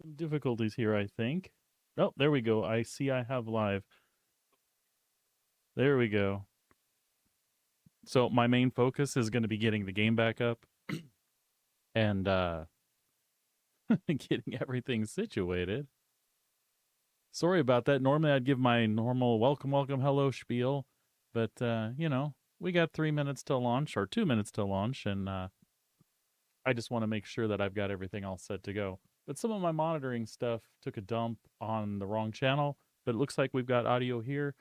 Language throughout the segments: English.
Some difficulties here, I think. Oh, there we go. I see I have live. There we go. So my main focus is going to be getting the game back up and getting everything situated. Sorry about that. Normally I'd give my normal welcome, welcome, hello spiel, but you know, we got 3 minutes till launch or 2 minutes till launch, and I just want to make sure that I've got everything all set to go. But some of my monitoring stuff took a dump on the wrong channel, but it looks like we've got audio here.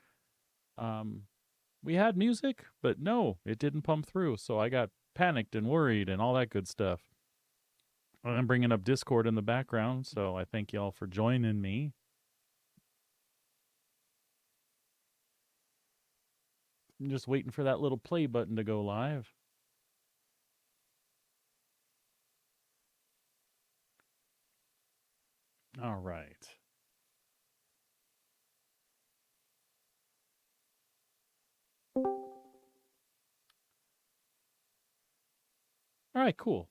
We had music, but no, it didn't pump through, so I got panicked and worried and all that good stuff. I'm bringing up Discord in the background, so I thank y'all for joining me. I'm just waiting for that little play button to go live. All right. All right, cool.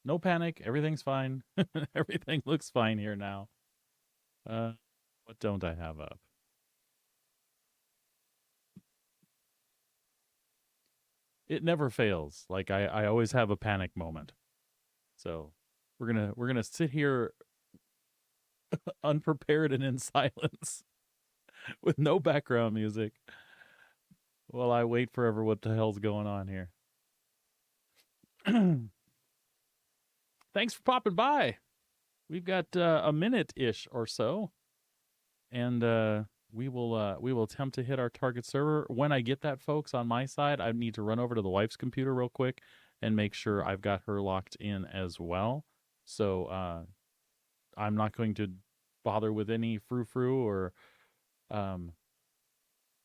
No panic. Everything's fine. Everything looks fine here now. What don't I have up? It never fails. Like I always have a panic moment. So we're gonna sit here unprepared and in silence with no background music while I wait forever what the hell's going on here. Thanks for popping by. We've got a minute-ish or so, and we will attempt to hit our target server. When I get that, folks, on my side, I need to run over to the wife's computer real quick and make sure I've got her locked in as well. So I'm not going to bother with any frou-frou or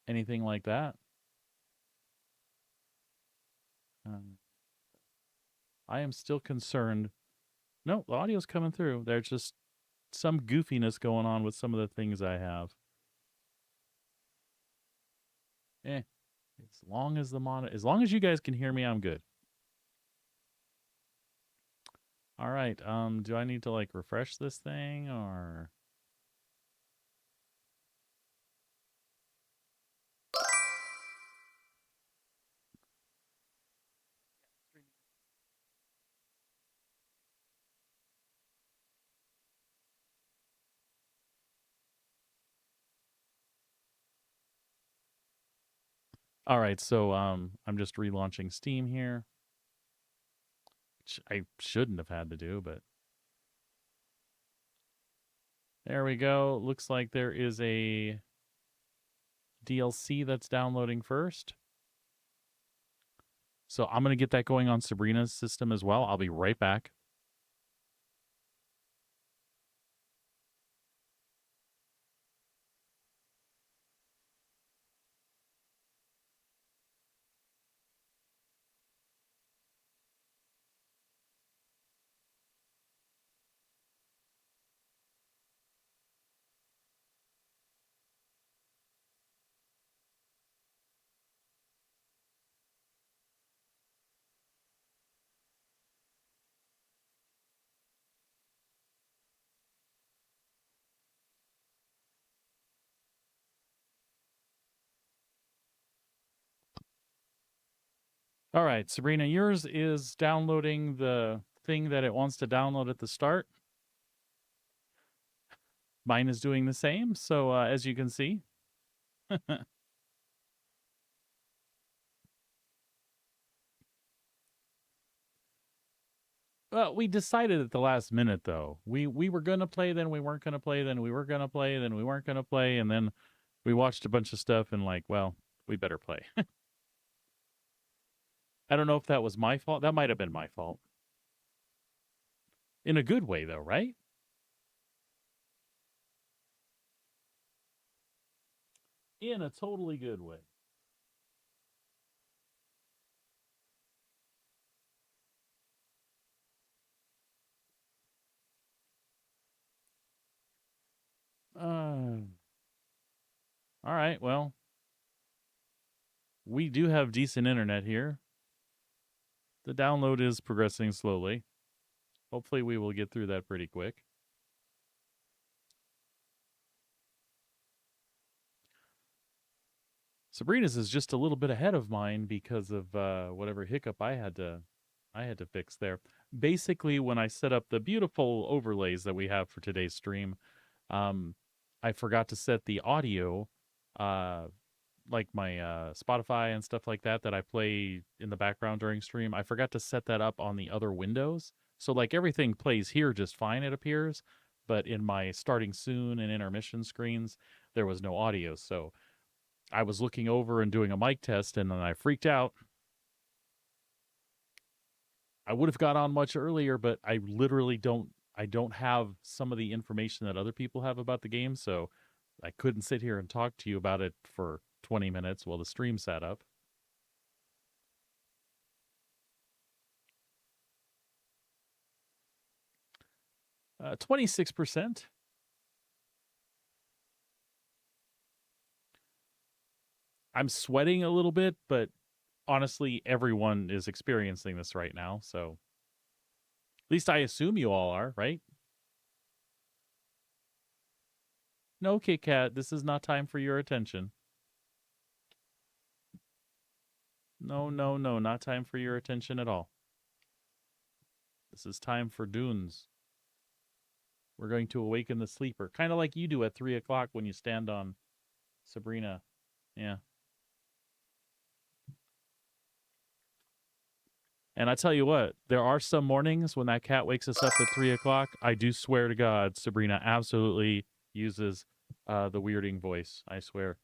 anything like that. I am still concerned. No, the audio's coming through. There's just some goofiness going on with some of the things I have. As long as as long as you guys can hear me, I'm good. All right. Do I need to like refresh this thing or? All right, so I'm just relaunching Steam here, which I shouldn't have had to do, but there we go. Looks like there is a DLC that's downloading first. So I'm going to get that going on Sabrina's system as well. I'll be right back. All right, Sabrina, yours is downloading the thing that it wants to download at the start. Mine is doing the same. So as you can see, well, we decided at the last minute though. We were gonna play, then we weren't gonna play, then we were gonna play, then we weren't gonna play, and then we watched a bunch of stuff and like, well, we better play. I don't know if that was my fault. That might have been my fault. In a good way though, right? In a totally good way. All right, well, we do have decent internet here. The download is progressing slowly. Hopefully we will get through that pretty quick. Sabrina's is just a little bit ahead of mine because of whatever hiccup I had to fix there. Basically, when I set up the beautiful overlays that we have for today's stream, I forgot to set the audio, like my Spotify and stuff like that I play in the background during stream. I forgot to set that up on the other windows. So like everything plays here just fine, it appears. But in my starting soon and intermission screens, there was no audio. So I was looking over and doing a mic test, and then I freaked out. I would have got on much earlier, but I literally don't have some of the information that other people have about the game, so I couldn't sit here and talk to you about it for 20 minutes while the stream sat up. 26%. I'm sweating a little bit, but honestly, everyone is experiencing this right now, so at least I assume you all are, right? No, Kit Kat, this is not time for your attention. No, no, no, not time for your attention at all. This is time for Dunes. We're going to awaken the sleeper, kind of like you do at 3 o'clock when you stand on Sabrina. Yeah. And I tell you what, there are some mornings when that cat wakes us up at 3 o'clock. I do swear to God, Sabrina absolutely uses the weirding voice. I swear.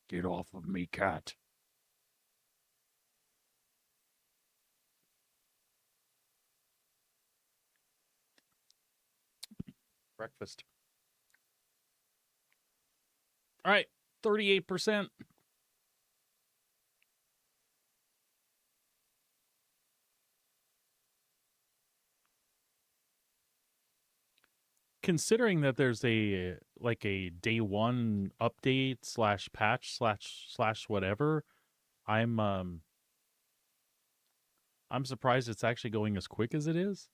Get off of me, cat. Breakfast. All right, 38%. Considering that there's a like a day one update slash patch slash whatever, I'm surprised it's actually going as quick as it is.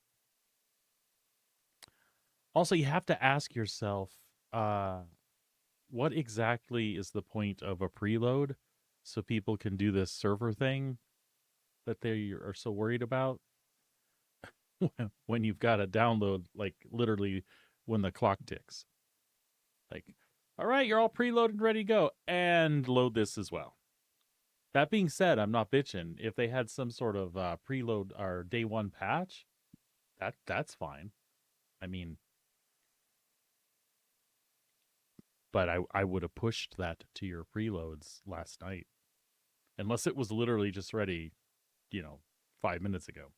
Also, you have to ask yourself, what exactly is the point of a preload so people can do this server thing that they are so worried about when you've got to download like literally when the clock ticks. Like, all right, you're all preloaded, ready to go, and load this as well. That being said, I'm not bitching. If they had some sort of preload or day one patch, that's fine. I mean, but I would have pushed that to your preloads last night, unless it was literally just ready, 5 minutes ago.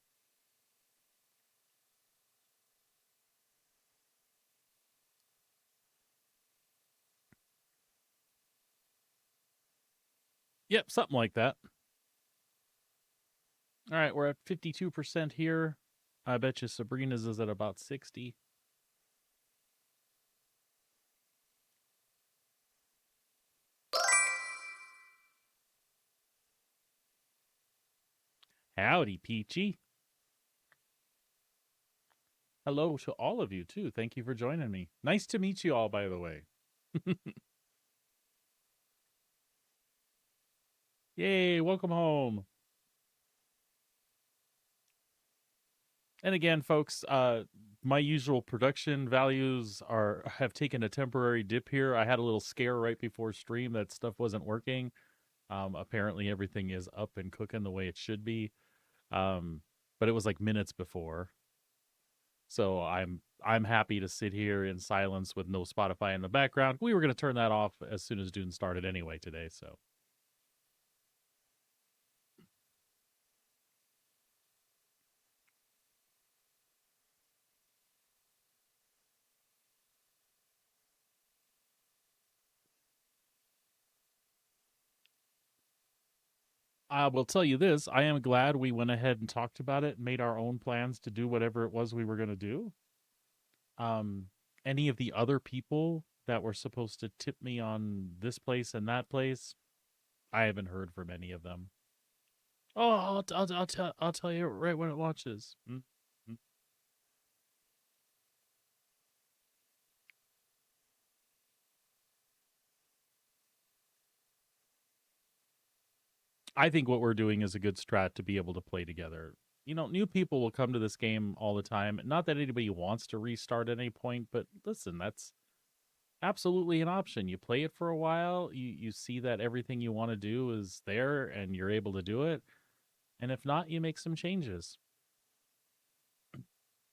Yep, something like that. All right, we're at 52% here. I bet you Sabrina's is at about 60. Howdy, Peachy. Hello to all of you, too. Thank you for joining me. Nice to meet you all, by the way. Yay, welcome home. And again, folks, my usual production values have taken a temporary dip here. I had a little scare right before stream that stuff wasn't working. Apparently everything is up and cooking the way it should be. But it was like minutes before. So I'm happy to sit here in silence with no Spotify in the background. We were going to turn that off as soon as Dune started anyway today, so I will tell you this, I am glad we went ahead and talked about it and made our own plans to do whatever it was we were going to do. Any of the other people that were supposed to tip me on this place and that place, I haven't heard from any of them. Oh, I'll tell you right when it launches. Mm-hmm. I think what we're doing is a good strat to be able to play together. You know, new people will come to this game all the time. Not that anybody wants to restart at any point, but listen, that's absolutely an option. You play it for a while, you see that everything you want to do is there and you're able to do it. And if not, you make some changes.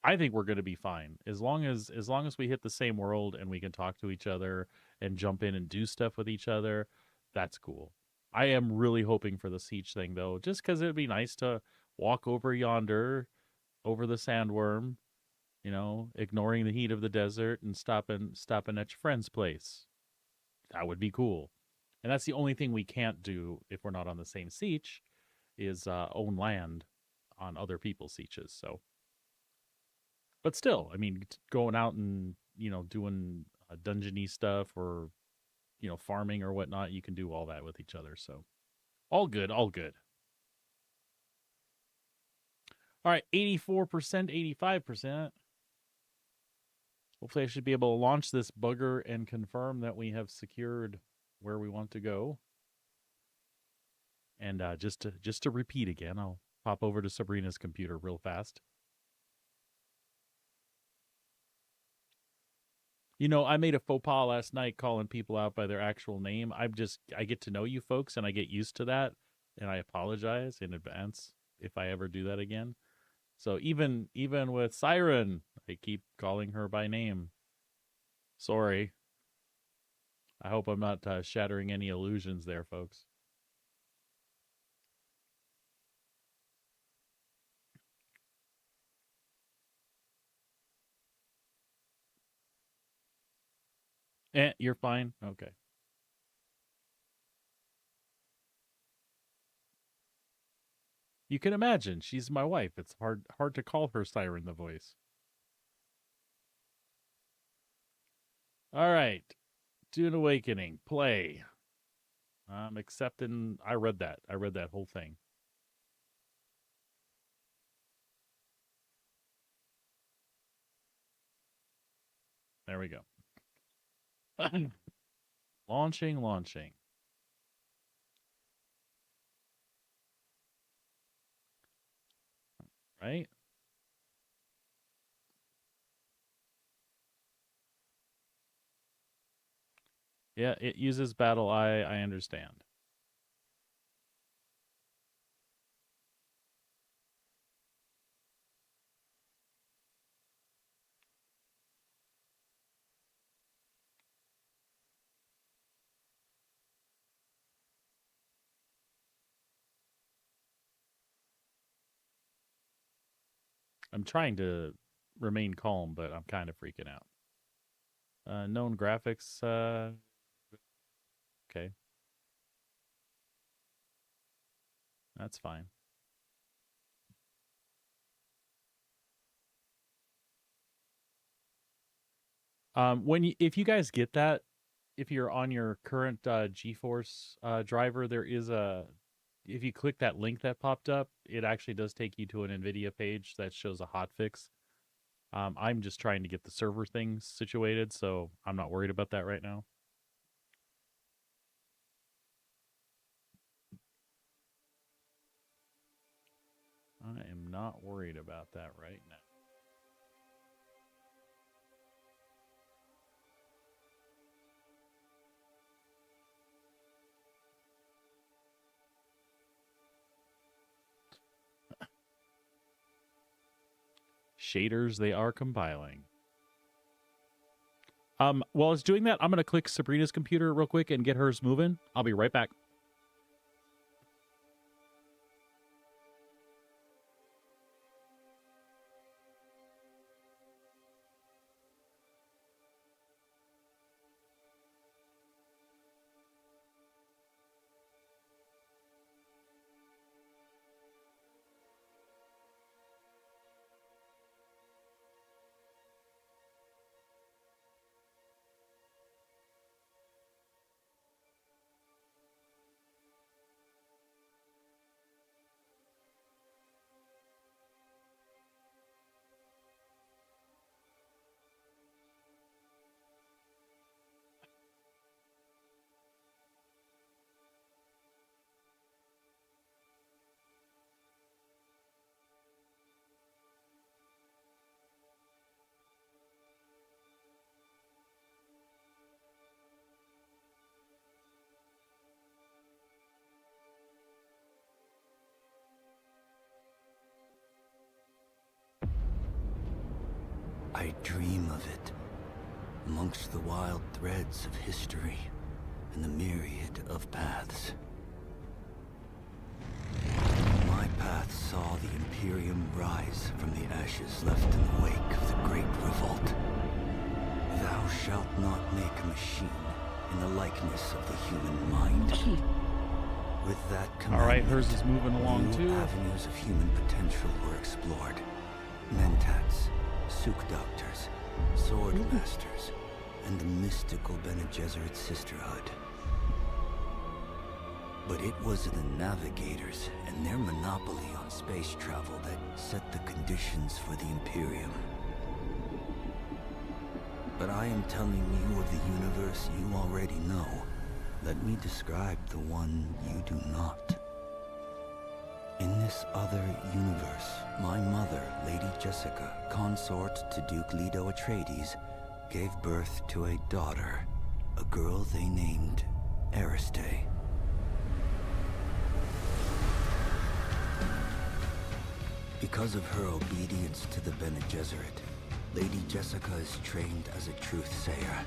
I think we're going to be fine as long as we hit the same world and we can talk to each other and jump in and do stuff with each other. That's cool. I am really hoping for the siege thing though, just because it'd be nice to walk over yonder, over the sandworm, ignoring the heat of the desert and stopping at your friend's place. That would be cool. And that's the only thing we can't do if we're not on the same siege is own land on other people's sieges. So but still, I mean, going out and doing dungeony stuff or farming or whatnot, you can do all that with each other. So all good, all good. All right, 84%, 85%. Hopefully, I should be able to launch this bugger and confirm that we have secured where we want to go. And just to repeat again, I'll pop over to Sabrina's computer real fast. I made a faux pas last night calling people out by their actual name. I get to know you folks and I get used to that. And I apologize in advance if I ever do that again. So even with Siren, I keep calling her by name. Sorry. I hope I'm not shattering any illusions there, folks. You're fine? Okay. You can imagine. She's my wife. It's hard to call her Siren the voice. All right. Dune Awakening. Play. I'm accepting. I read that. I read that whole thing. There we go. Launching. Right? Yeah, it uses battle eye. I understand. I'm trying to remain calm, but I'm kind of freaking out. Known graphics. Okay. That's fine. If you guys get that, if you're on your current GeForce driver, there is if you click that link that popped up, it actually does take you to an NVIDIA page that shows a hotfix. I'm just trying to get the server things situated, so I'm not worried about that right now. I am not worried about that right now. Shaders, they are compiling. While it's doing that, I'm going to click Sabrina's computer real quick and get hers moving. I'll be right back. I dream of it, amongst the wild threads of history and the myriad of paths. My path saw the Imperium rise from the ashes left in the wake of the Great Revolt. Thou shalt not make a machine in the likeness of the human mind. With that commandment, all right, hers is moving along new too. avenues of human potential were explored. Mentats, Suk Doctors, Sword Masters, and the mystical Bene Gesserit Sisterhood. But it was the Navigators and their monopoly on space travel that set the conditions for the Imperium. But I am telling you of the universe you already know. Let me describe the one you do not. In this other universe, my mother, Lady Jessica, consort to Duke Leto Atreides, gave birth to a daughter, a girl they named Ariste. Because of her obedience to the Bene Gesserit, Lady Jessica is trained as a truth-sayer.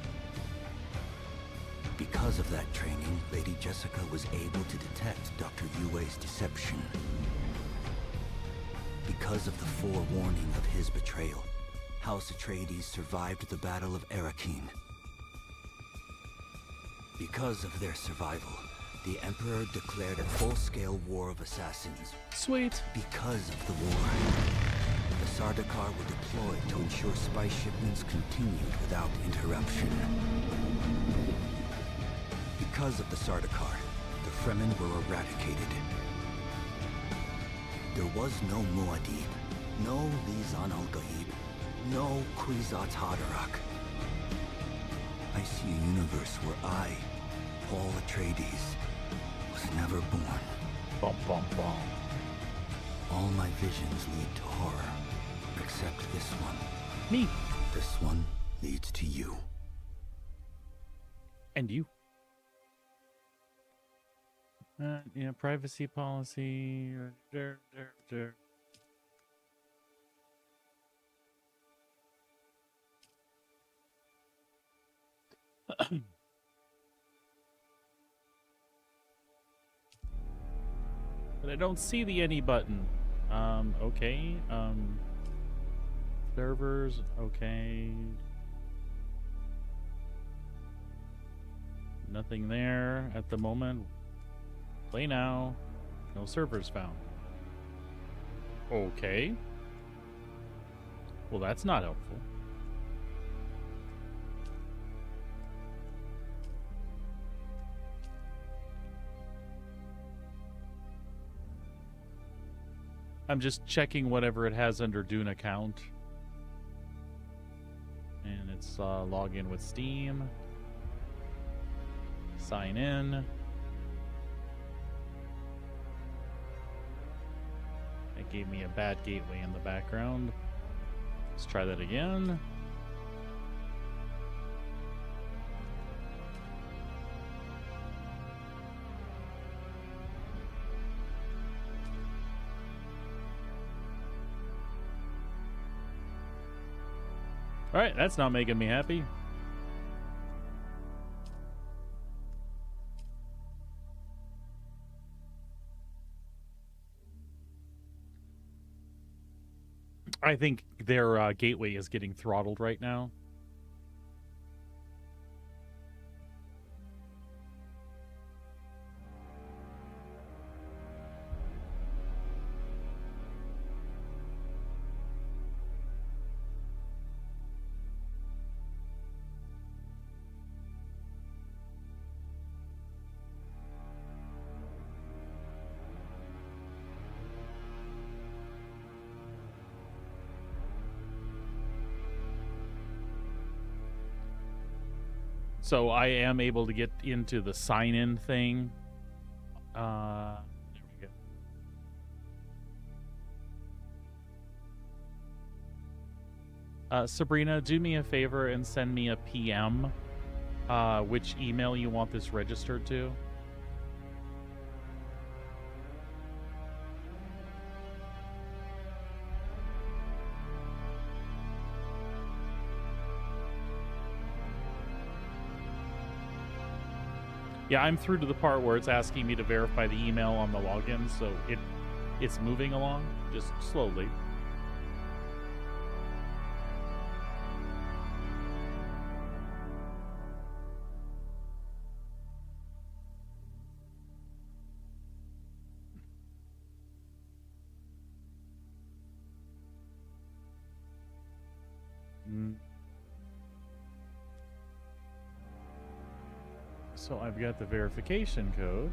Because of that training, Lady Jessica was able to detect Dr. Yue's deception. Because of the forewarning of his betrayal, House Atreides survived the Battle of Arakeen. Because of their survival, the Emperor declared a full-scale war of assassins. Sweet. Because of the war, the Sardaukar were deployed to ensure spice shipments continued without interruption. Because of the Sardaukar, the Fremen were eradicated. There was no Muad'Dib, no Lisan al-Gaib, no Kwisatz Haderach. I see a universe where I, Paul Atreides, was never born. Bum, bum, bum. All my visions lead to horror, except this one. Me. This one leads to you. And you. Privacy policy. But I don't see the any button. Okay. Servers, okay. Nothing there at the moment. Play now. No servers found. Okay. Well, that's not helpful. I'm just checking whatever it has under Dune account. And it's log in with Steam. Sign in. It gave me a bad gateway in the background. Let's try that again. All right, that's not making me happy. I think their gateway is getting throttled right now. So I am able to get into the sign-in thing. There we go. Sabrina, do me a favor and send me a PM. Which email you want this registered to? Yeah, I'm through to the part where it's asking me to verify the email on the login, so it's moving along, just slowly. So I've got the verification code.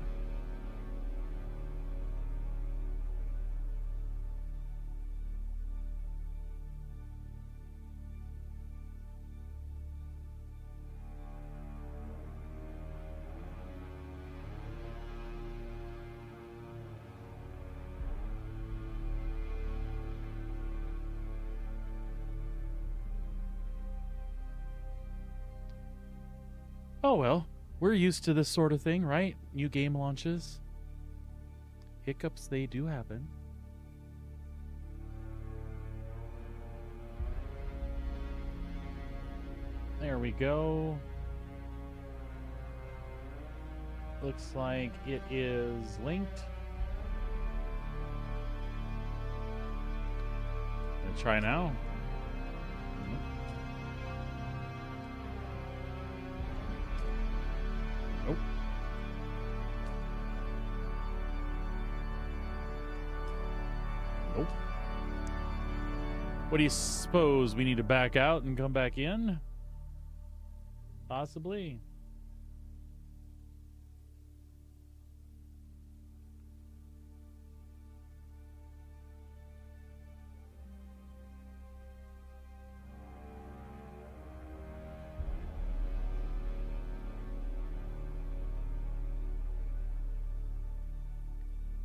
Oh well, we're used to this sort of thing, right? New game launches. Hiccups, they do happen. There we go. Looks like it is linked. Gonna try now. Nope. Nope. What do you suppose? We need to back out and come back in? Possibly.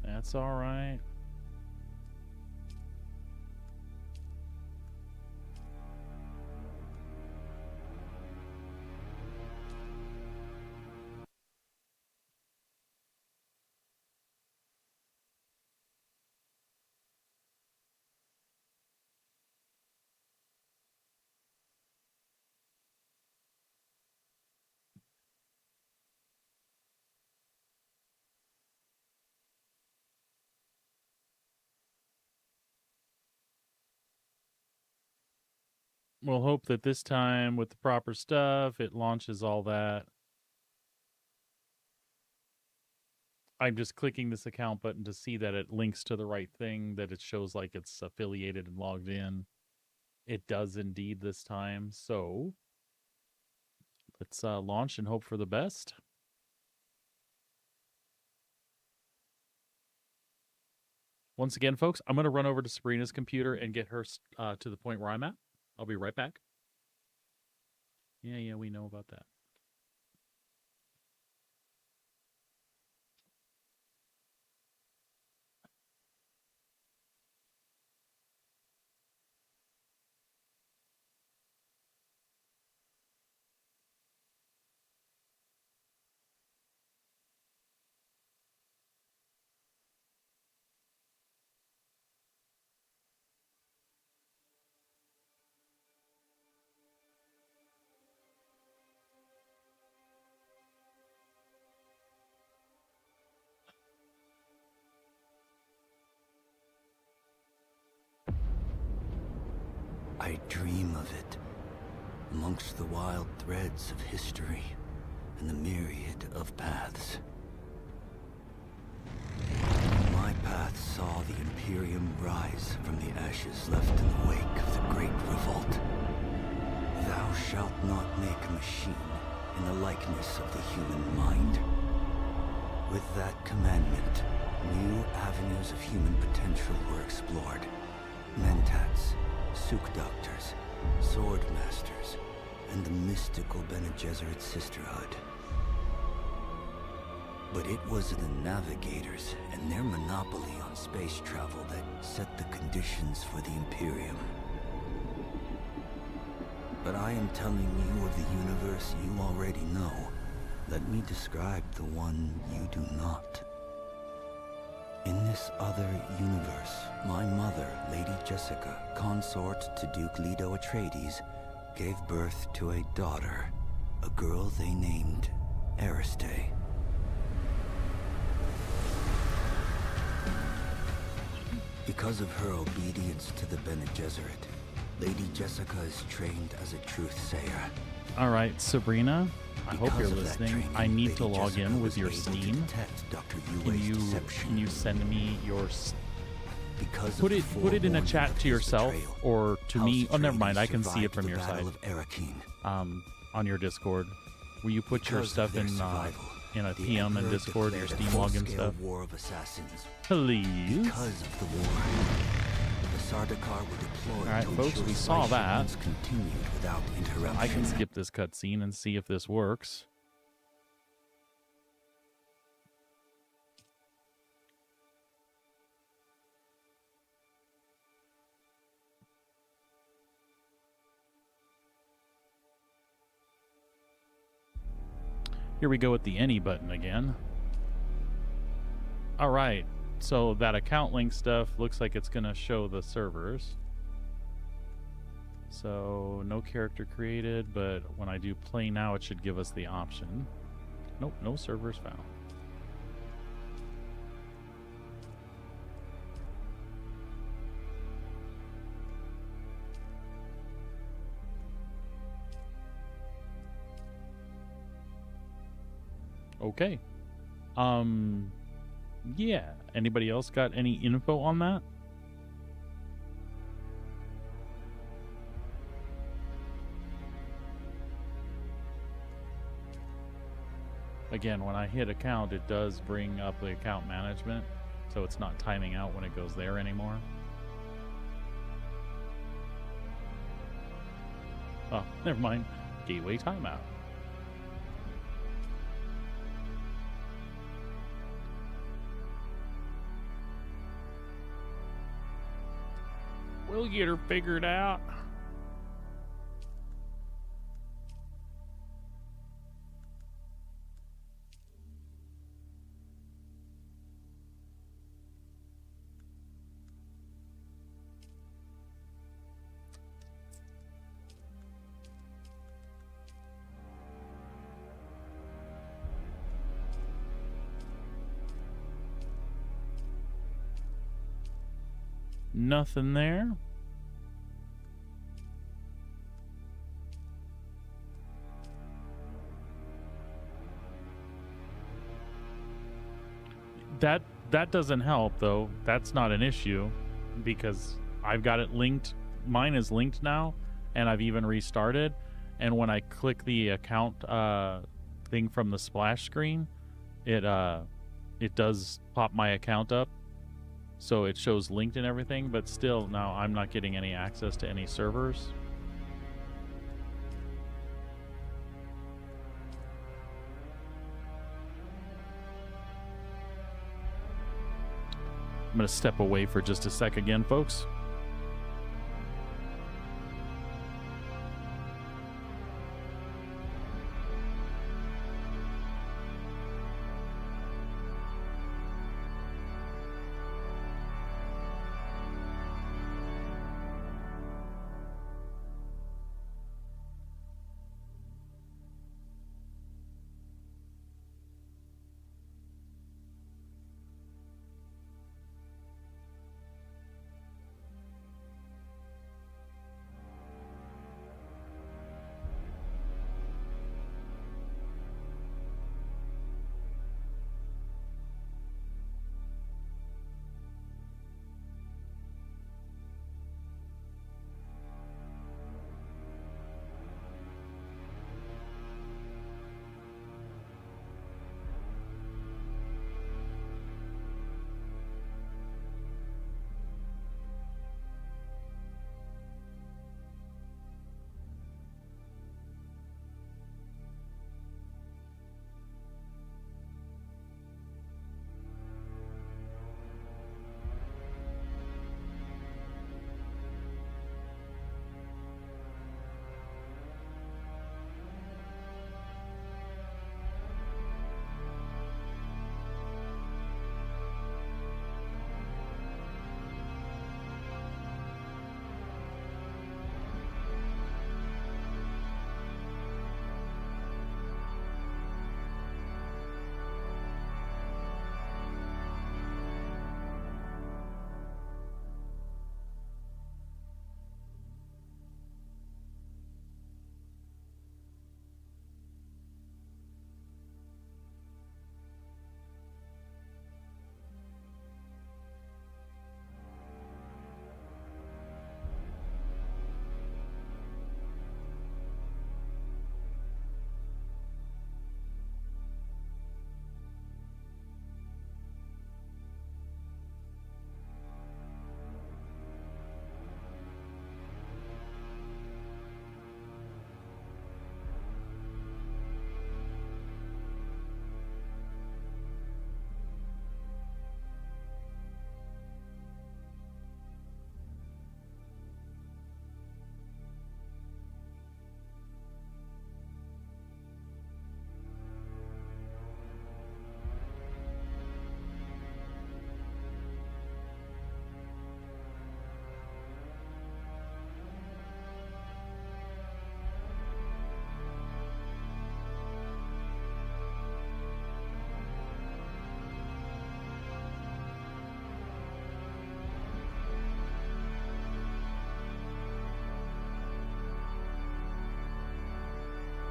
That's all right. We'll hope that this time with the proper stuff, it launches all that. I'm just clicking this account button to see that it links to the right thing, that it shows like it's affiliated and logged in. It does indeed this time. So let's launch and hope for the best. Once again, folks, I'm going to run over to Sabrina's computer and get her to the point where I'm at. I'll be right back. Yeah, we know about that. I dream of it, amongst the wild threads of history and the myriad of paths. My path saw the Imperium rise from the ashes left in the wake of the Great Revolt. Thou shalt not make a machine in the likeness of the human mind. With that commandment, new avenues of human potential were explored. Mentats, Suk Doctors, Sword Masters, and the mystical Bene Gesserit Sisterhood. But it was the Navigators and their monopoly on space travel that set the conditions for the Imperium. But I am telling you of the universe you already know. Let me describe the one you do not. In this other universe, my mother, Lady Jessica, consort to Duke Leto Atreides, gave birth to a daughter, a girl they named Ariste. Because of her obedience to the Bene Gesserit, Lady Jessica is trained as a truth sayer. All right, Sabrina, I hope you're Because of that listening. training, I need to Lady log Jessica in with was your able to Steam. detect Dr. Can Yue's you deception. send me your Because put of it the put it in a forewarning chat of to his yourself betrayal, or to House me? Oh, never mind. I Atreides can see it survived from the your side. Battle of Awaken. On your Discord. Will you put your Because of stuff their in survival, a the TM and Emperor Discord, your declared a Steam login full-scale stuff? war of assassins. Please. Because of the war, the Sardaukar were deployed All right, to folks, ensure we saw life that. shipments continued without interruption. I can skip this cutscene and see if this works. Here we go with the any button again. All right, so that account link stuff looks like it's going to show the servers. So no character created, but when I do play now, it should give us the option. Nope, no servers found. Okay. Yeah. Anybody else got any info on that? Again, when I hit account, it does bring up the account management, so it's not timing out when it goes there anymore. Oh, never mind. Gateway timeout. We'll get her figured out. Nothing there. That doesn't help though. That's not an issue because I've got it linked. Mine is linked now, and I've even restarted. And when I click the account thing from the splash screen, it does pop my account up, so it shows linked and everything. But still, now I'm not getting any access to any servers. I'm going to step away for just a sec again, folks.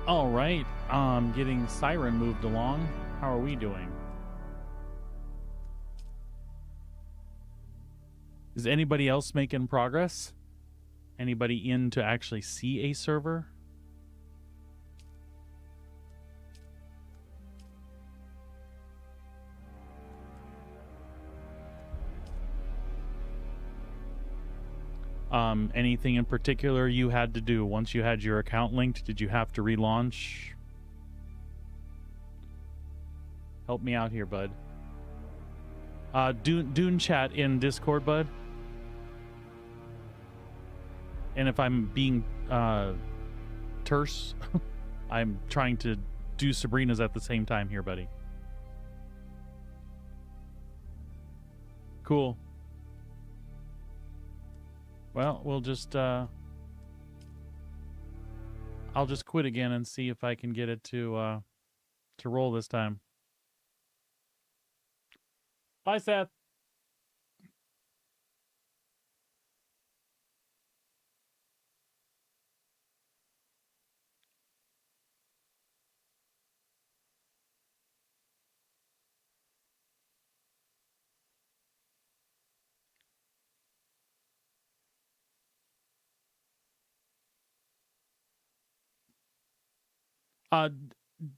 All right. Getting Siren moved along. How are we doing? Is anybody else making progress? Anybody in to actually see a server? Anything in particular you had to do once you had your account linked? Did you have to relaunch? Help me out here, bud. Dune chat in Discord, bud. And if I'm being terse, I'm trying to do Sabrina's at the same time here, buddy. Cool. Well, we'll just I'll just quit again and see if I can get it to roll this time. Bye, Seth.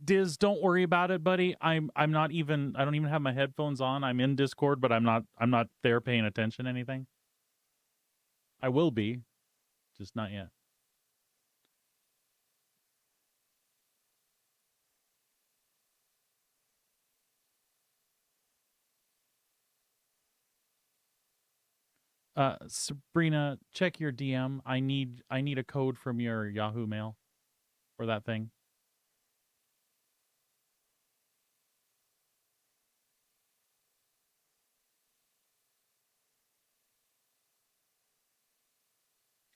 Diz, don't worry about it, buddy. I don't even have my headphones on. I'm in Discord, but I'm not there paying attention to anything. I will be, just not yet. Sabrina, check your DM. I need a code from your Yahoo Mail for that thing.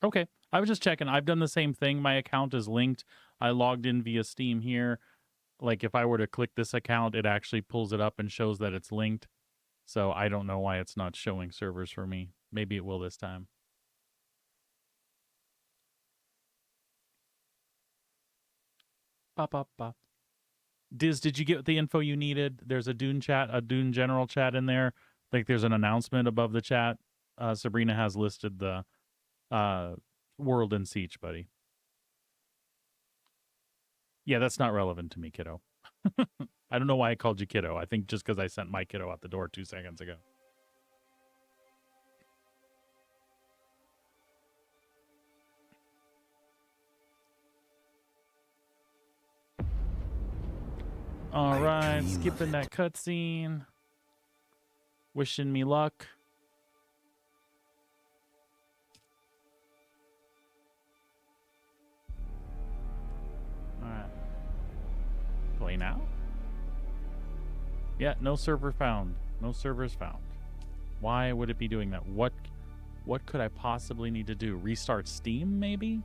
Okay. I was just checking. I've done the same thing. My account is linked. I logged in via Steam here. Like if I were to click this account, it actually pulls it up and shows that it's linked. So I don't know why it's not showing servers for me. Maybe it will this time. Bop, bop, bop. Diz, did you get the info you needed? There's a Dune chat, a Dune general chat in there. Like there's an announcement above the chat. Sabrina has listed the World and Siege, buddy. Yeah, that's not relevant to me, kiddo. I don't know why I called you kiddo. I think just because I sent my kiddo out the door 2 seconds ago. All right, skipping that cutscene. Wishing me luck. All right. Play now? Yeah, no server found. No servers found. Why would it be doing that? What could I possibly need to do? Restart Steam, maybe?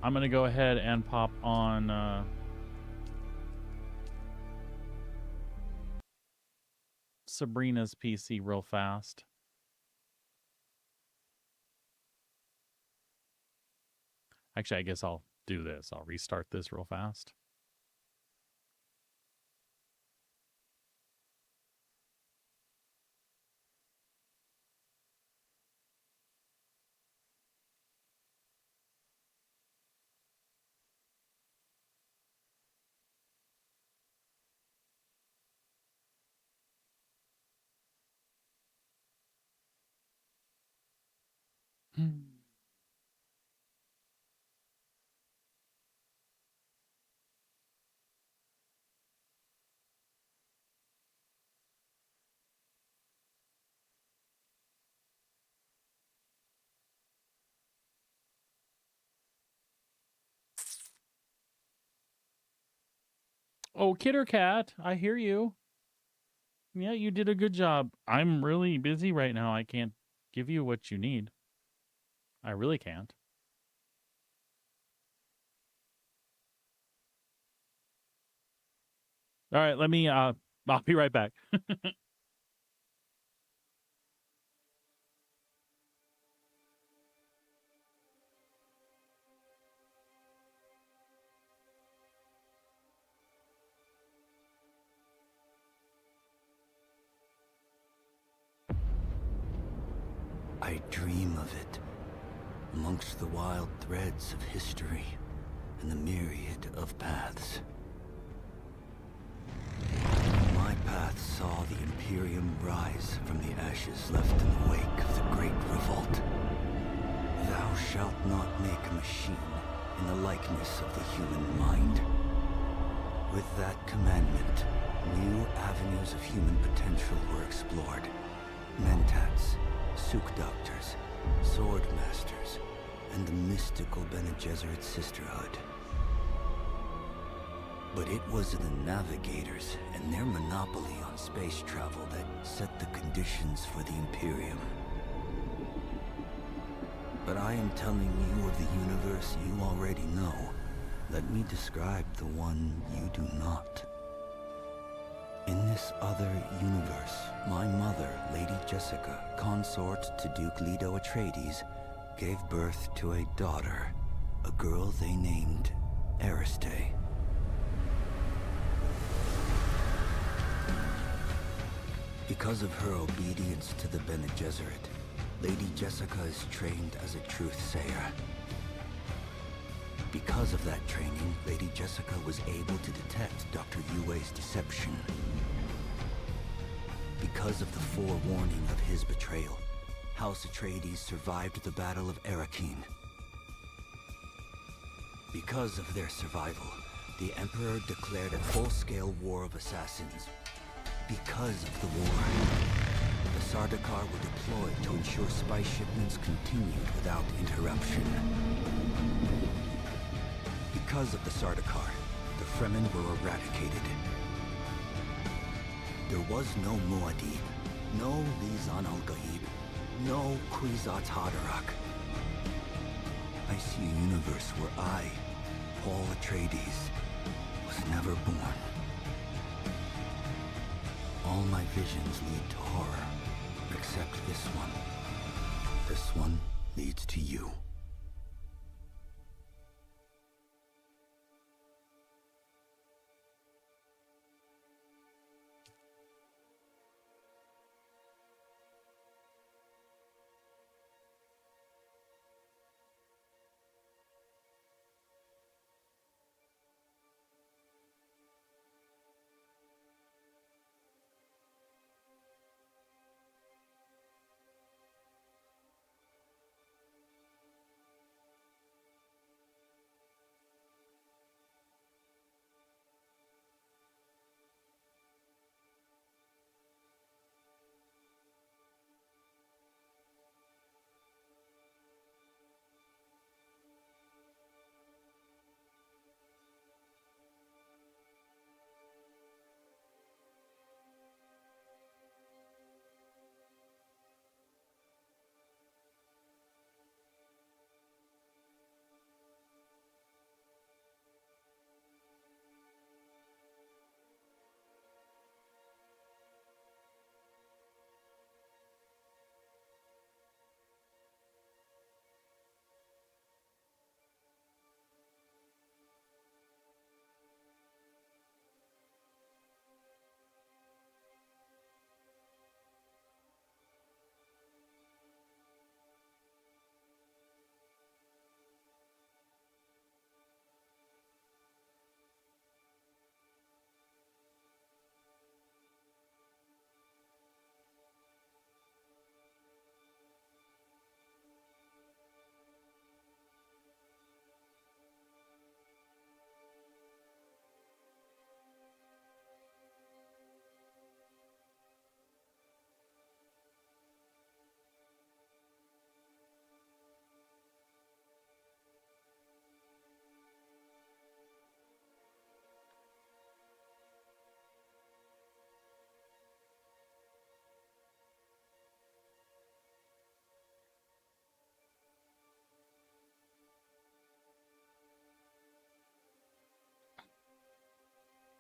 I'm going to go ahead and pop on Sabrina's PC real fast. Actually, I guess I'll do this. I'll restart this real fast. Oh, Kidder Cat, I hear you. Yeah, you did a good job. I'm really busy right now. I can't give you what you need. I really can't. All right, let me I'll be right back. I dream of it, amongst the wild threads of history and the myriad of paths. My path saw the Imperium rise from the ashes left in the wake of the Great Revolt. Thou shalt not make a machine in the likeness of the human mind. With that commandment, new avenues of human potential were explored. Mentats, Suk Doctors, Sword Masters, and the mystical Bene Gesserit Sisterhood. But it was the Navigators and their monopoly on space travel that set the conditions for the Imperium. But I am telling you of the universe you already know. Let me describe the one you do not. In this other universe, my mother, Lady Jessica, consort to Duke Leto Atreides, gave birth to a daughter, a girl they named Ariste. Because of her obedience to the Bene Gesserit, Lady Jessica is trained as a truth-sayer. Because of that training, Lady Jessica was able to detect Dr. Yue's deception. Because of the forewarning of his betrayal, House Atreides survived the Battle of Awaken. Because of their survival, the Emperor declared a full-scale war of assassins. Because of the war, the Sardaukar were deployed to ensure spice shipments continued without interruption. Because of the Sardaukar, the Fremen were eradicated. There was no Muad'Dib, no Lisan al-Gaib, no Kwisatz Haderach. I see a universe where I, Paul Atreides, was never born. All my visions lead to horror, except this one. This one leads to you.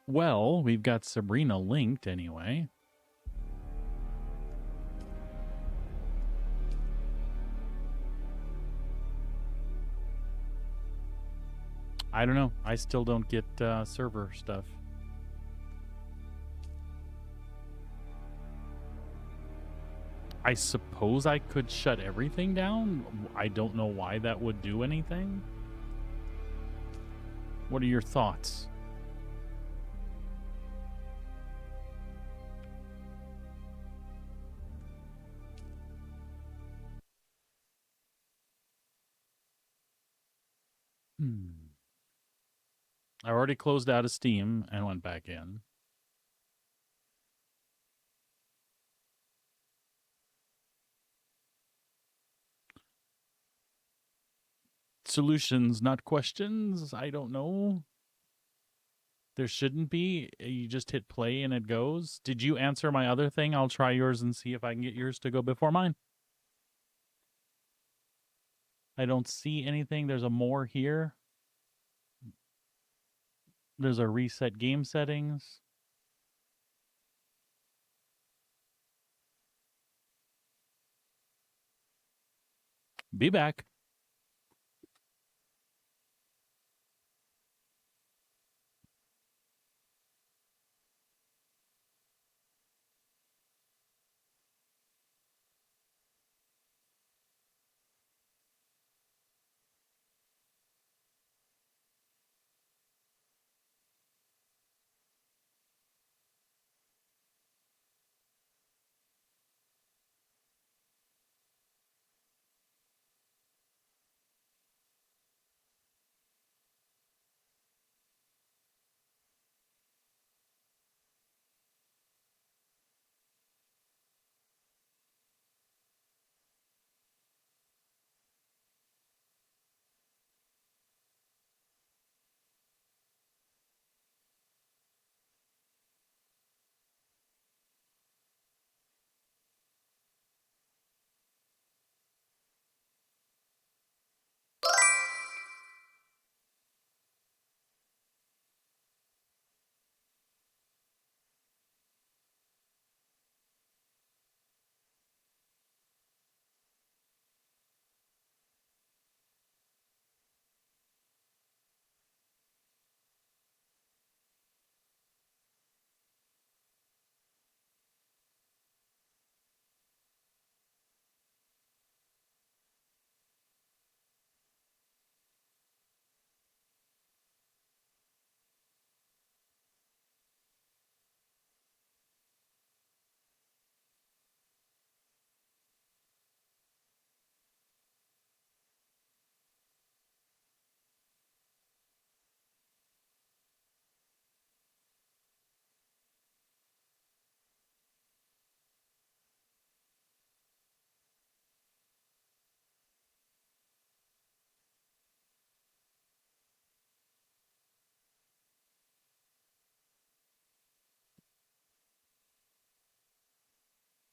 Well, we've got Sabrina linked anyway. I don't know. I still don't get server stuff. I suppose I could shut everything down. I don't know why that would do anything. What are your thoughts? I already closed out of Steam and went back in. Solutions, not questions. I don't know. There shouldn't be. You just hit play and it goes. Did you answer my other thing? I'll try yours and see if I can get yours to go before mine. I don't see anything. There's a more here. There's a reset game settings. Be back.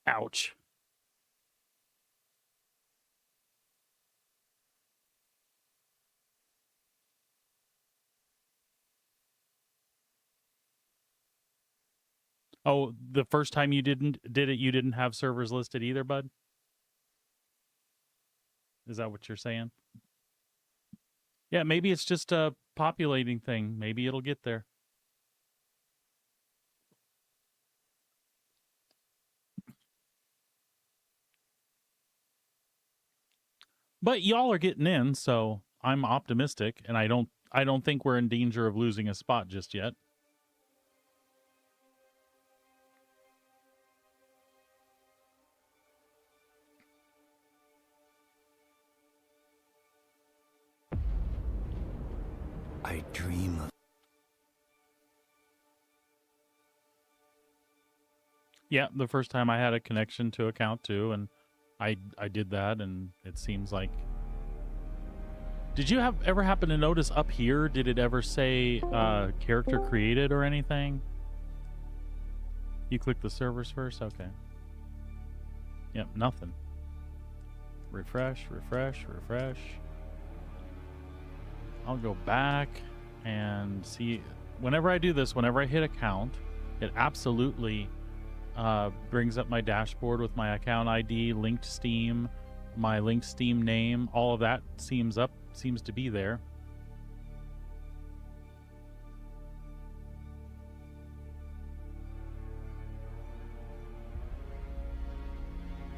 Ouch. Oh, the first time you did it, you didn't have servers listed either, bud? Is that what you're saying? Yeah, maybe it's just a populating thing. Maybe it'll get there. But y'all are getting in, so I'm optimistic, and I don't think we're in danger of losing a spot just yet. I dream of... Yeah, the first time I had a connection to account too, and I did that, and it seems like. Did you ever happen to notice up here? Did it ever say character created or anything? You click the servers first, okay. Yep, nothing. Refresh, refresh, refresh. I'll go back and see. Whenever I do this, whenever I hit account, it absolutely brings up my dashboard with my account ID, linked Steam, my linked Steam name. All of that seems to be there.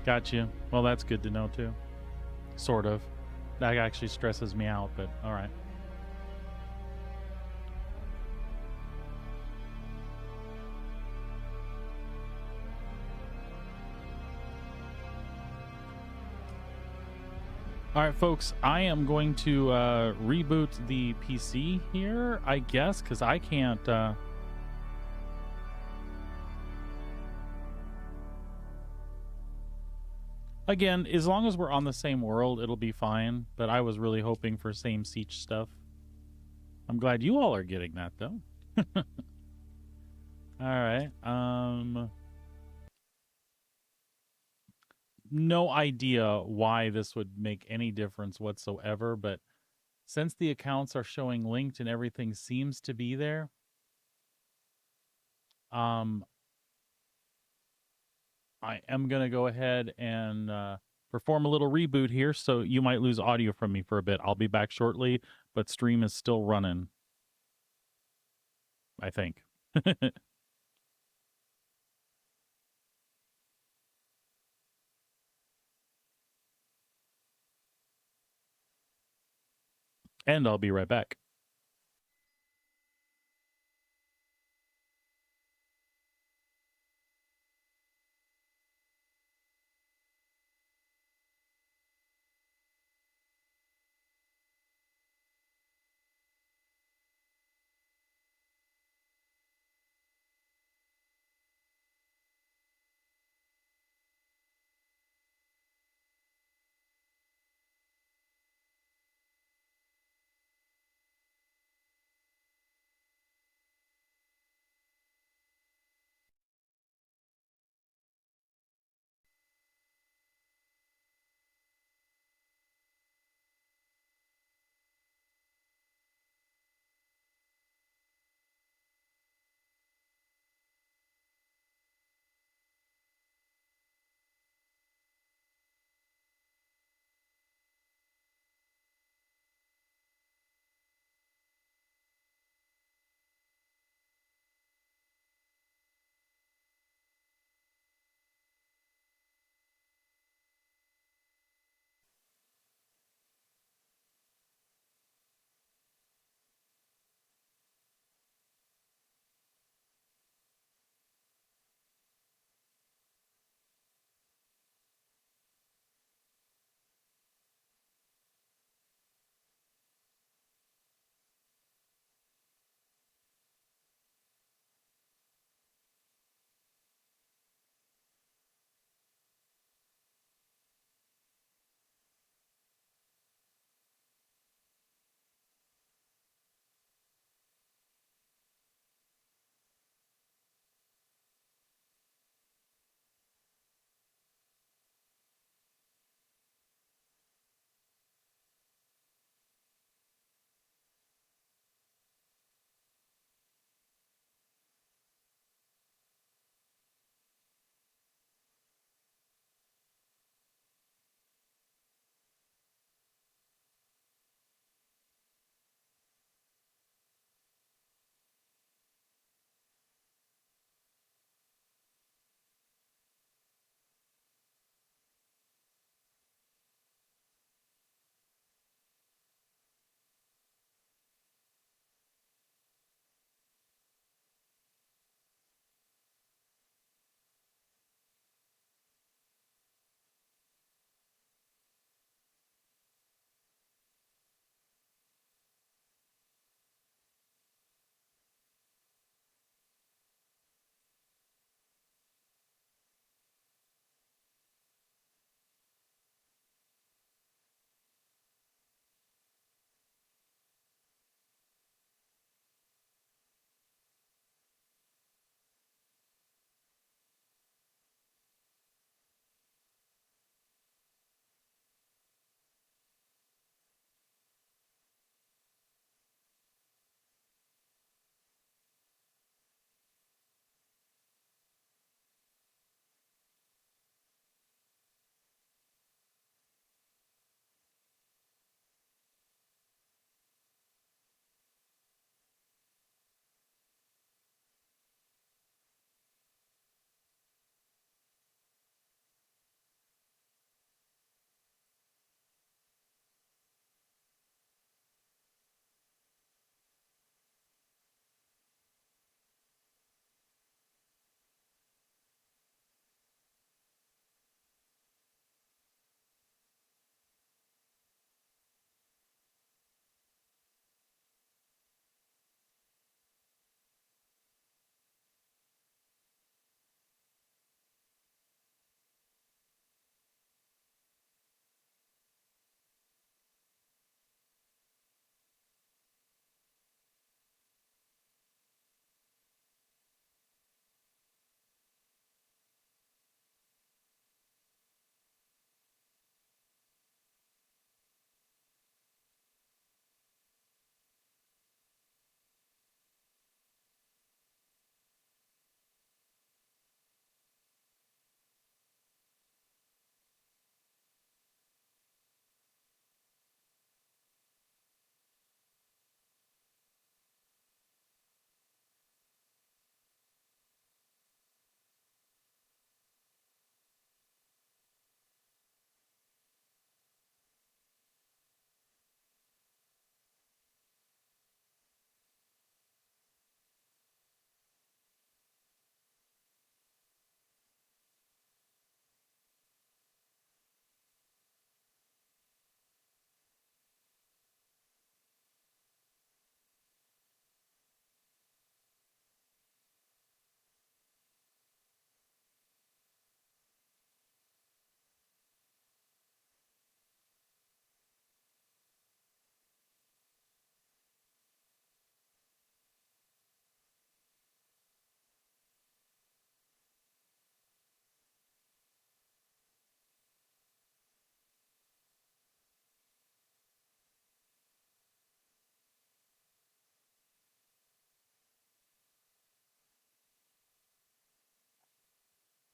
Got you. Well, that's good to know too. Sort of. That actually stresses me out, but all right. All right, folks, I am going to reboot the PC here, I guess, because I can't... Again, as long as we're on the same world, it'll be fine, but I was really hoping for same Siege stuff. I'm glad you all are getting that, though. All right. No idea why this would make any difference whatsoever, but since the accounts are showing linked and everything seems to be there, I am going to go ahead and perform a little reboot here, so you might lose audio from me for a bit. I'll be back shortly, but stream is still running, I think. And I'll be right back.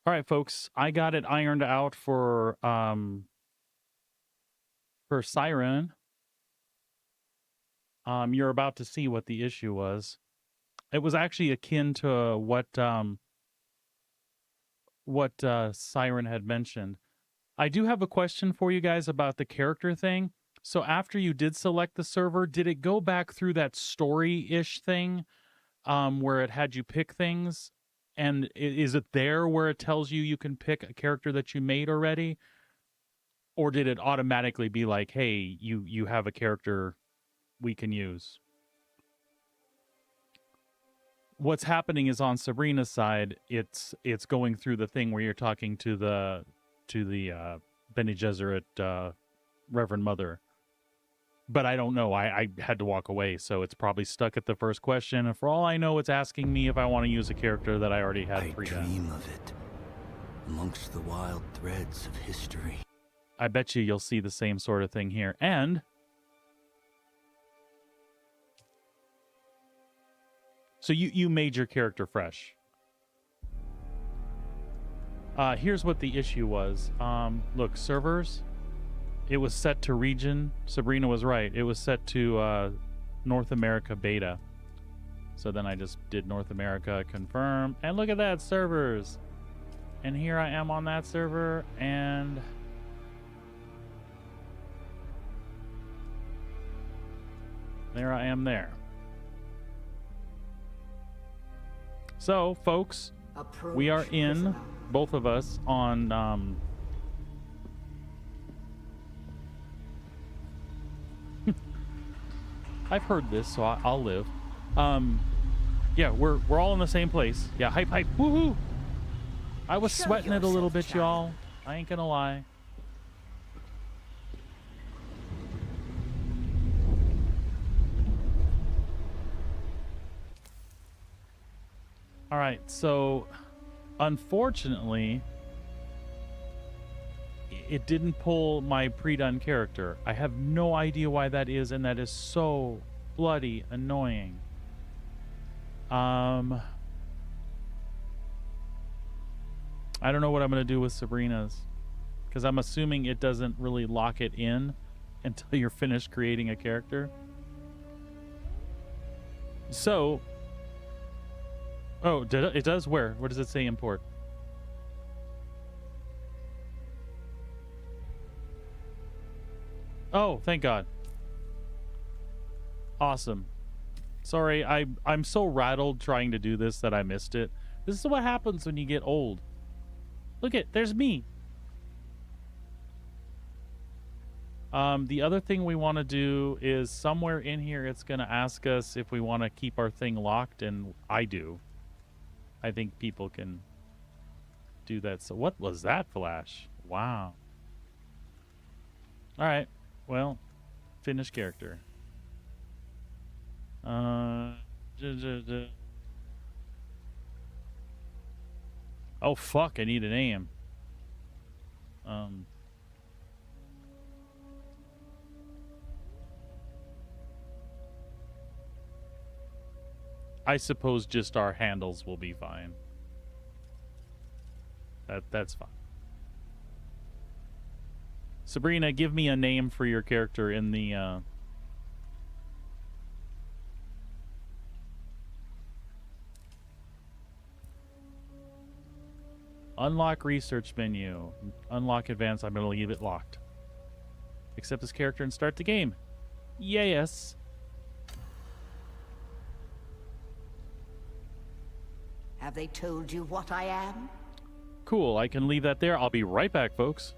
All right, folks, I got it ironed out for Siren. You're about to see what the issue was. It was actually akin to what Siren had mentioned. I do have a question for you guys about the character thing. So after you did select the server, did it go back through that story-ish thing where it had you pick things? And is it there where it tells you you can pick a character that you made already? Or did it automatically be like, hey, you have a character we can use? What's happening is on Sabrina's side, it's going through the thing where you're talking to the Bene Gesserit Reverend Mother. But I don't know. I had to walk away, so it's probably stuck at the first question. And for all I know, it's asking me if I want to use a character that I already had pre-done. I dream of it, amongst the wild threads of history. I bet you'll see the same sort of thing here. And so you made your character fresh. Here's what the issue was. Look, servers. It was set to region. Sabrina was right. It was set to North America beta. So then I just did North America, confirm. And look at that, servers. And here I am on that server. And there I am there. So, folks, we are in, both of us, on... I've heard this, so I'll live. Yeah, we're all in the same place. Yeah, hype, hype, woohoo! I was sweating it a little bit, y'all. I ain't gonna lie. All right, so unfortunately, it didn't pull my pre-done character. I have no idea why that is, and that is so bloody annoying. I don't know what I'm going to do with Sabrina's, because I'm assuming it doesn't really lock it in until you're finished creating a character. So, oh, it does? Where does it say import? Oh, thank God. Awesome. Sorry, I'm so rattled trying to do this that I missed it. This is what happens when you get old. Look there's me. The other thing we want to do is somewhere in here it's going to ask us if we want to keep our thing locked, and I do. I think people can do that. So what was that flash? Wow. All right. Well, finish character. Oh, fuck, I need a name. I suppose just our handles will be fine. That's fine. Sabrina, give me a name for your character in the unlock research menu. Unlock advanced. I'm going to leave it locked. Accept this character and start the game. Yes. Have they told you what I am? Cool. I can leave that there. I'll be right back, folks.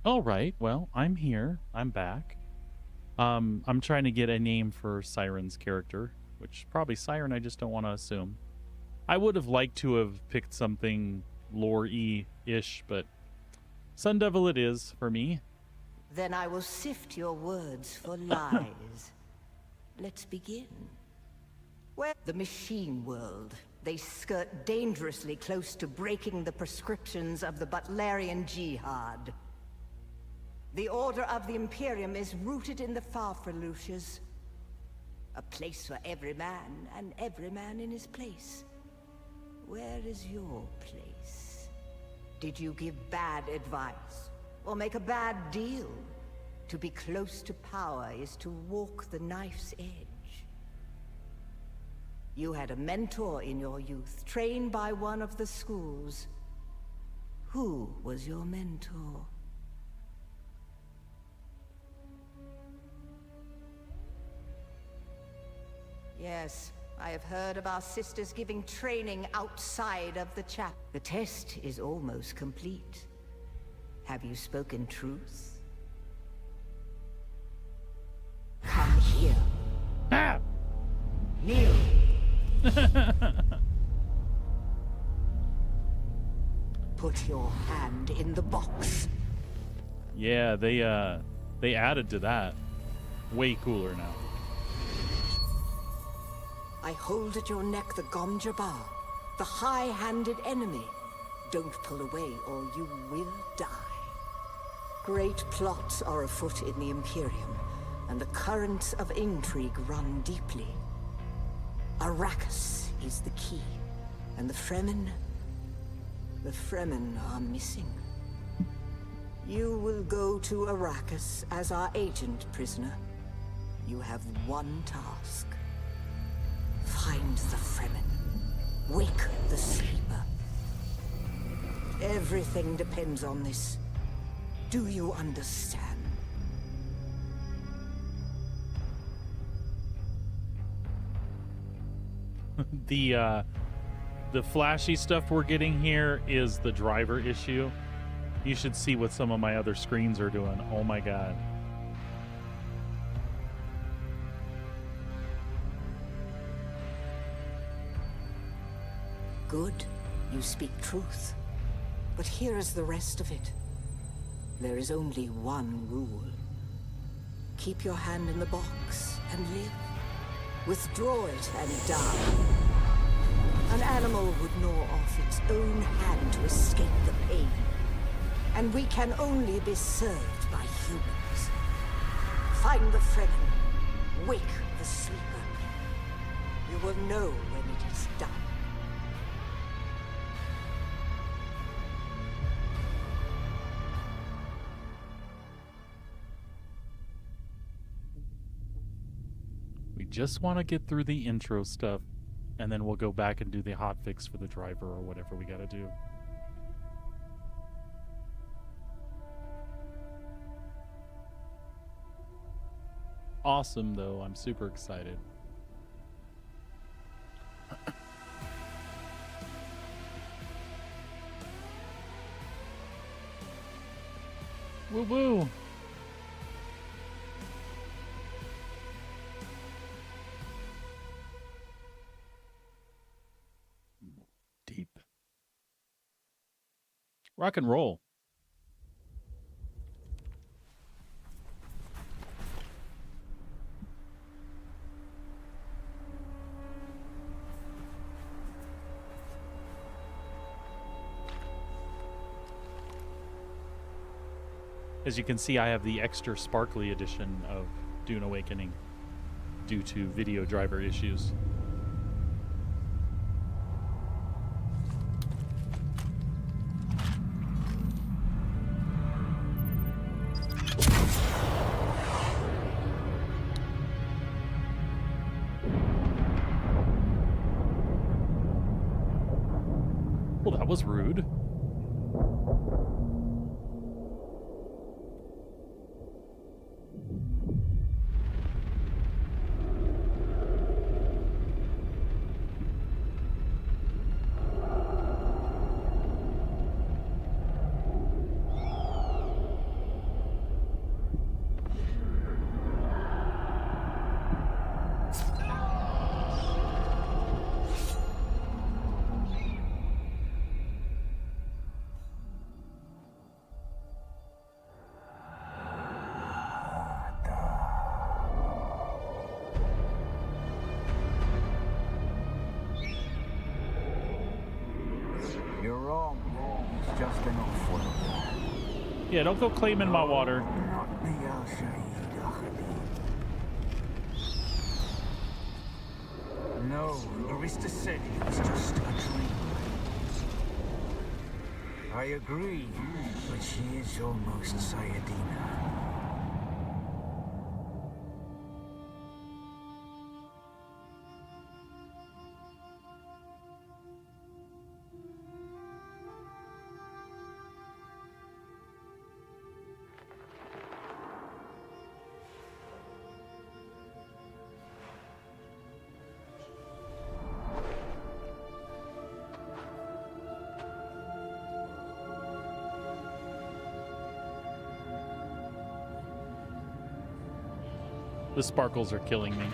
All right. Well, I'm here. I'm back. I'm trying to get a name for Siren's character, which probably Siren. I just don't want to assume. I would have liked to have picked something lore-y ish, but Sun Devil it is for me. Then I will sift your words for lies. Let's begin. Where the machine world, they skirt dangerously close to breaking the prescriptions of the Butlerian Jihad. The Order of the Imperium is rooted in the Farfaluches. A place for every man, and every man in his place. Where is your place? Did you give bad advice? Or make a bad deal? To be close to power is to walk the knife's edge. You had a mentor in your youth, trained by one of the schools. Who was your mentor? Yes, I have heard of our sisters giving training outside of the chapel. The test is almost complete. Have you spoken truth? Come here. Ah! Kneel. Put your hand in the box. Yeah, they added to that. Way cooler now. I hold at your neck the Gom Jabbar, the high-handed enemy. Don't pull away or you will die. Great plots are afoot in the Imperium, and the currents of intrigue run deeply. Arrakis is the key, and the Fremen are missing. You will go to Arrakis as our agent, prisoner. You have one task. Find the Fremen. Wake the sleeper. Everything depends on this. Do you understand? The flashy stuff we're getting here is the driver issue. You should see what some of my other screens are doing. Oh my god. Good. You speak truth. But here is the rest of it. There is only one rule. Keep your hand in the box and live. Withdraw it and die. An animal would gnaw off its own hand to escape the pain. And we can only be served by humans. Find the Fremen. Wake the sleeper. You will know when it is done. We just want to get through the intro stuff, and then we'll go back and do the hotfix for the driver or whatever we gotta do. Awesome, though. I'm super excited. Woo woo! Deep. Rock and roll. As you can see, I have the extra sparkly edition of Dune Awakening due to video driver issues. Well, that was rude. just enough for them. Yeah, don't go claiming my water. Not me, Al Shaheed Ahadi. No, Arista said it was just a dream. I agree, but she is almost Sayadina. The sparkles are killing me.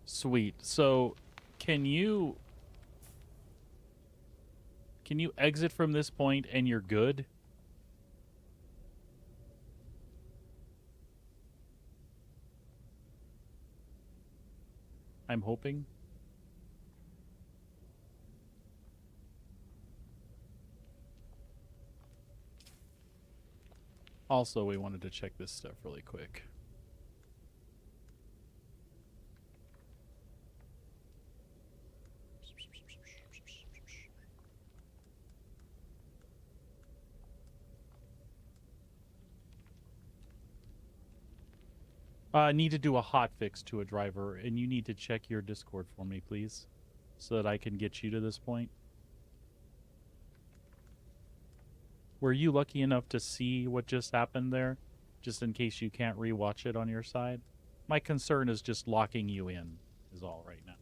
Sweet. So, can you exit from this point and you're good? I'm hoping. Also, we wanted to check this stuff really quick. I need to do a hotfix to a driver, and you need to check your Discord for me, please, so that I can get you to this point. Were you lucky enough to see what just happened there, just in case you can't rewatch it on your side? My concern is just locking you in, is all right now.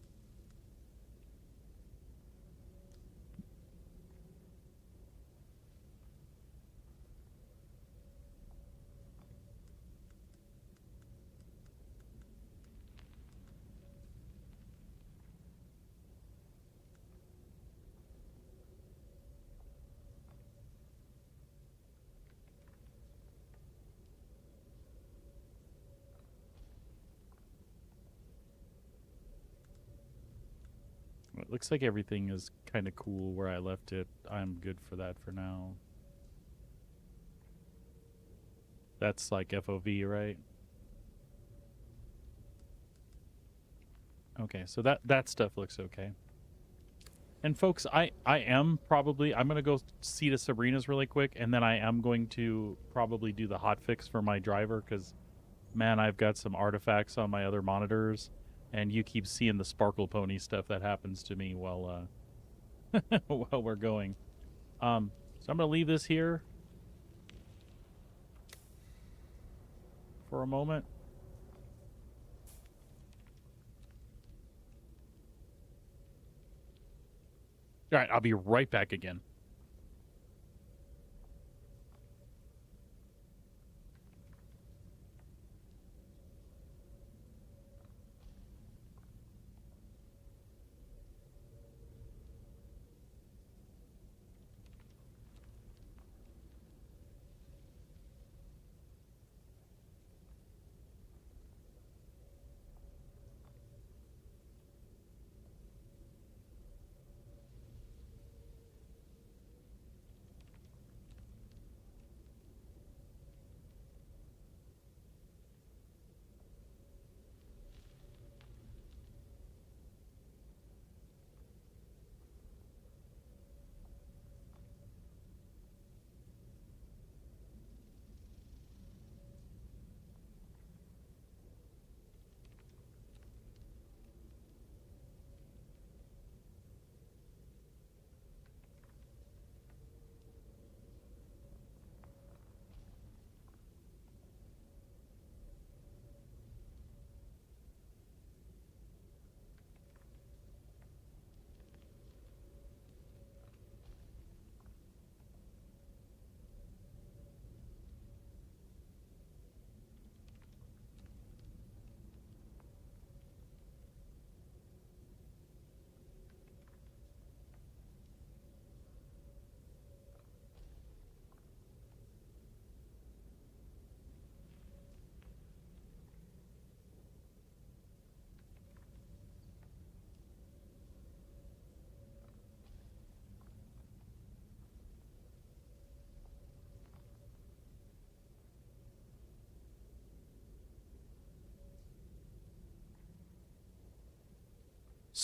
It looks like everything is kind of cool where I left it. I'm good for that for now. That's like FOV, right? Okay, so that stuff looks okay. And folks, I'm going to go see to Sabrina's really quick, and then I am going to probably do the hotfix for my driver, because, man, I've got some artifacts on my other monitors, and you keep seeing the Sparkle Pony stuff that happens to me while while we're going. So I'm going to leave this here for a moment. All right, I'll be right back again.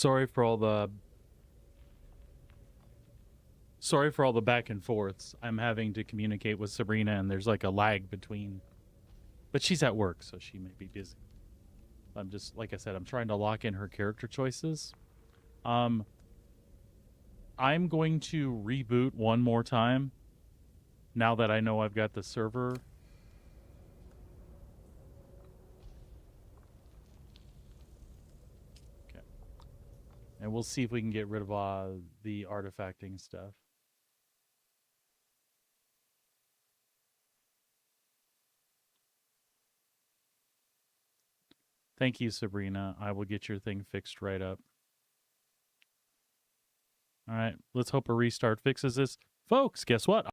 Sorry for all the back and forths. I'm having to communicate with Sabrina, and there's like a lag between. But she's at work, so she may be busy. I'm just, like I said, I'm trying to lock in her character choices. I'm going to reboot one more time now that I know I've got the server. Okay. And we'll see if we can get rid of the artifacting stuff. Thank you, Sabrina. I will get your thing fixed right up. All right, let's hope a restart fixes this. Folks, guess what?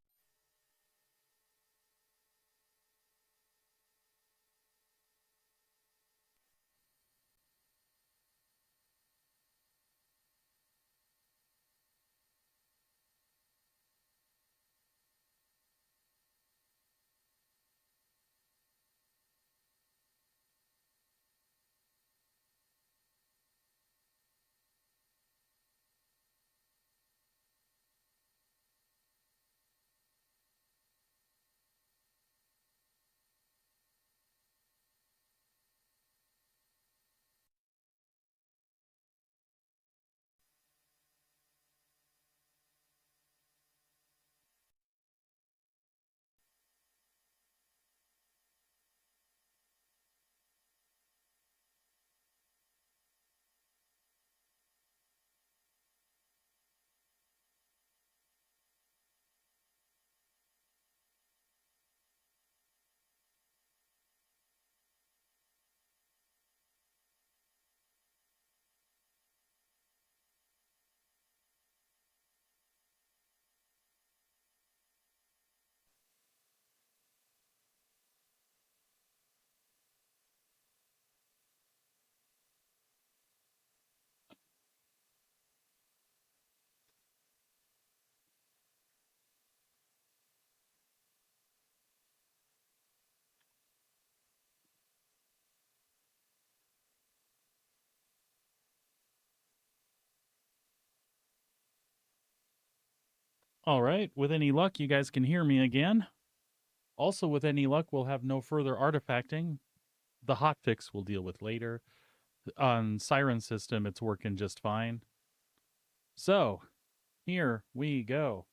All right, with any luck, you guys can hear me again. Also, with any luck, we'll have no further artifacting. The hotfix we'll deal with later. On Siren System, it's working just fine. So, here we go.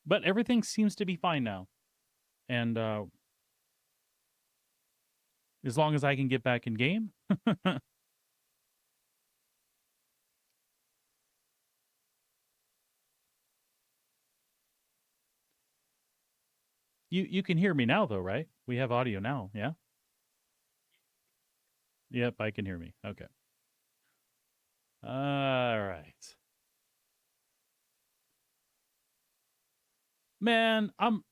But everything seems to be fine now. And as long as I can get back in game. You can hear me now, though, right? We have audio now, yeah? Yep, I can hear me. Okay. All right. Man, I'm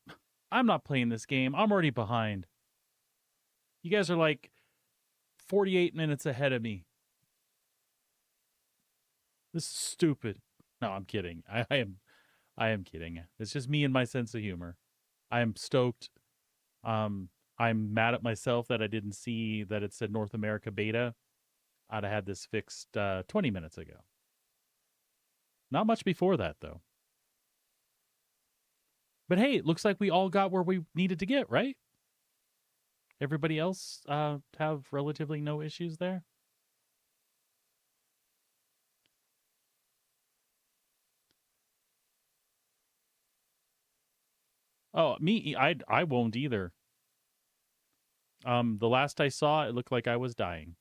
not playing this game. I'm already behind. You guys are like 48 minutes ahead of me. This is stupid. No, I'm kidding. I am kidding. It's just me and my sense of humor. I am stoked. I'm mad at myself that I didn't see that it said North America beta. I'd have had this fixed 20 minutes ago. Not much before that, though. But hey, it looks like we all got where we needed to get, right? Everybody else have relatively no issues there? Oh, me, I won't either. The last I saw, it looked like I was dying.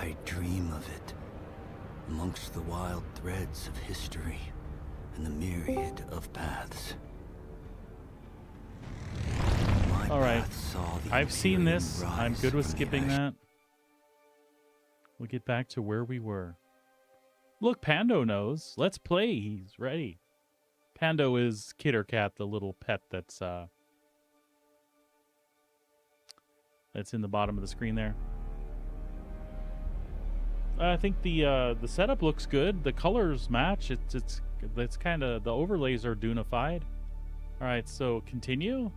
I dream of it, amongst the wild threads of history and the myriad of paths. My All right. path saw the I've seen Imperium this. I'm rise good with from the skipping ashes. that. We'll get back to where we were. Look, Pando knows. Let's play. He's ready. Pando is Kit or Cat, the little pet that's in the bottom of the screen there. I think the setup looks good. The colors match. It's kind of, the overlays are Dunified. All right, so continue.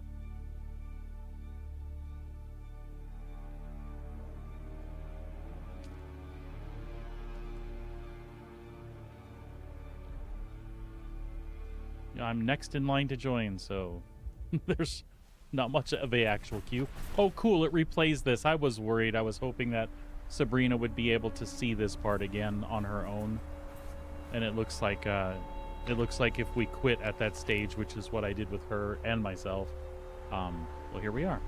I'm next in line to join, so there's not much of a actual queue. Oh, cool, it replays this. I was worried. I was hoping that Sabrina would be able to see this part again on her own. And it looks like if we quit at that stage, which is what I did with her and myself, well, here we are.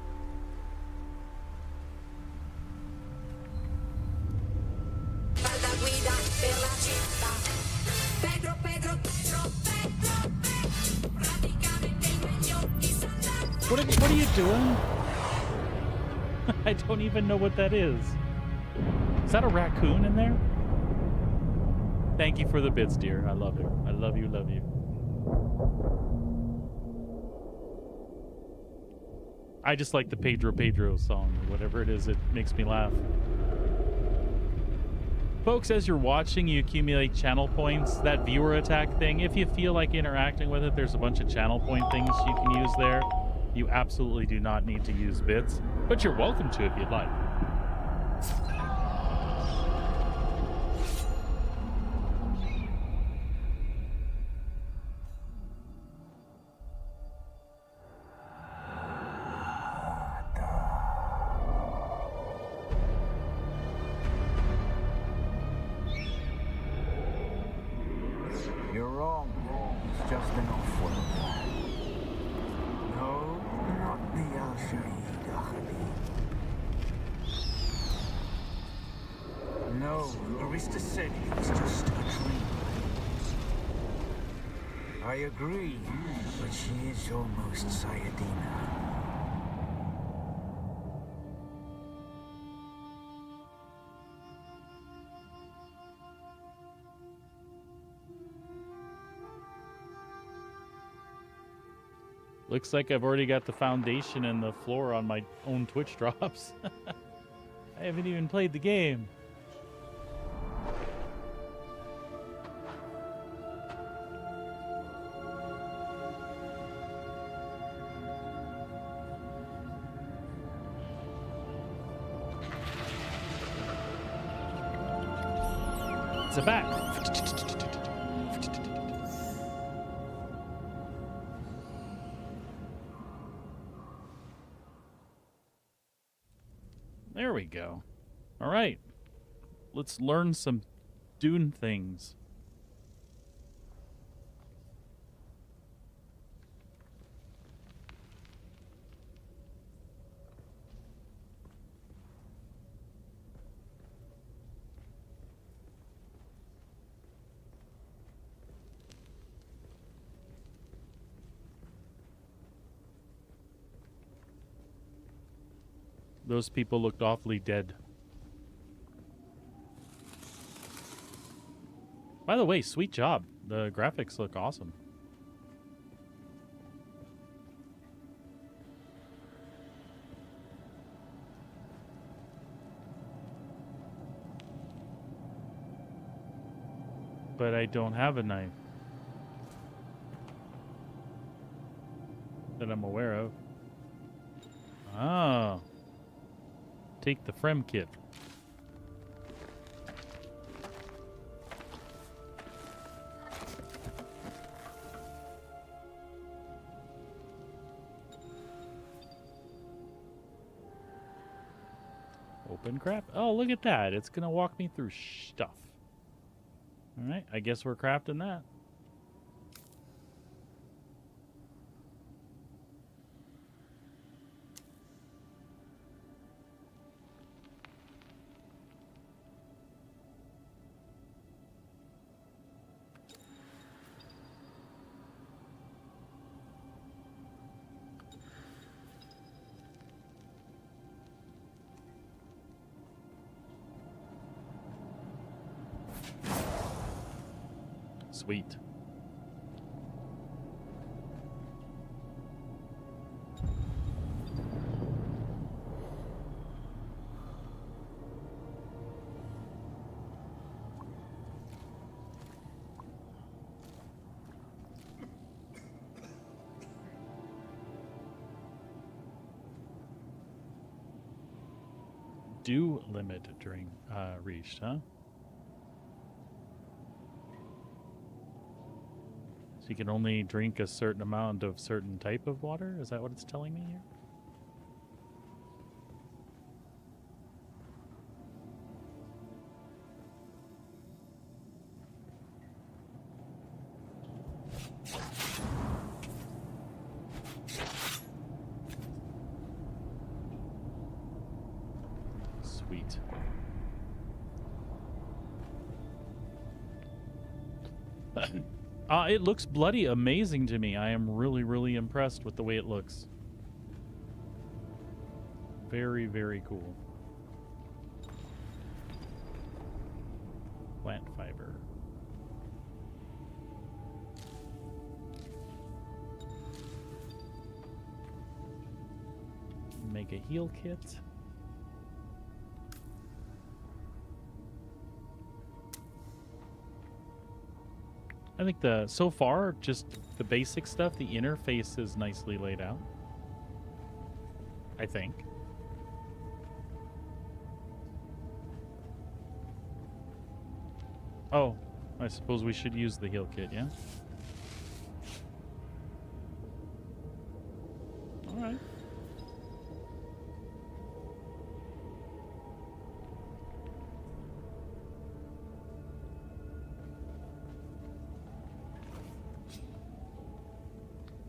What are you doing? I don't even know what that is. Is that a raccoon in there? Thank you for the bits, dear. I love you. I love you, love you. I just like the Pedro song, or whatever it is. It makes me laugh. Folks, as you're watching, you accumulate channel points. That viewer attack thing, if you feel like interacting with it, there's a bunch of channel point things you can use there. You absolutely do not need to use bits, but you're welcome to if you'd like. You're wrong. It's just an off-world. No, not the Al-Shaheed Ahadi. No, Arista said it was just a dream. I agree, but she is almost Sayadina. Looks like I've already got the foundation and the floor on my own Twitch drops. I haven't even played the game. It's a bat. There we go. All right. Let's learn some Dune things. Those people looked awfully dead. By the way, sweet job. The graphics look awesome. But I don't have a knife that I'm aware of. Oh. Take the Frem kit. Open craft. Oh, look at that. It's going to walk me through stuff. All right. I guess we're crafting that. Sweet. Dew limit during reached, huh? So you can only drink a certain amount of certain type of water? Is that what it's telling me here? Sweet. It looks bloody amazing to me. I am really, really impressed with the way it looks. Very, very cool. Plant fiber. Make a heal kit. I think so far, just the basic stuff, the interface is nicely laid out. I think. Oh, I suppose we should use the heal kit, yeah? Alright.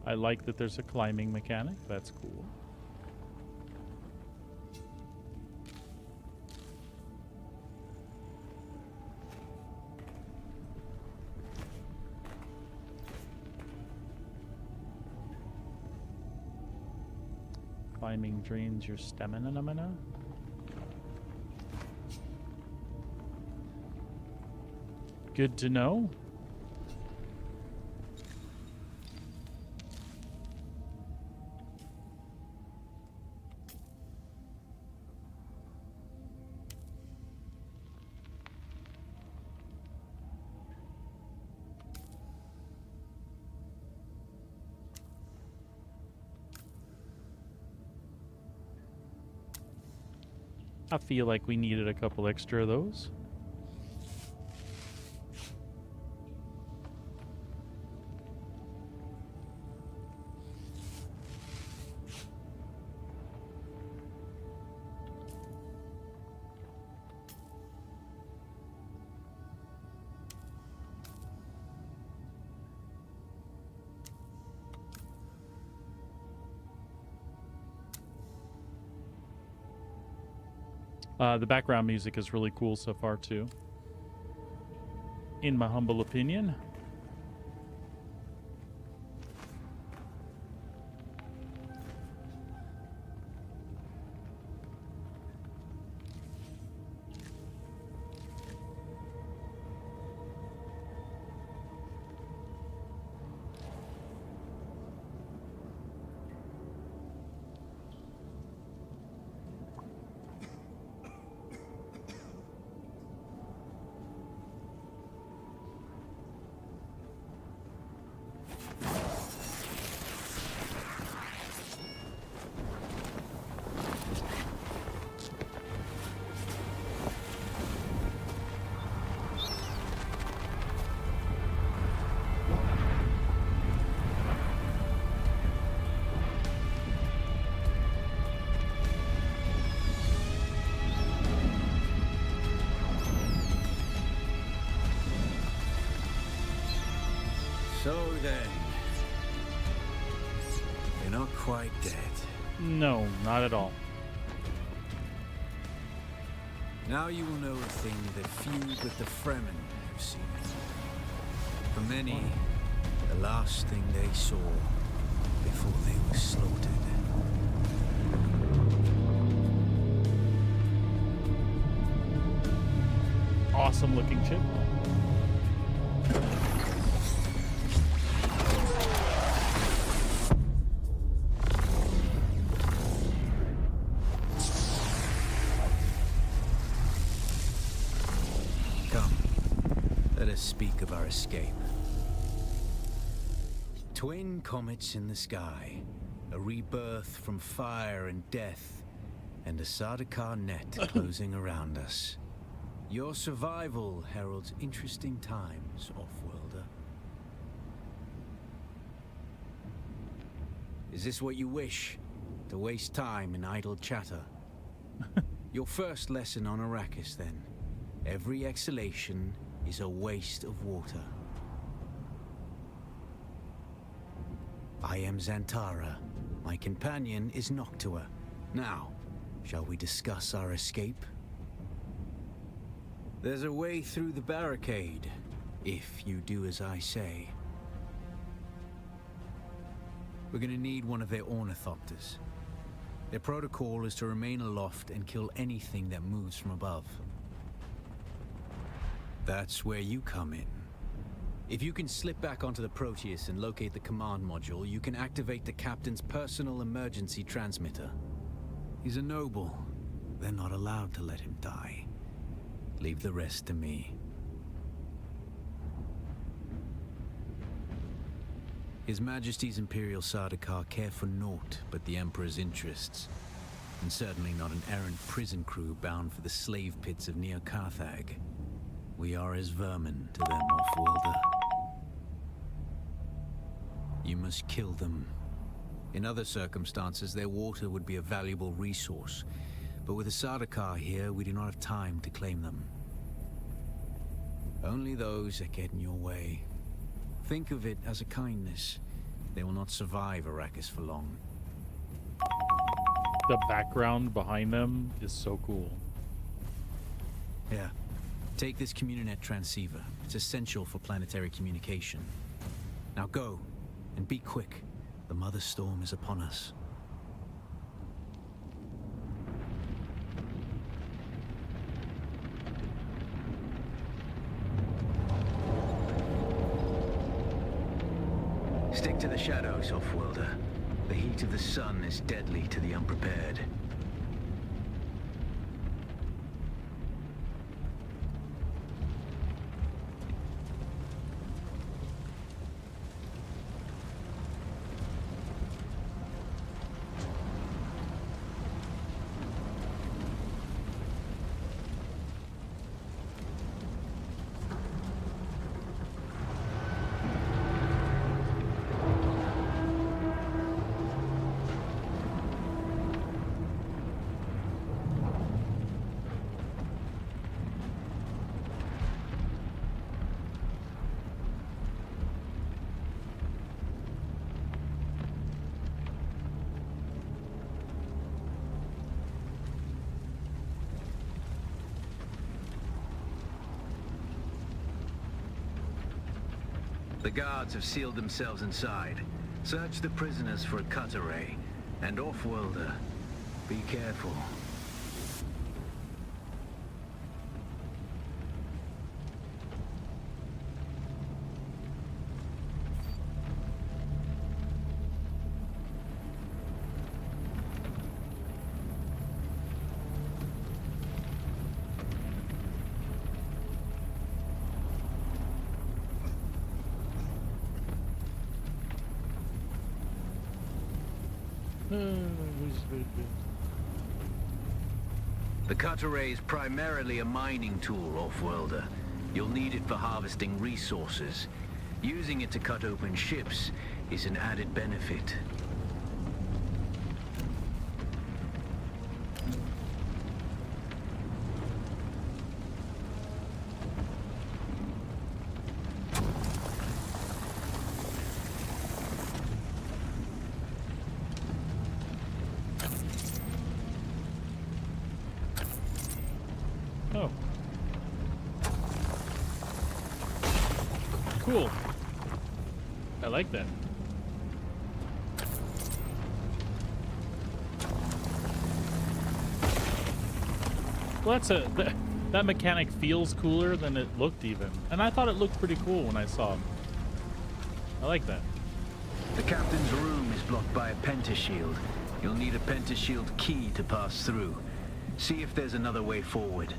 I like that there's a climbing mechanic. That's cool. Climbing drains your stamina. Good to know. I feel like we needed a couple extra of those. The background music is really cool so far, too. In my humble opinion. So then, you're not quite dead. No, not at all. Now you will know a thing that few with the Fremen have seen. For many, the last thing they saw before they were slaughtered. Awesome looking chip. Let us speak of our escape. Twin comets in the sky, a rebirth from fire and death, and a Sardaukar net closing around us. Your survival heralds interesting times, Offworlder. Is this what you wish? To waste time in idle chatter? Your first lesson on Arrakis, then. Every exhalation is a waste of water. I am Xantara. My companion is Noctua. Now, shall we discuss our escape? There's a way through the barricade, if you do as I say. We're gonna need one of their ornithopters. Their protocol is to remain aloft and kill anything that moves from above. That's where you come in. If you can slip back onto the Proteus and locate the command module, you can activate the captain's personal emergency transmitter. He's a noble. They're not allowed to let him die. Leave the rest to me. His Majesty's Imperial Sardaukar care for naught but the Emperor's interests, and certainly not an errant prison crew bound for the slave pits of Neo Carthag. We are as vermin to them, Offworlder. You must kill them. In other circumstances, their water would be a valuable resource, but with the Sardaukar here, we do not have time to claim them. Only those that get in your way. Think of it as a kindness. They will not survive Arrakis for long. The background behind them is so cool. Here, take this Communinet transceiver. It's essential for planetary communication. Now go, and be quick. The Mother Storm is upon us. Stick to the shadows, Offworlder. The heat of the sun is deadly to the unprepared. The guards have sealed themselves inside. Search the prisoners for a cut array. And Offworlder, be careful. The cut array is primarily a mining tool, Offworlder. You'll need it for harvesting resources. Using it to cut open ships is an added benefit. Oh. Cool. I like that. Well, that mechanic feels cooler than it looked even. And I thought it looked pretty cool when I saw him. I like that. The captain's room is blocked by a pentashield. You'll need a pentashield key to pass through. See if there's another way forward.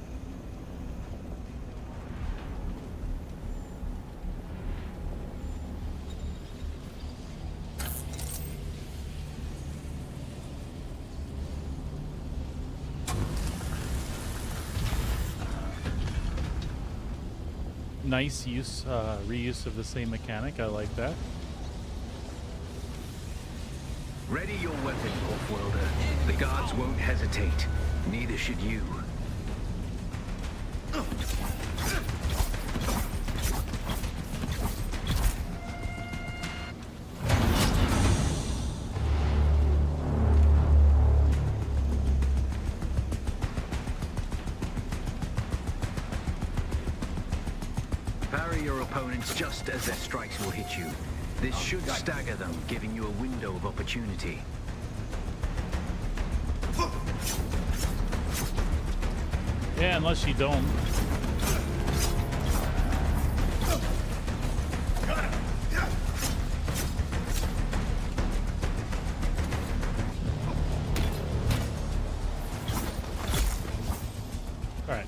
Nice use, reuse of the same mechanic. I like that. Ready your weapon, Off-Worlder. The guards won't hesitate. Neither should you. Parry your opponents just as their strikes will hit you. This should stagger them, giving you a window of opportunity. Yeah, unless you don't. All right.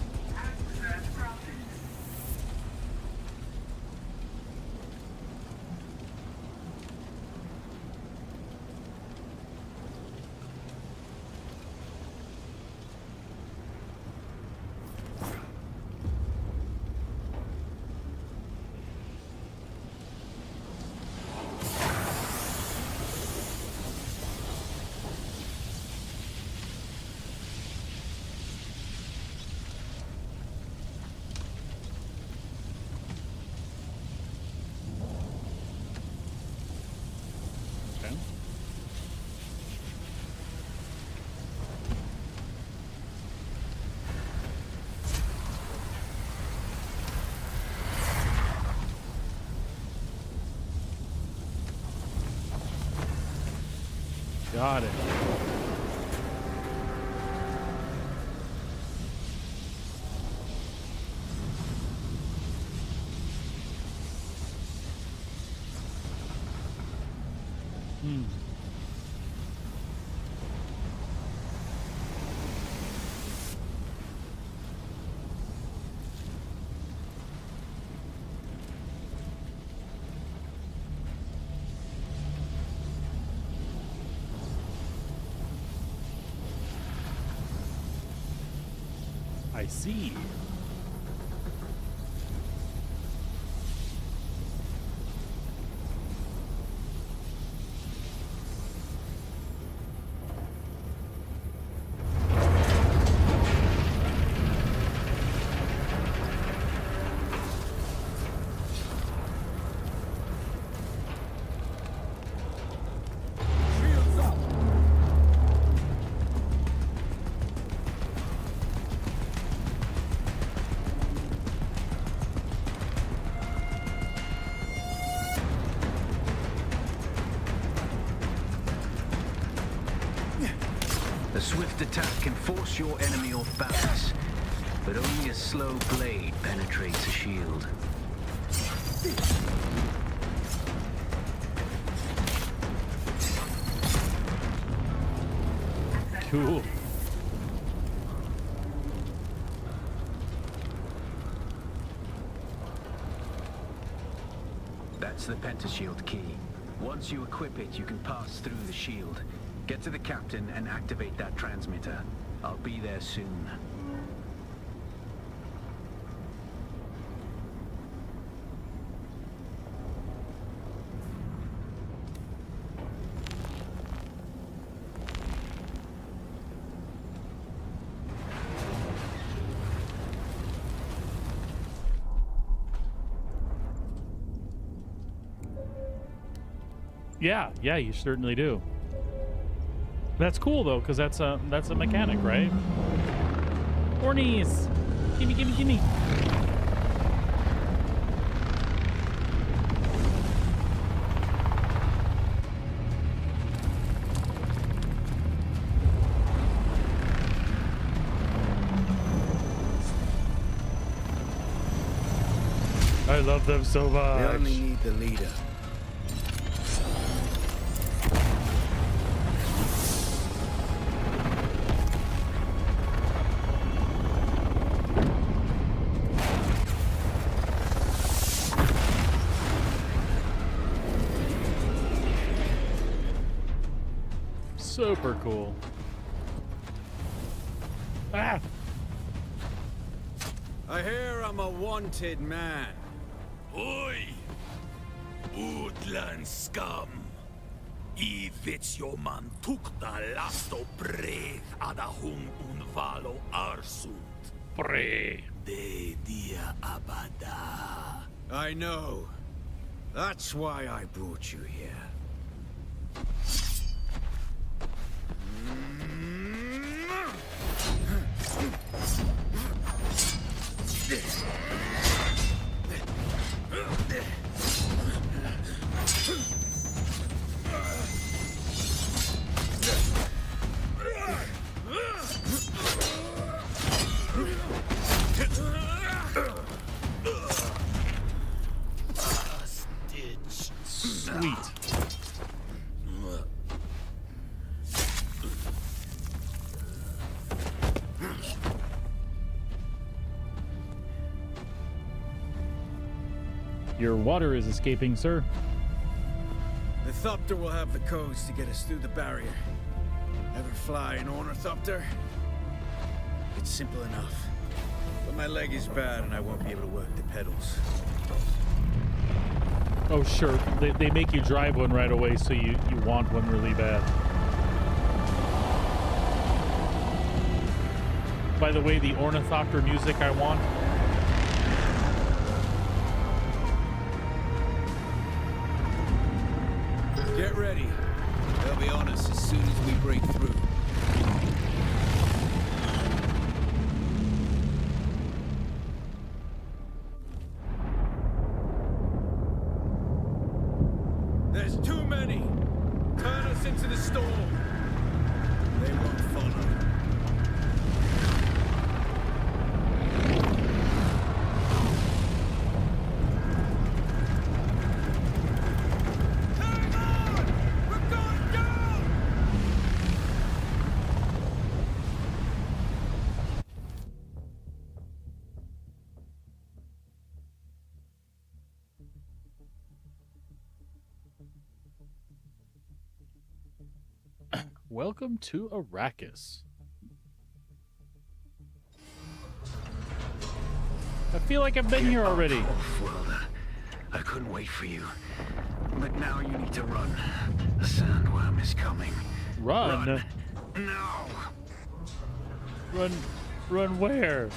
Okay. Got it. I see. A swift attack can force your enemy off balance, but only a slow blade penetrates a shield. Cool. That's the pentashield key. Once you equip it, you can pass through the shield. Get to the captain and activate that transmitter. I'll be there soon. Yeah, you certainly do. That's cool though, because that's a mechanic, right? Hornies! Gimme! I love them so much. They only need the leader. Super cool. Ah! I hear I'm a wanted man. Oi! Woodland scum! I vits jo man tukta lasto breath ada hung un valo arsut. Pre. De dia abada. I know. That's why I brought you here. Sweet. Your water is escaping, sir. The Thopter will have the codes to get us through the barrier. Ever fly an ornithopter? It's simple enough. But my leg is bad and I won't be able to work the pedals. Oh, sure. They make you drive one right away, so you want one really bad. By the way, the ornithopter music I want. Get ready. They'll be on us as soon as we break through. There's too many! Turn us into the storm! They won't follow. Hang on! We're going down! Welcome to Arrakis. I feel like I've been here already. Off-worlder. I couldn't wait for you. But now you need to run. The sandworm is coming. Run? Now! Run where?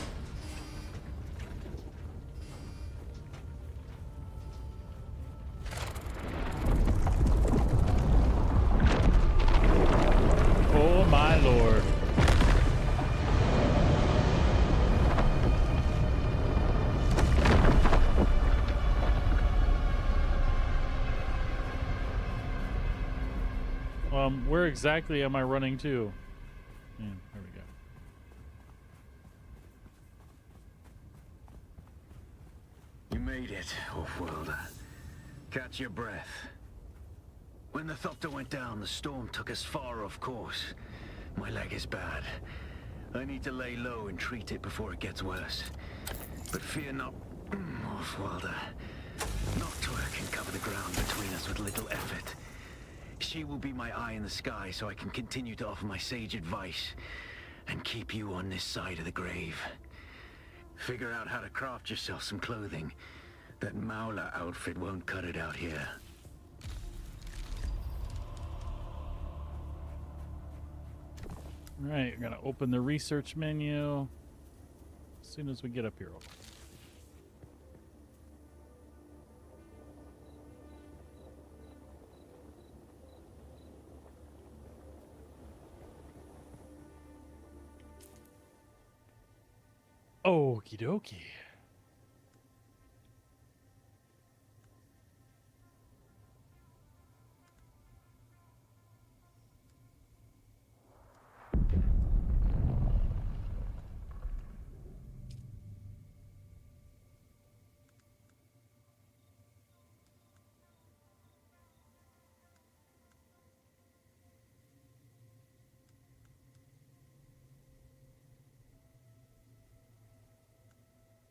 Oh my lord. Where exactly am I running to? Yeah, there we go. You made it, Off-worlder. Catch your breath. When the Thopter went down, the storm took us far off course. My leg is bad. I need to lay low and treat it before it gets worse. But fear not, Off-worlder. Noctua can cover the ground between us with little effort. She will be my eye in the sky so I can continue to offer my sage advice and keep you on this side of the grave. Figure out how to craft yourself some clothing. That Maula outfit won't cut it out here. All right, we're gonna open the research menu as soon as we get up here. Okie dokie.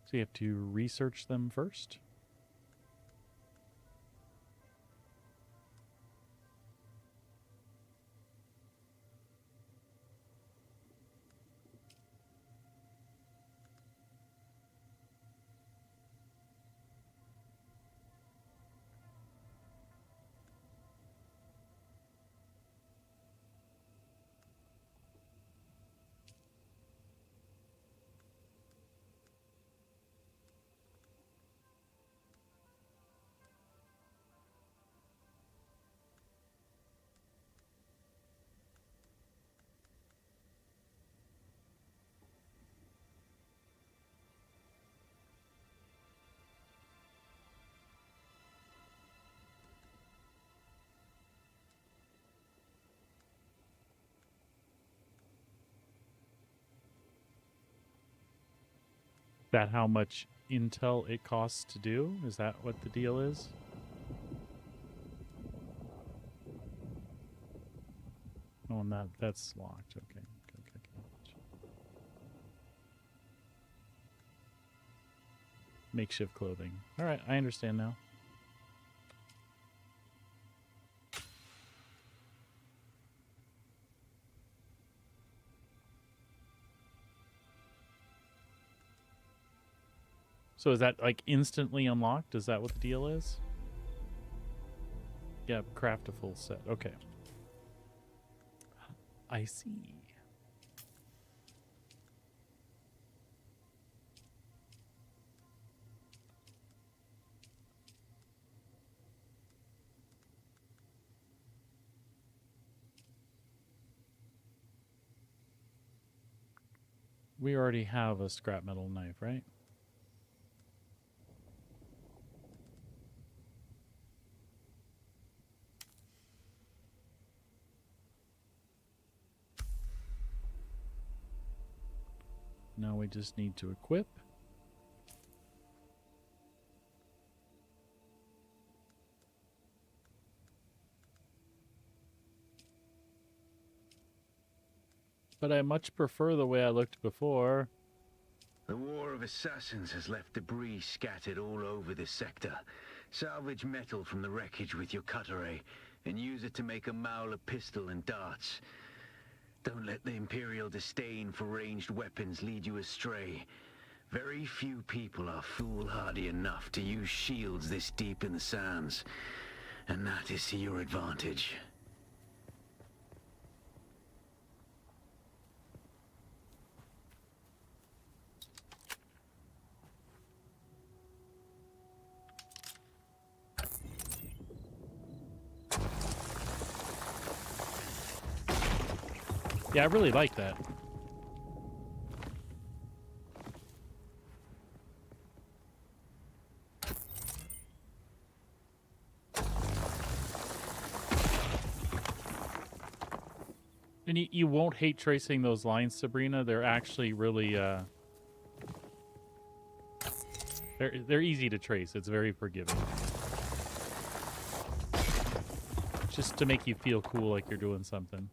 So you have to research them first. that how much intel it costs to do? Is that what the deal is? Oh, and that's locked. Okay. Makeshift clothing. All right, I understand now. So is that like instantly unlocked? Is that what the deal is? Yeah, craft a full set. Okay. I see. We already have a scrap metal knife, right? Now we just need to equip. But I much prefer the way I looked before. The War of Assassins has left debris scattered all over this sector. Salvage metal from the wreckage with your cutter ray, and use it to make a Mauler pistol and darts. Don't let the Imperial disdain for ranged weapons lead you astray. Very few people are foolhardy enough to use shields this deep in the sands, and that is to your advantage. Yeah, I really like that. And you won't hate tracing those lines, Sabrina. They're actually really they're easy to trace. It's very forgiving. Just to make you feel cool like you're doing something.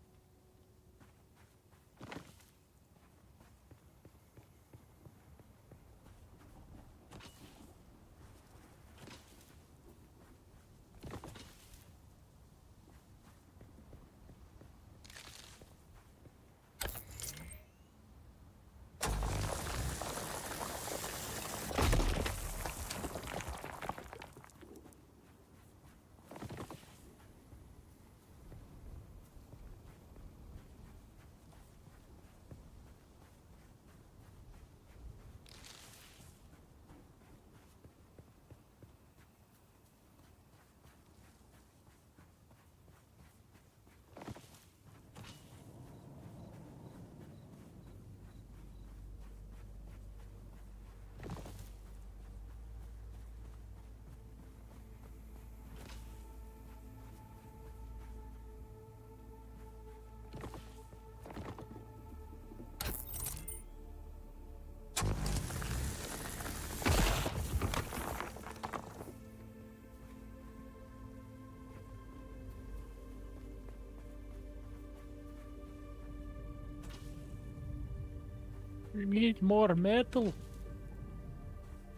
We need more metal.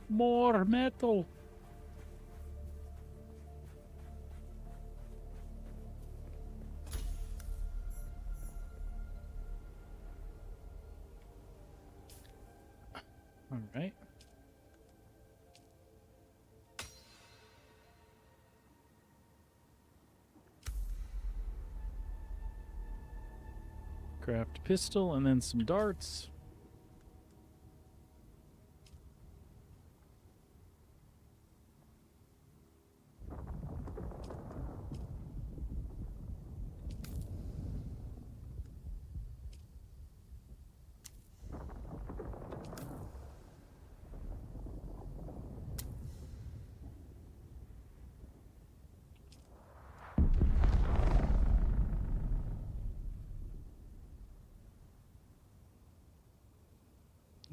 More metal. All right. Craft pistol and then some darts.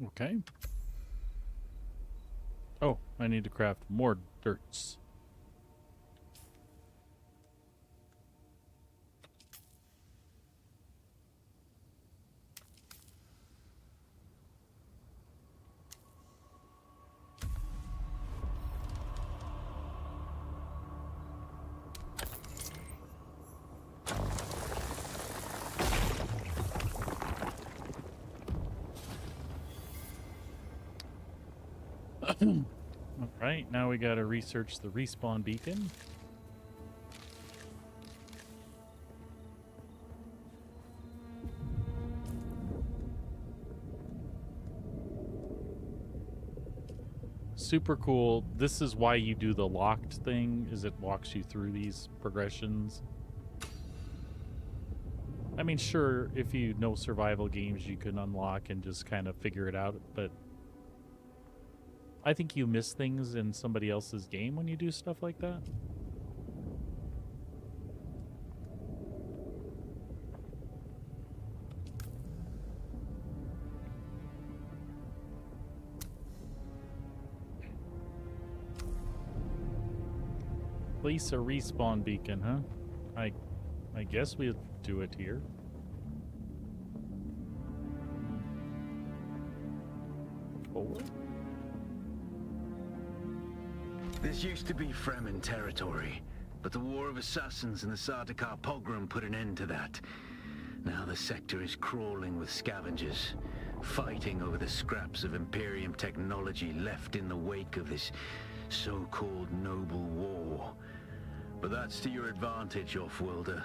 Okay. I need to craft more dirts. Alright, now we gotta research the respawn beacon. Super cool. This is why you do the locked thing, is it walks you through these progressions. I mean, sure, if you know survival games, you can unlock and just kind of figure it out, but I think you miss things in somebody else's game when you do stuff like that. Place a respawn beacon, huh? I guess we'll do it here. Forward. This used to be Fremen territory, but the War of Assassins and the Sardaukar pogrom put an end to that. Now the sector is crawling with scavengers, fighting over the scraps of Imperium technology left in the wake of this so-called noble war. But that's to your advantage, Offworlder.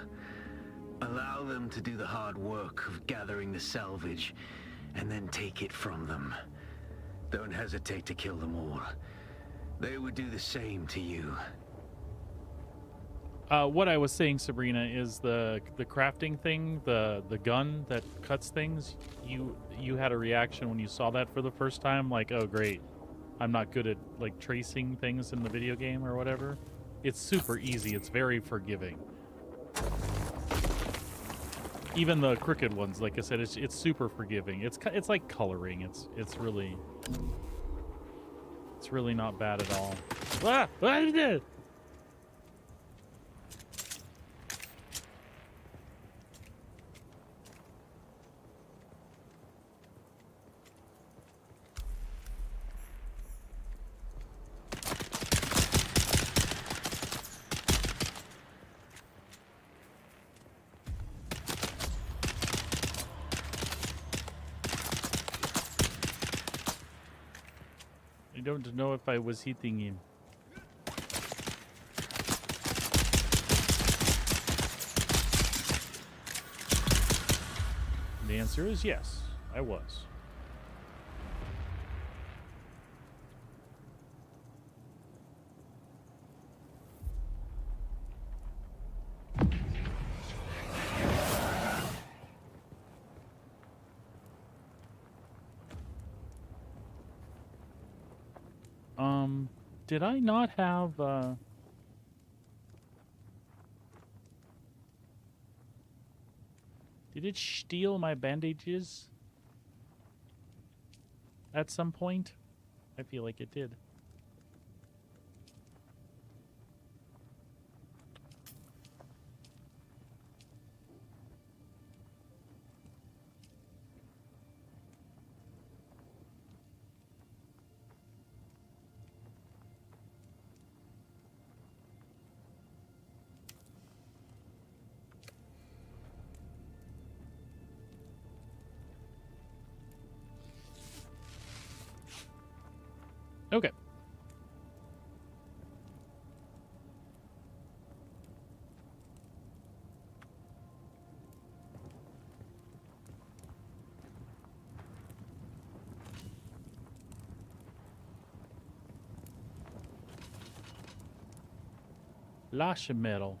Allow them to do the hard work of gathering the salvage, and then take it from them. Don't hesitate to kill them all. They would do the same to you. What I was saying, Sabrina, is the crafting thing, the gun that cuts things. You had a reaction when you saw that for the first time, like, oh great, I'm not good at like tracing things in the video game or whatever. It's super easy. It's very forgiving. Even the crooked ones, like I said, it's super forgiving. It's like coloring. It's really not bad at all. Ah! What I did? I don't know if I was hitting him. The answer is yes, I was. Did I not have, did it steal my bandages at some point? I feel like it did. Okay. Lash metal.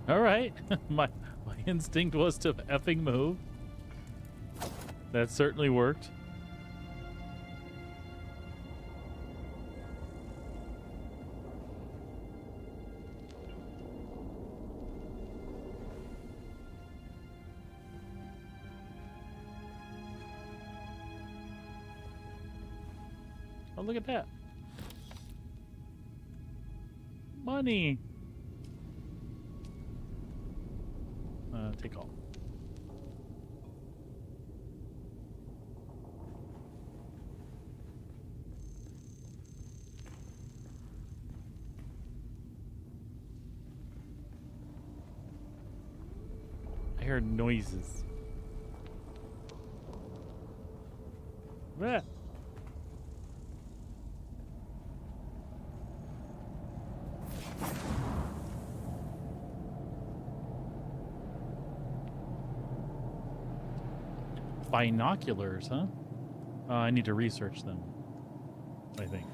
All right. my instinct was to effing move. That certainly worked. Oh, look at that. Money. Take all. I heard noises. Ah. Binoculars, huh? I need to research them, I think.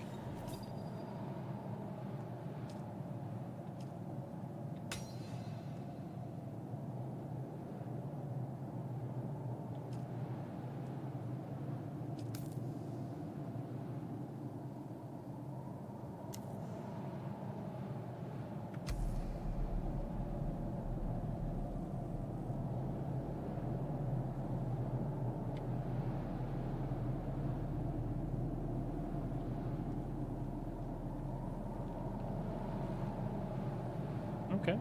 Okay.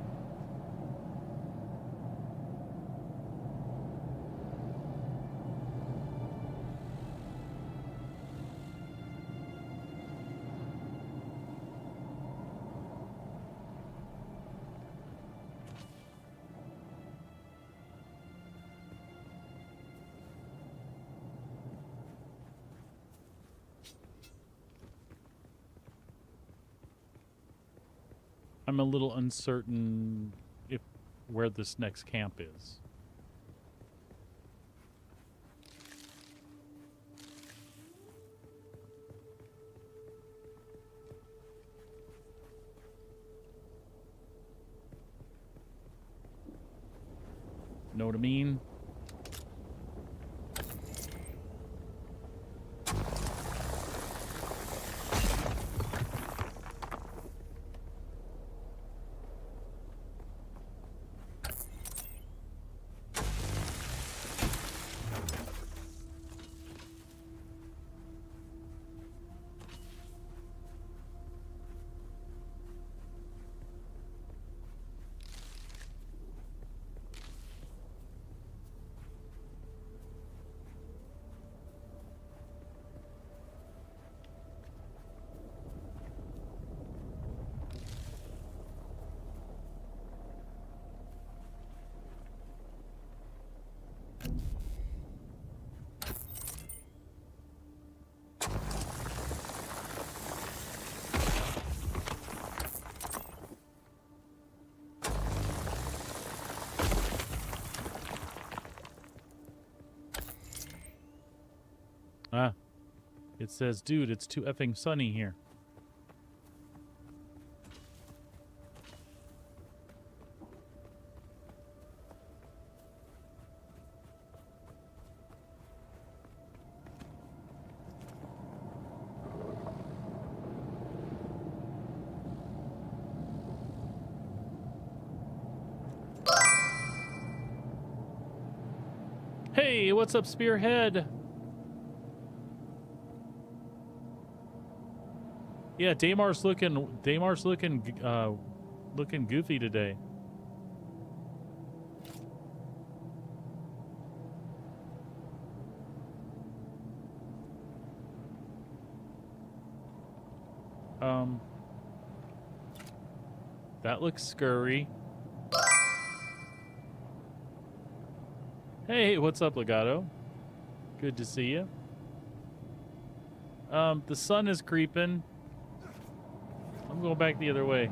I'm a little uncertain if where this next camp is. Know what I mean? Ah, it says, dude, it's too effing sunny here. Hey, what's up, Spearhead? Yeah, Damar's looking looking goofy today. That looks scurry. Hey, what's up, Legato? Good to see you. The sun is creeping. I'm going back the other way.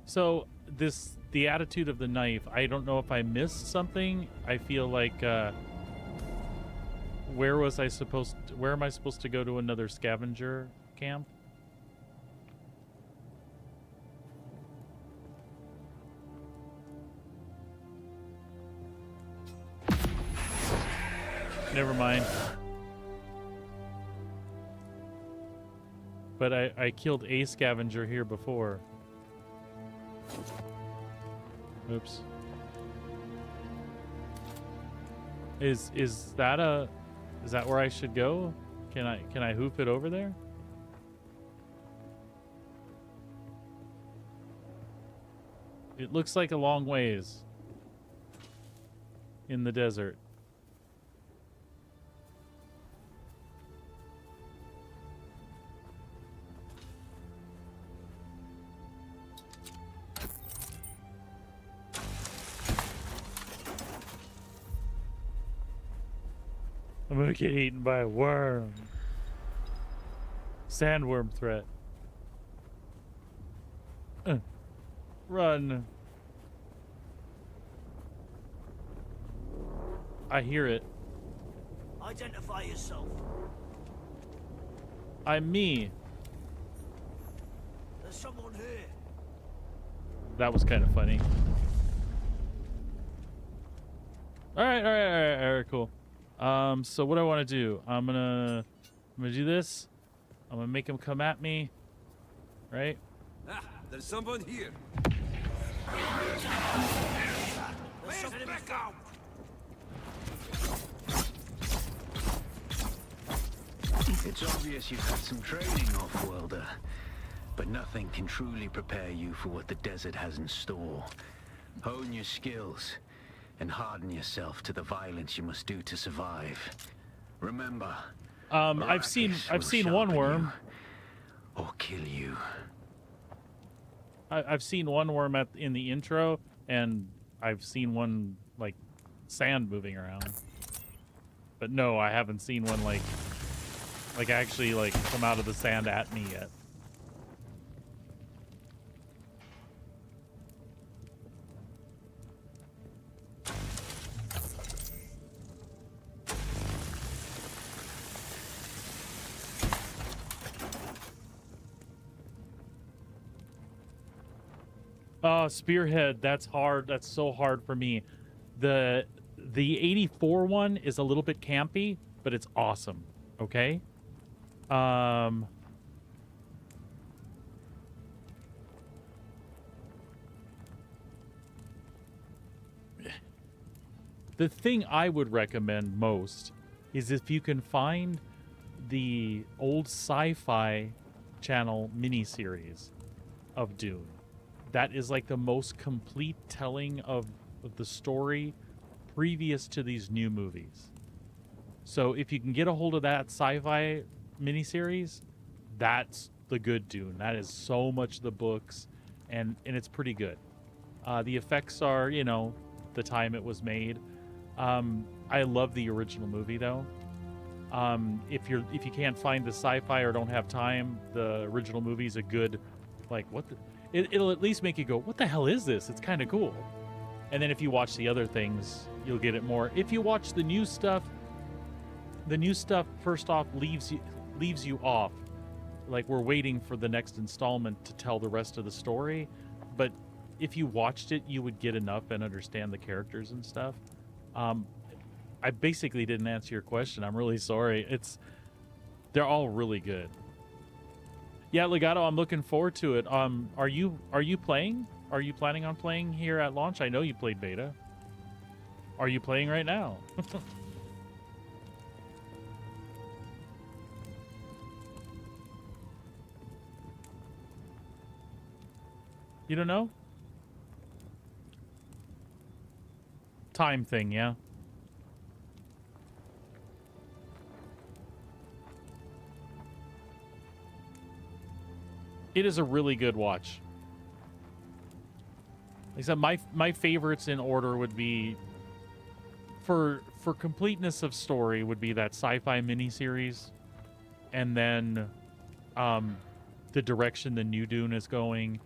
So the attitude of the knife, I don't know if I missed something. I feel like where am I supposed to go to another scavenger camp. Never mind. But I killed a scavenger here before. Oops. Is that where I should go? Can I hoop it over there? It looks like a long ways in the desert. I'm gonna get eaten by a worm. Sandworm threat. Run. I hear it. Identify yourself. I'm me. There's someone here. That was kind of funny. All right, cool. So what do I want to do? I'm gonna do this. I'm gonna make him come at me. Right? Ah, there's someone here. It's obvious you've had some training, off-worlder, but nothing can truly prepare you for what the desert has in store. Hone your skills and harden yourself to the violence you must do to survive. Remember, I've seen one worm. Or kill you. I've seen one worm in the intro, and I've seen one like sand moving around. But no, I haven't seen one like actually like come out of the sand at me yet. Oh, Spearhead, that's hard. That's so hard for me. The 84 one is a little bit campy, but it's awesome. Okay? The thing I would recommend most is if you can find the old Sci-Fi Channel miniseries of Dune. That is like the most complete telling of the story previous to these new movies. So if you can get a hold of that Sci-Fi miniseries, that's the good Dune. That is so much the books, and it's pretty good. The effects are, you know, the time it was made. I love the original movie though. If you can't find the Sci-Fi or don't have time, the original movie is a good, like, what the. It'll at least make you go, what the hell is this? It's kind of cool. And then if you watch the other things, you'll get it more. If you watch the new stuff first off leaves you off. Like, we're waiting for the next installment to tell the rest of the story. But if you watched it, you would get enough and understand the characters and stuff. I basically didn't answer your question. I'm really sorry. They're all really good. Yeah, Legato, I'm looking forward to it. Are you playing? Are you planning on playing here at launch? I know you played beta. Are you playing right now? You don't know? Time thing, yeah. It is a really good watch. Like I said, my favorites in order would be, for completeness of story, would be that Sci-Fi miniseries, and then the direction the new Dune is going,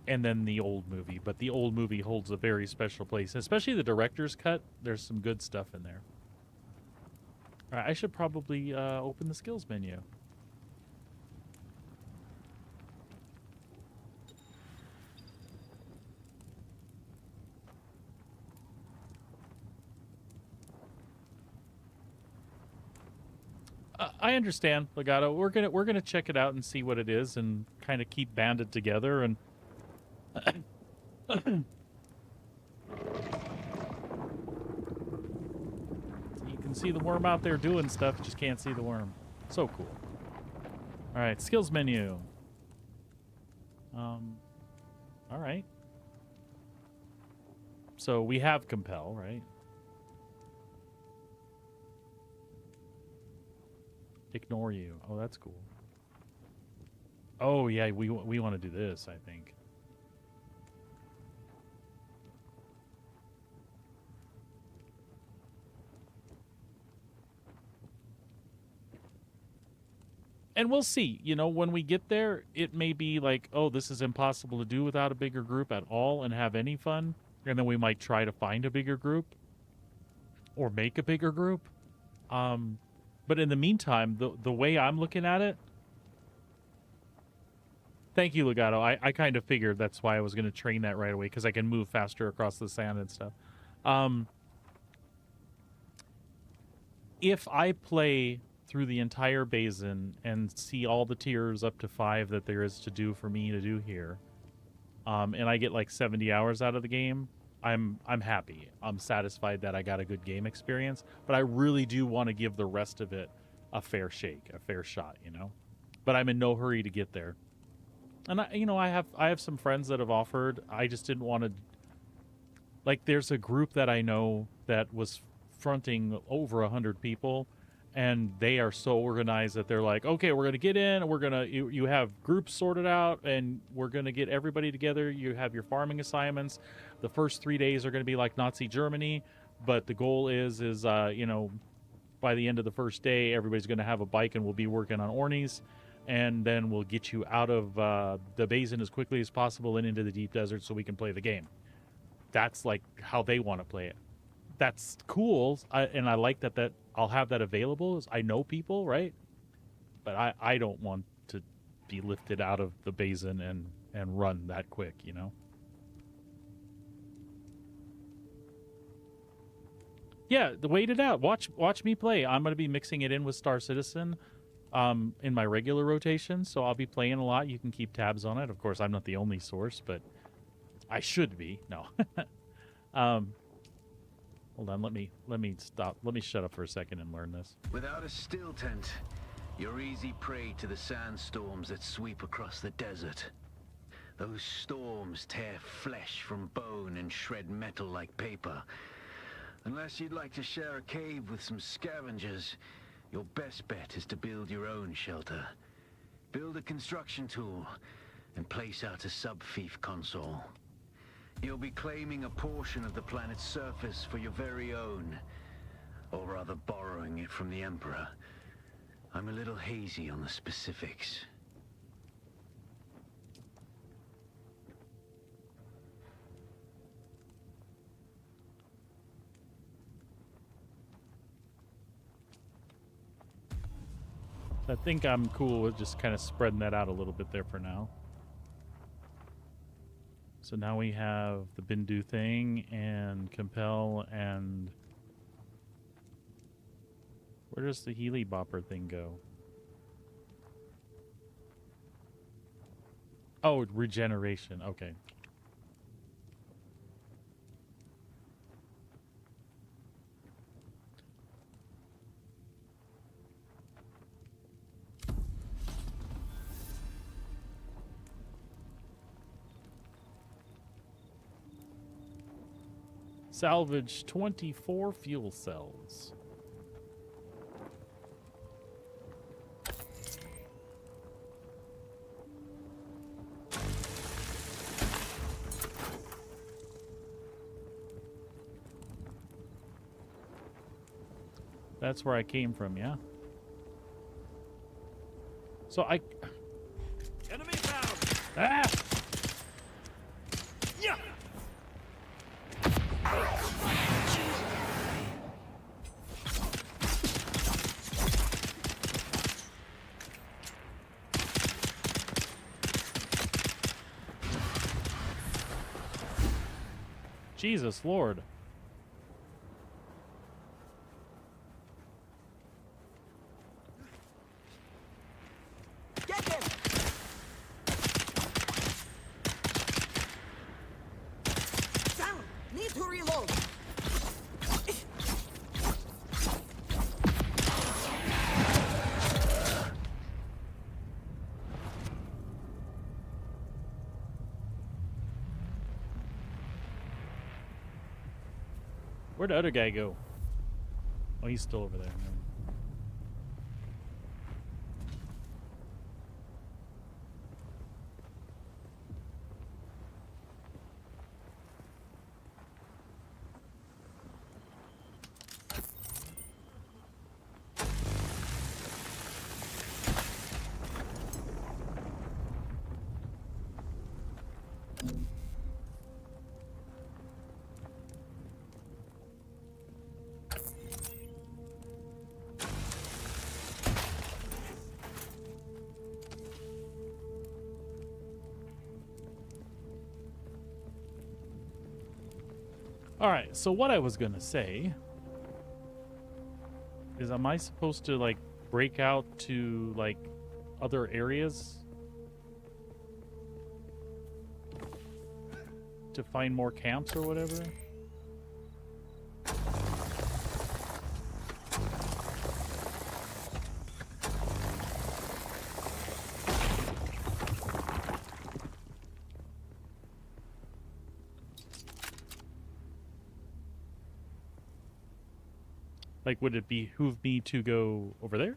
and then the old movie. But the old movie holds a very special place, especially the director's cut. There's some good stuff in there. All right, I should probably open the skills menu. I understand, Legato. We're gonna check it out and see what it is, and kind of keep banded together. And you can see the worm out there doing stuff. Just can't see the worm. So cool. All right, skills menu. All right. So we have compel, right? Ignore you. Oh, that's cool. Oh yeah, we want to do this, I think. And we'll see. You know, when we get there, it may be like, oh, this is impossible to do without a bigger group at all and have any fun. And then we might try to find a bigger group or make a bigger group. But in the meantime, the way I'm looking at it, thank you, Legato. I kind of figured that's why I was going to train that right away, because I can move faster across the sand and stuff. If I play through the entire basin and see all the tiers up to 5 that there is to do for me to do here, and I get like 70 hours out of the game, I'm happy. I'm satisfied that I got a good game experience, but I really do want to give the rest of it a fair shake, a fair shot, you know? But I'm in no hurry to get there. And I have some friends that have offered. I just didn't want to, like, there's a group that I know that was fronting over 100 people, and they are so organized that they're like, okay, we're going to get in, and you have groups sorted out, and we're going to get everybody together. You have your farming assignments. The first 3 days are going to be like Nazi Germany, but the goal is by the end of the first day, everybody's going to have a bike, and we'll be working on Ornies, and then we'll get you out of the basin as quickly as possible and into the deep desert so we can play the game. That's like how they want to play it. That's cool, and I like that I'll have that available. I know people, right? But I don't want to be lifted out of the basin and run that quick, you know? Yeah, wait it out. Watch me play. I'm going to be mixing it in with Star Citizen in my regular rotation, so I'll be playing a lot. You can keep tabs on it. Of course, I'm not the only source, but I should be. No. Hold on, let me stop. Let me shut up for a second and learn this. Without a still tent, you're easy prey to the sandstorms that sweep across the desert. Those storms tear flesh from bone and shred metal like paper. Unless you'd like to share a cave with some scavengers, your best bet is to build your own shelter. Build a construction tool and place out a sub-fief console. You'll be claiming a portion of the planet's surface for your very own, or rather borrowing it from the Emperor. I'm a little hazy on the specifics. I think I'm cool with just kind of spreading that out a little bit there for now. So now we have the Bindu thing and Compel, and where does the Healy Bopper thing go? Oh, regeneration. Okay. Salvage 24 fuel cells. That's where I came from, yeah? So Enemy found! Ah! Yeah! Jesus Lord. Where'd the other guy go? Oh, he's still over there. All right, so what I was gonna say is, am I supposed to like break out to like other areas to find more camps or whatever? Like, would it behoove me to go over there?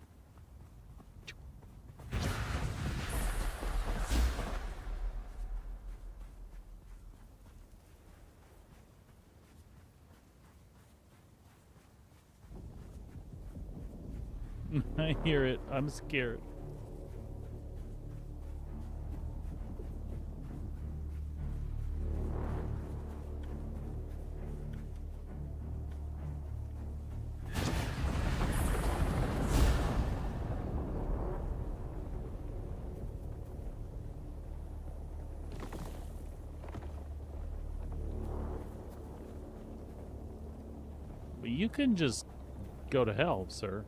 I hear it. I'm scared. But you can just go to hell, sir.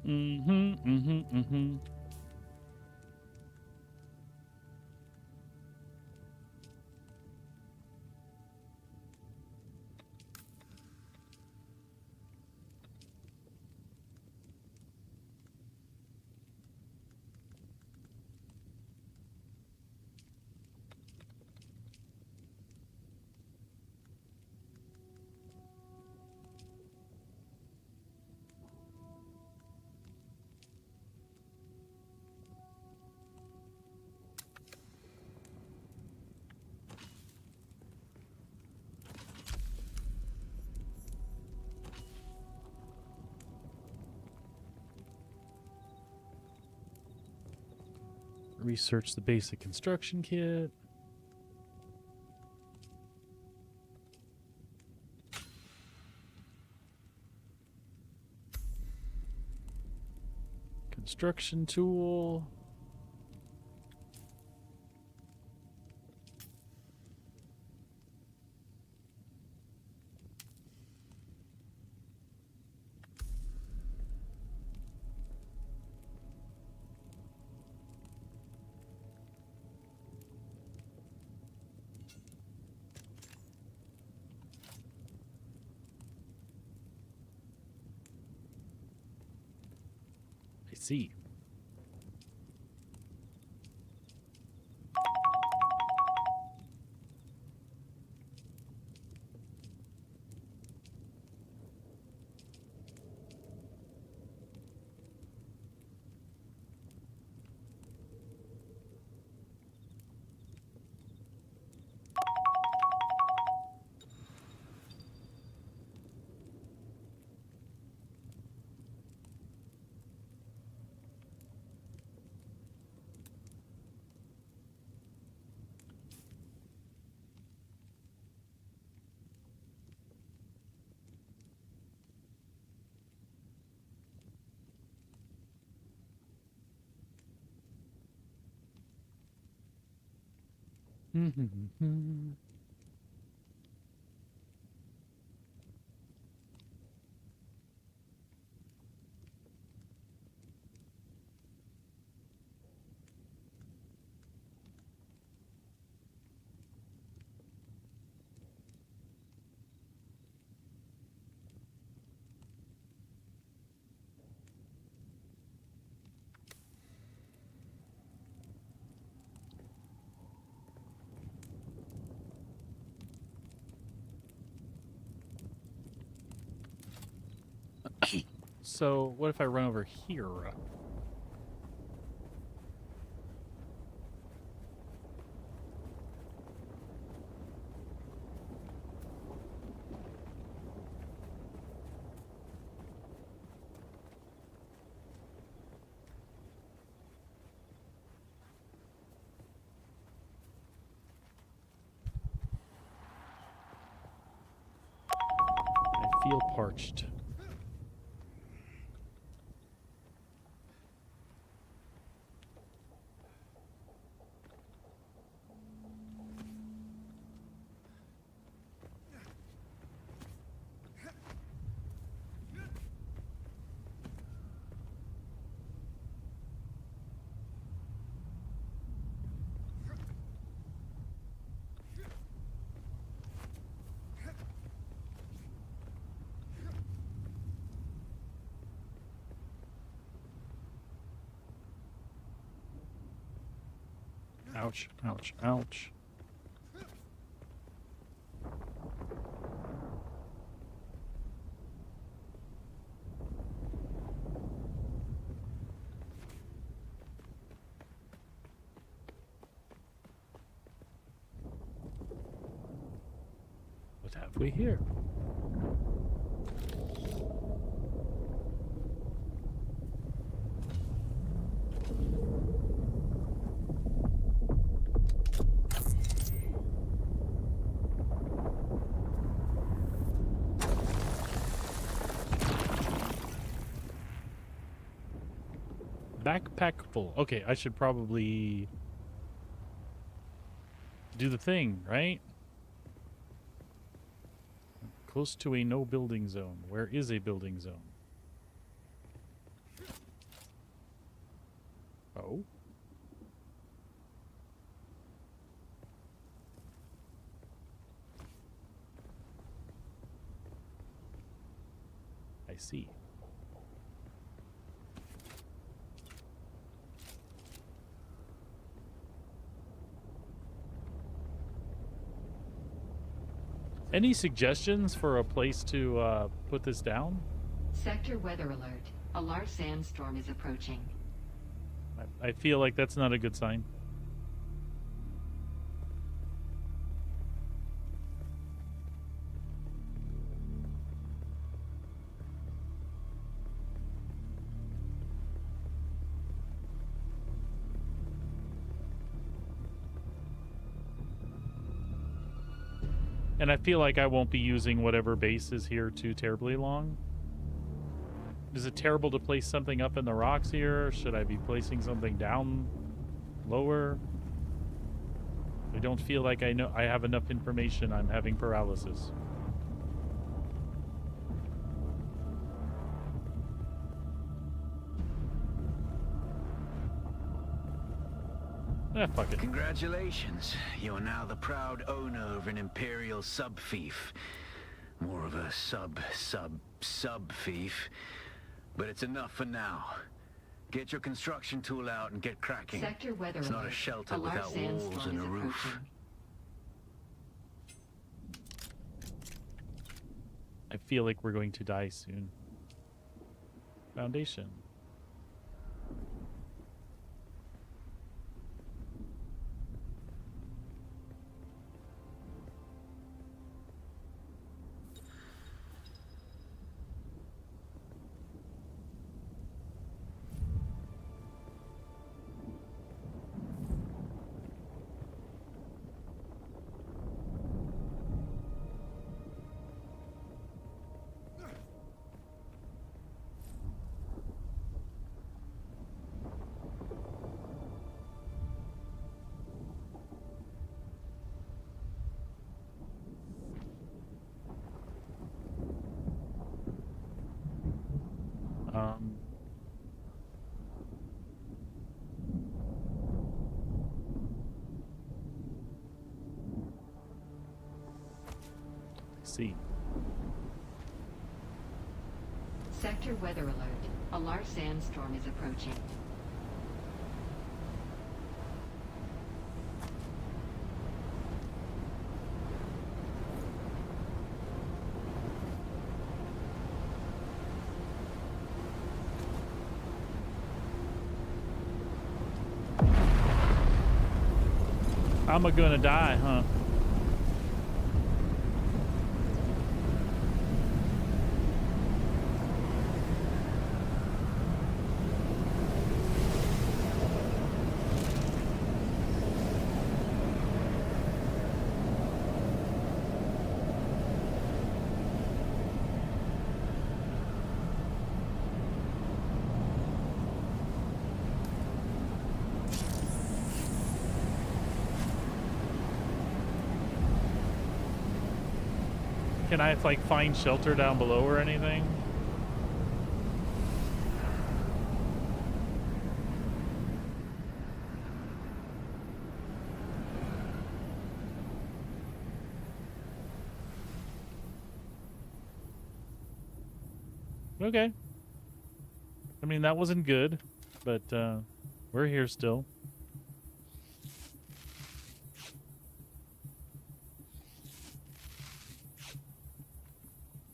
Mm-hmm. Research the basic construction kit. Construction tool. I see. So, what if I run over here? I feel parched. Ouch, ouch, ouch. What have we here? Backpack full. Okay, I should probably do the thing, right? Close to a no building zone. Where is a building zone? Oh. I see. Any suggestions for a place to put this down? Sector weather alert. A large sandstorm is approaching. I feel like that's not a good sign. And I feel like I won't be using whatever base is here too terribly long. Is it terrible to place something up in the rocks here? Should I be placing something down lower? I don't feel like I know I have enough information. I'm having paralysis. Fuck it. Congratulations. You're now the proud owner of an Imperial sub-fief. More of a sub-fief. But it's enough for now. Get your construction tool out and get cracking. Sector weather It's not alert. a shelter A large without walls sandstorm and a is roof. approaching. I feel like we're going to die soon. Foundation. see. Sector weather alert. A large sandstorm is approaching. I'm gonna die, huh? Can I like find shelter down below or anything? Okay. I mean, that wasn't good, but we're here still.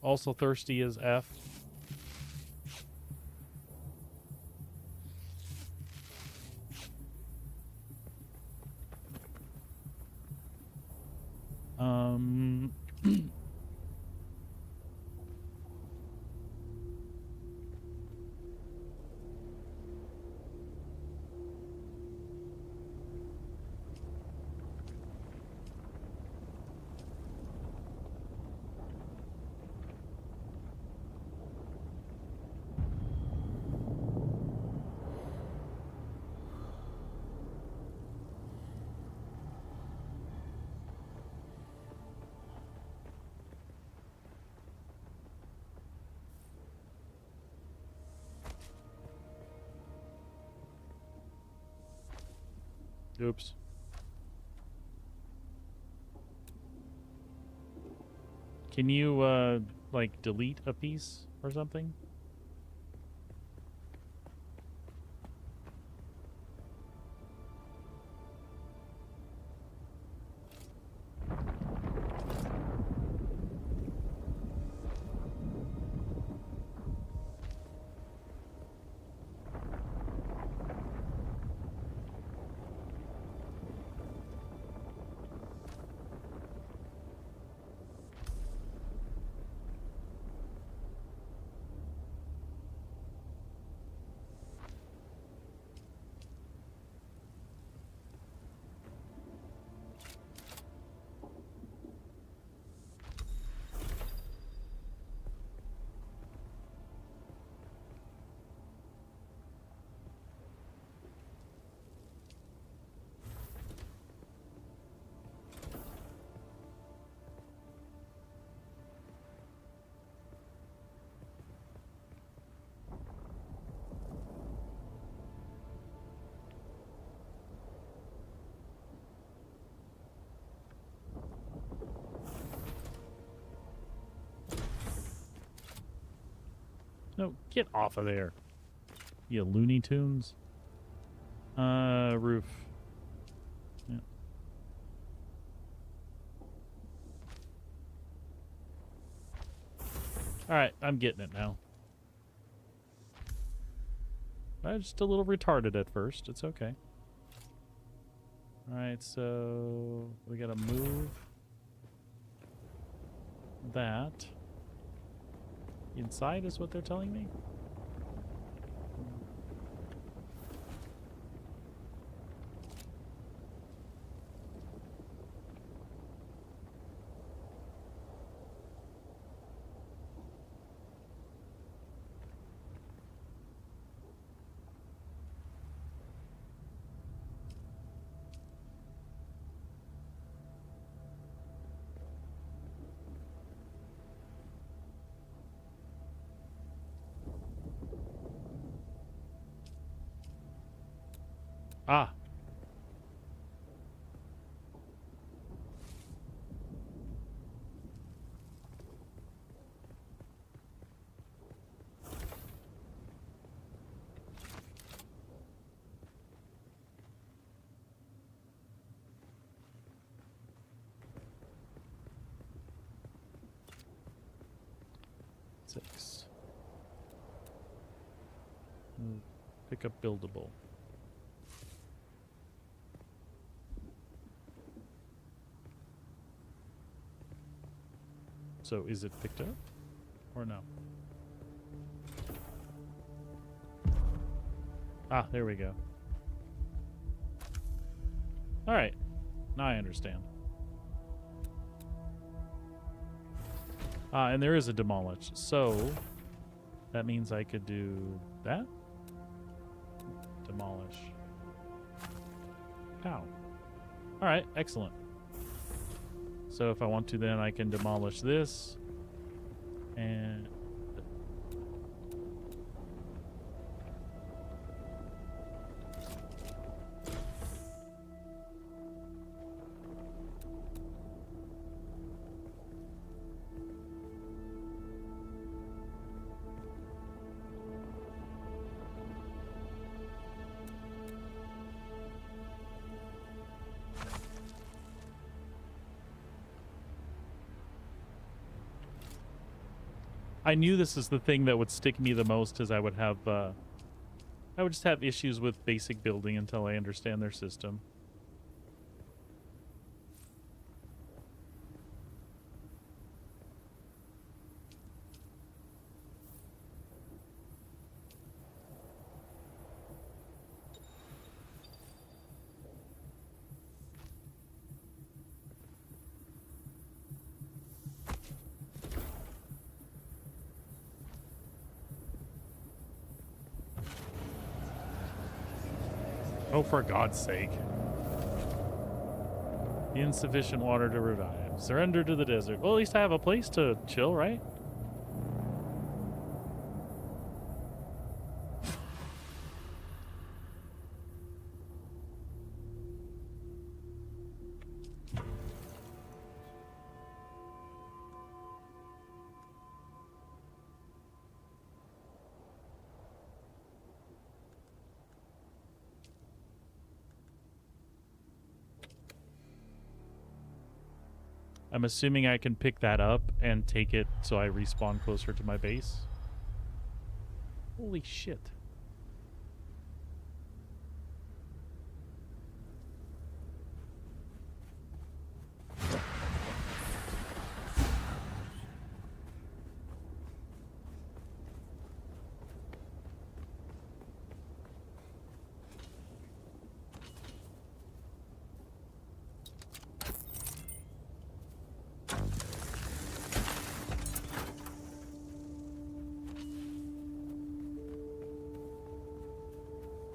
Also thirsty as F. Oops. Can you, like, delete a piece or something? No, get off of there. You Looney Tunes. Roof. Yeah. Alright, I'm getting it now. I was just a little retarded at first. It's okay. Alright, so we gotta move that. Inside is what they're telling me? Ah. 6. Pick up buildable. So is it picked up or no? Ah, there we go. All right. Now I understand. Ah, and there is a demolish. So that means I could do that. Demolish. Pow. All right, excellent. So if I want to, then I can demolish this. And I knew this is the thing that would stick me the most, as I would have, I would just have issues with basic building until I understand their system. Oh, for God's sake. Insufficient water to revive. Surrender to the desert. Well, at least I have a place to chill, right? I'm assuming I can pick that up and take it so I respawn closer to my base. Holy shit.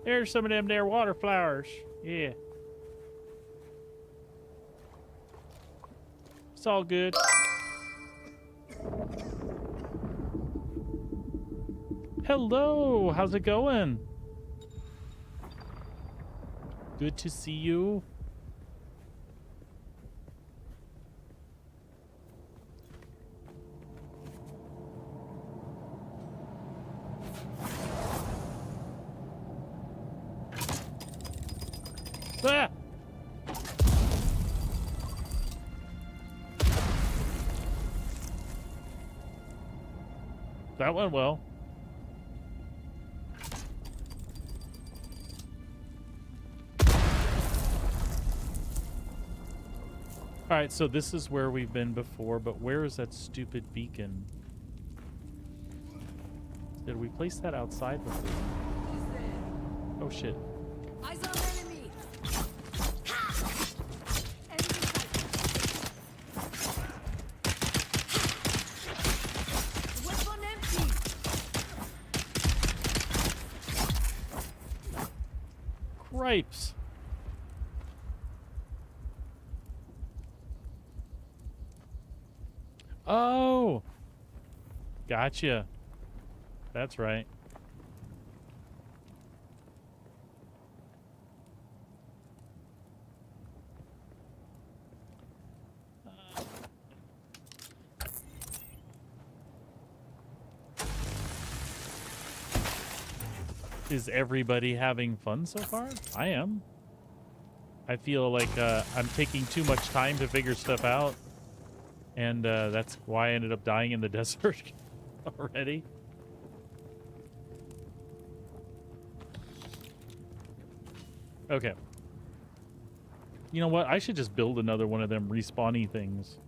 There's some of them there water flowers. Yeah. It's all good. Hello, how's it going? Good to see you. Ah! That went well. Alright, so this is where we've been before, but where is that stupid beacon? Did we place that outside before? Oh shit. Eyes on enemy. Weapon empty. Cripes. Oh, gotcha. That's right. Is everybody having fun so far? I am. I feel like I'm taking too much time to figure stuff out. And that's why I ended up dying in the desert. already. Okay. You know what? I should just build another one of them respawny things.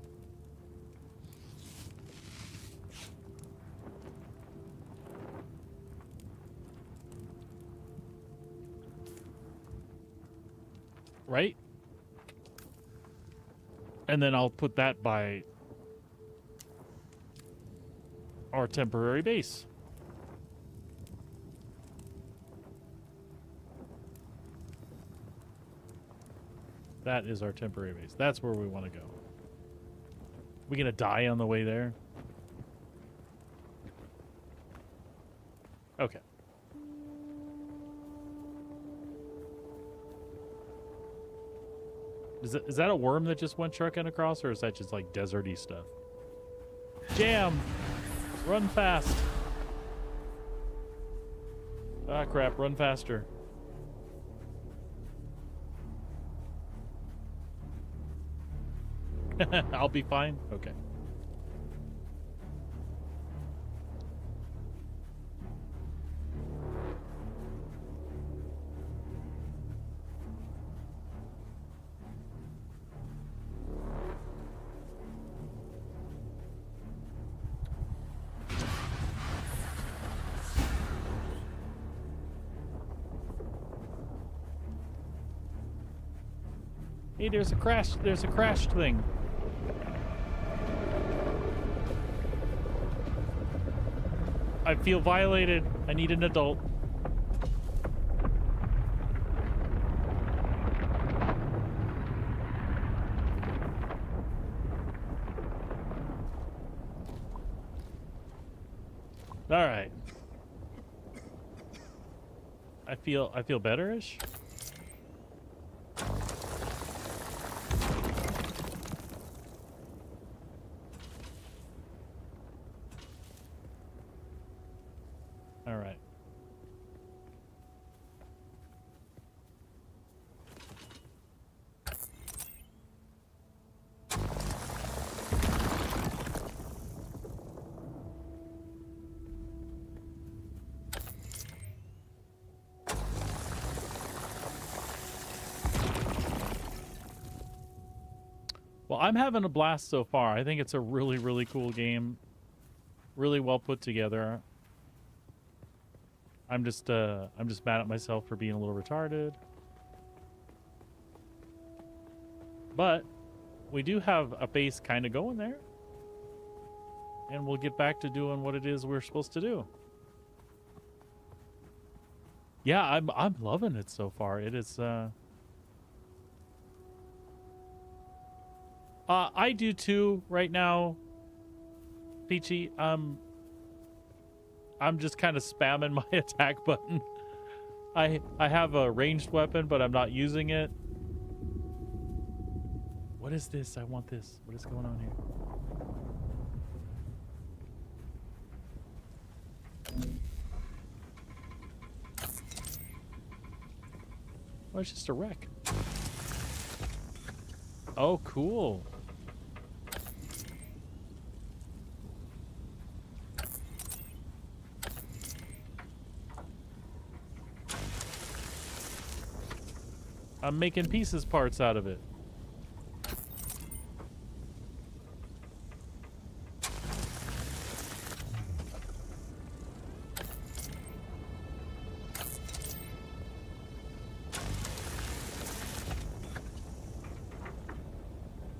Right? And then I'll put that by our temporary base. That is our temporary base. That's where we want to go. We gonna die on the way there? Okay. Is that a worm that just went trucking across, or is that just like deserty stuff? Jam! Run fast! Ah, crap. Run faster. I'll be fine? Okay. Hey, there's a crashed thing. I feel violated. I need an adult. All right. I feel better-ish. All right. Well, I'm having a blast so far. I think it's a really, really cool game. Really well put together. I'm just mad at myself for being a little retarded. But we do have a base kind of going there. And we'll get back to doing what it is we're supposed to do. Yeah, I'm loving it so far. It is I do too right now. Peachy, I'm just kind of spamming my attack button. I have a ranged weapon, but I'm not using it. What is this? I want this. What is going on here? Oh, it's just a wreck. Oh, cool. I'm making pieces parts out of it.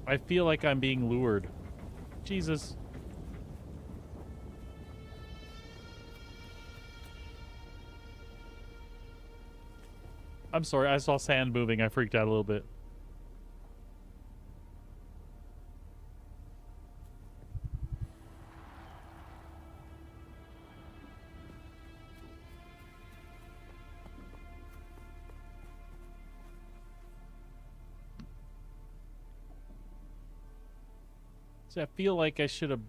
I feel like I'm being lured. Jesus. I'm sorry, I saw sand moving. I freaked out a little bit. See, I feel like I should have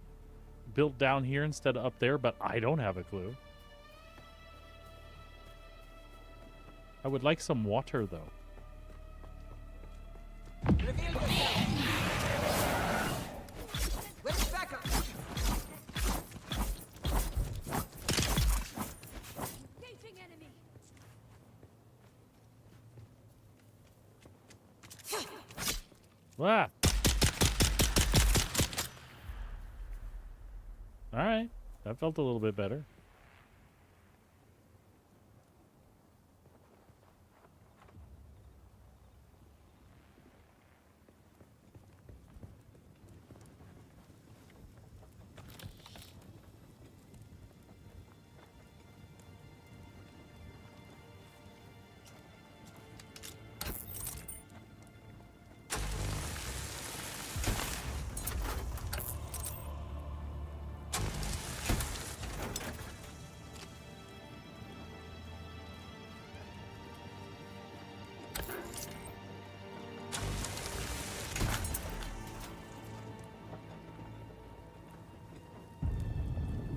built down here instead of up there, but I don't have a clue. I would like some water, though. Reveal yourself. Where's backup? Ah. All right. That felt a little bit better.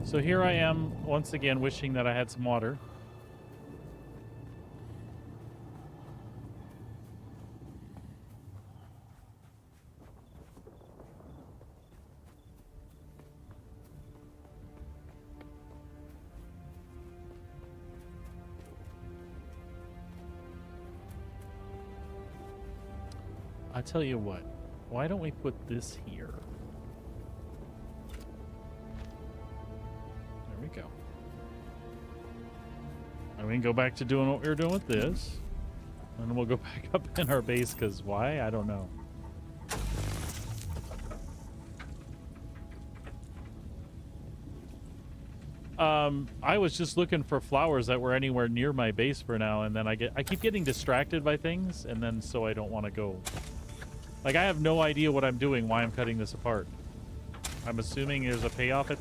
So here I am, once again, wishing that I had some water. I tell you what, why don't we put this here? There we go. And we can go back to doing what we were doing with this. And we'll go back up in our base, because why? I don't know. I was just looking for flowers that were anywhere near my base for now, and then I keep getting distracted by things, and then so I don't want to go. Like, I have no idea what I'm doing, why I'm cutting this apart. I'm assuming there's a payoff at...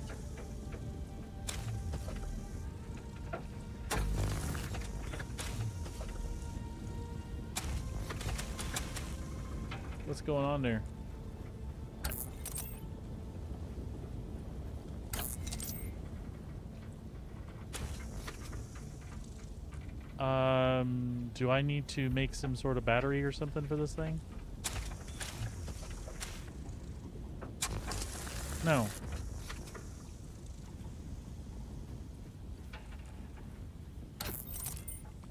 What's going on there? Do I need to make some sort of battery or something for this thing? No.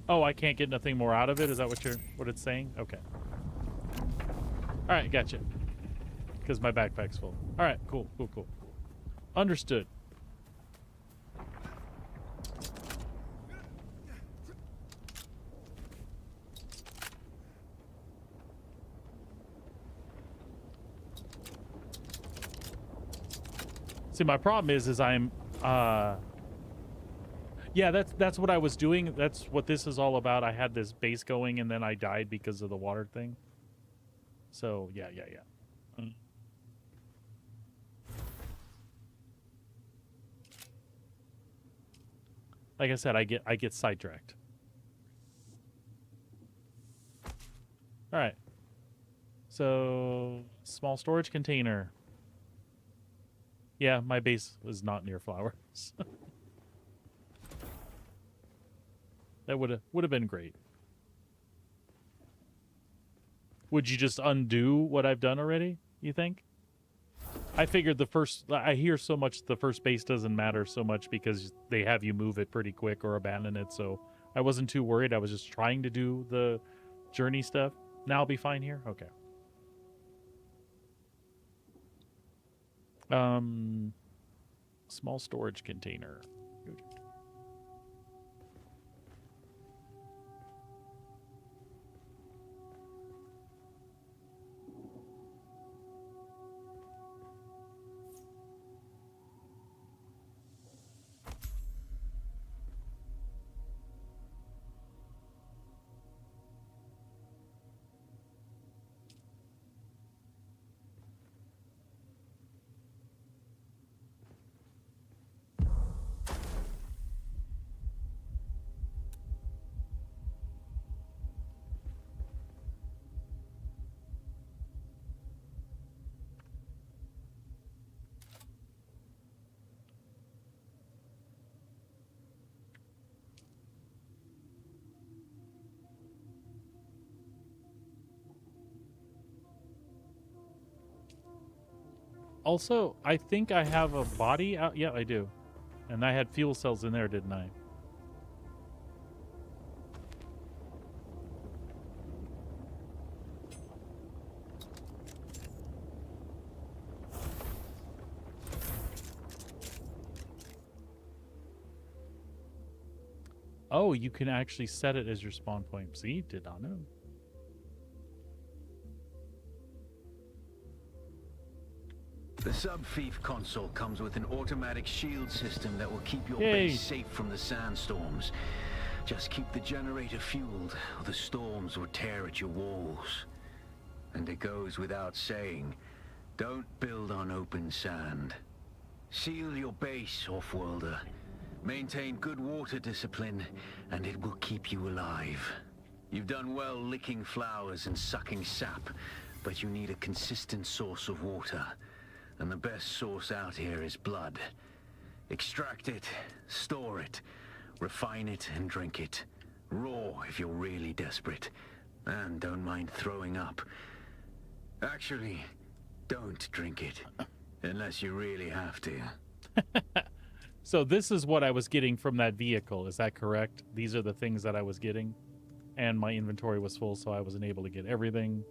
Oh, I can't get nothing more out of it? Is that what it's saying? Okay. Alright, gotcha. Because my backpack's full. Alright, cool. Understood. See, my problem is I'm, yeah, that's what I was doing. That's what this is all about. I had this base going, and then I died because of the water thing. So, yeah. Like I said, I get sidetracked. All right. So, small storage container. Yeah, my base was not near flowers. That would have been great. Would you just undo what I've done already, you think? I figured I hear so much the first base doesn't matter so much because they have you move it pretty quick or abandon it, so I wasn't too worried. I was just trying to do the journey stuff. Now I'll be fine here? Okay. Small storage container. Also, I think I have a body out. Yeah, I do. And I had fuel cells in there, didn't I? Oh, you can actually set it as your spawn point. See? Did not know. The sub-thief console comes with an automatic shield system that will keep your Yay. base safe from the sandstorms. Just keep the generator fueled, or the storms will tear at your walls. And it goes without saying, don't build on open sand. Seal your base, Offworlder. Maintain good water discipline, and it will keep you alive. You've done well licking flowers and sucking sap, but you need a consistent source of water. And the best source out here is blood. Extract it, store it, refine it, and drink it. Raw if you're really desperate. And don't mind throwing up. Actually, don't drink it. Unless you really have to. So this is what I was getting from that vehicle. Is that correct? These are the things that I was getting. And my inventory was full, so I wasn't able to get everything.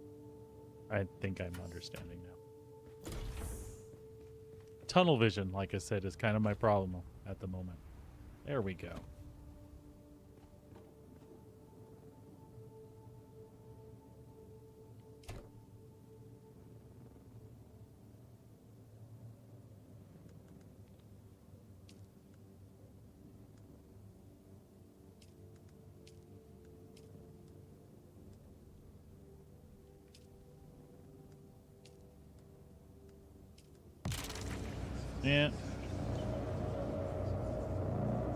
I think I'm understanding now. Tunnel vision, like I said, is kind of my problem at the moment. There we go. Yeah.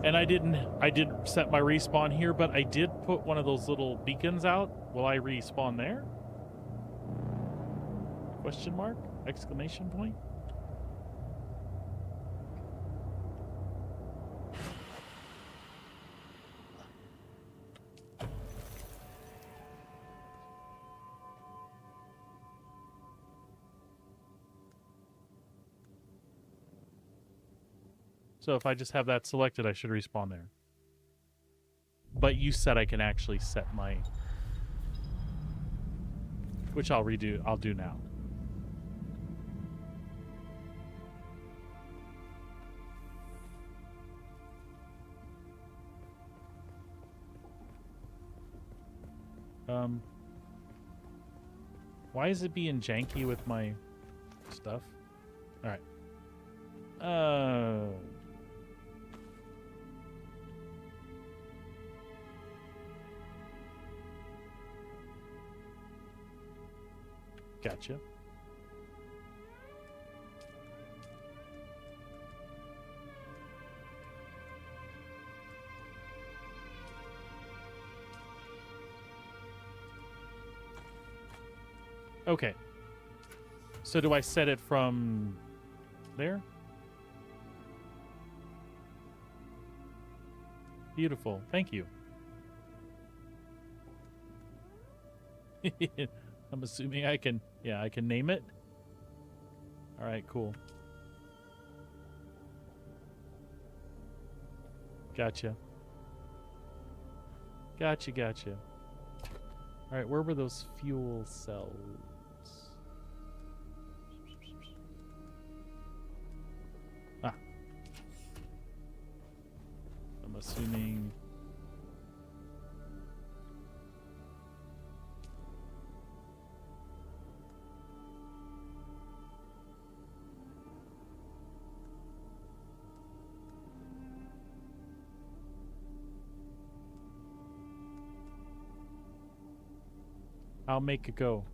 And I didn't set my respawn here, but I did put one of those little beacons out. Will I respawn there? Question mark? Exclamation point? So if I just have that selected, I should respawn there. But you said I can actually set my... Which I'll do now. Why is it being janky with my stuff? Alright. Gotcha. Okay. So do I set it from there? Beautiful. Thank you. I'm assuming I can, yeah, I can name it. All right, cool. Gotcha. Gotcha. All right, where were those fuel cells? Ah. I'm assuming... I'll make it go.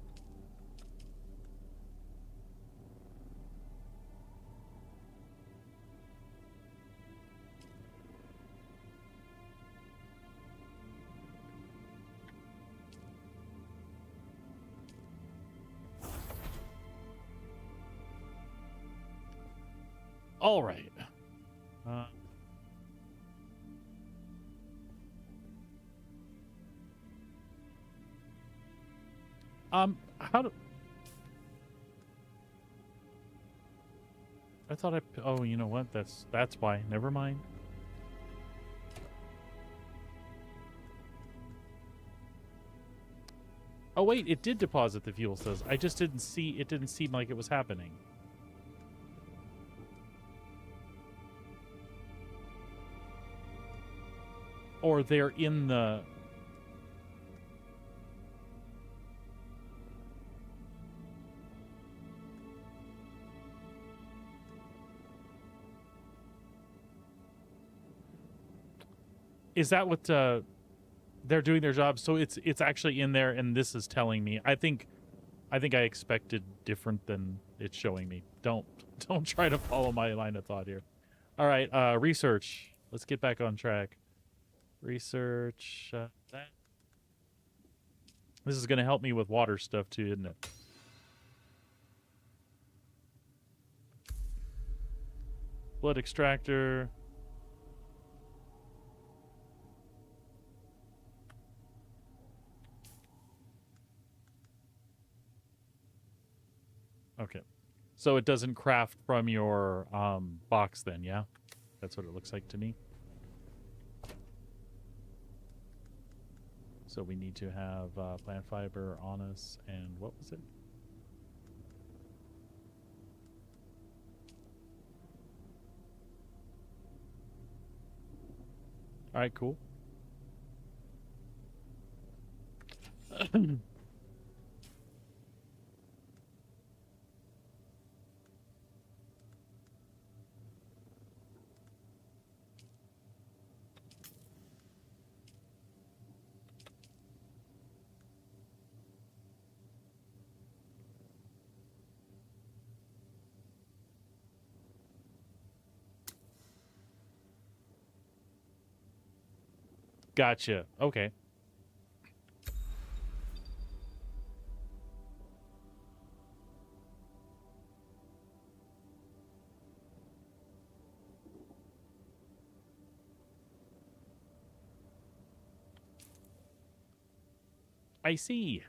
All right. How do... I thought oh, you know what? That's why. Never mind. Oh wait, it did deposit the fuel cells. I just didn't see, it didn't seem like it was happening. Or they're in the... Is that what they're doing their job? So it's actually in there, and this is telling me. I think I expected different than it's showing me. Don't try to follow my line of thought here. All right, research. Let's get back on track. Research that. This is going to help me with water stuff too, isn't it? Blood extractor. Okay. So it doesn't craft from your box then, yeah? That's what it looks like to me. So we need to have plant fiber on us, and what was it? All right, cool. Gotcha. Okay. I see.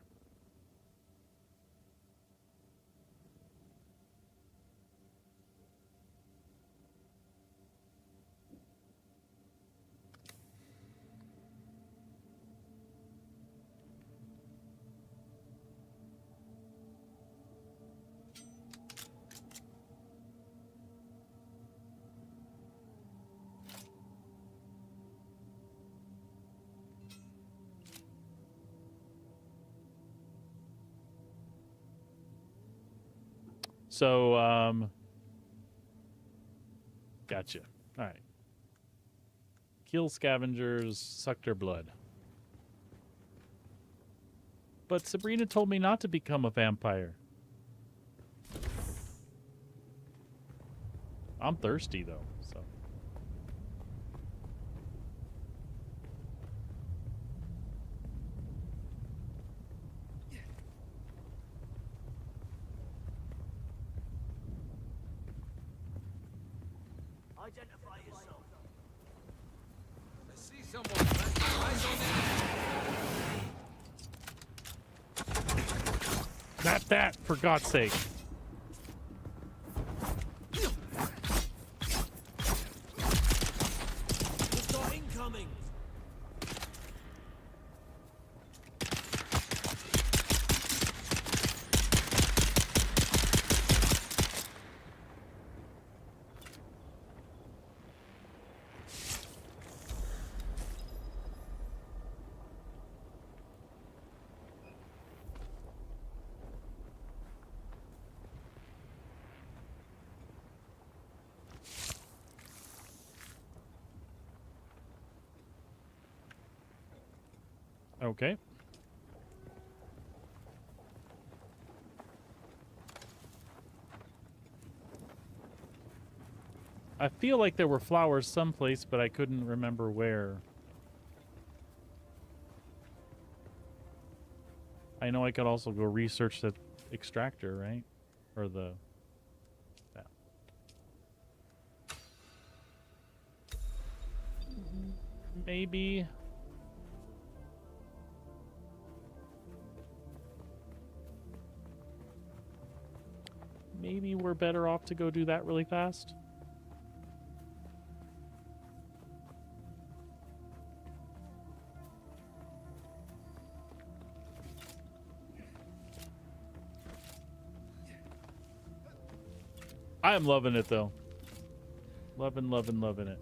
So, gotcha. All right. Kill scavengers, suck their blood. But Sabrina told me not to become a vampire. I'm thirsty, though, so... Identify yourself. I see someone. Eyes on them. Not that, for God's sake. We've got incoming. Okay. I feel like there were flowers someplace, but I couldn't remember where. I know I could also go research the extractor, right? Or the... Yeah. Maybe... Maybe we're better off to go do that really fast. I am loving it, though. Loving it.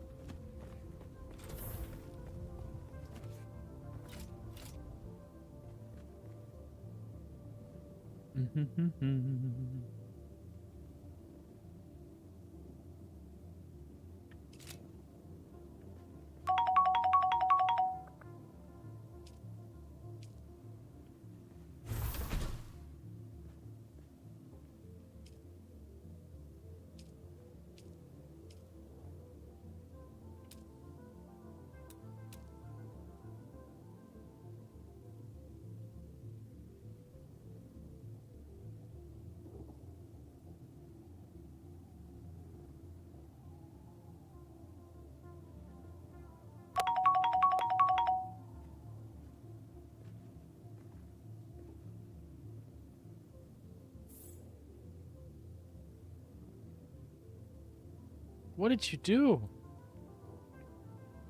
What did you do?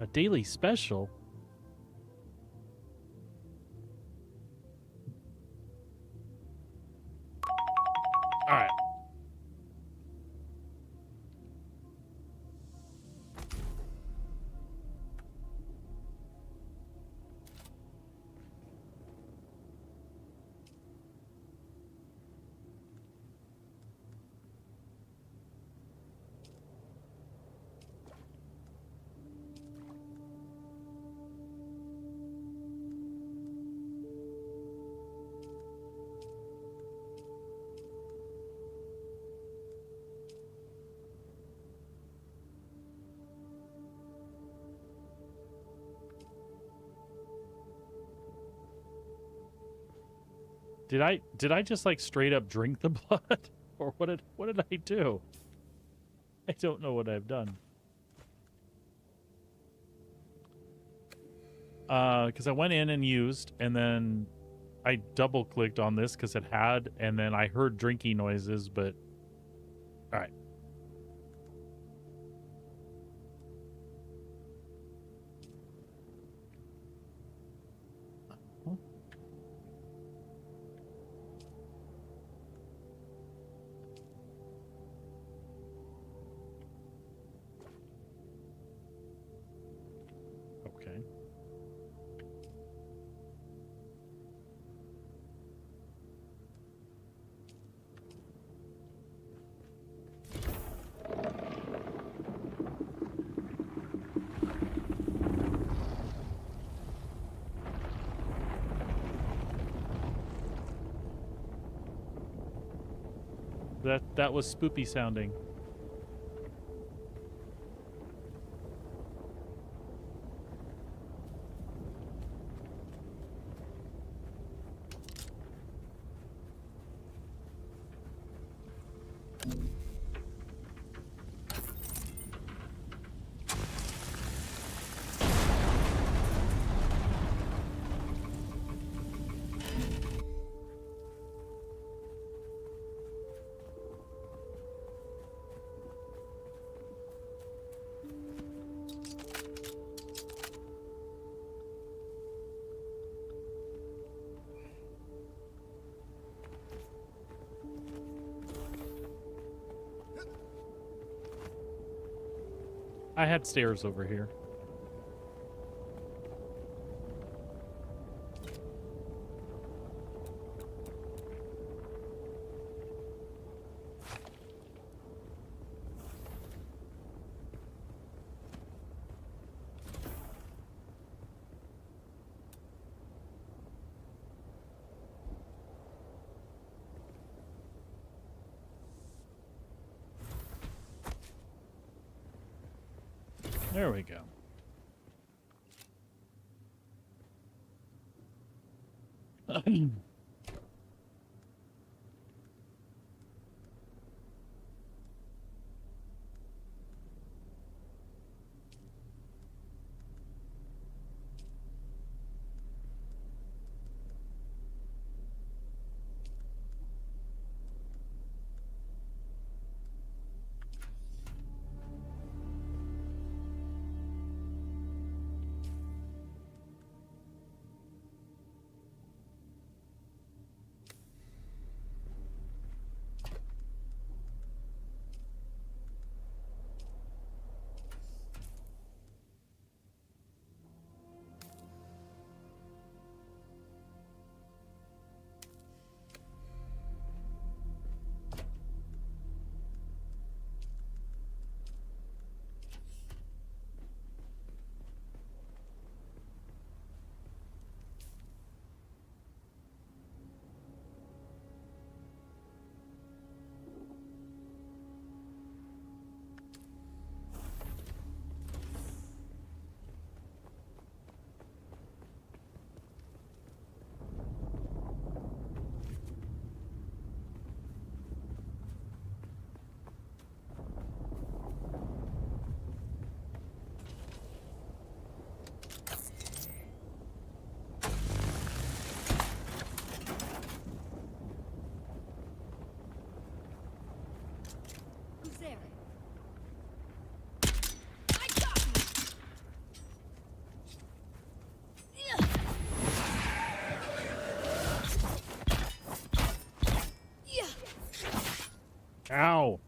A daily special? All right. Did I just like straight up drink the blood? Or what did I do? I don't know what I've done. Because I went in and used, and then I double clicked on this because it had, and then I heard drinking noises, but all right. Okay. That was spoopy sounding. I had stairs over here. There we go. Ow.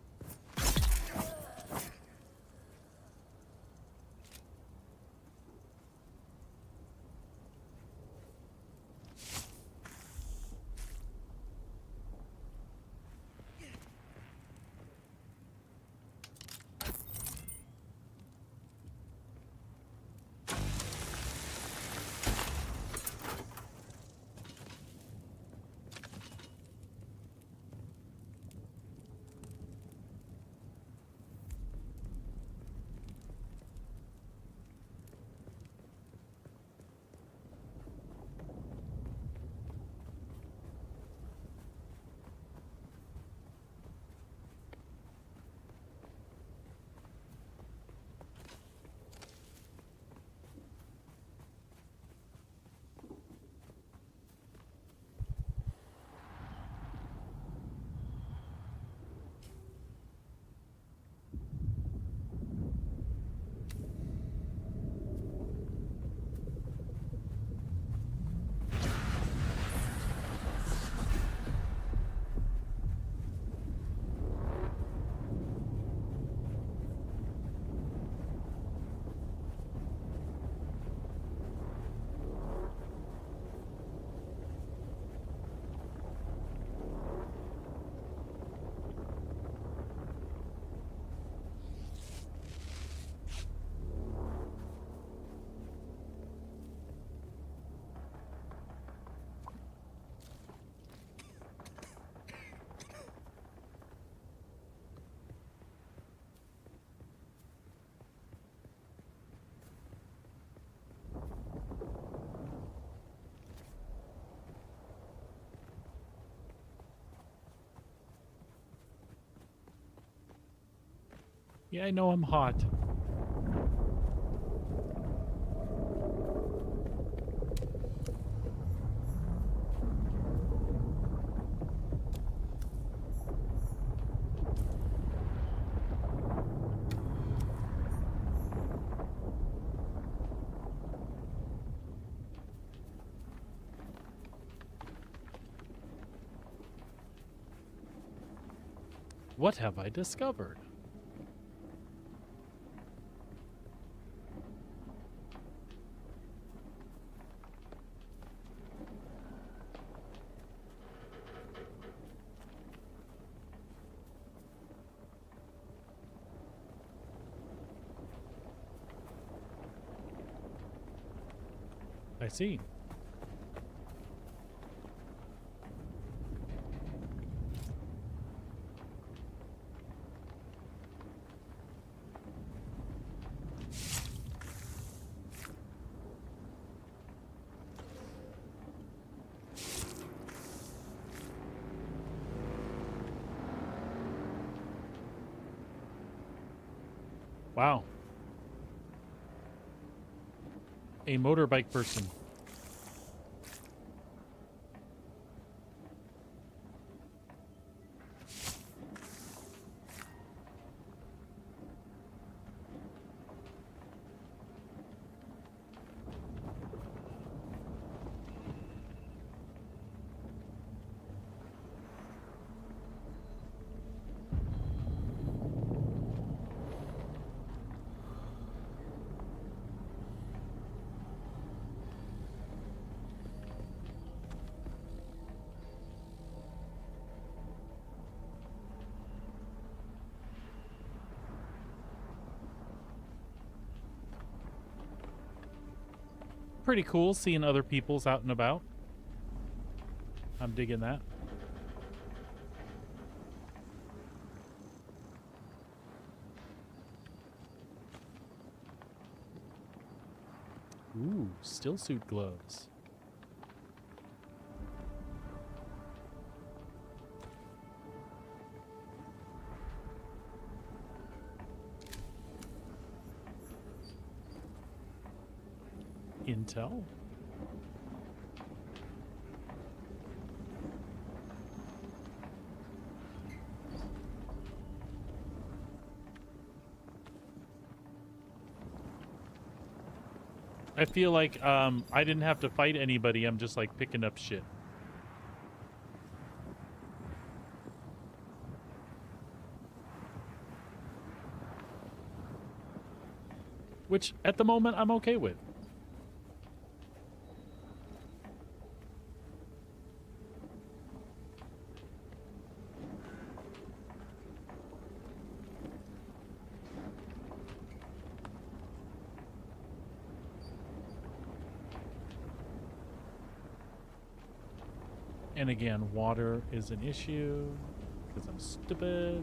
Yeah, I know I'm hot. What have I discovered? I see. Wow. A motorbike person. Pretty cool seeing other people's out and about. I'm digging that. Ooh, still suit gloves. Intel. I feel like I didn't have to fight anybody. I'm just like picking up shit. which at the moment I'm okay with. And again, water is an issue because I'm stupid.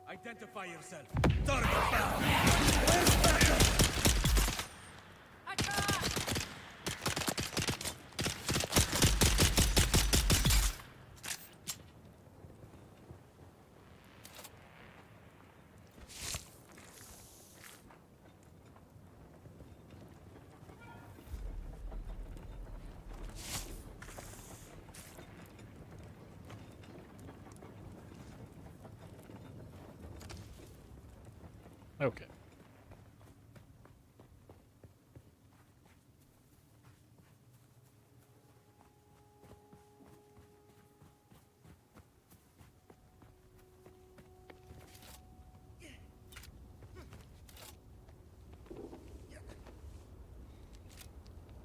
Identify yourself. Target found. Where's Spectre? Okay.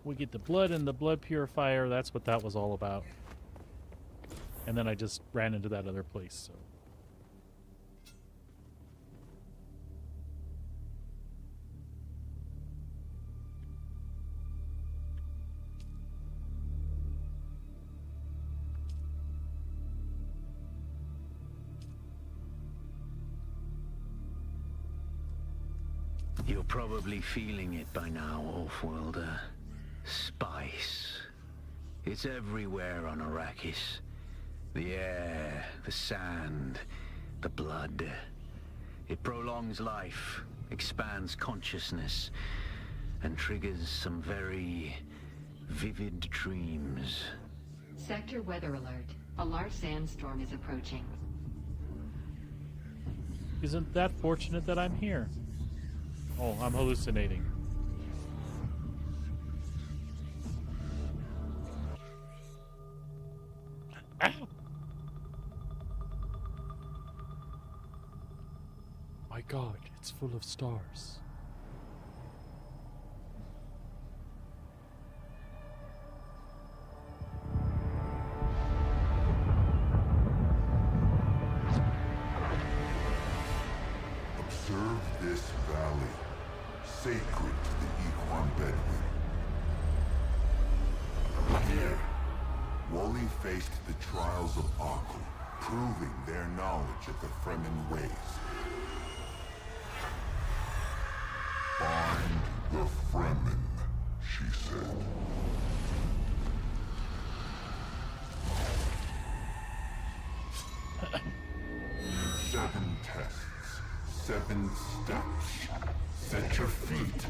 We get the blood and the blood purifier. That's what that was all about. And then I just ran into that other place, so. You're probably feeling it by now, Off-worlder. Spice. It's everywhere on Arrakis. The air, the sand, the blood. It prolongs life, expands consciousness, and triggers some very vivid dreams. Sector weather alert. A large sandstorm is approaching. Isn't that fortunate that I'm here? Oh, I'm hallucinating. Ah! My God, it's full of stars. Observe this valley, sacred to the Ikhwan Bedouin. Here, Wally faced the trials of Aku, proving their knowledge of the Fremen ways. Find the Fremen, she said. Seven tests, 7 steps. Set your feet.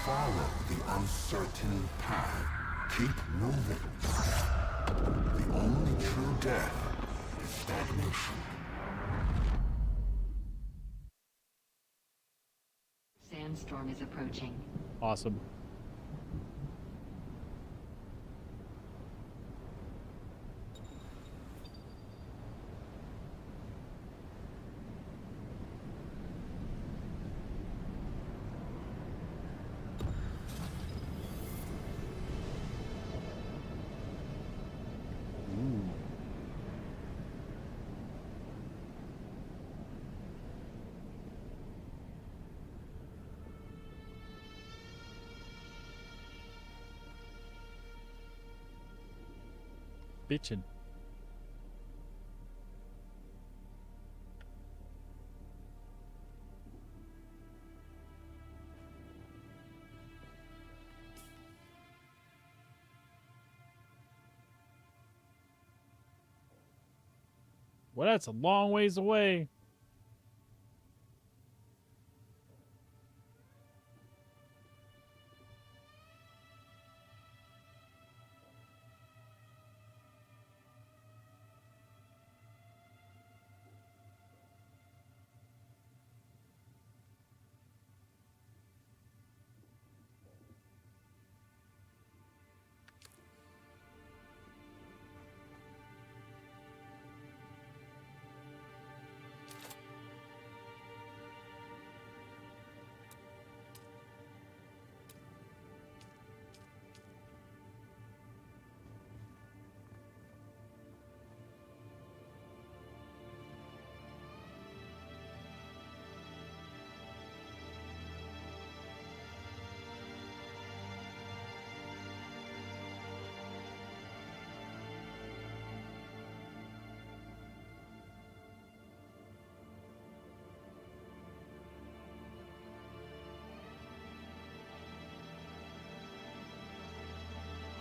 Follow the uncertain path. Keep moving. The only true death is stagnation. Sandstorm is approaching. Awesome. Bitchin'. Well, that's a long ways away.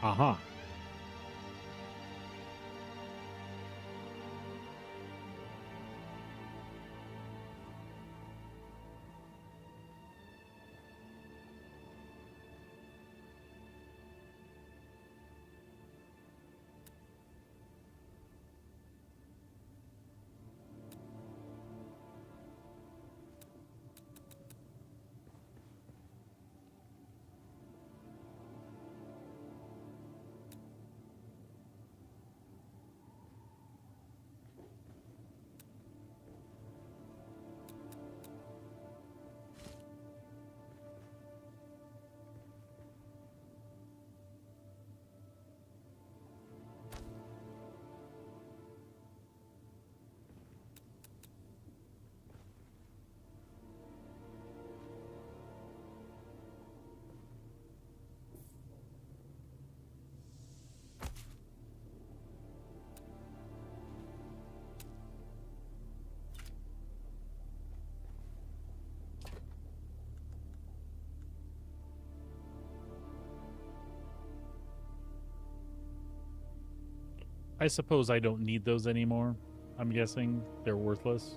Aha. I suppose I don't need those anymore. I'm guessing they're worthless.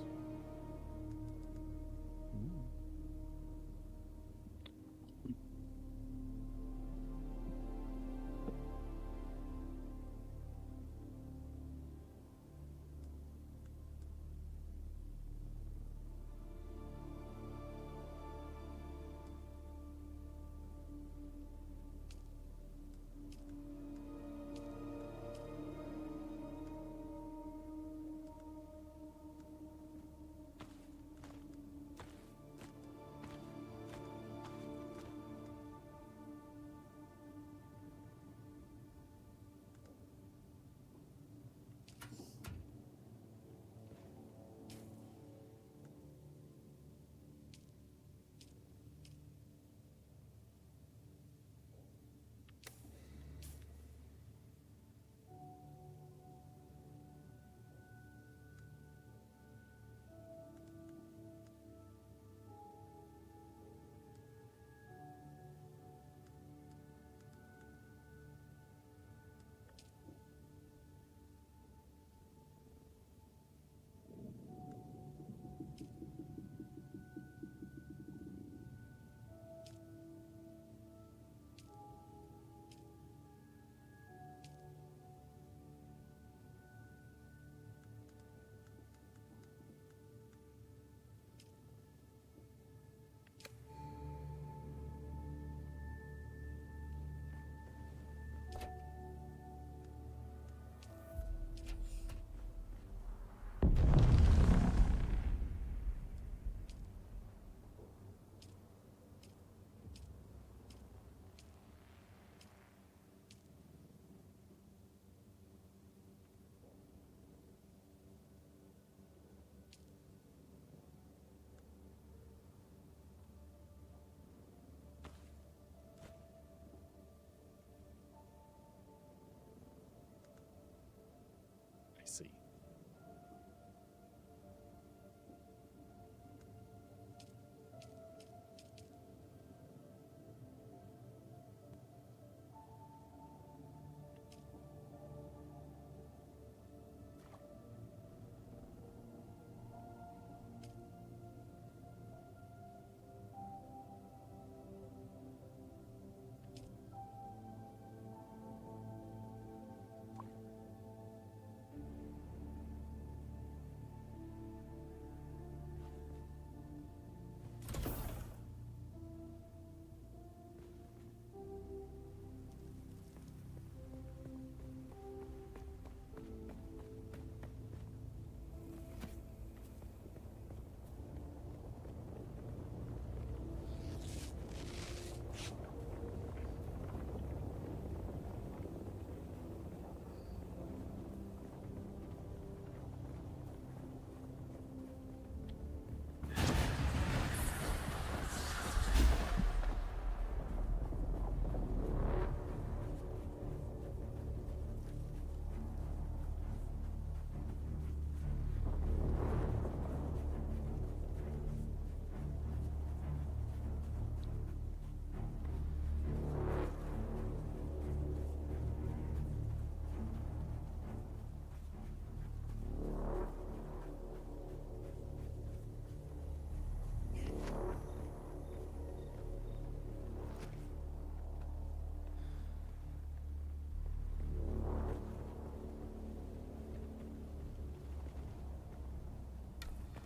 I see.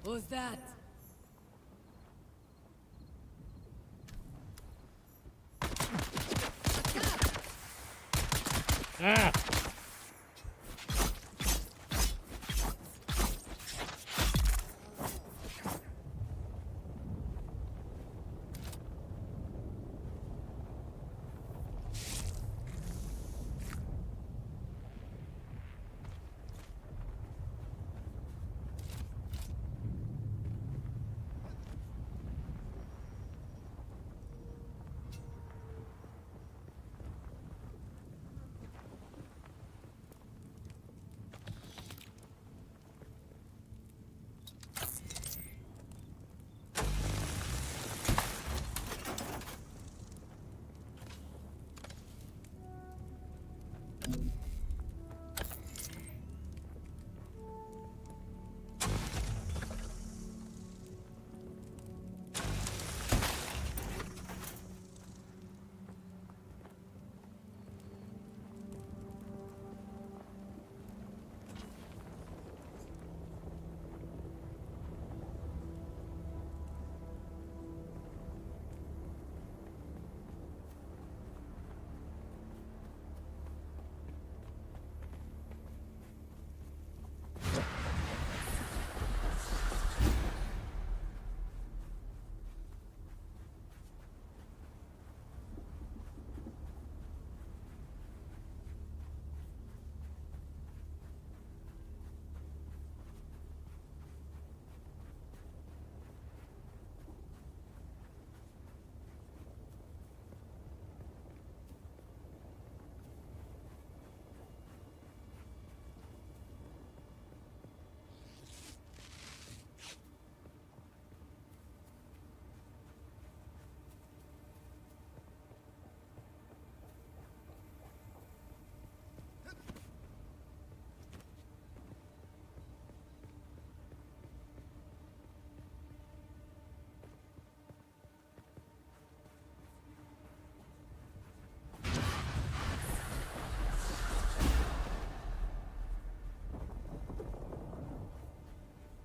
Who's that? Ah!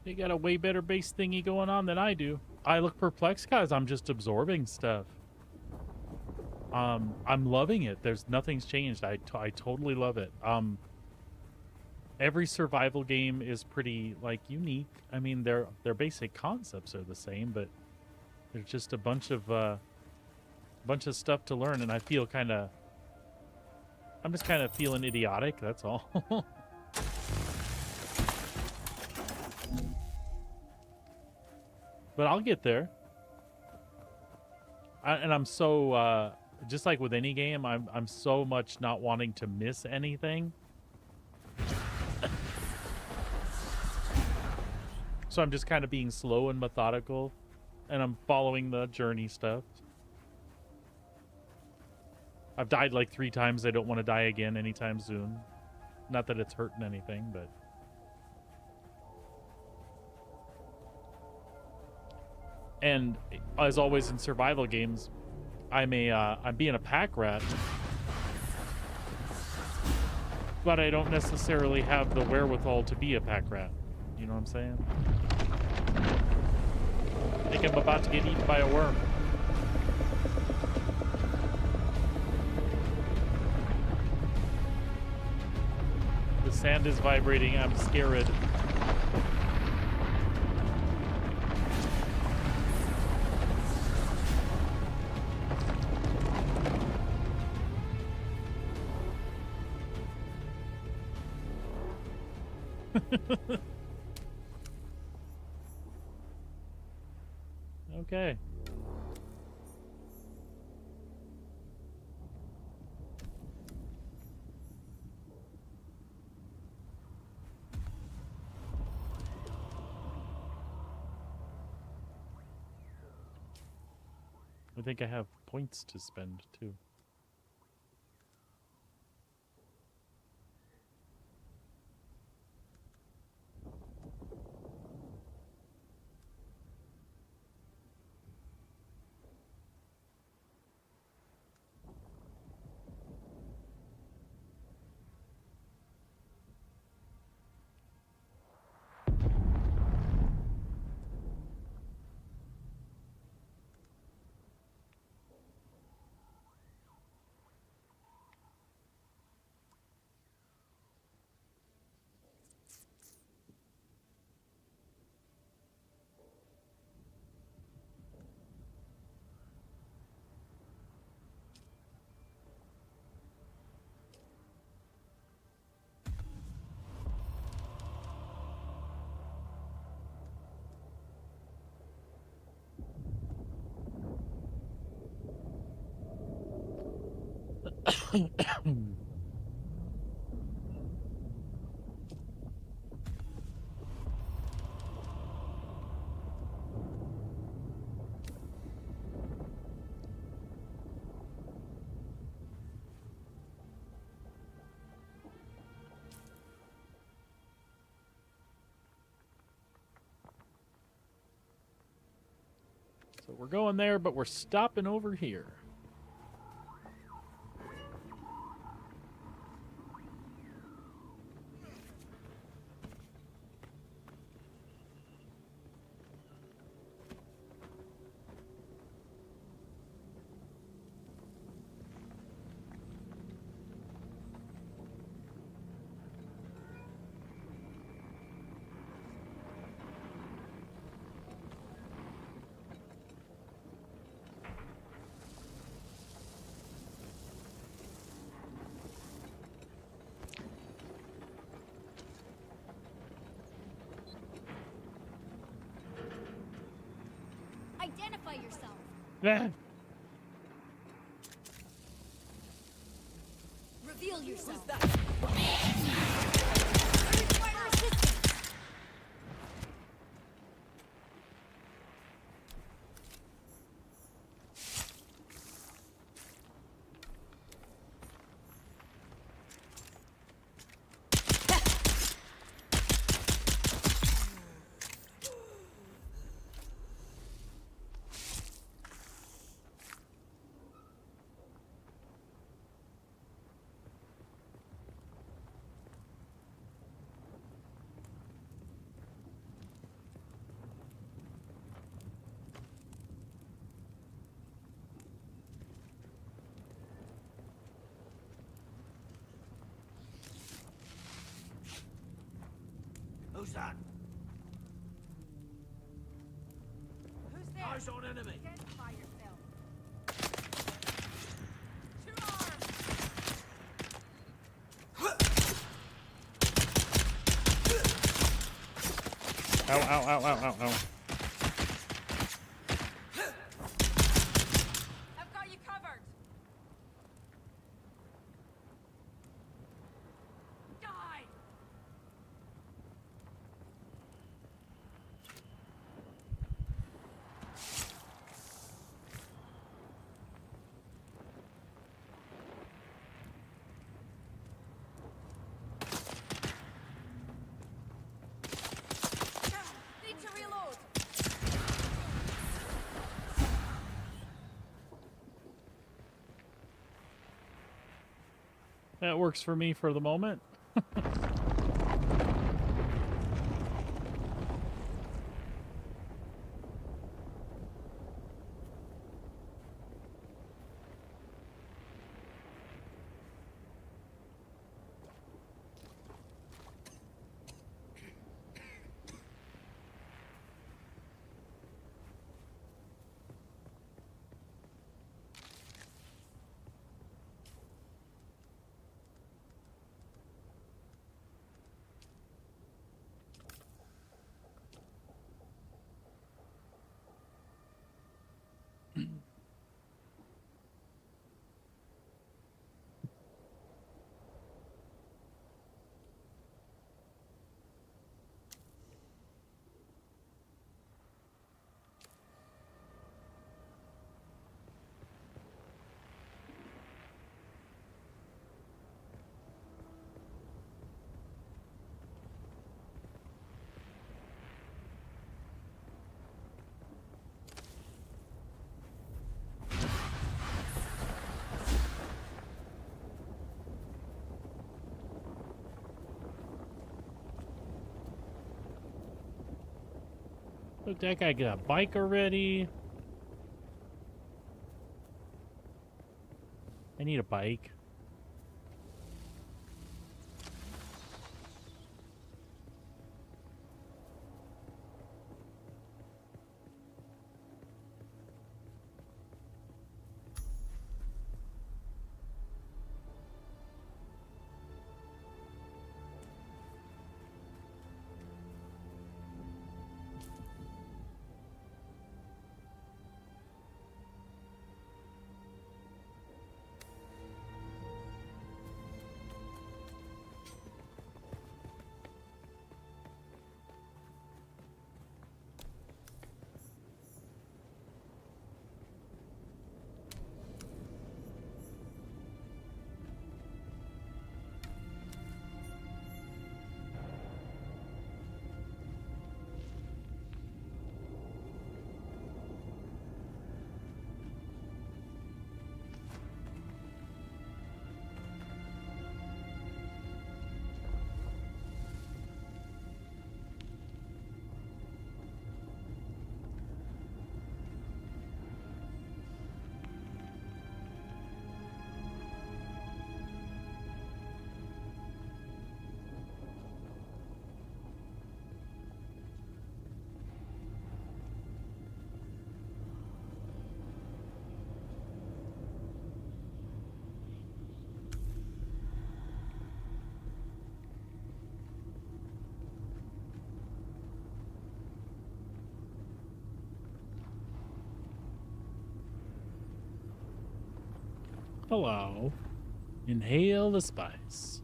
You got a way better base thingy going on than I do. I look perplexed because I'm just absorbing stuff. I'm loving it. There's nothing's changed. I totally love it. Every survival game is pretty like unique. I mean, their basic concepts are the same, but there's just a bunch of stuff to learn, and I feel I'm just kind of feeling idiotic. That's all. But I'll get there. And I'm so just like with any game, I'm so much not wanting to miss anything. So I'm just kind of being slow and methodical, and I'm following the journey stuff. I've died like 3 times. I don't want to die again anytime soon. Not that it's hurting anything, but and as always in survival games, I'm being a pack rat, but I don't necessarily have the wherewithal to be a pack rat. You know what I'm saying? I think I'm about to get eaten by a worm. The sand is vibrating. I'm scared. Okay. I think I have points to spend too. So we're going there, but we're stopping over here. Identify yourself. Yeah. Reveal yourself. I require assistance. Who's that? Who's there? Eyes on enemy. Identify yourself. Two arms. Ow, ow, ow, ow, ow, ow. I've got you covered. Die. Need to reload. That works for me for the moment. Look, that guy got a bike already. I need a bike. Hello. Inhale the spice.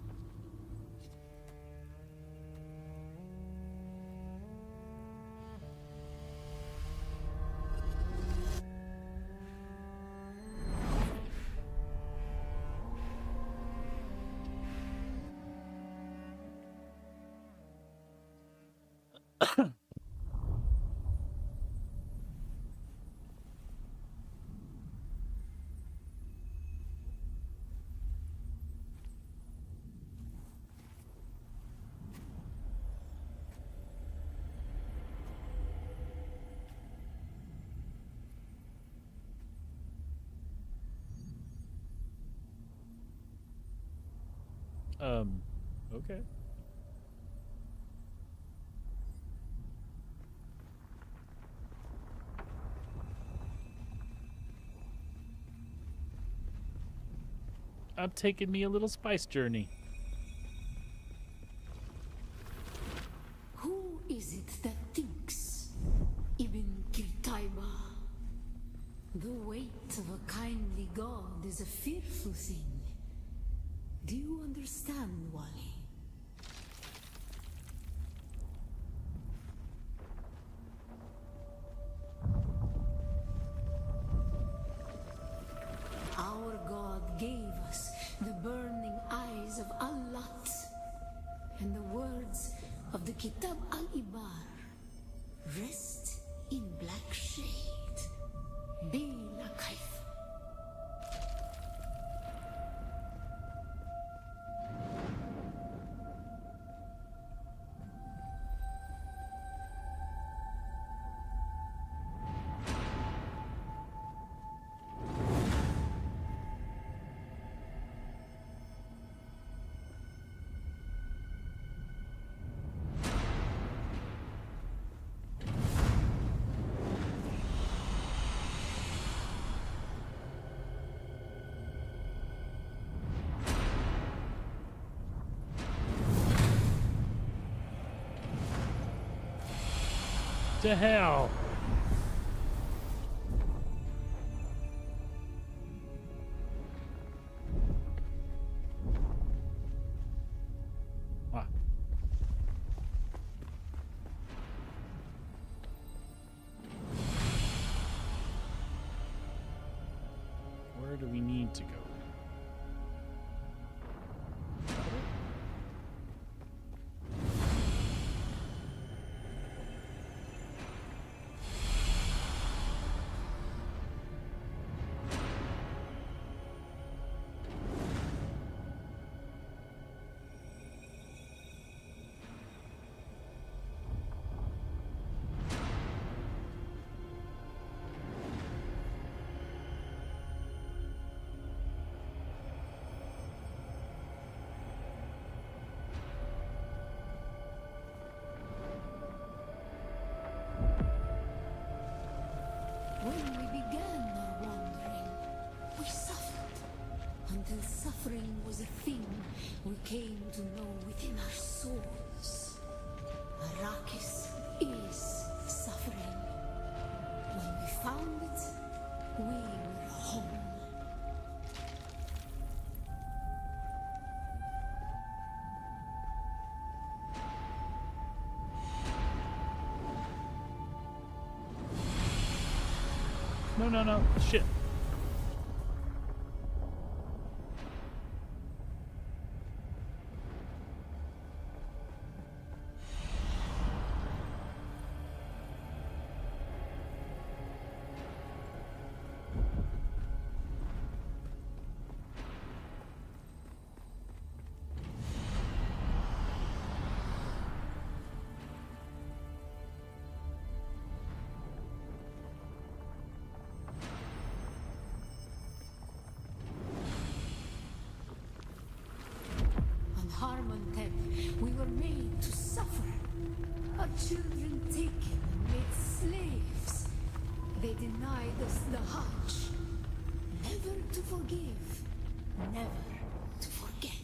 Okay. I'm taking me a little spice journey. Who is it that thinks? Ibn Kirtaiba. The weight of a kindly god is a fearful thing. Do you understand, Wally? Our god gave us the burning eyes of Allat and the words of the Kitab al-Ibar. Rest in black shade. Be la kayf. To hell. Ah. Where do we need to go? When we began our wandering, we suffered. Until suffering was a thing we came to know within our souls. Arrakis is suffering. When we found it, we were home. No. Shit. Harmontep, we were made to suffer. Our children taken and made slaves. They denied us the Hajj. Never to forgive, never to forget.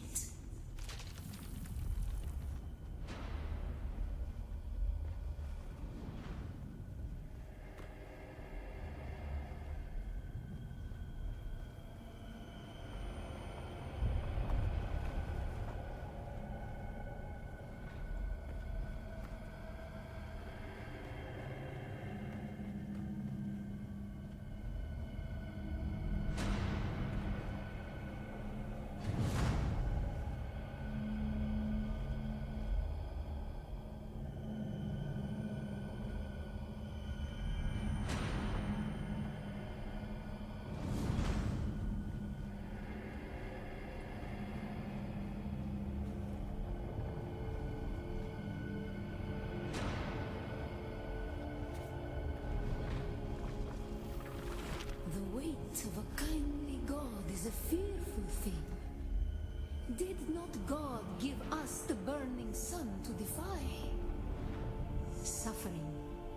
The weight of a kindly god is a fearful thing. Did not God give us the burning sun to defy? Suffering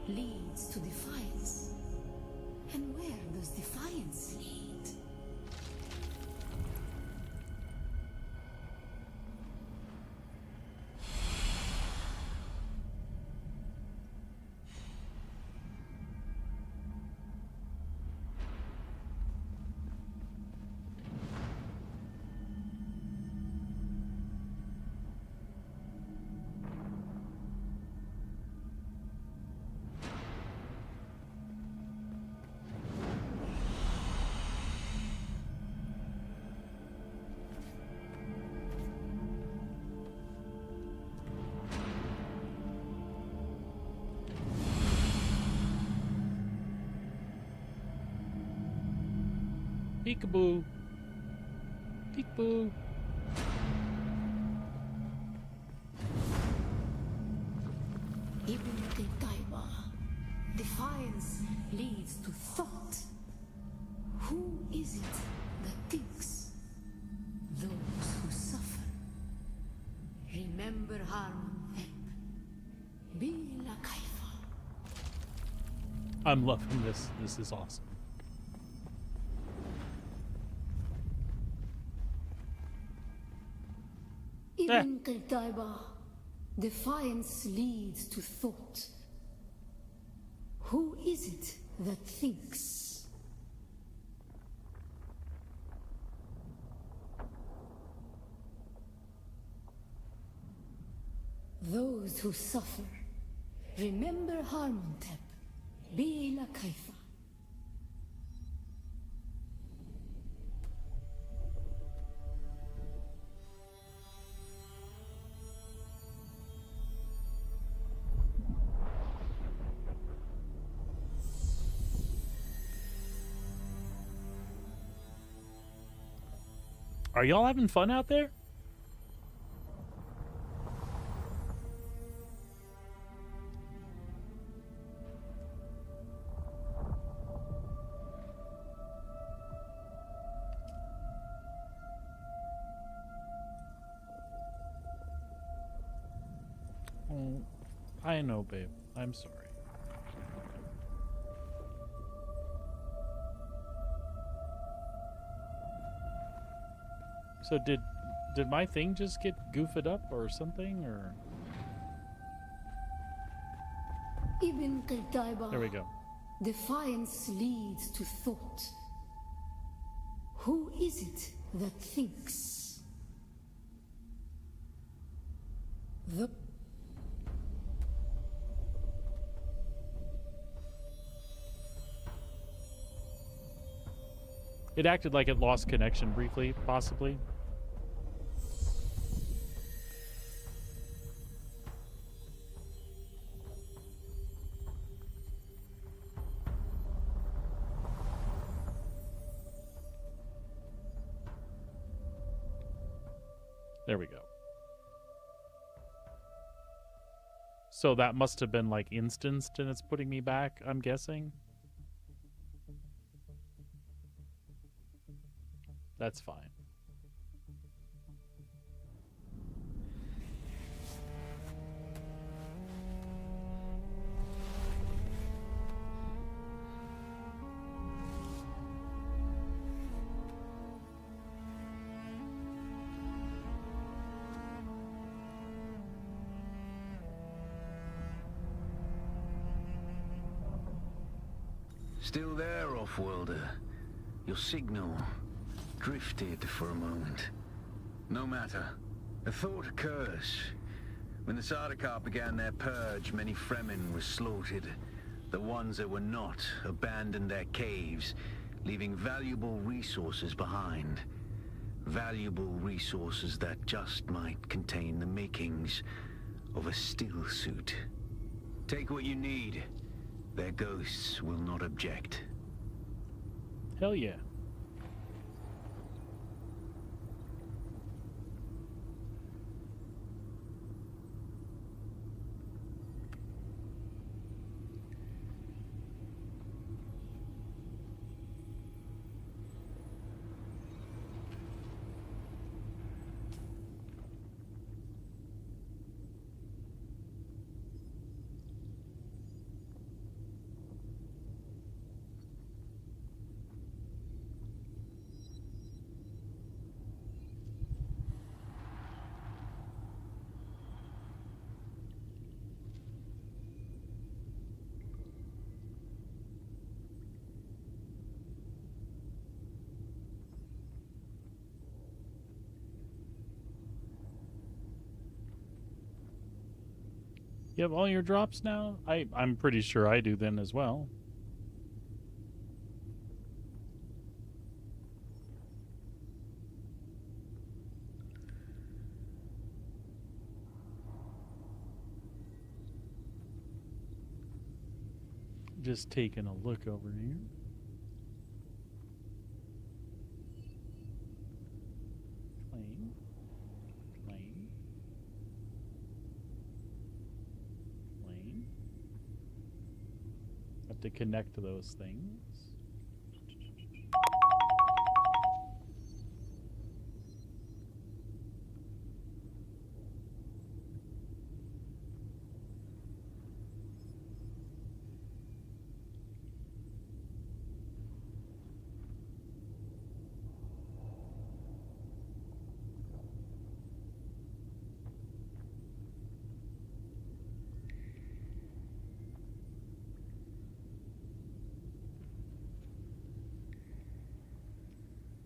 leads to defiance. And where does defiance lead? Peekaboo. Peekaboo. Ibn Qutayba. Defiance leads to thought. Who is it that thinks? Those who suffer. Remember Harmon. Be la kaifa. I'm loving this. This is awesome. Ibn Qutayba. Defiance leads to thought. Who is it that thinks? Those who suffer. Remember Harmontep. Be la kaifa. Are y'all having fun out there? Oh, I know, babe. I'm sorry. So did my thing just get goofed up or something, or? Ibn Qutayba. There we go. Defiance leads to thought. Who is it that thinks? The It acted like it lost connection briefly, possibly. There we go. So that must have been like instanced and it's putting me back, I'm guessing. That's fine. Still there, off-worlder? Your signal drifted for a moment. No matter. A thought occurs. When the Sardaukar began their purge, many Fremen were slaughtered. The ones that were not abandoned their caves, leaving valuable resources behind. Valuable resources that just might contain the makings of a still suit. Take what you need. Their ghosts will not object. Hell yeah. You have all your drops now? I'm pretty sure I do then as well. Just taking a look over here. have to connect to those things.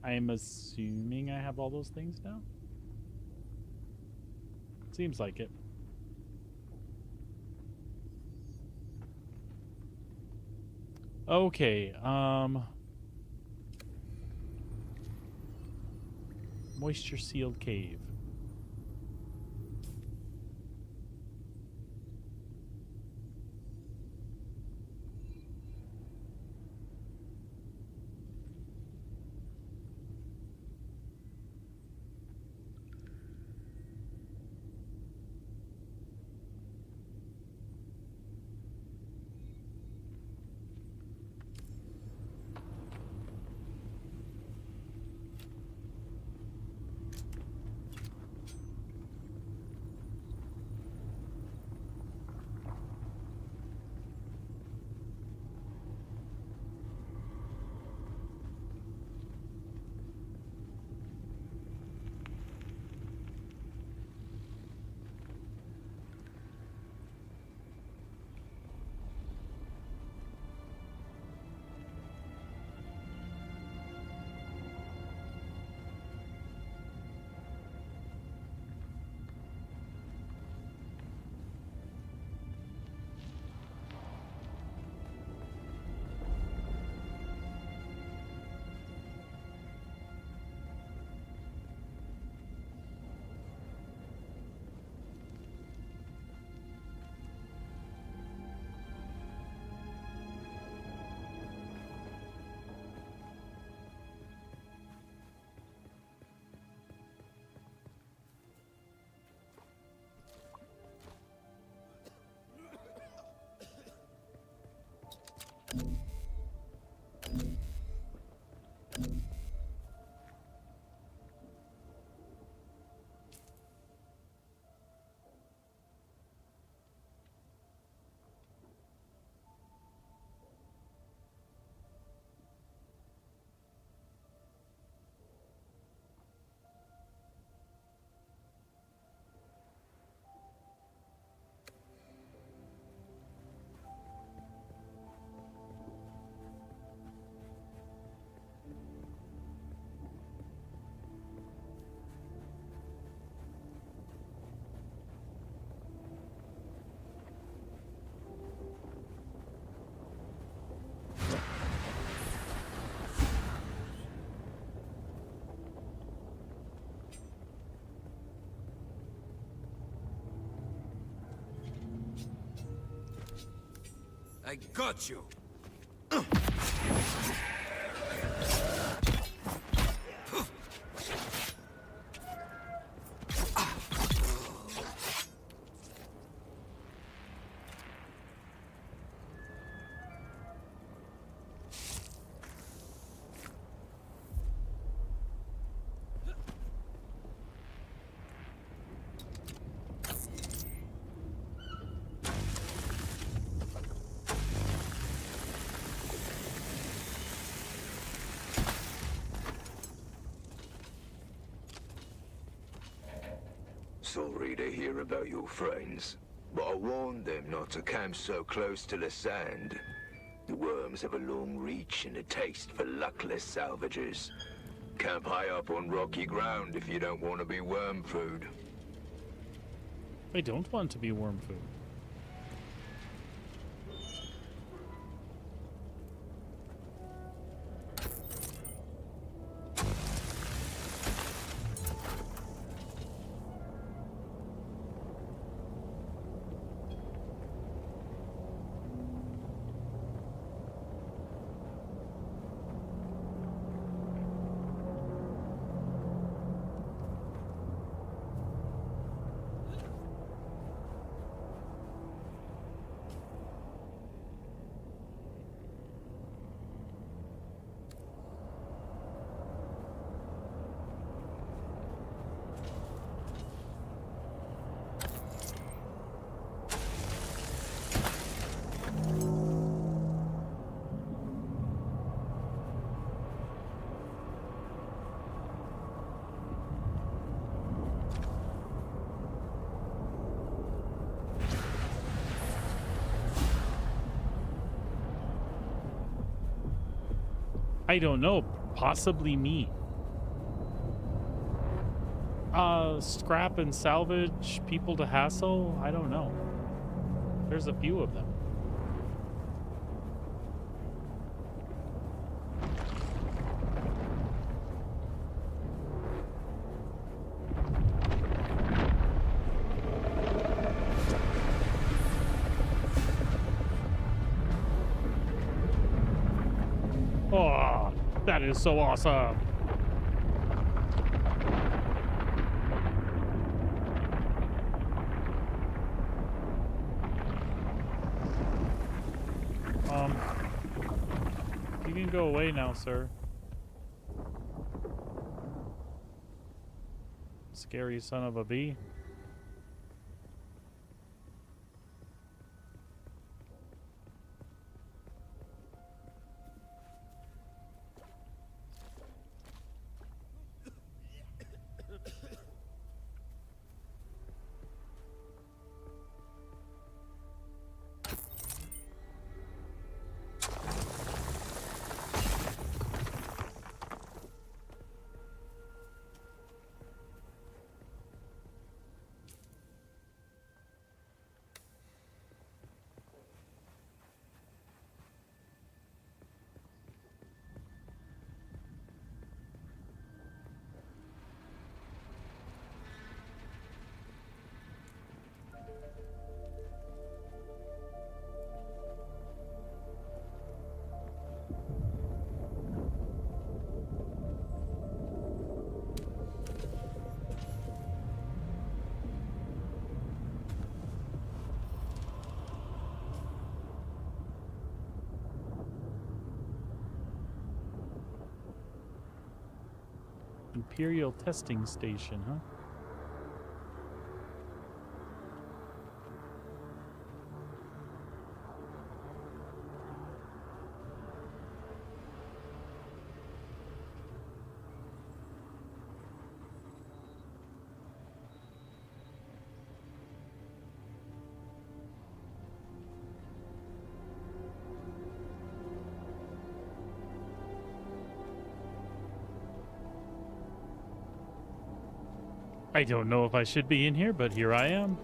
I'm assuming I have all those things now? Seems like it. Okay, moisture sealed cave. I got you! Sorry to hear about your friends, but I warned them not to come so close to the sand. The worms have a long reach and a taste for luckless salvagers. Camp high up on rocky ground if you don't want to be worm food. I don't want to be worm food. I don't know. Possibly me. Scrap and salvage, people to hassle? I don't know. There's a few of them. Oh, that is so awesome. You can go away now, sir. Scary son of a bee. Imperial testing station, huh? I don't know if I should be in here, but here I am.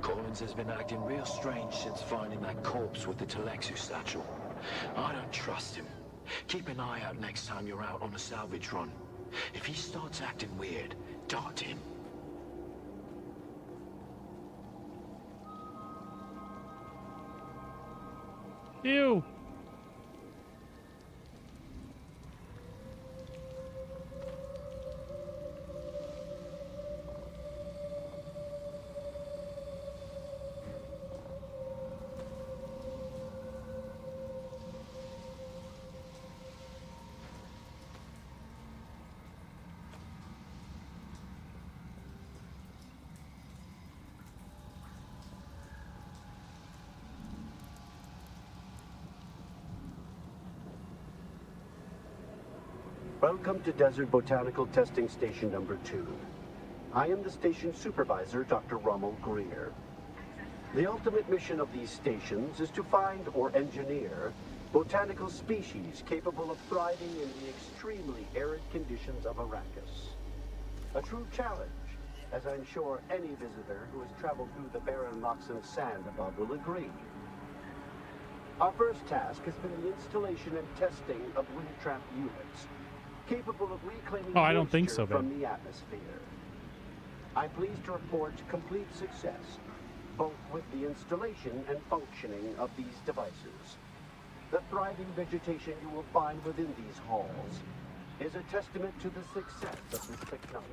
Collins has been acting real strange since finding that corpse with the Telexu satchel. I don't trust him. Keep an eye out next time you're out on a salvage run. If he starts acting weird, dart him. Ew. Welcome to Desert Botanical Testing Station number 2. I am the station supervisor, Dr. Rommel Greer. The ultimate mission of these stations is to find or engineer botanical species capable of thriving in the extremely arid conditions of Arrakis. A true challenge, as I'm sure any visitor who has traveled through the barren rocks and sand above will agree. Our first task has been the installation and testing of wind trap units, capable of reclaiming I don't think moisture so, babe. from the atmosphere. I'm pleased to report complete success, both with the installation and functioning of these devices. The thriving vegetation you will find within these halls is a testament to the success of this technology.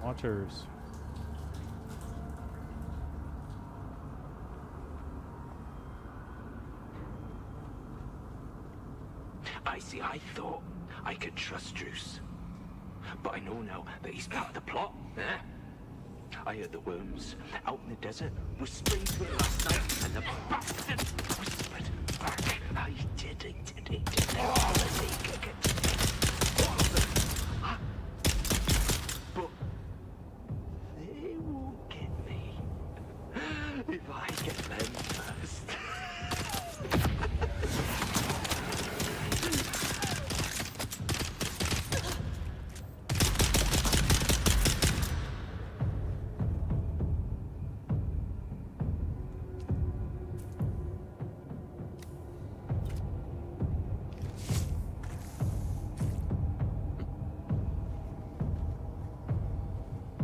Watchers. I thought I could trust Druce. But I know now that he's part of the plot. I heard the worms out in the desert whispering to it last night, and the bastard whispered back. I didn't. But they won't get me if I get them first.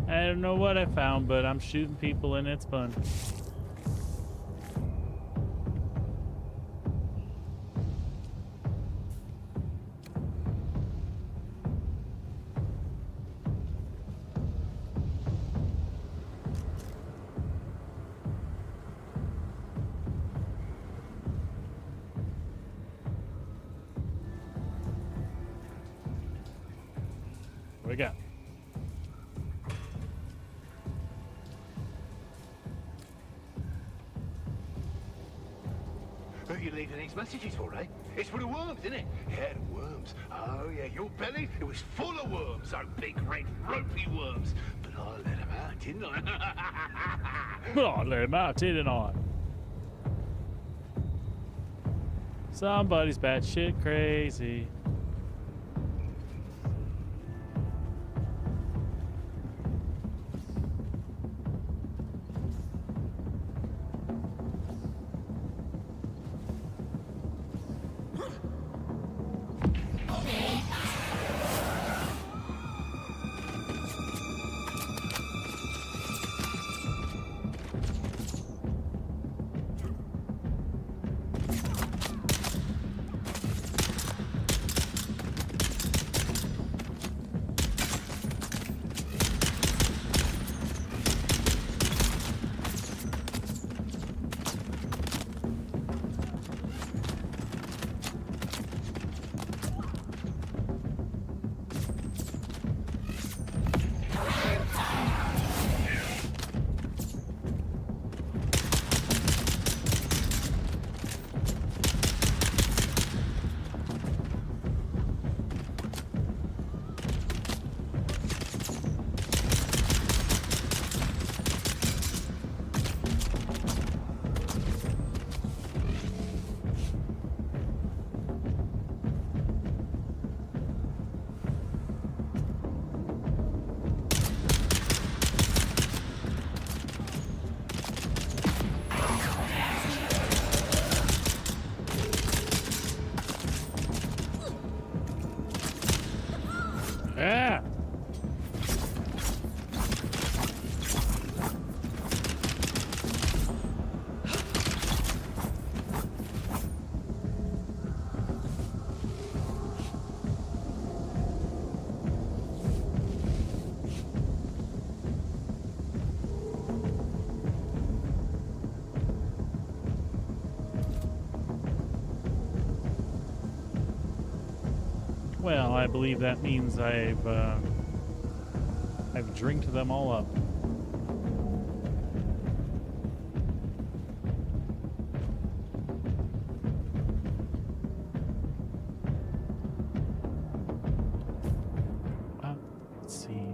I don't know what I found, but I'm shooting people and it's fun. What we got? Who you leaving these messages for, eh? It's for the worms, isn't it? Yeah, the worms. Oh, yeah, your belly, it was full of worms, those big, red, ropey worms. But I let them out, didn't I? Oh, I let him out, didn't I? Somebody's batshit crazy. Ah! Well, I believe that means I've drinked them all up. Let's see here.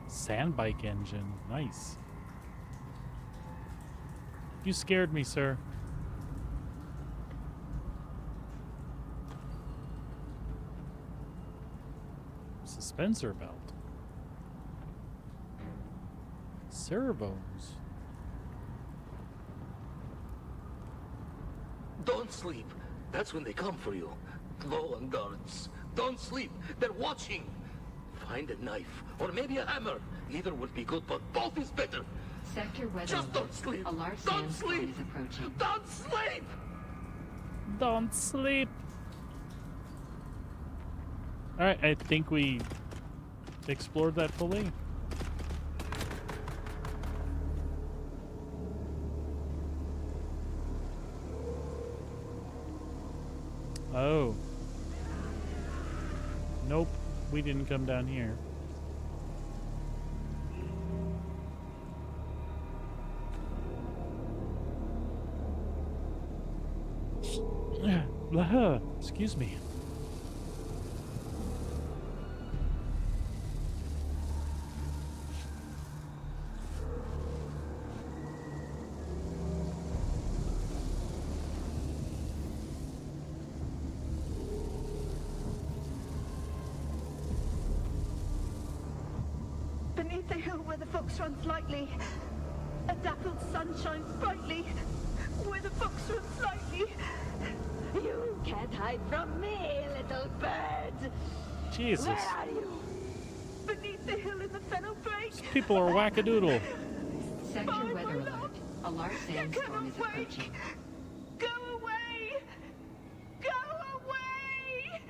Sandbike engine. Nice. You scared me, sir. Suspensor belt. Servos. Don't sleep. That's when they come for you. Low on guards. Don't sleep. They're watching. Find a knife, or maybe a hammer. Either would be good, but both is better. Sector weather. Just don't sleep. A large Don't sandstorm sleep. is approaching. Don't sleep. Don't sleep. All right, I think we explored that fully. Oh. Nope, we didn't come down here. Excuse me. Beneath the hill where the fox runs lightly, a dappled sun shines brightly. Where the fox runs lightly. You can't hide from me, little bird. Jesus. Where are you? Beneath the hill in the fennel brake. These people are wackadoodle. Sector weather alert. A large sandstorm is approaching. Go away! Go away!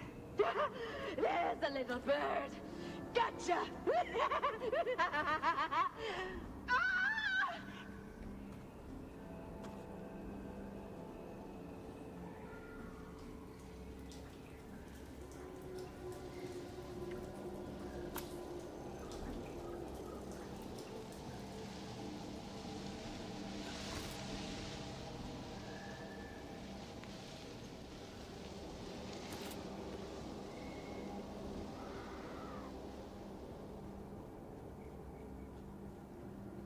There's the little bird. Gotcha! Ah!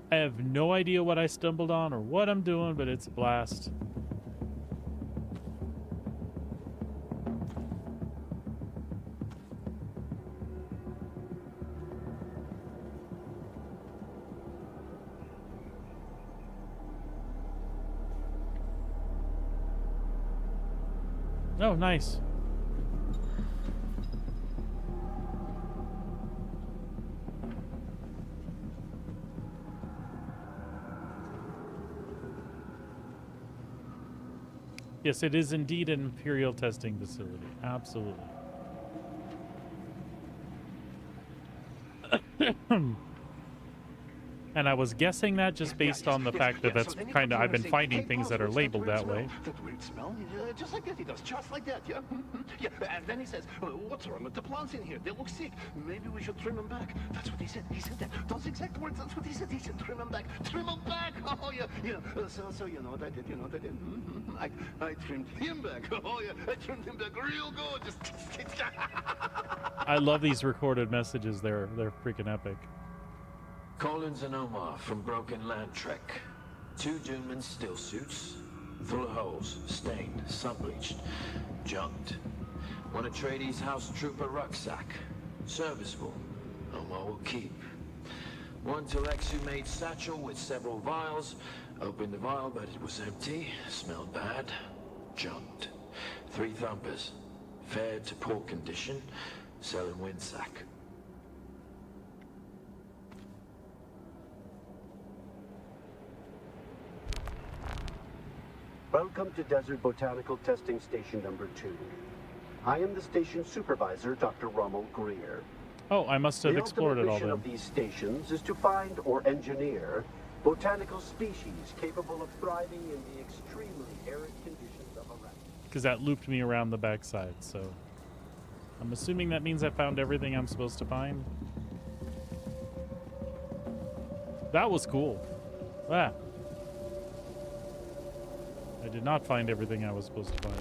I have no idea what I stumbled on or what I'm doing, but it's a blast. Oh, nice. Yes, it is indeed an Imperial testing facility. Absolutely. And I was guessing that just based on the fact that that's kind of, I've been finding things that are labeled that way. That weird smell? Just like that he does, just like that, yeah? Yeah, and then he says, what's wrong with the plants in here? They look sick. Maybe we should trim them back. That's what he said. He said that. Those exact words, that's what he said. He said, trim them back. Trim them back! Oh, yeah, yeah. So you know what I did, you know what I did? I trimmed him back. Oh, yeah, I trimmed him back real good. Just... I love these recorded messages. They're freaking epic. Collins and Omar from Broken Land Trek. 2 Dune still suits, full of holes, stained, sun-bleached, junked. One Atreides House Trooper rucksack, serviceable, Omar will keep. One Telexu made satchel with several vials, opened the vial but it was empty, smelled bad, junked. 3 thumpers, fair to poor condition, selling windsack. Welcome to Desert Botanical Testing Station number 2. I am the station supervisor, Dr. Rommel Greer. Oh, I must have explored it all The ultimate mission of these stations is to find or engineer botanical species capable of thriving in the extremely arid conditions of Iraq. Because that looped me around the backside, so I'm assuming that means I found everything I'm supposed to find. That was cool. Ah. I did not find everything I was supposed to find.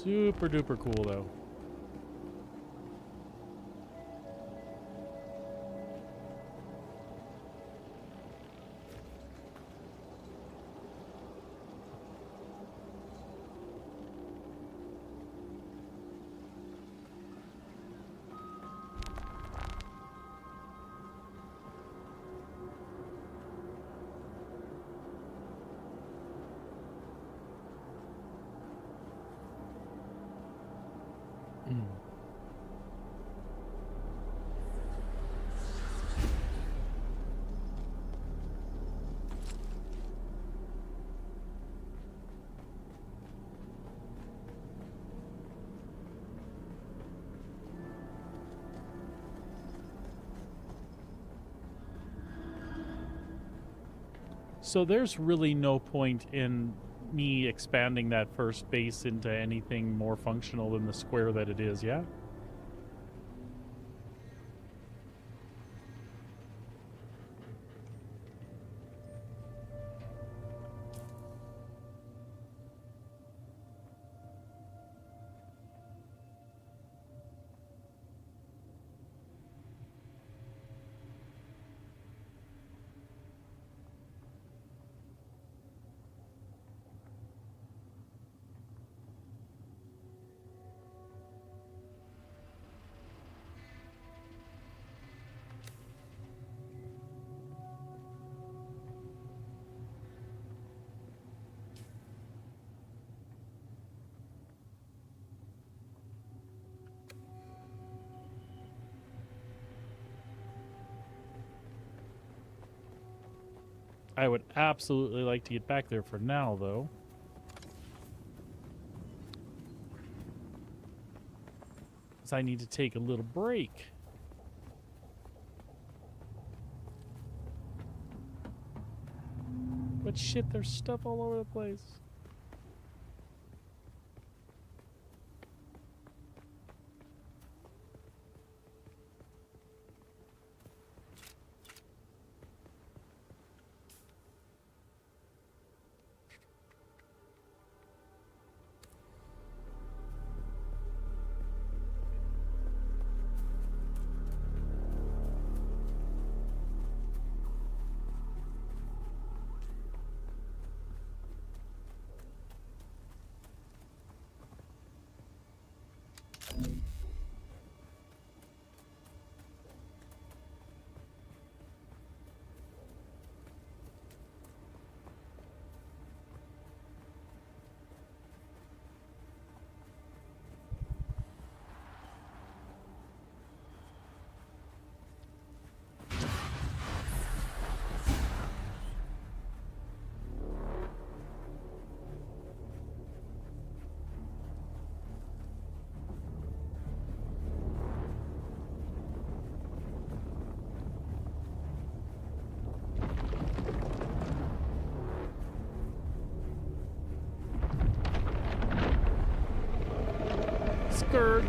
Super duper cool though. So there's really no point in me expanding that first base into anything more functional than the square that it is, yeah? I would absolutely like to get back there for now, though. Because I need to take a little break. But shit, there's stuff all over the place. Skirt.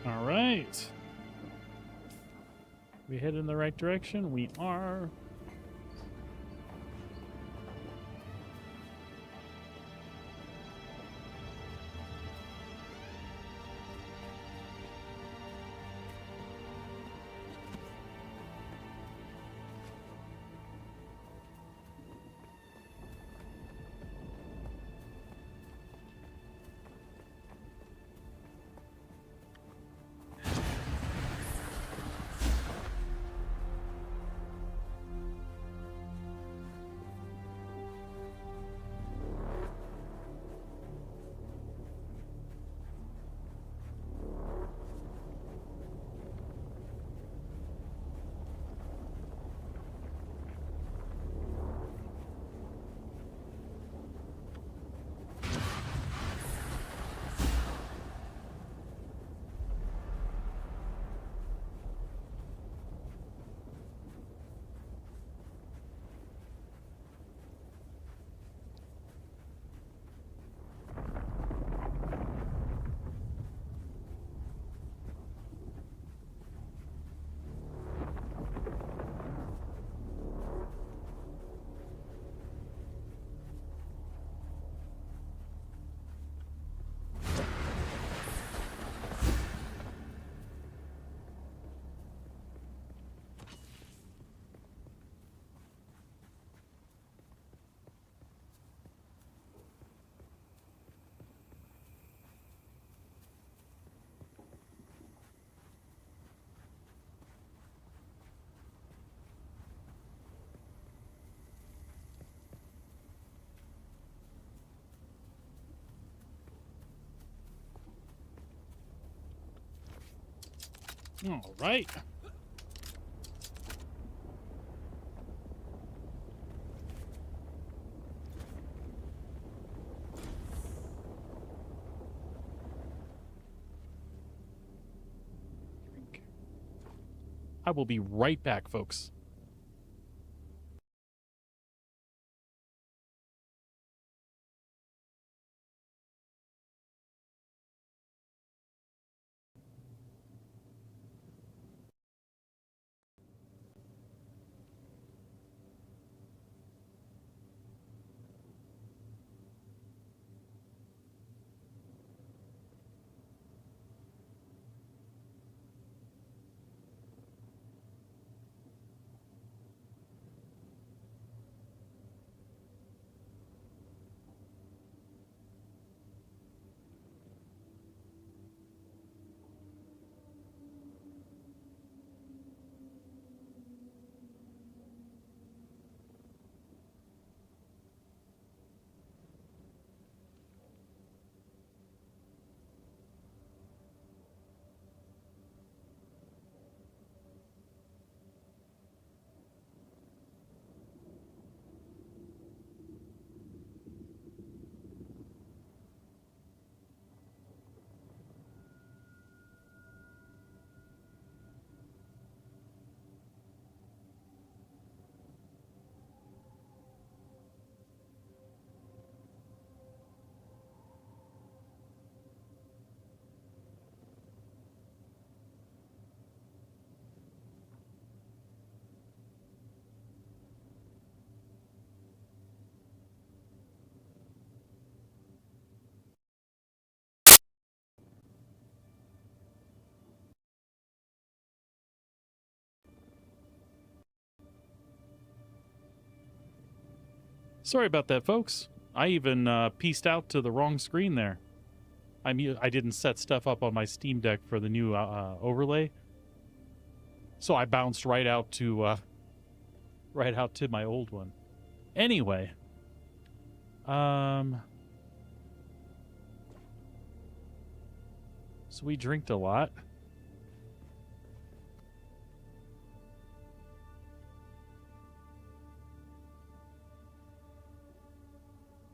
All right. We head in the right direction? We are. All right. I will be right back, folks. Sorry about that, folks. I even pieced out to the wrong screen there. I didn't set stuff up on my Steam Deck for the new overlay, so I bounced right out to my old one. Anyway, so we drinked a lot.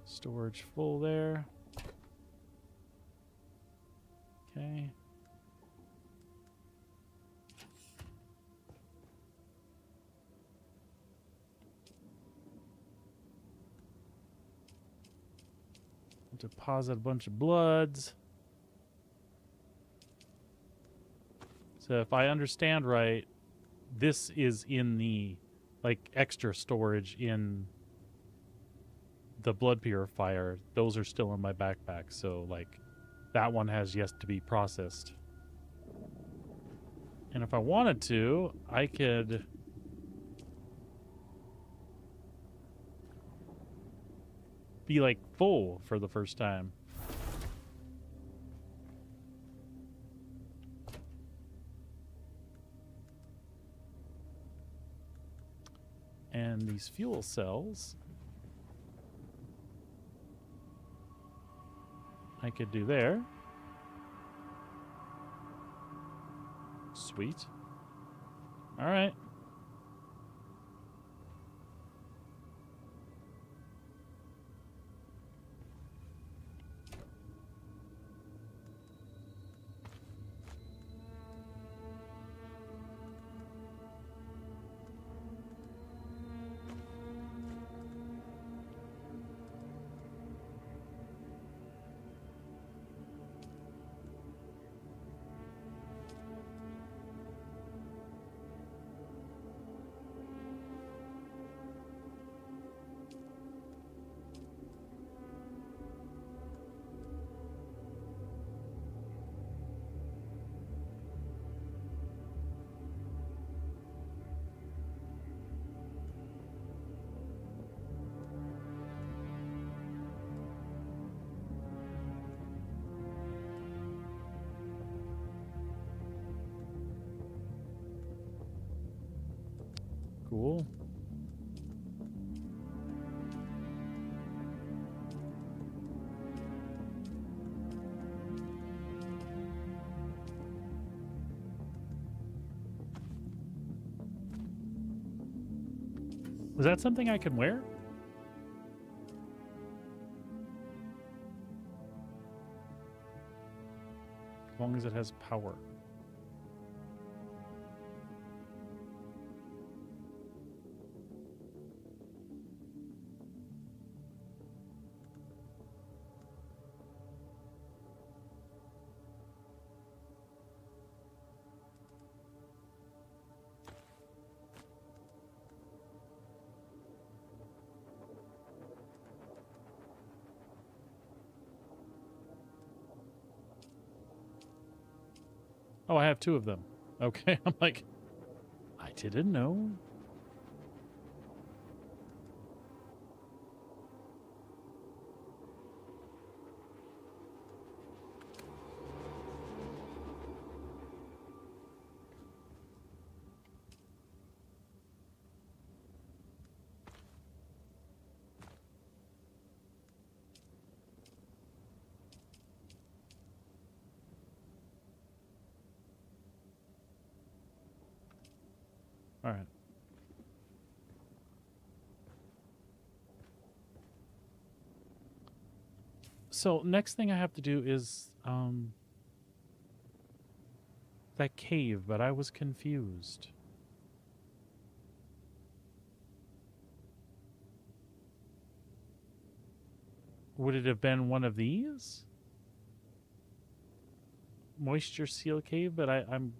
Storage full there. Okay. Deposit a bunch of bloods. So if I understand right, this is in the like extra storage in the blood purifier. Those are still in my backpack, so like that one has yet to be processed. And if I wanted to, I could be like full for the first time. And these fuel cells I could do there. Sweet. All right. Cool. Was that something I can wear? As long as it has power. Oh, I have two of them. Okay, I'm like, I didn't know. All right. So next thing I have to do is that cave, but I was confused. Would it have been one of these? Moisture seal cave, but I'm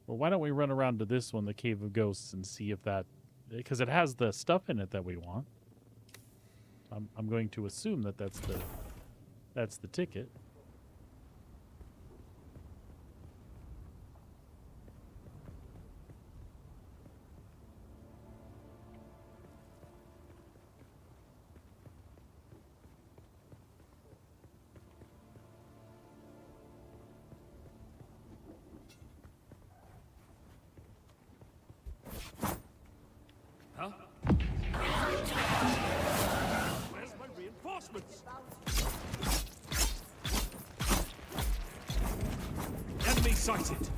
Well, why don't we run around to this one, the Cave of Ghosts, and see if that... Because it has the stuff in it that we want. I'm going to assume that that's the ticket. Huh? Where's my reinforcements? Enemy sighted.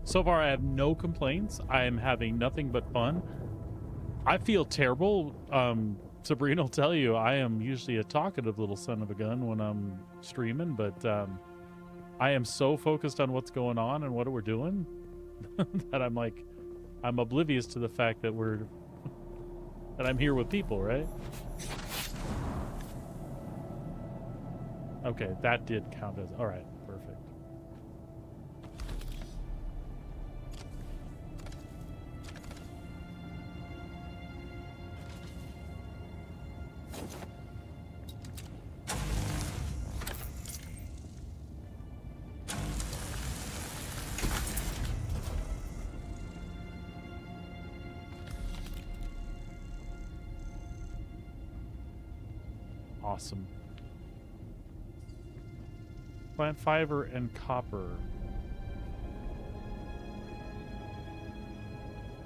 So far, I have no complaints. I am having nothing but fun. I feel terrible. Sabrina will tell you I am usually a talkative little son of a gun when I'm streaming, but I am so focused on what's going on and what we're doing that I'm oblivious to the fact that that I'm here with people, right? Okay, that did count as all right. Perfect. Awesome. Plant fiber and copper.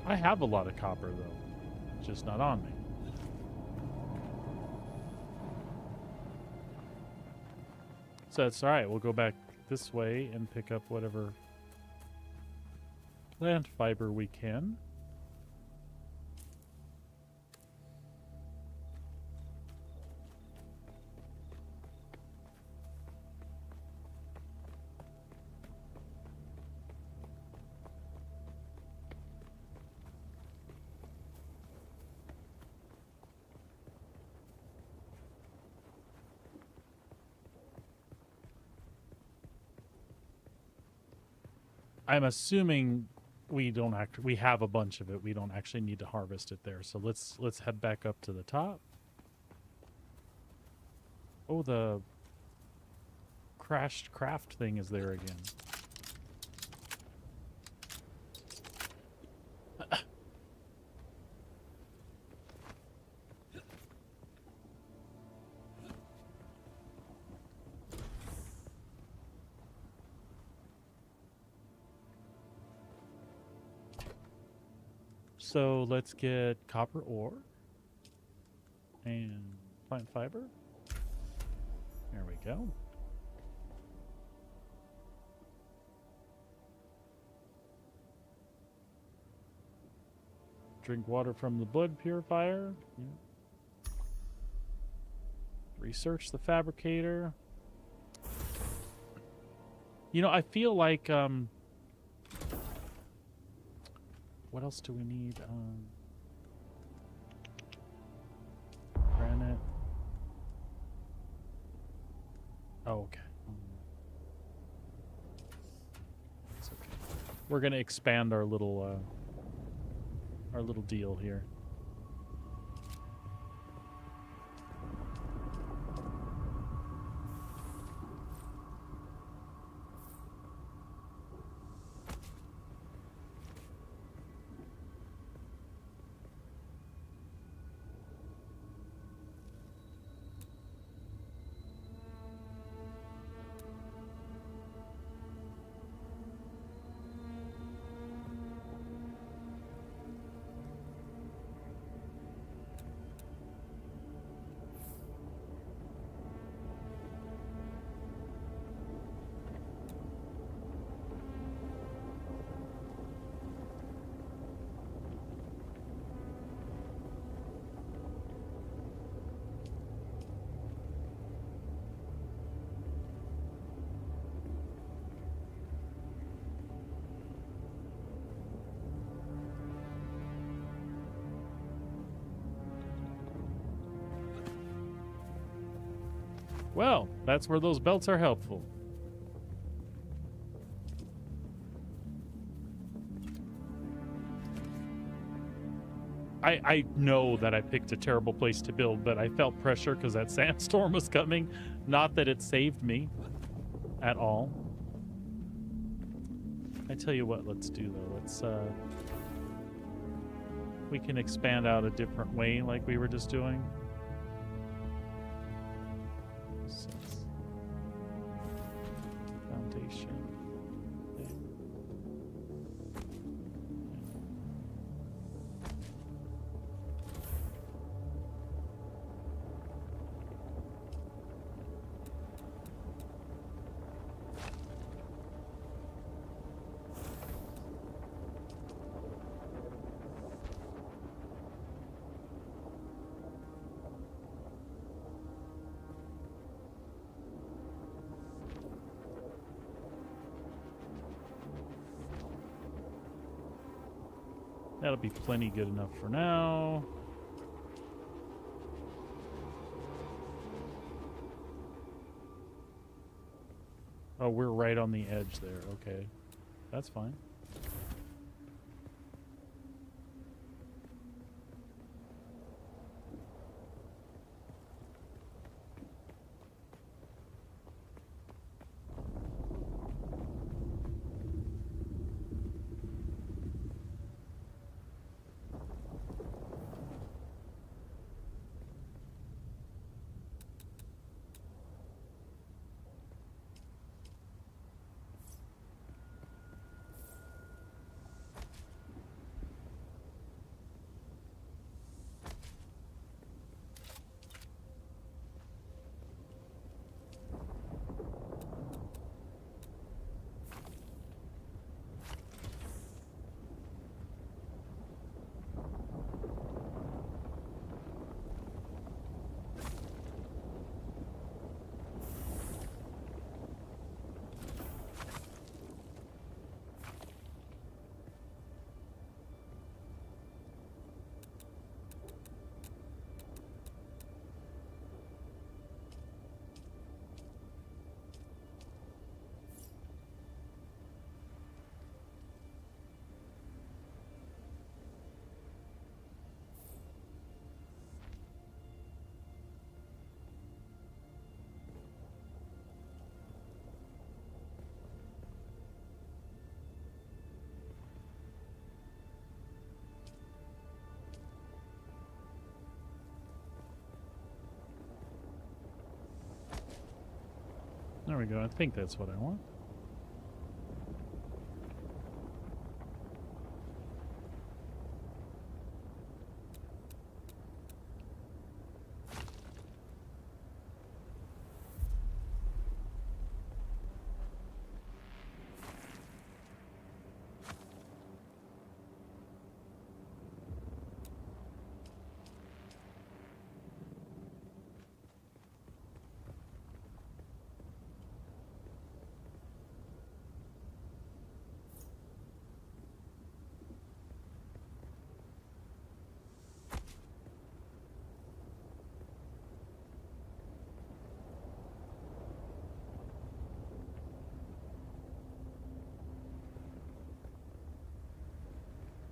I have a lot of copper though, just not on me. So that's all right. We'll go back this way and pick up whatever plant fiber we can. I'm assuming we have a bunch of it. We don't actually need to harvest it there. So let's head back up to the top. Oh, the crashed craft thing is there again. So let's get copper ore and plant fiber. There we go. Drink water from the blood purifier. Yeah. Research the fabricator. You know, I feel like what else do we need? Granite. Oh, okay. It's okay. We're gonna expand our little deal here. Well, that's where those belts are helpful. I know that I picked a terrible place to build, but I felt pressure because that sandstorm was coming. Not that it saved me at all. I tell you what, let's do though. Let's we can expand out a different way like we were just doing. Foundation. That'll be plenty good enough for now. Oh, we're right on the edge there. Okay. That's fine. There we go. I think that's what I want.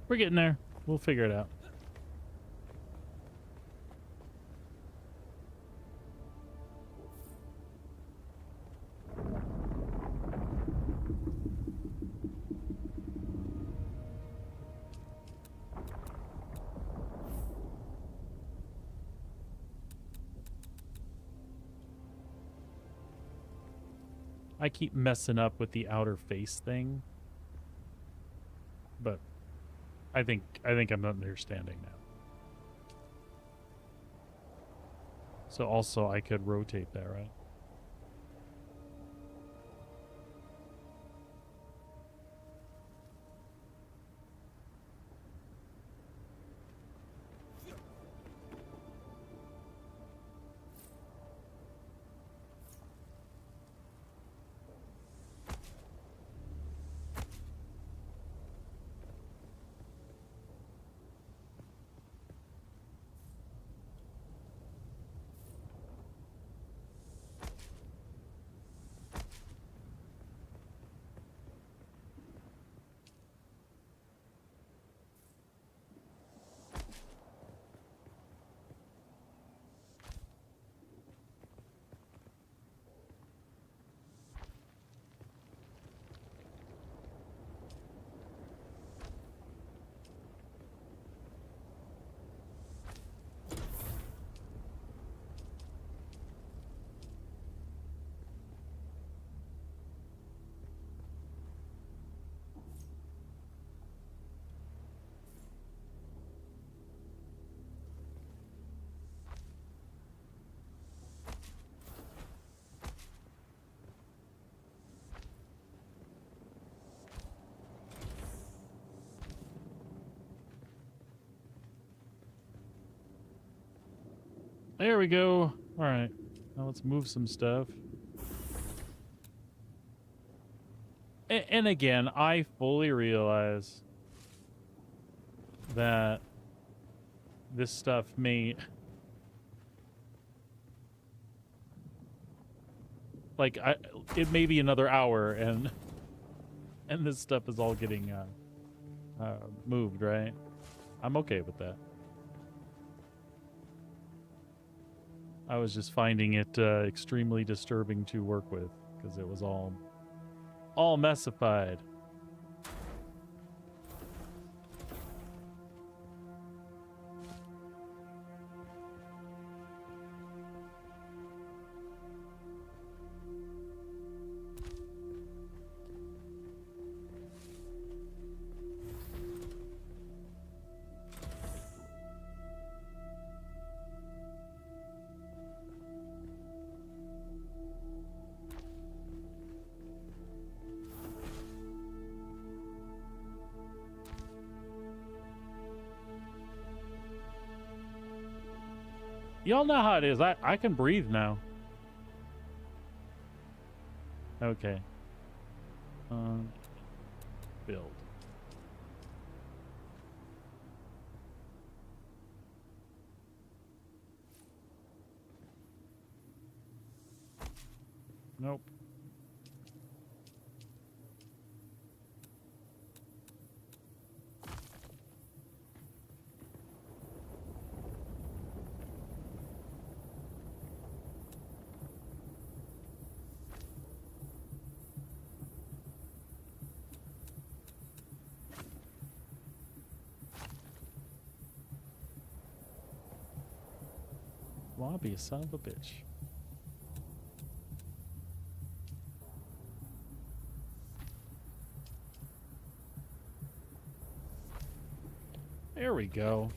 We're getting there. We'll figure it out. I keep messing up with the outer face thing, but I think I'm understanding now. So also I could rotate that, right? There we go. All right. Now let's move some stuff. And again, I fully realize that this stuff may... Like, it may be another hour, and this stuff is all getting moved, right? I'm okay with that. I was just finding it extremely disturbing to work with, because it was all messified. Y'all know how it is. I can breathe now. Okay. Build. Nope. Lobby, son of a bitch. There we go.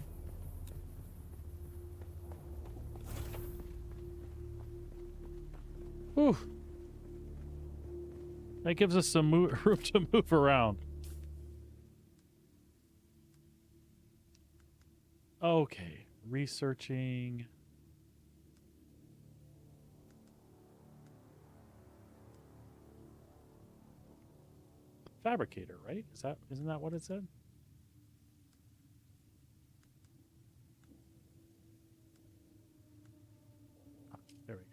Whew. That gives us some room to move around. Okay, researching. Fabricator, right? Isn't that what it said? Ah, there we go.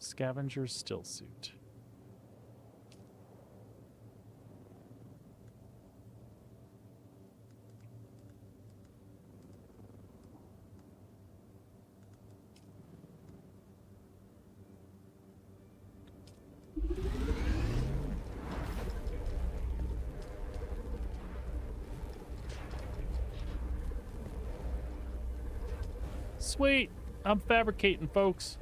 Scavenger still suit. Sweet. I'm fabricating, folks.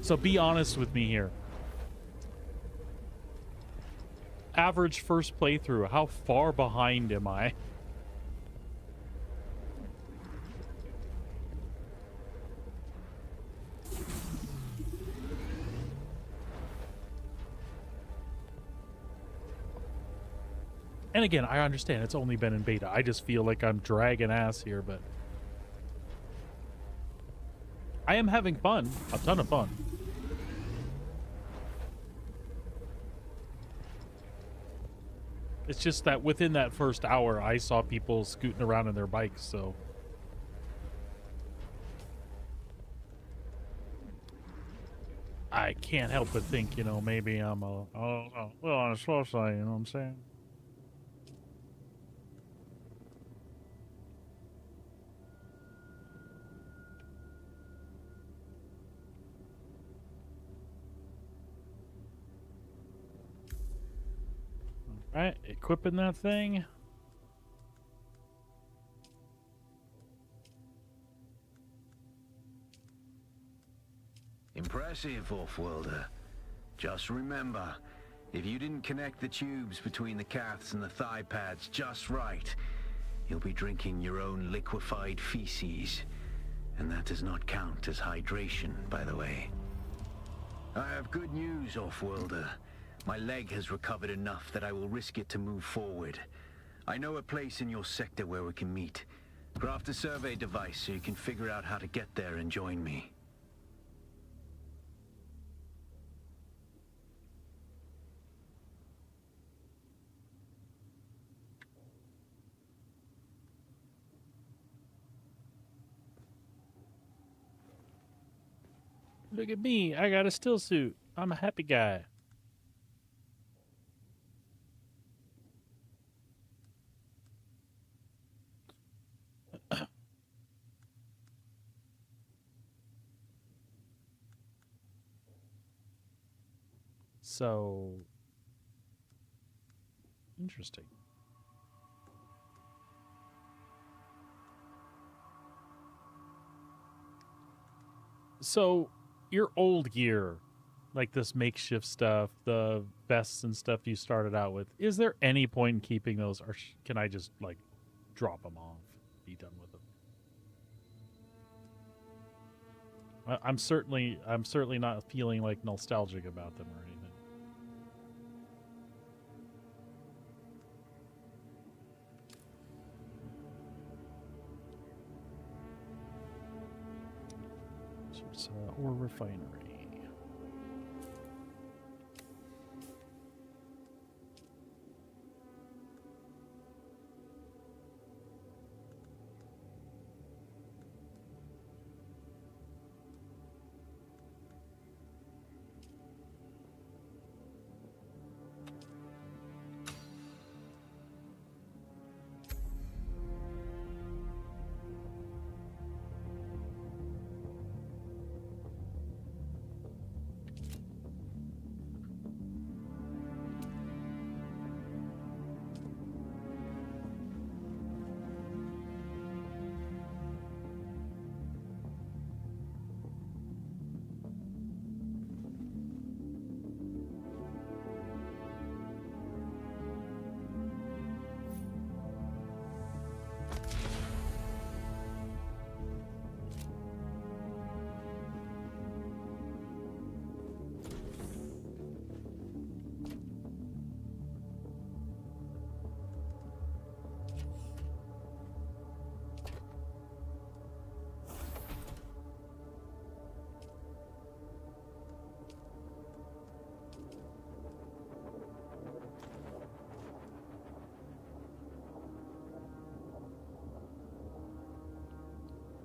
So be honest with me here. Average first playthrough, how far behind am I? And again, I understand it's only been in beta. I just feel like I'm dragging ass here, but I am having fun. A ton of fun. It's just that within that first hour, I saw people scooting around in their bikes, so... I can't help but think, you know, maybe I'm a little on the slow side, you know what I'm saying? Right, equipping that thing. Impressive, Off-worlder. Just remember, if you didn't connect the tubes between the caths and the thigh pads just right, you'll be drinking your own liquefied feces. And that does not count as hydration, by the way. I have good news, Off-worlder. My leg has recovered enough that I will risk it to move forward. I know a place in your sector where we can meet. Craft a survey device so you can figure out how to get there and join me. Look at me. I got a still suit. I'm a happy guy. So interesting. So your old gear, like this makeshift stuff, the vests and stuff you started out with, is there any point in keeping those, or can I just like drop them off, be done with them? I'm certainly not feeling like nostalgic about them or anything. So it's ore refinery.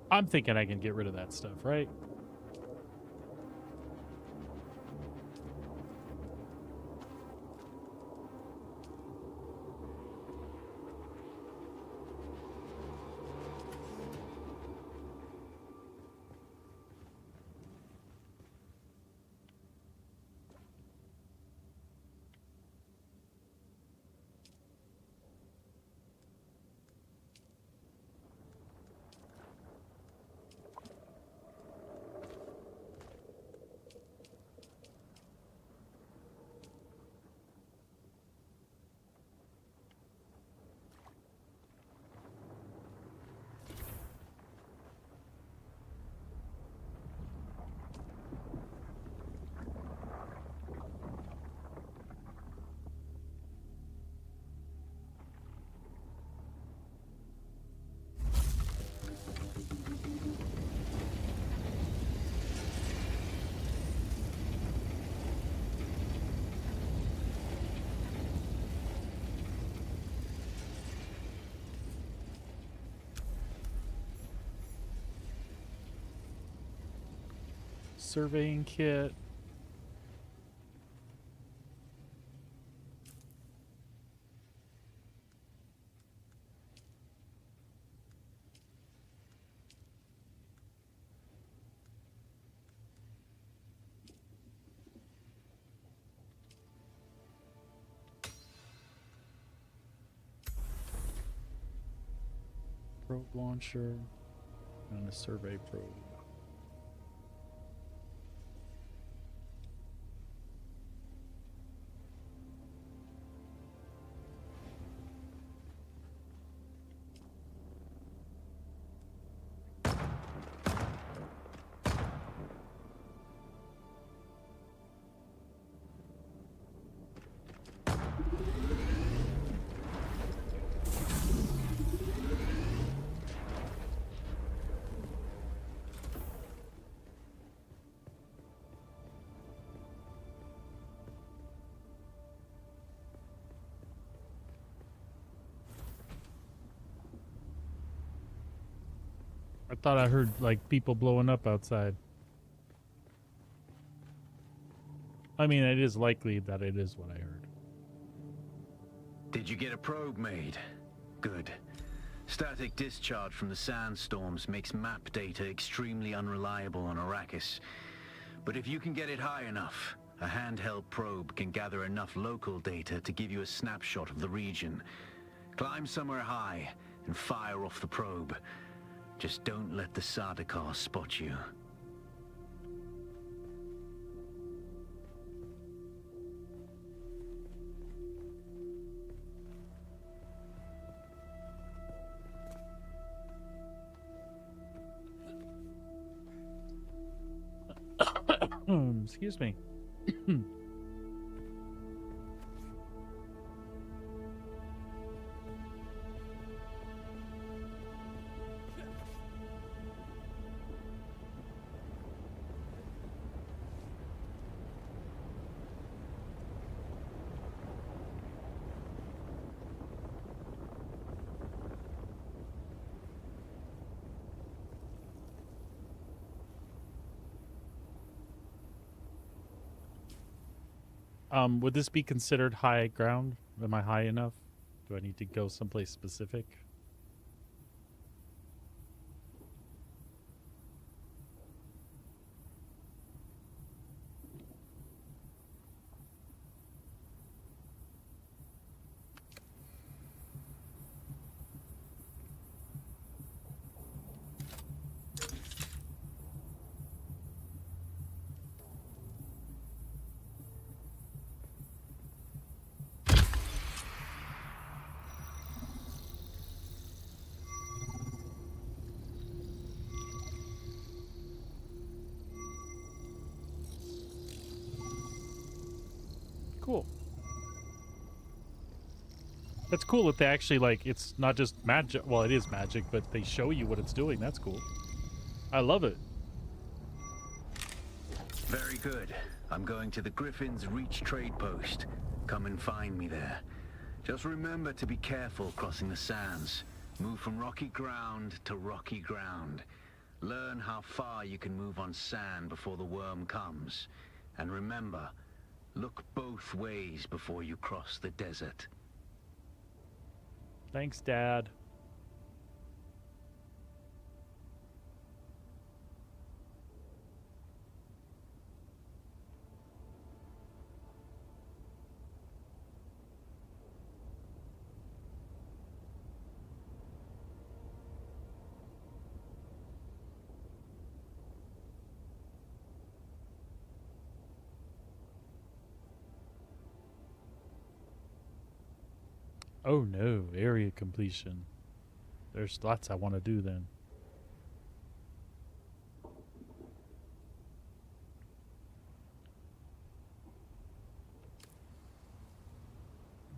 I'm thinking I can get rid of that stuff, right? Surveying kit. Probe launcher and a survey probe. I thought I heard like people blowing up outside. I mean, it is likely that it is what I heard. Did you get a probe made? Good. Static discharge from the sandstorms makes map data extremely unreliable on Arrakis. But if you can get it high enough, a handheld probe can gather enough local data to give you a snapshot of the region. Climb somewhere high and fire off the probe. Just don't let the Sardaukar spot you. Excuse me. Would this be considered high ground? Am I high enough? Do I need to go someplace specific? Cool. That's cool that they actually, like, it's not just magic. Well, it is magic, but they show you what it's doing. That's cool. I love it. Very good. I'm going to the Griffin's Reach trade post. Come and find me there. Just remember to be careful crossing the sands. Move from rocky ground to rocky ground. Learn how far you can move on sand before the worm comes. And remember, look both ways before you cross the desert. Thanks, Dad. Oh no, area completion. There's lots I want to do then.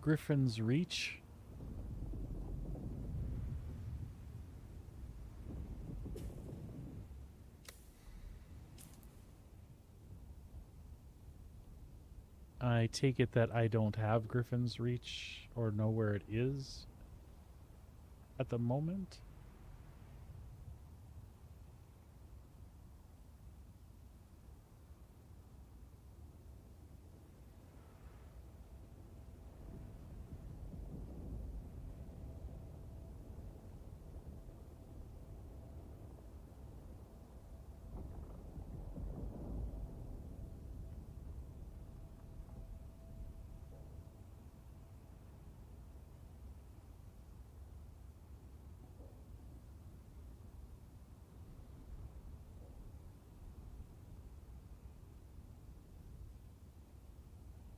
Griffin's Reach. I take it that I don't have Griffin's Reach or know where it is at the moment.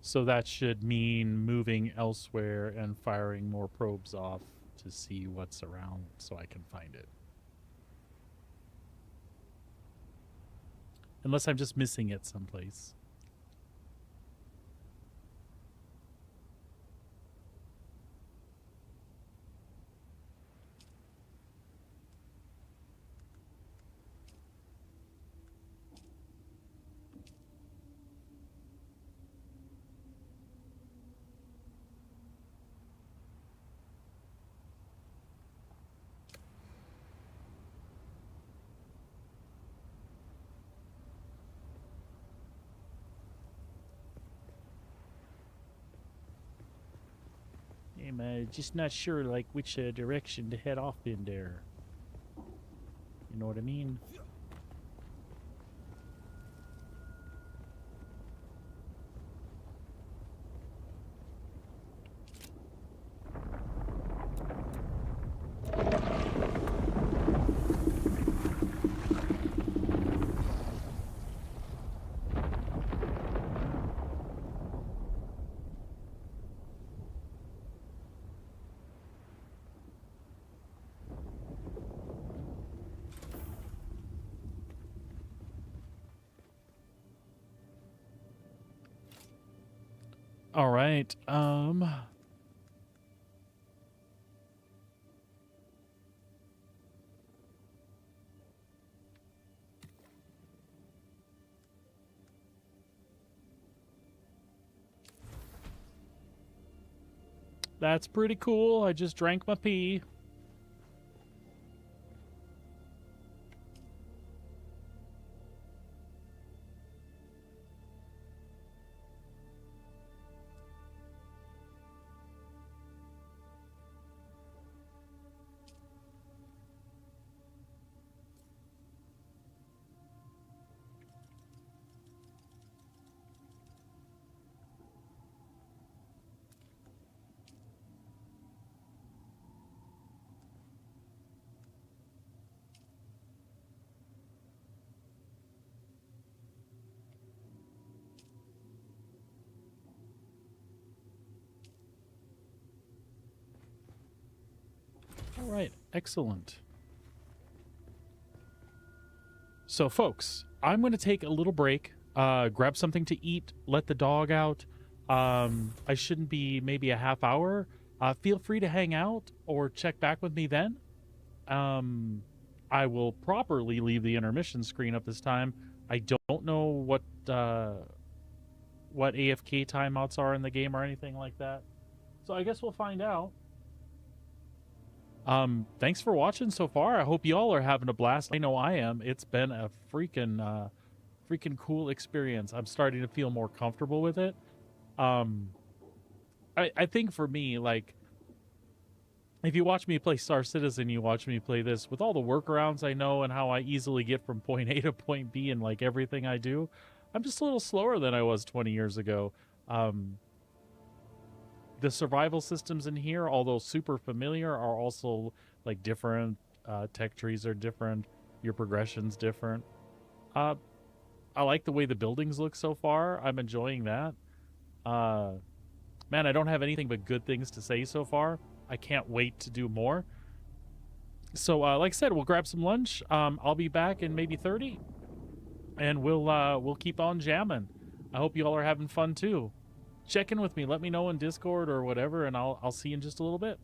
So that should mean moving elsewhere and firing more probes off to see what's around so I can find it. Unless I'm just missing it someplace. I'm just not sure, like, which direction to head off in there. You know what I mean? All right. That's pretty cool. I just drank my pee. All right, excellent. So, folks, I'm going to take a little break, grab something to eat, let the dog out. I shouldn't be maybe a half hour. Feel free to hang out or check back with me then. I will properly leave the intermission screen up this time. I don't know what AFK timeouts are in the game or anything like that. So I guess we'll find out. Thanks for watching so far. I hope y'all are having a blast. I know I am. It's been a freaking cool experience. I'm starting to feel more comfortable with it. I think for me, like, if you watch me play Star Citizen, you watch me play this, with all the workarounds I know and how I easily get from point A to point B in like everything I do, I'm just a little slower than I was 20 years ago. The survival systems in here, although super familiar, are also like different. Tech trees are different. Your progression's different. I like the way the buildings look so far. I'm enjoying that. Man, I don't have anything but good things to say so far. I can't wait to do more. So, like I said, we'll grab some lunch. I'll be back in maybe 30, and we'll keep on jamming. I hope you all are having fun too. Check in with me. Let me know in Discord or whatever, and I'll see you in just a little bit.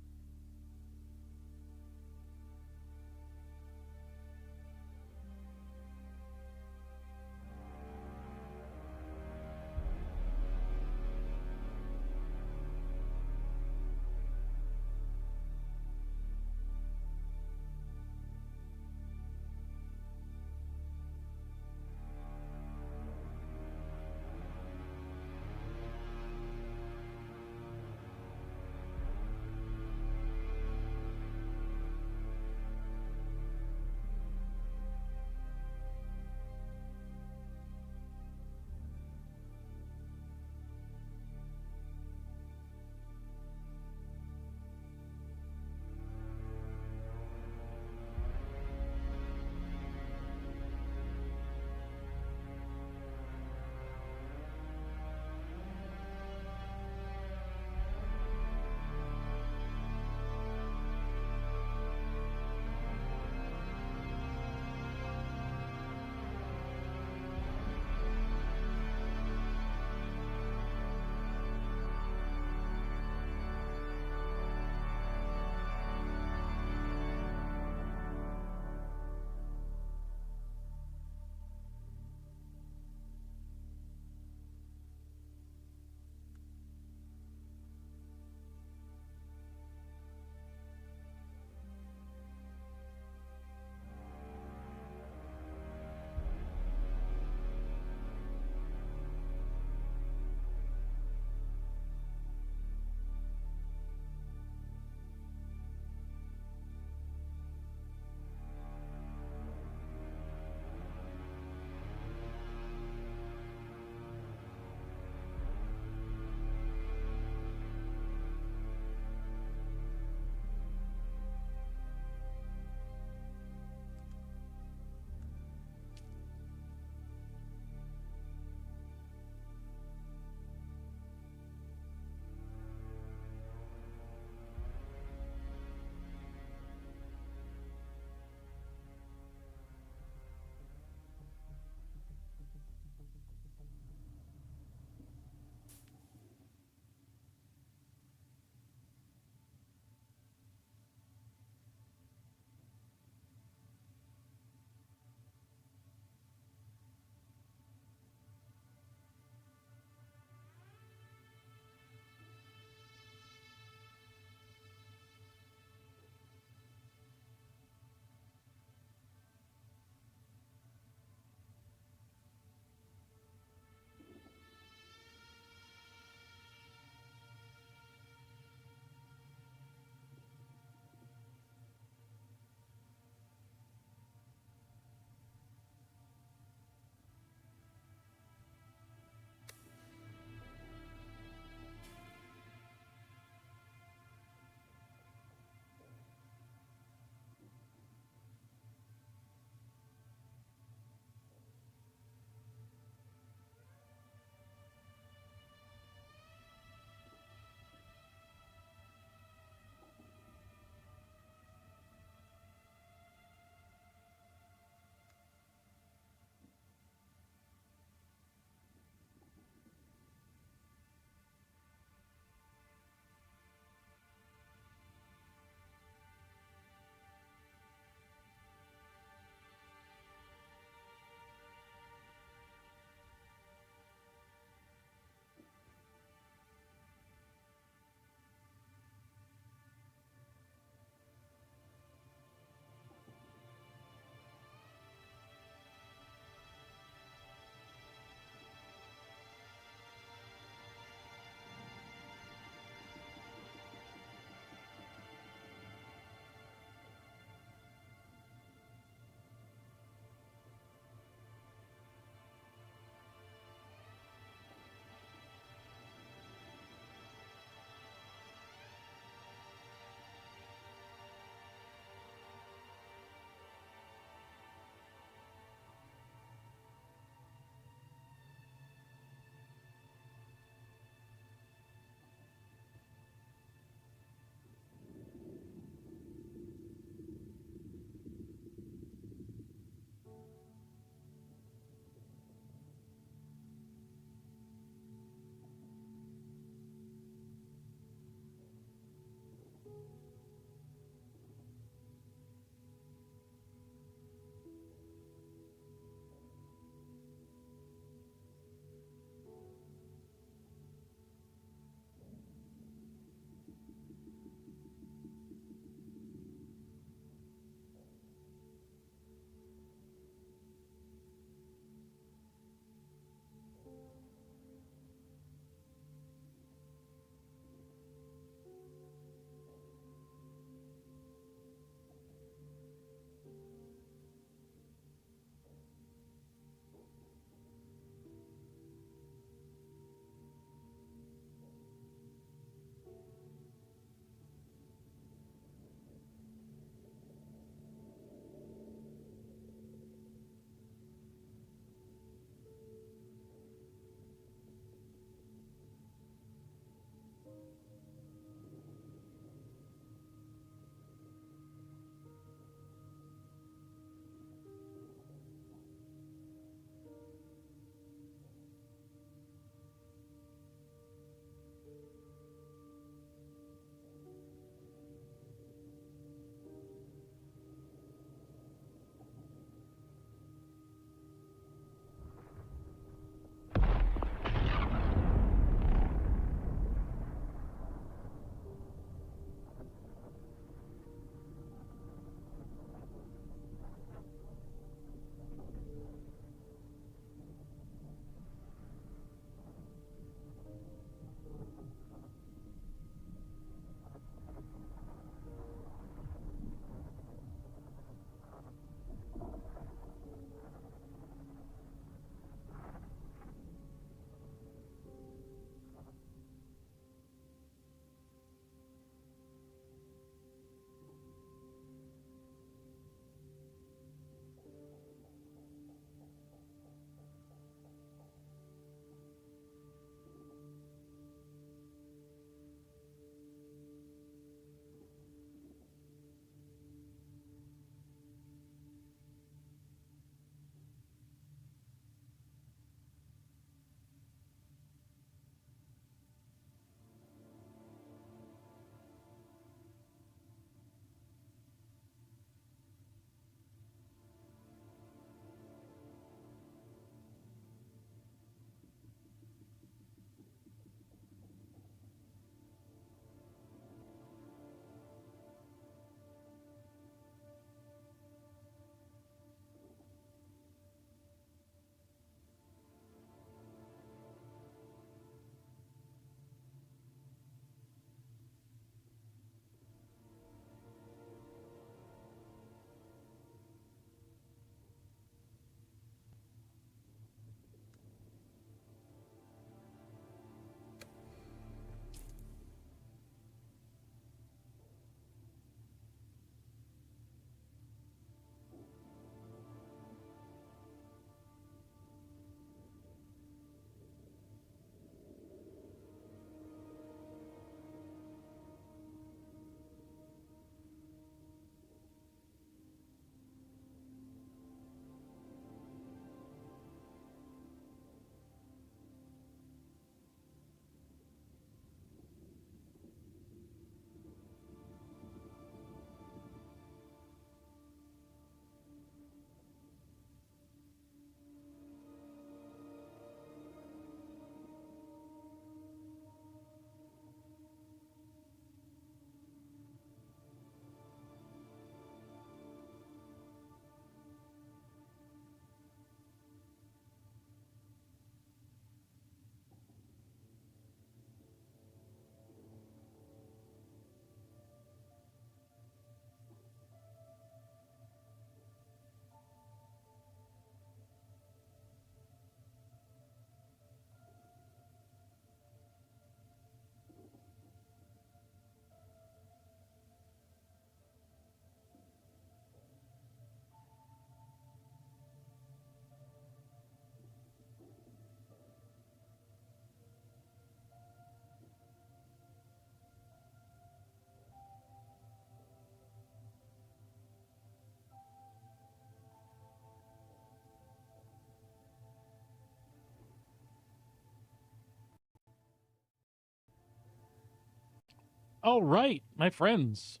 All right, my friends.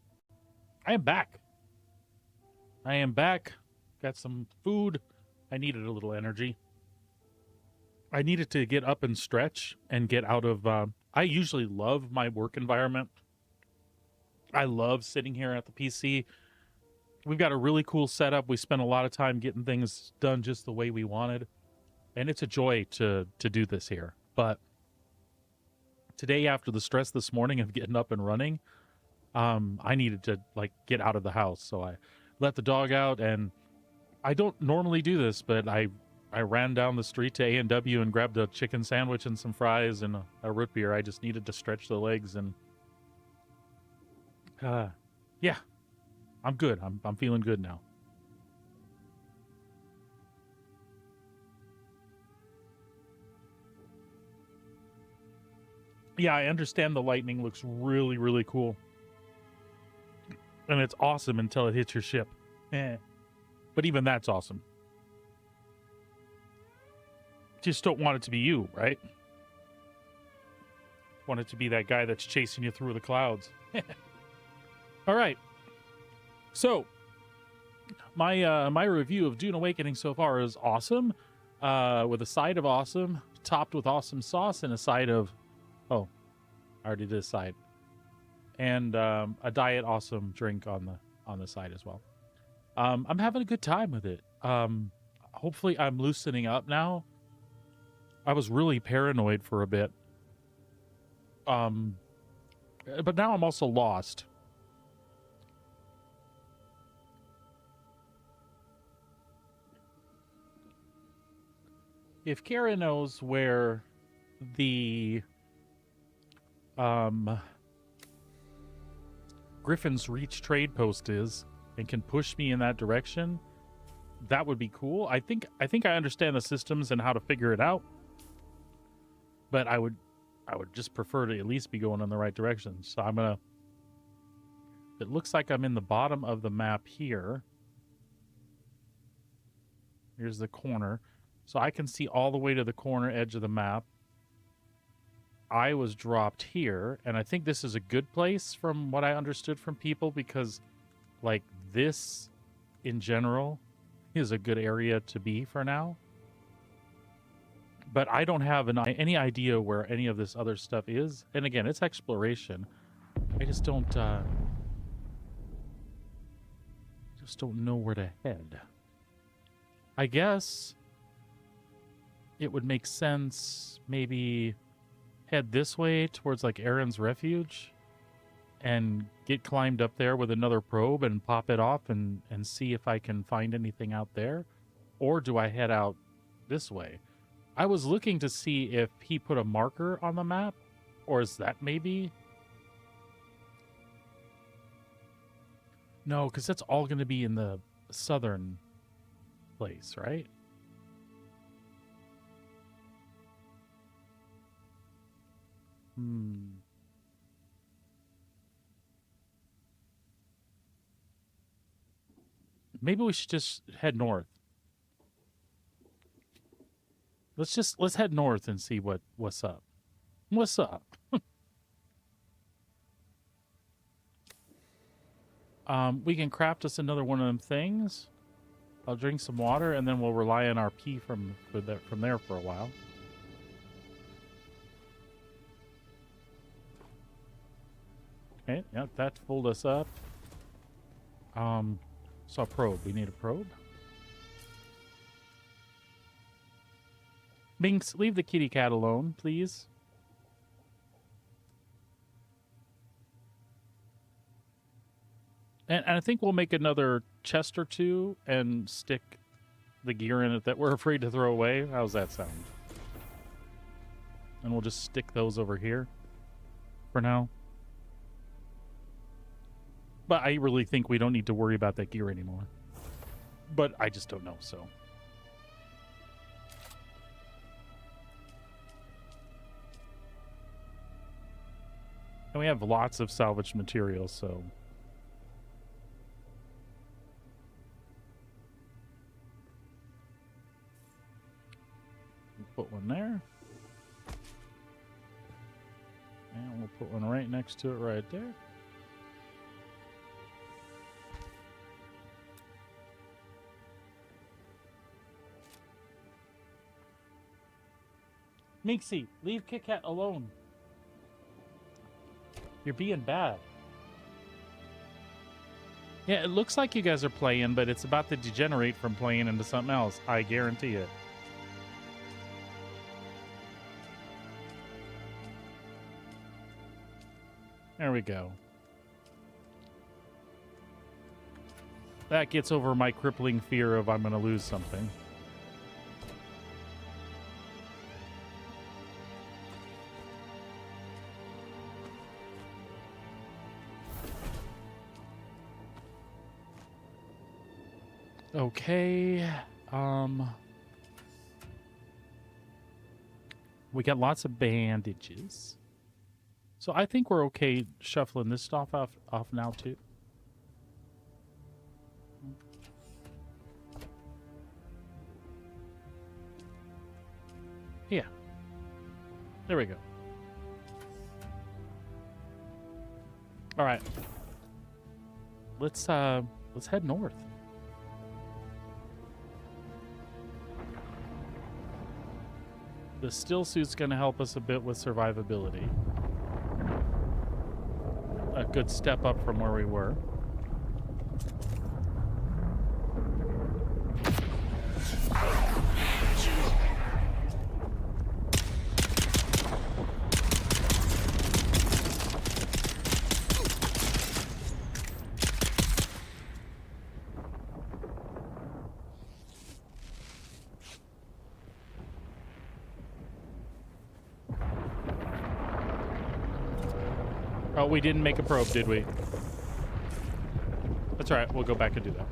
I am back. I am back. Got some food. I needed a little energy. I needed to get up and stretch and get out of... I usually love my work environment. I love sitting here at the PC. We've got a really cool setup. We spent a lot of time getting things done just the way we wanted. And it's a joy to do this here. But today, after the stress this morning of getting up and running, I needed to like get out of the house. So I let the dog out, and I don't normally do this, but I ran down the street to A&W and grabbed a chicken sandwich and some fries and a root beer. I just needed to stretch the legs, and yeah, I'm good. I'm feeling good now. Yeah, I understand the lightning looks really, really cool. And it's awesome until it hits your ship. But even that's awesome. Just don't want it to be you, right? Want it to be that guy that's chasing you through the clouds. All right. So, my review of Dune Awakening so far is awesome. With a side of awesome, topped with awesome sauce, and a side of... Oh, I already did a side. And a diet awesome drink on the side as well. I'm having a good time with it. Hopefully I'm loosening up now. I was really paranoid for a bit. But now I'm also lost. If Kara knows where the Griffin's Reach trade post is and can push me in that direction, that would be cool. I think I understand the systems and how to figure it out, but I would just prefer to at least be going in the right direction. So I'm gonna... It looks like I'm in the bottom of the map here. Here's the corner. So I can see all the way to the corner edge of the map. I was dropped here, and I think this is a good place from what I understood from people, because like this in general is a good area to be for now. But I don't have any idea where any of this other stuff is. And again, it's exploration. I just don't know where to head. I guess it would make sense maybe head this way towards like Aaron's Refuge and get climbed up there with another probe and pop it off and see if I can find anything out there. Or do I head out this way? I was looking to see if he put a marker on the map, or is that maybe... No, because that's all going to be in the southern place, right? Maybe we should just head north. Let's head north and see what's up. What's up? We can craft us another one of them things. I'll drink some water, and then we'll rely on our pee from there for a while. Okay, yeah, that pulled us up. So a probe. We need a probe. Binks, leave the kitty cat alone, please. And I think we'll make another chest or two and stick the gear in it that we're afraid to throw away. How's that sound? And we'll just stick those over here for now. But I really think we don't need to worry about that gear anymore. But I just don't know, so... And we have lots of salvaged material, so... We'll put one there. And we'll Put one right next to it right there. Minxie, leave Kit Kat alone. You're being bad. Yeah, it looks like you guys are playing, but it's about to degenerate from playing into something else. I guarantee it. There we go. That gets over my crippling fear of I'm going to lose something. Okay. We got lots of bandages. So I think we're okay shuffling this stuff off now too. Yeah. There we go. All right. Let's head north. The still suit's going to help us a bit with survivability. A good step up from where we were. Oh, we didn't make a probe, did we? That's all right. We'll go back and do that.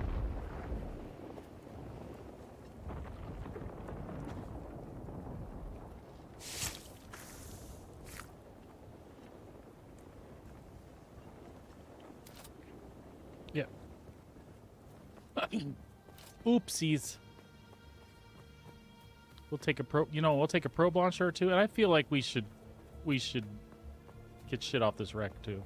Yeah. Oopsies. We'll take a probe. You know, we'll take a probe launcher or two, and I feel like we should get shit off this wreck too.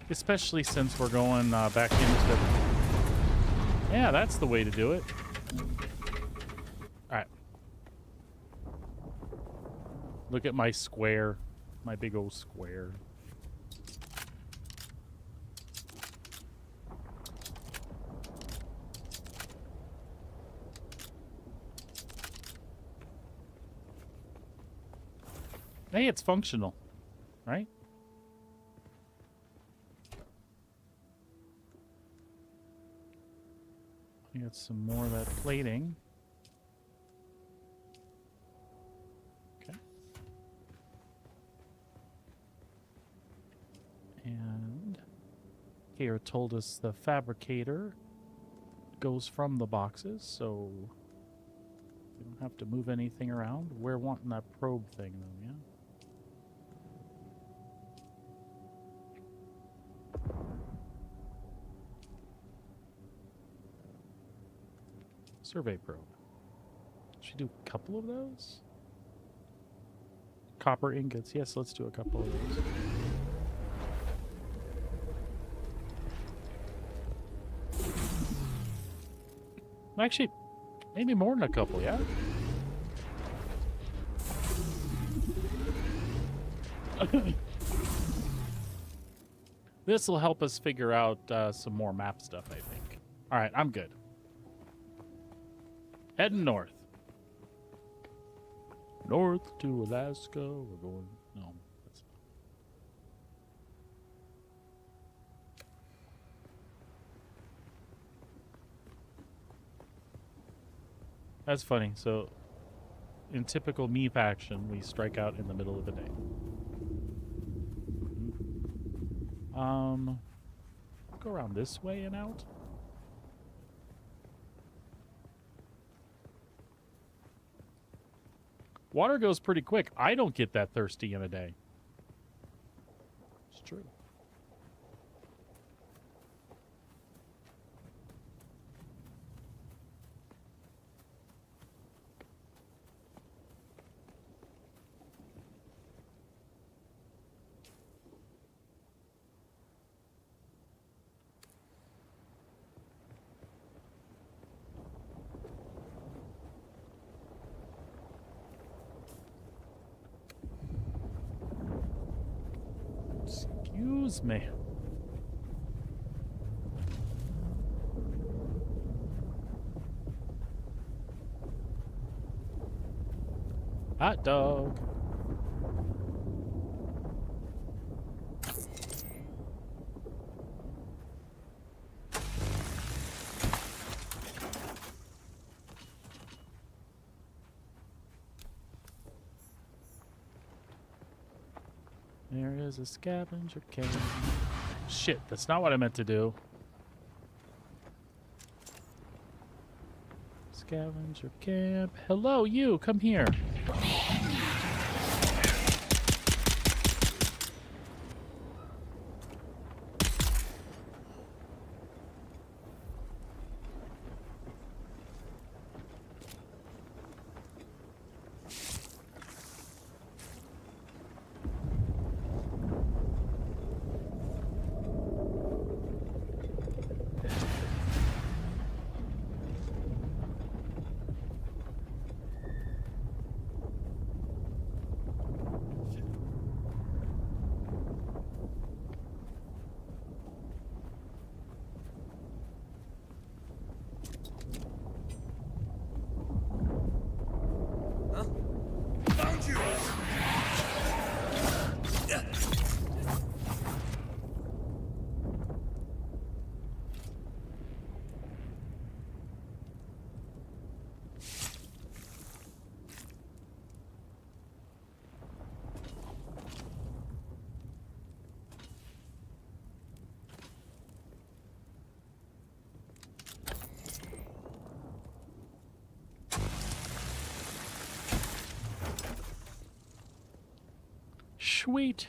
Especially since we're going back into... Yeah, that's the way to do it. All right. Look at my square. My big old square. Hey, it's functional, right? Get some more of that plating. Okay. And here told us the fabricator goes from the boxes, so we don't have to move anything around. We're wanting that probe thing though, yeah? Survey probe. Should we do a couple of those? Copper ingots. Yes, let's do a couple of those. Actually, maybe more than a couple, yeah? This will help us figure out some more map stuff, I think. All right, I'm good. Heading north. North to Alaska. We're going... No. That's funny. So, in typical me fashion, we strike out in the middle of the day. Go around this way and out. Water goes pretty quick. I don't get that thirsty in a day. It's true. Excuse me. Hot dog. There is a scavenger cave. Shit, that's not what I meant to do. Scavenger camp. Hello, you. Come here. Sweet.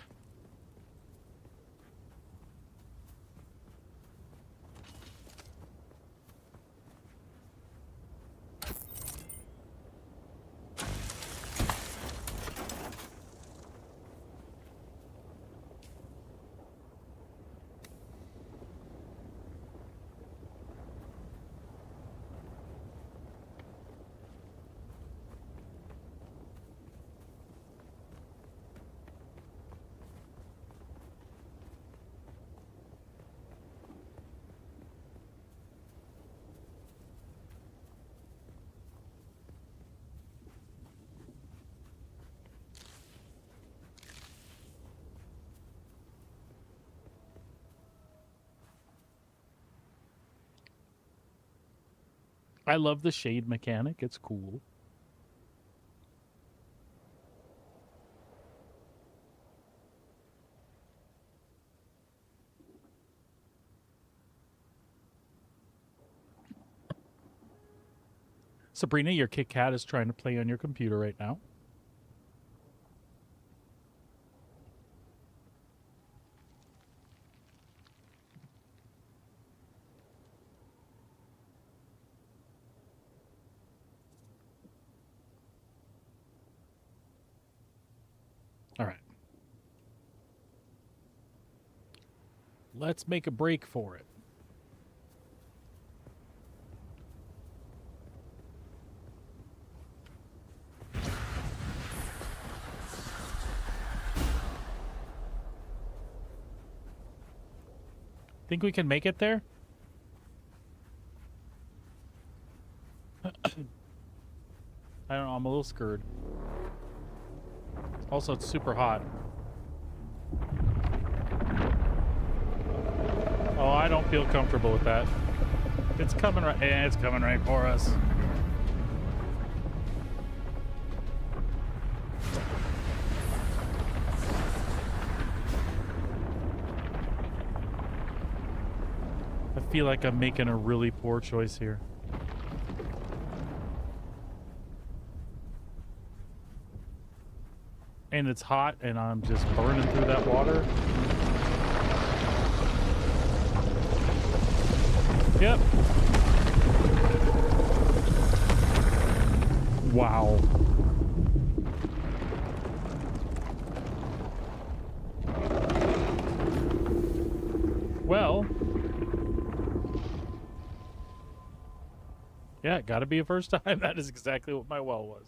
I love the shade mechanic. It's cool. Sabrina, your Kit Kat is trying to play on your computer right now. All right. Let's make a break for it. Think we can make it there? I don't know. I'm a little scared. Also, it's super hot. Oh, I don't feel comfortable with that. It's coming right. Yeah, it's coming right for us. I feel like I'm making a really poor choice here. And it's hot, and I'm just burning through that water. Yep. Wow. Well. Yeah, it gotta be a first time. That is exactly what my well was.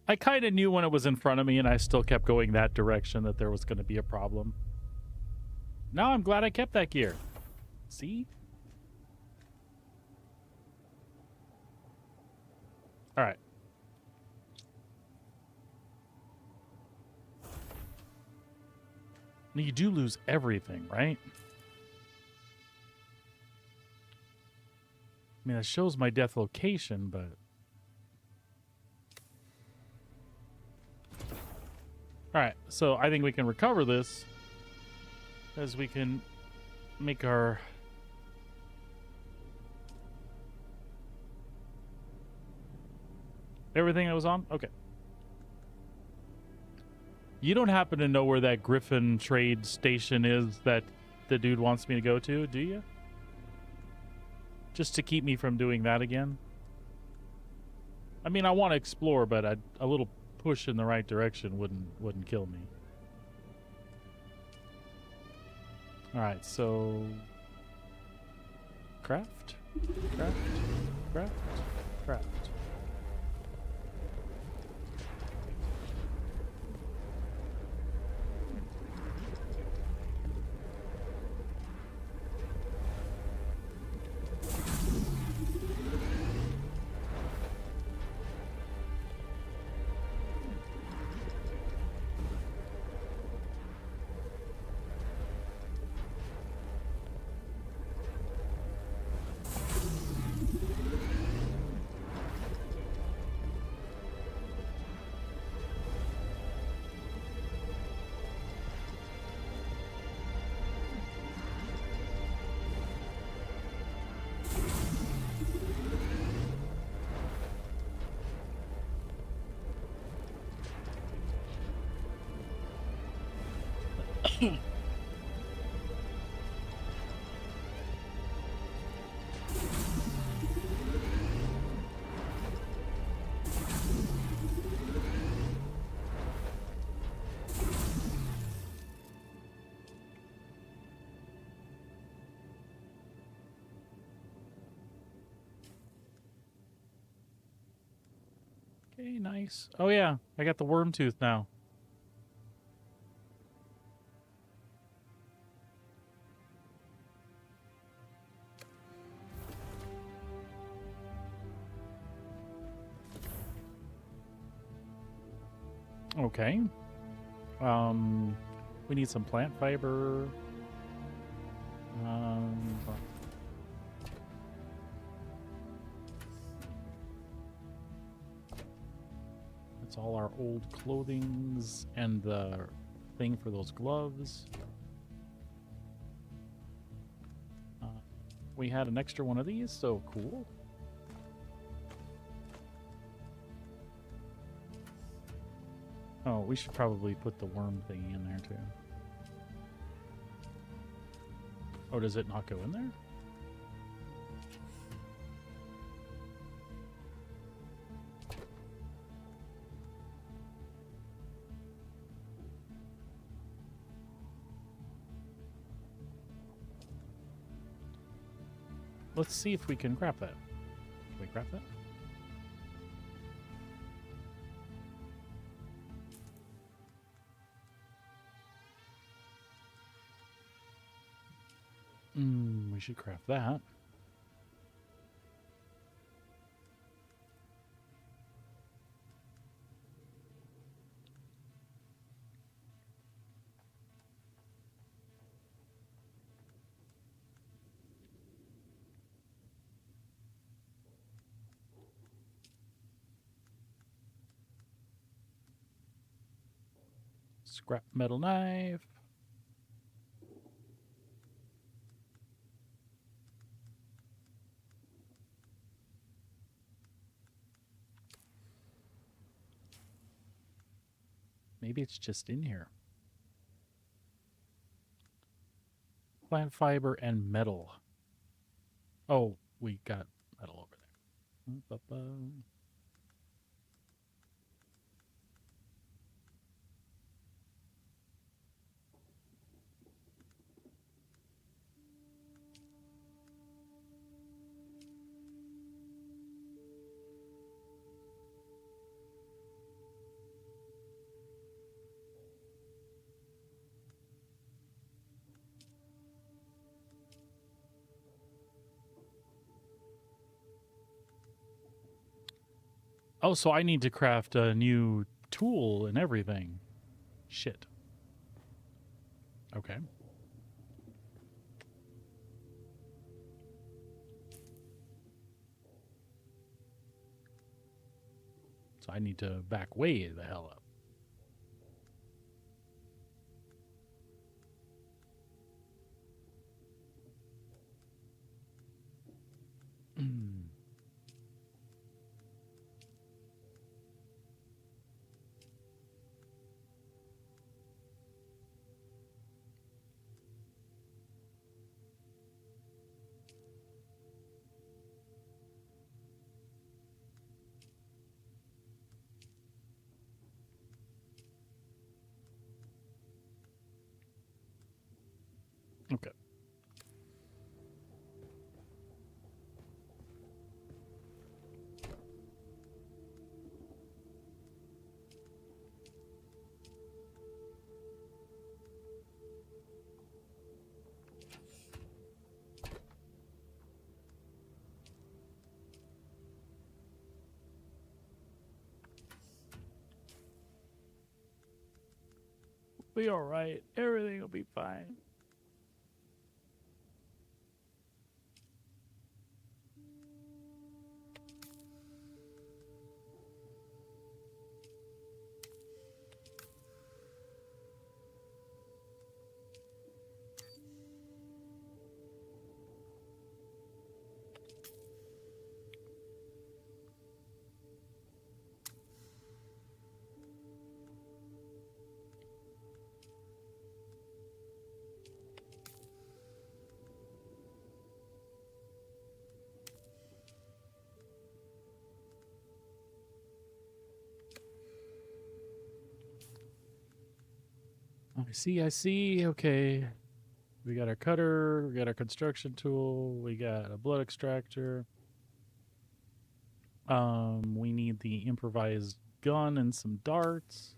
I kind of knew when it was in front of me, and I still kept going that direction that there was going to be a problem. Now I'm glad I kept that gear. See? All right. Now you do lose everything, right? I mean, it shows my death location, but... Alright, so I think we can recover this as we can make our... Everything that was on? Okay. You don't happen to know where that Griffin trade station is that the dude wants me to go to, do you? Just to keep me from doing that again? I mean, I want to explore, but a little push in the right direction wouldn't kill me. All right, so craft. Okay, nice. Oh yeah, I got the worm tooth now. Okay. We need some plant fiber. That's all our old clothings and the thing for those gloves. We had an extra one of these, so cool. Oh, we should probably put the worm thingy in there too. Oh, does it not go in there? Let's see if we can grab that. Can we grab that? We should craft that. Scrap metal knife. Maybe it's just in here. Plant fiber and metal. Oh, we got metal over there. Oh, so I need to craft a new tool and everything. Shit. Okay. So I need to back way the hell up. Okay. Be all right. Everything will be fine. I see. Okay. We got our cutter, we got our construction tool, we got a blood extractor. We need the improvised gun and some darts.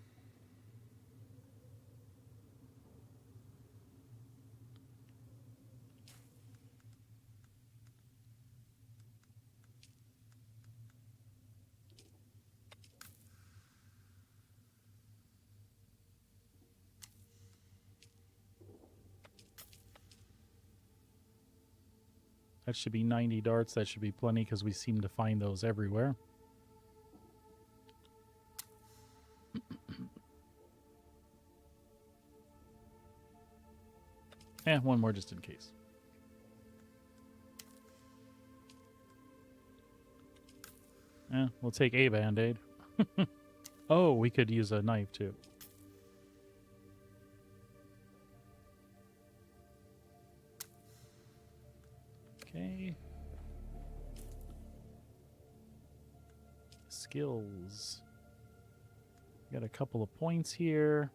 That should be 90 darts. That should be plenty because we seem to find those everywhere. One more just in case. We'll take a Band-Aid. Oh, we could use a knife too. Okay. Skills. Got a couple of points here.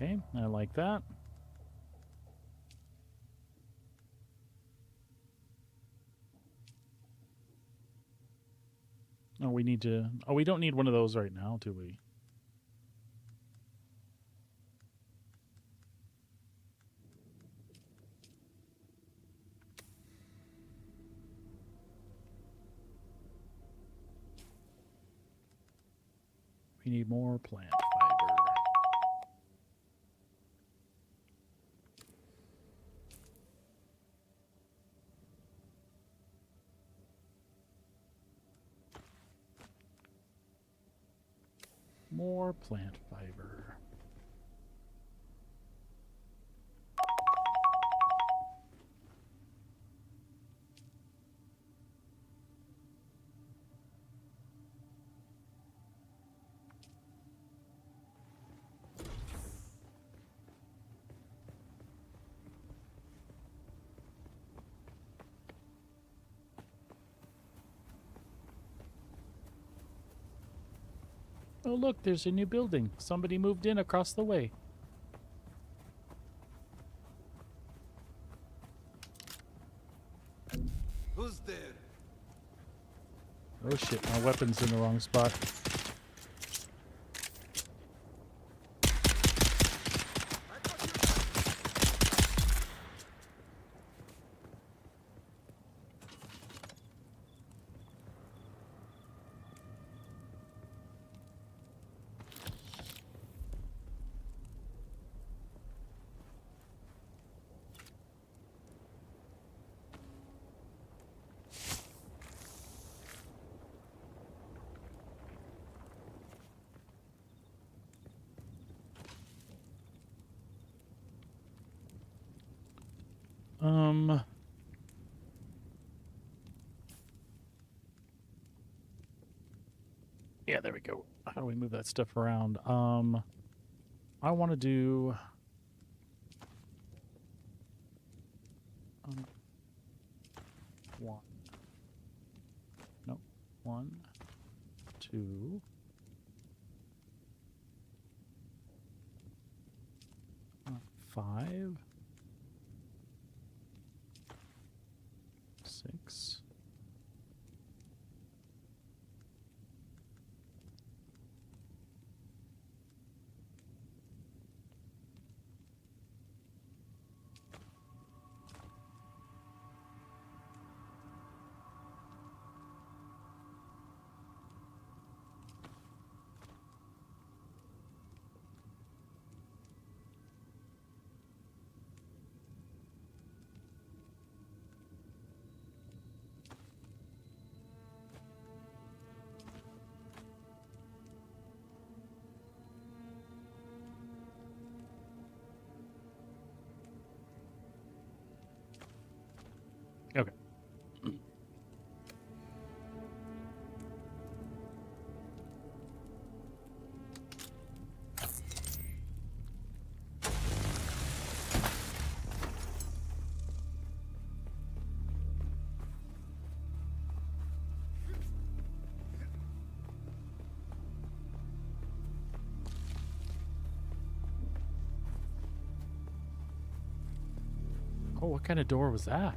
Okay, I like that. Oh, we need to... Oh, we don't need one of those right now, do we? We need more plant fiber. More plant fiber. Oh, look, there's a new building. Somebody moved in across the way. Who's there? Oh shit, my weapon's in the wrong spot. Yeah, there we go. How do we move that stuff around? I want to do... one. No. 1, 2. 5. 6. Okay. Oh, what kind of door was that?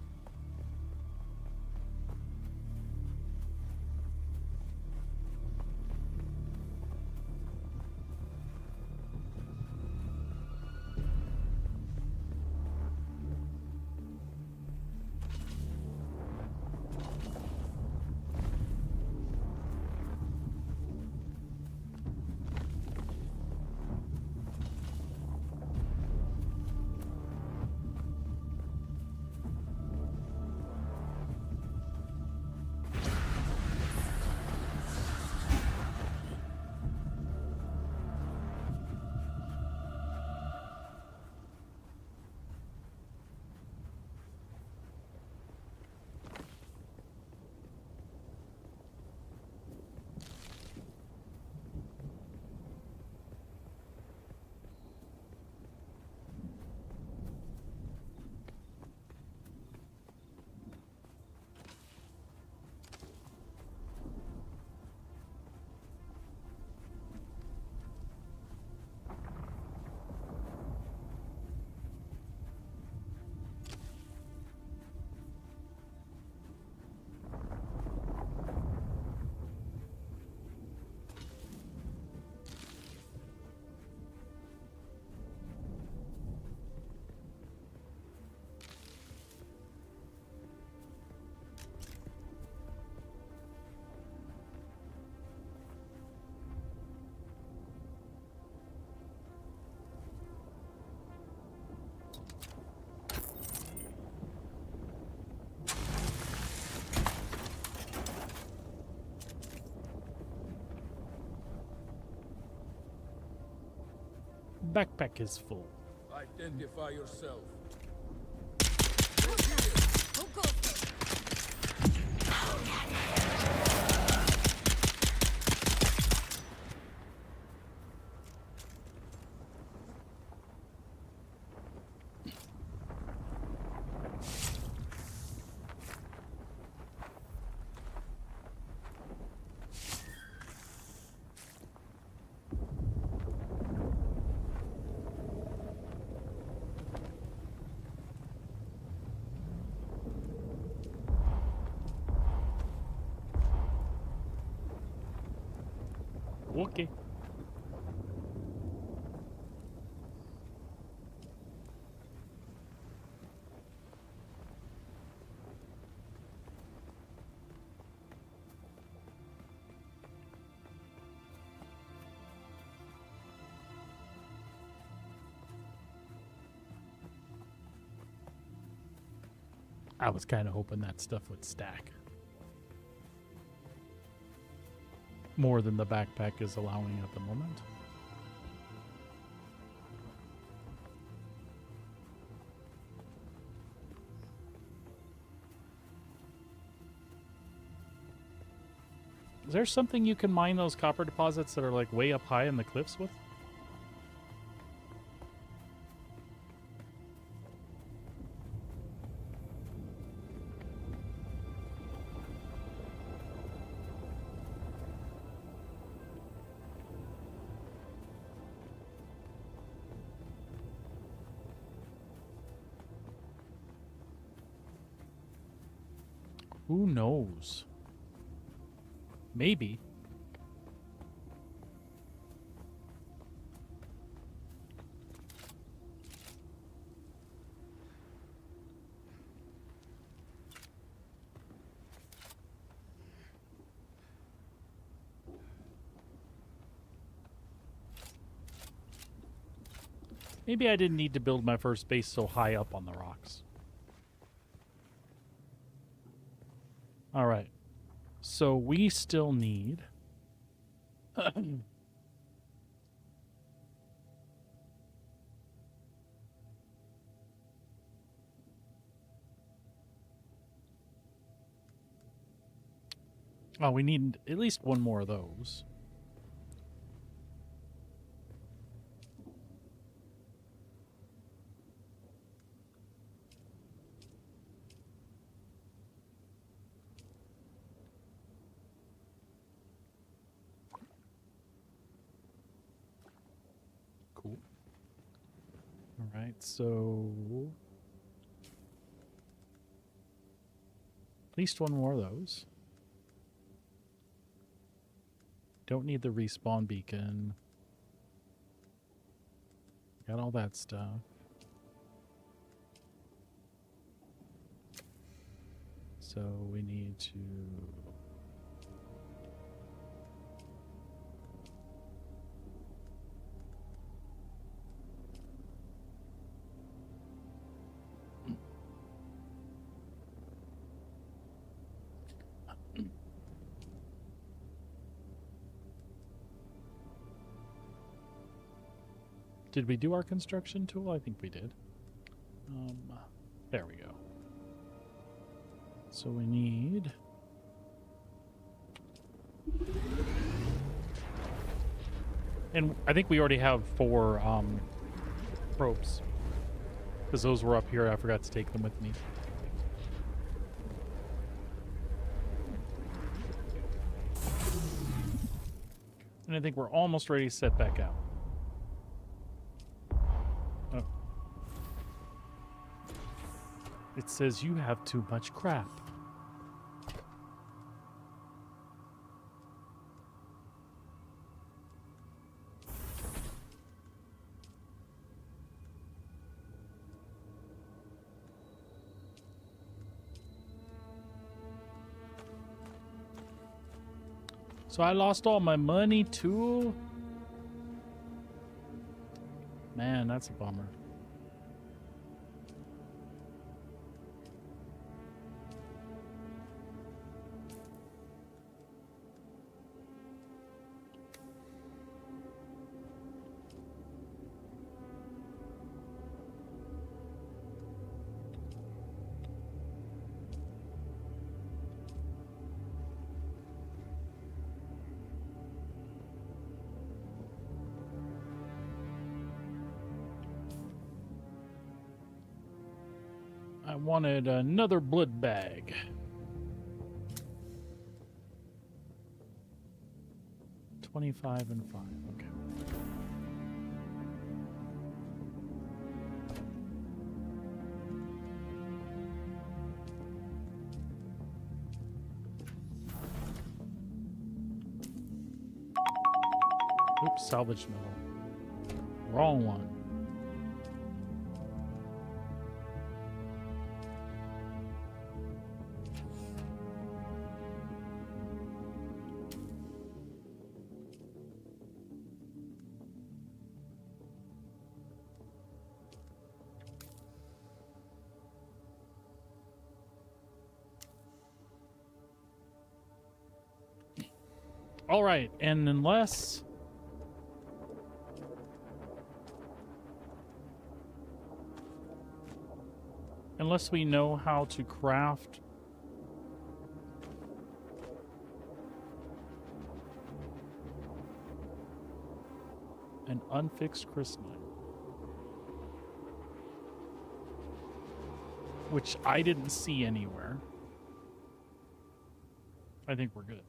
backpack is full. Identify yourself. Who goes first? Okay. I was kind of hoping that stuff would stack more than the backpack is allowing at the moment. Is there something you can mine those copper deposits that are like way up high in the cliffs with? Who knows? Maybe. Maybe I didn't need to build my first base so high up on the rocks. All right. So we still need... Oh, we need at least one more of those. Cool. All right, so... at least one more of those. Don't need the respawn beacon. Got all that stuff. So we need to... Did we do our construction tool? I think we did. There we go. So we need... and I think we already have 4 probes. Because those were up here. I forgot to take them with me. And I think we're almost ready to set back out. Oh. It says you have too much crap. So I lost all my money too? Man, that's a bummer. I wanted another blood bag. $25 and $5. Okay. Oops, salvage metal. Wrong one. All right, and unless we know how to craft an unfixed crystalline, which I didn't see anywhere, I think we're good.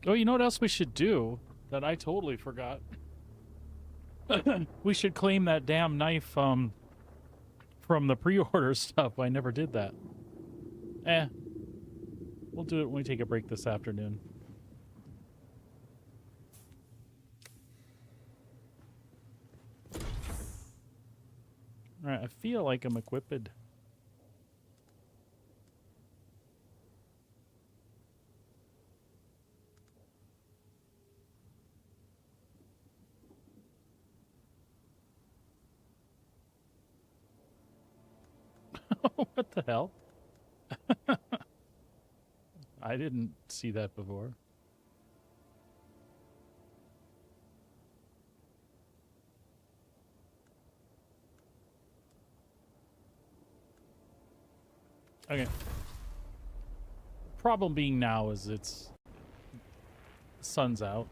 Oh, you know what else we should do that I totally forgot? We should claim that damn knife from the pre-order stuff. I never did that. We'll do it when we take a break this afternoon. All right, I feel like I'm equipped. What the hell? I didn't see that before. Okay. Problem being now is the sun's out.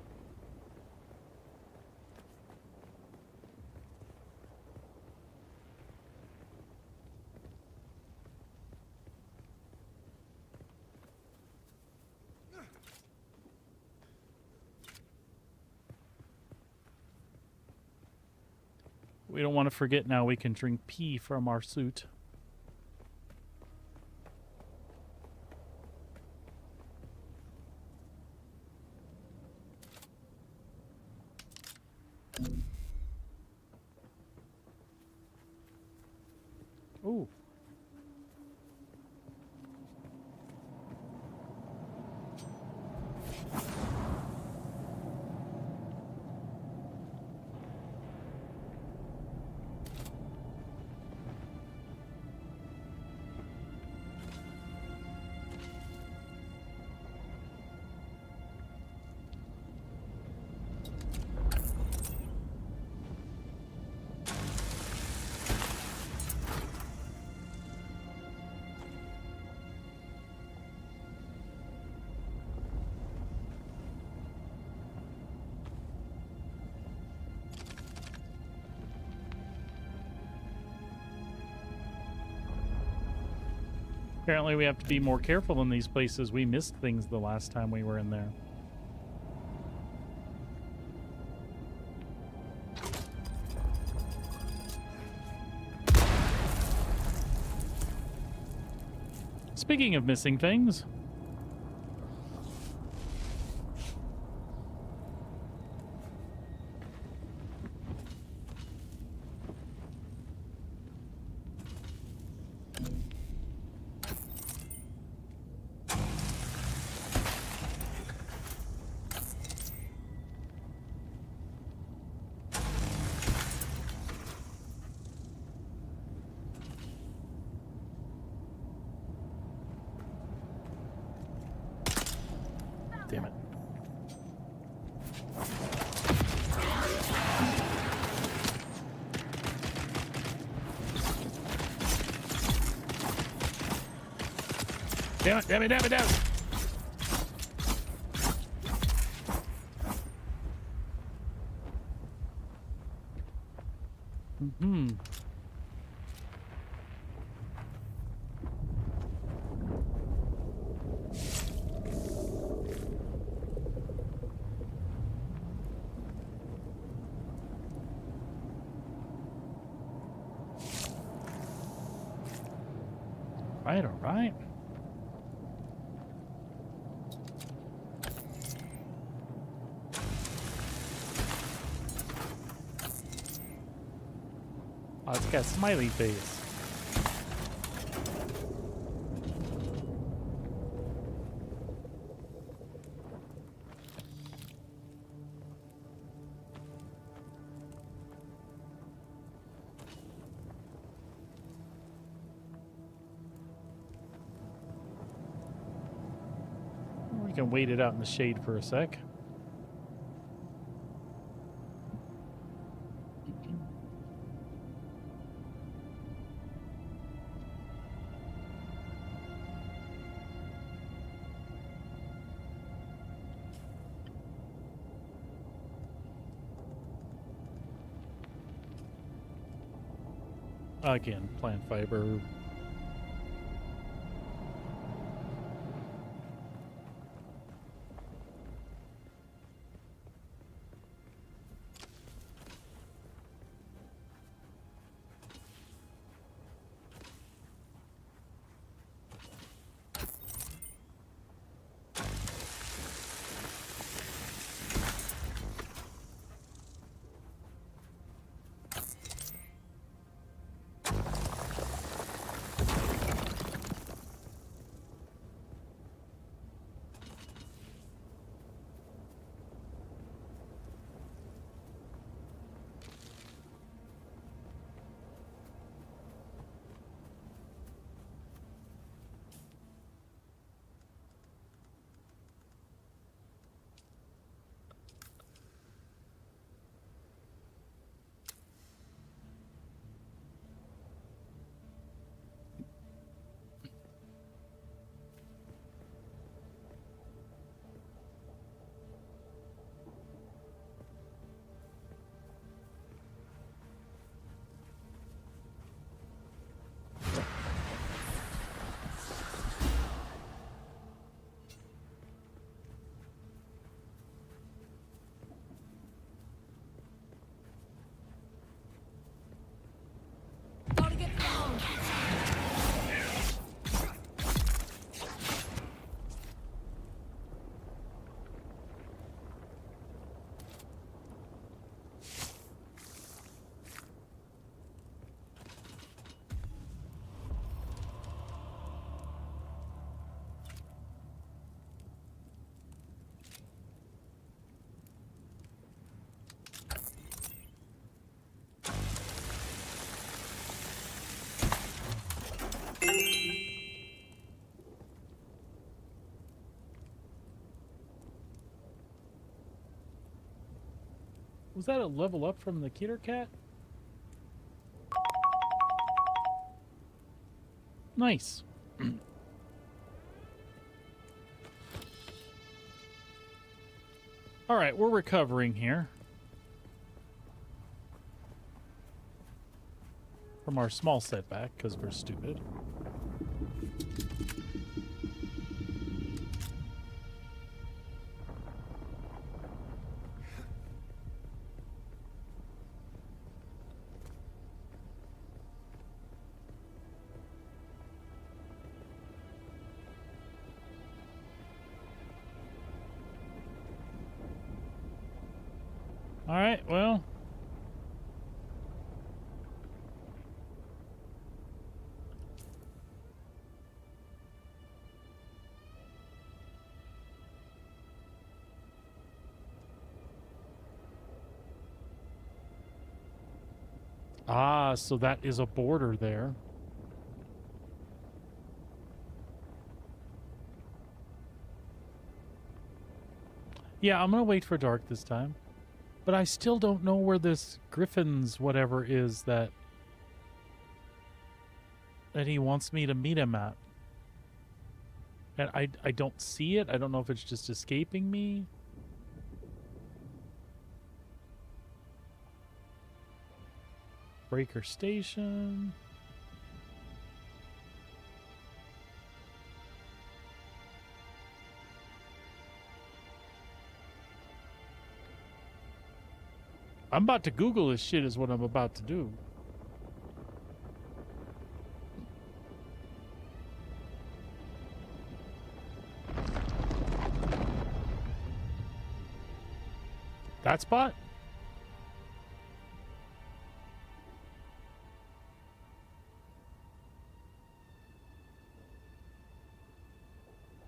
We don't want to forget now we can drink pee from our suit. Ooh. Apparently we have to be more careful in these places. We missed things the last time we were in there. Speaking of missing things, Damn it, damn it, damn it, damn it! Mm-hmm. Right, all right. Oh, it's got a smiley face. We can wait it out in the shade for a sec. Again, plant fiber. Was that a level up from the Killer Cat? Nice. All right, we're recovering here from our small setback because we're stupid. All right, well. Ah, so that is a border there. Yeah, I'm going to wait for dark this time. But I still don't know where this Griffin's whatever is that he wants me to meet him at. And I don't see it. I don't know if it's just escaping me. Breaker station. I'm about to Google this shit is what I'm about to do. That spot?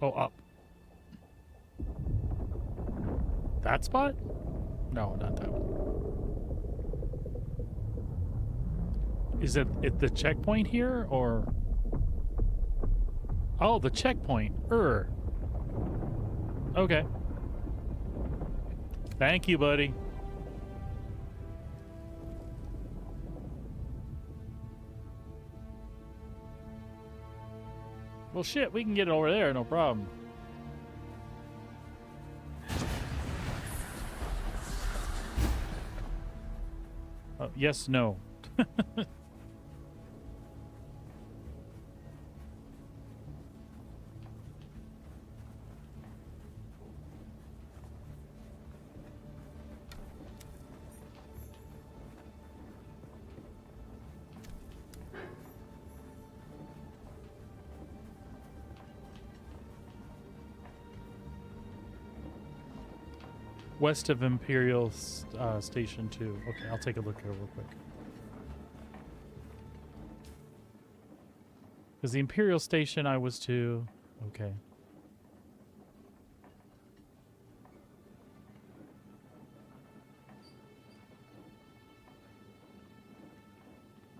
Oh, up. That spot? No, not that one. Is it at the checkpoint here, or? Oh, the checkpoint. Okay. Thank you, buddy. Well, shit, we can get it over there, no problem. Yes, no. West of Imperial Station 2. Okay, I'll take a look here real quick. Because the Imperial Station I was to... Okay.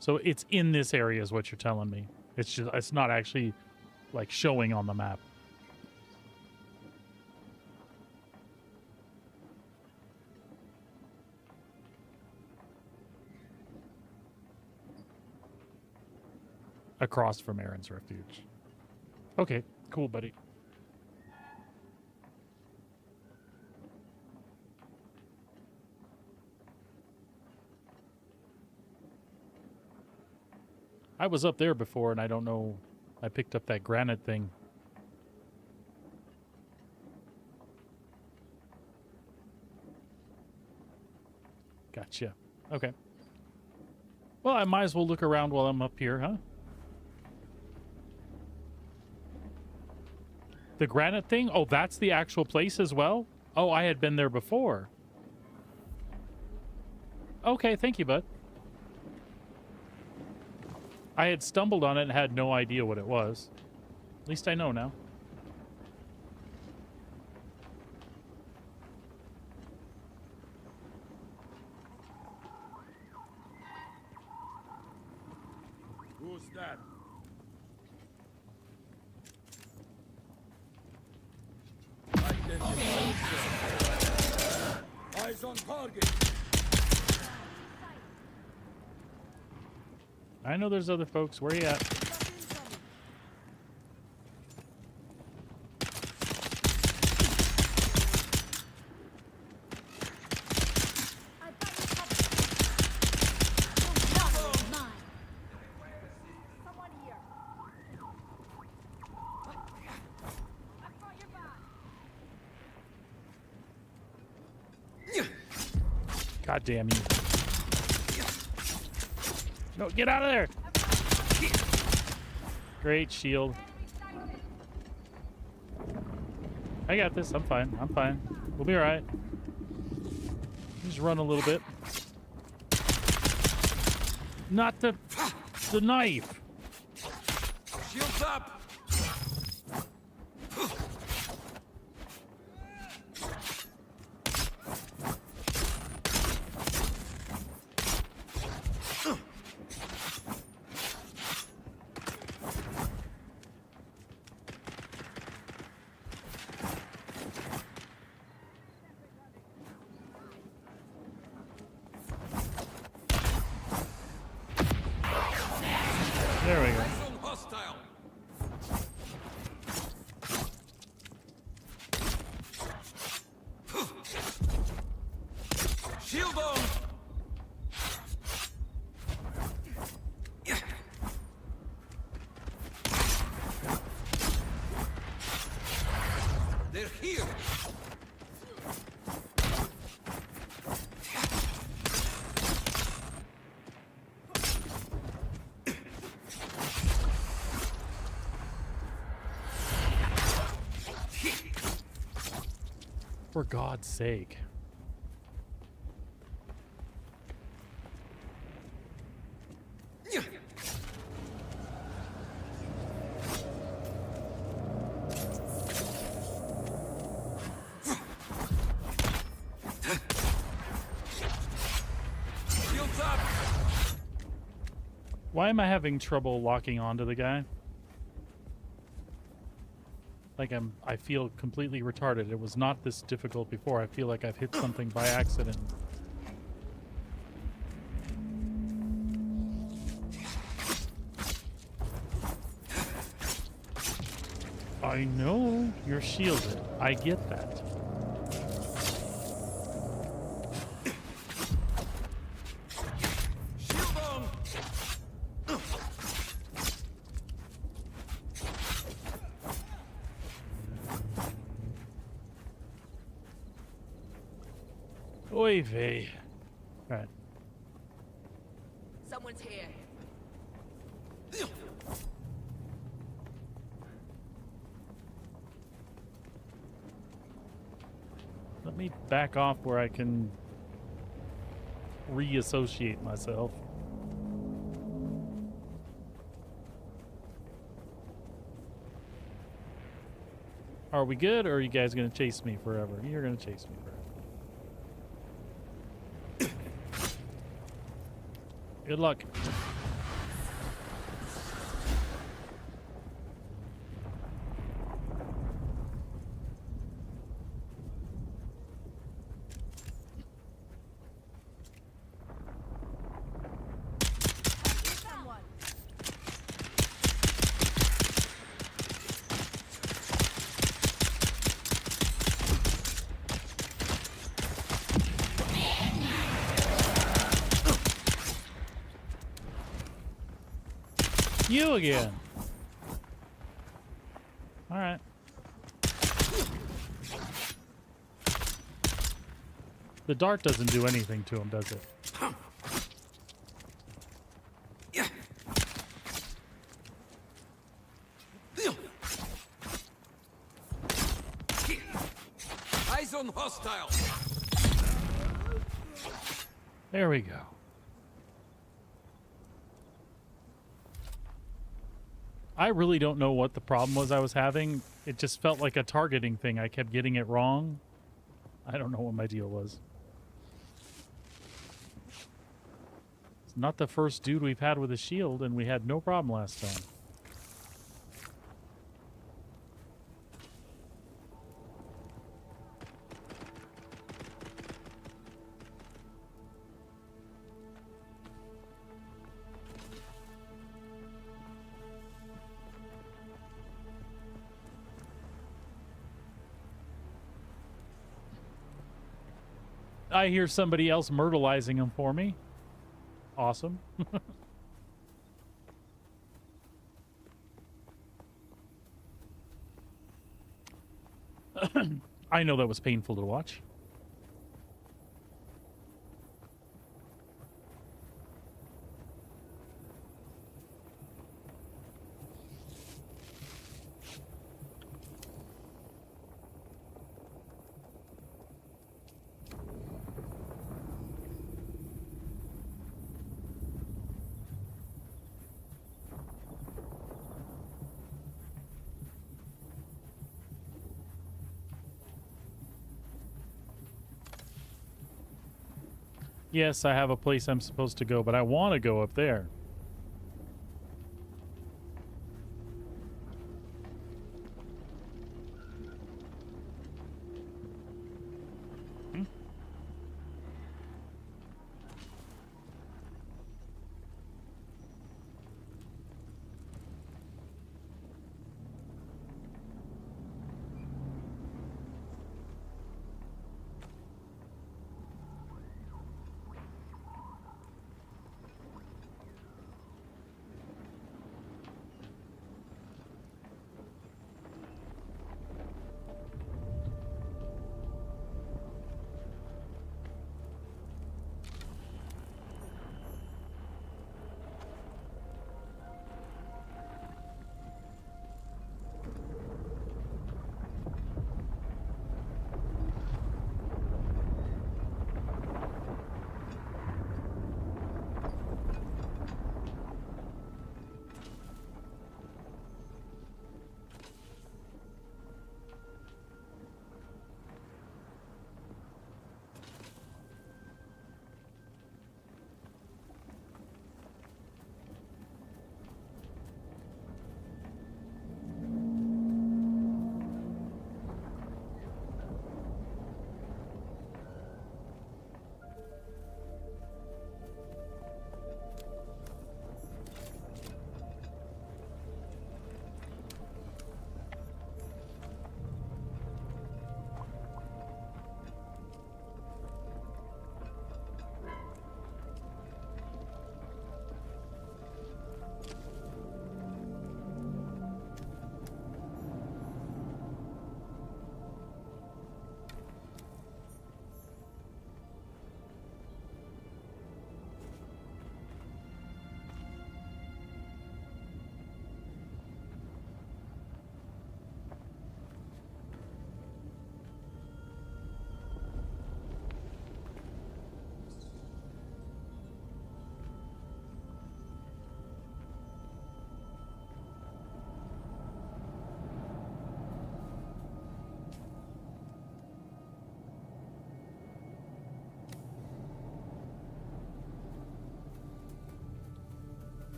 So it's in this area is what you're telling me. It's just, it's not actually like showing on the map. Across from Aaron's Refuge. Okay, cool, buddy. I was up there before, and I don't know. I picked up that granite thing. Gotcha. Okay. Well, I might as well look around while I'm up here, huh? The granite thing? Oh, that's the actual place as well? Oh, I had been there before. Okay, thank you, bud. I had stumbled on it and had no idea what it was. At least I know now. Who's that? Eyes on target. I know there's other folks. Where you at? God damn you. No, get out of there! Great shield. I got this. I'm fine. I'm fine. We'll be alright. Just run a little bit. Not the knife! Shields up! There we go. For God's sake. Shields up! Why am I having trouble locking onto the guy? Like I feel completely retarded. It was not this difficult before. I feel like I've hit something by accident. I know you're shielded. I get that. Shield on! Oy vey. Alright. Someone's here. Let me back off where I can reassociate myself. Are we good, or are you guys going to chase me forever? You're going to chase me forever. Good luck. You again. All right. The dart doesn't do anything to him, does it? Eyes on hostile. There we go. I really don't know what the problem was I was having. It just felt like a targeting thing. I kept getting it wrong. I don't know what my deal was. It's not the first dude we've had with a shield, and we had no problem last time. I hear somebody else myrtleizing him for me. Awesome. I know that was painful to watch. Yes, I have a place I'm supposed to go, but I want to go up there.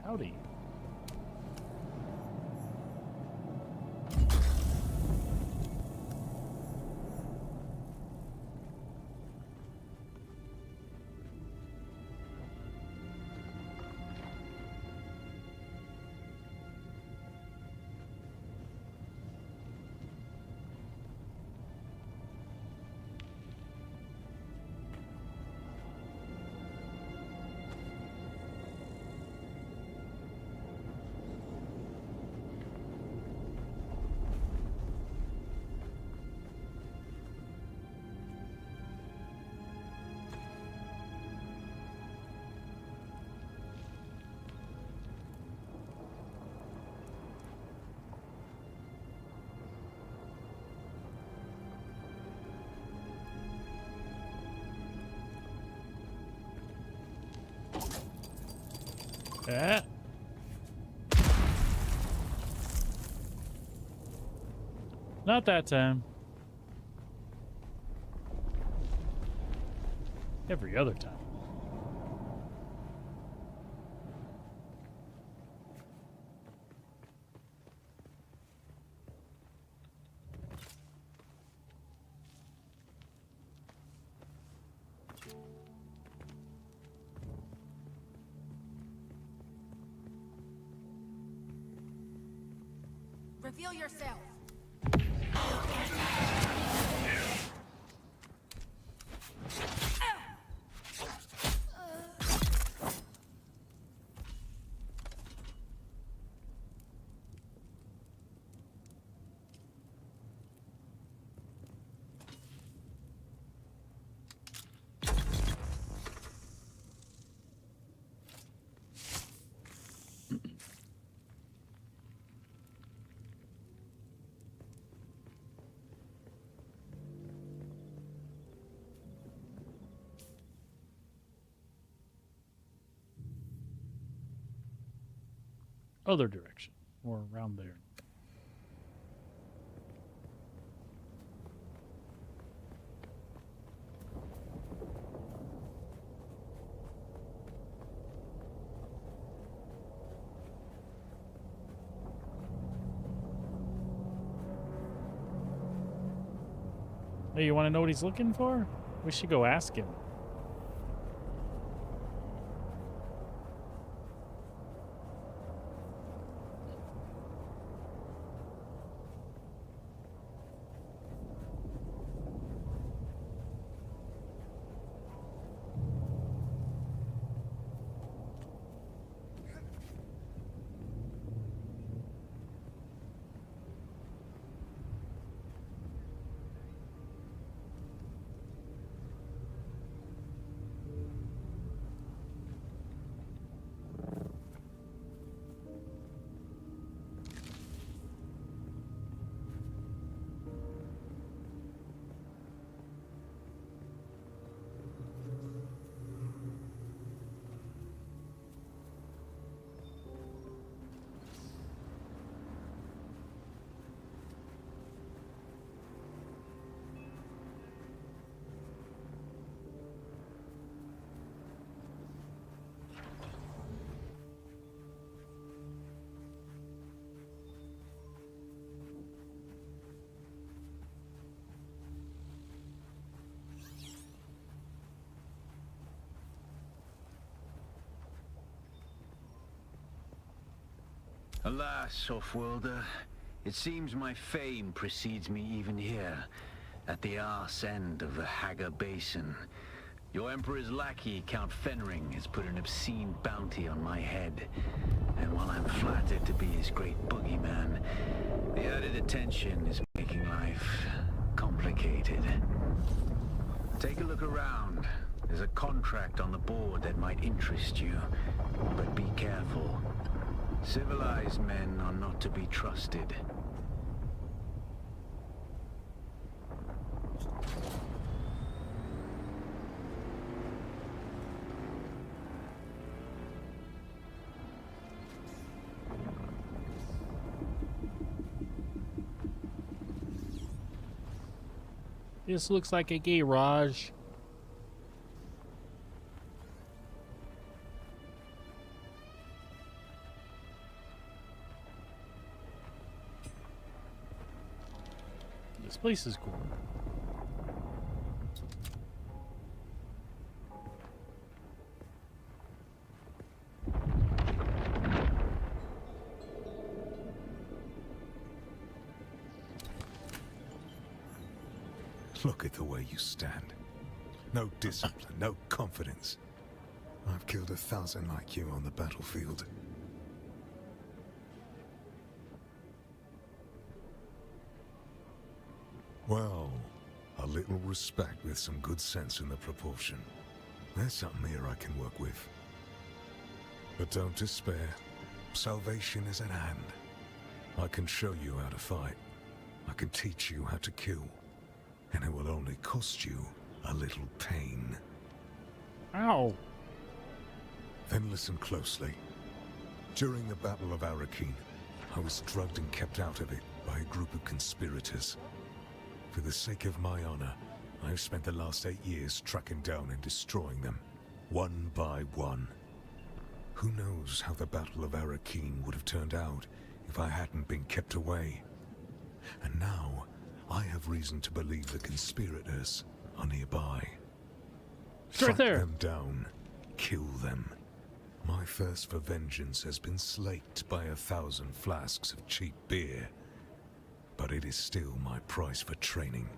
Howdy. Yeah. Not that time. Every other time. Reveal yourself. Other direction, or around there. Hey, you want to know what he's looking for? We should go ask him. Alas, Offworlder, it seems my fame precedes me even here, at the arse end of the Haga Basin. Your Emperor's lackey, Count Fenring, has put an obscene bounty on my head. And while I'm flattered to be his great boogeyman, the added attention is making life complicated. Take a look around. There's a contract on the board that might interest you, but be careful. Civilized men are not to be trusted. This looks like a garage. This place is cool. Look at the way you stand. No discipline, no confidence. I've killed 1,000 like you on the battlefield. Well, a little respect with some good sense in the proportion. There's something here I can work with. But don't despair. Salvation is at hand. I can show you how to fight. I can teach you how to kill. And it will only cost you a little pain. Ow. Then listen closely. During the Battle of Awaken, I was drugged and kept out of it by a group of conspirators. For the sake of my honor, I have spent the last 8 years tracking down and destroying them, one by one. Who knows how the Battle of Awaken would have turned out if I hadn't been kept away. And now, I have reason to believe the conspirators are nearby. It's right there. Track them down, kill them. My thirst for vengeance has been slaked by 1,000 flasks of cheap beer, but it is still my price for training.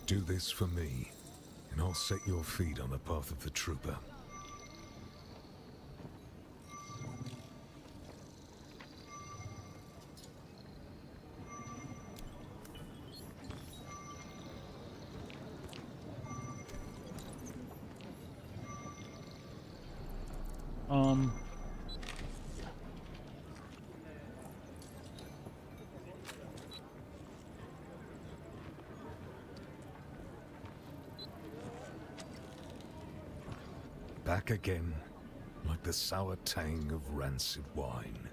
Do this for me, and I'll set your feet on the path of the trooper. Back again, like the sour tang of rancid wine.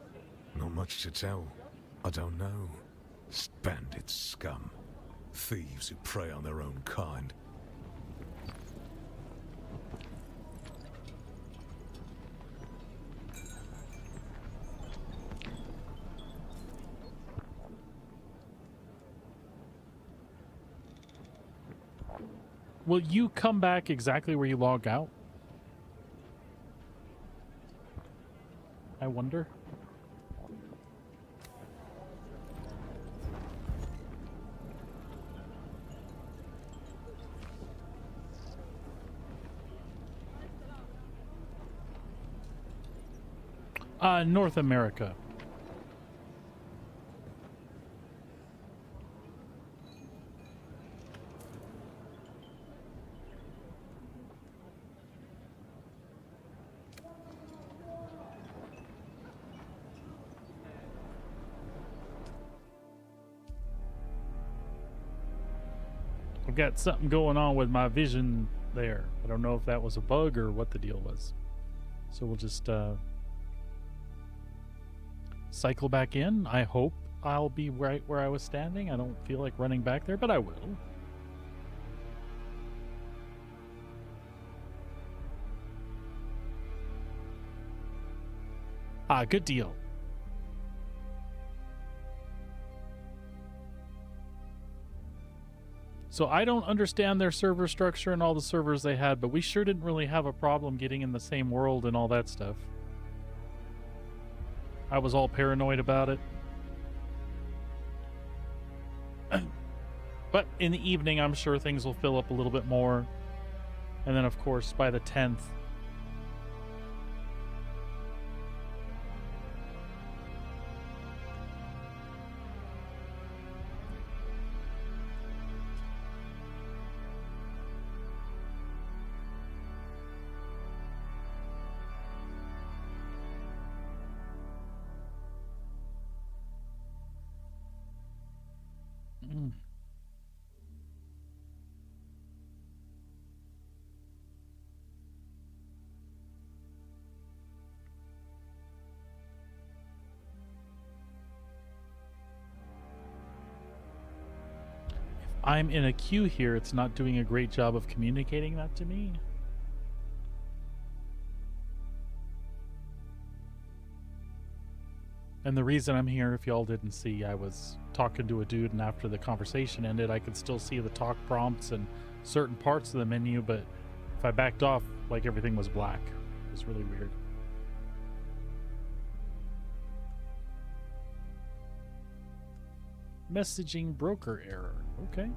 Not much to tell. I don't know. Bandit scum. Thieves who prey on their own kind. Will you come back exactly where you log out? I wonder. North America. I've got something going on with my vision there. I don't know if that was a bug or what the deal was. So we'll just cycle back in. I hope I'll be right where I was standing. I don't feel like running back there, but I will. Ah, good deal. So I don't understand their server structure and all the servers they had, but we sure didn't really have a problem getting in the same world and all that stuff. I was all paranoid about it. But in the evening, I'm sure things will fill up a little bit more. And then, of course, by the 10th, I'm in a queue here, it's not doing a great job of communicating that to me. And the reason I'm here, if y'all didn't see, I was talking to a dude, and after the conversation ended, I could still see the talk prompts and certain parts of the menu, but if I backed off, like everything was black. It was really weird. Messaging broker error. Okay.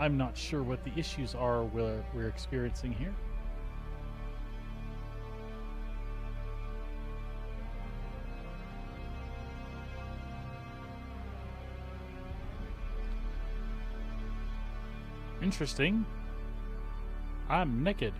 I'm not sure what the issues are we're experiencing here. Interesting. I'm naked.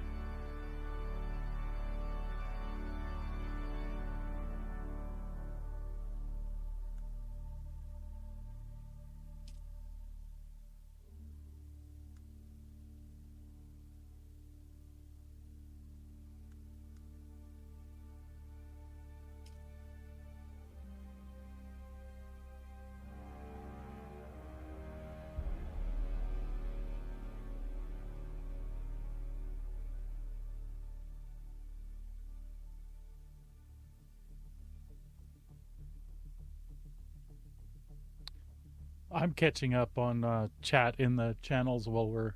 I'm catching up on chat in the channels while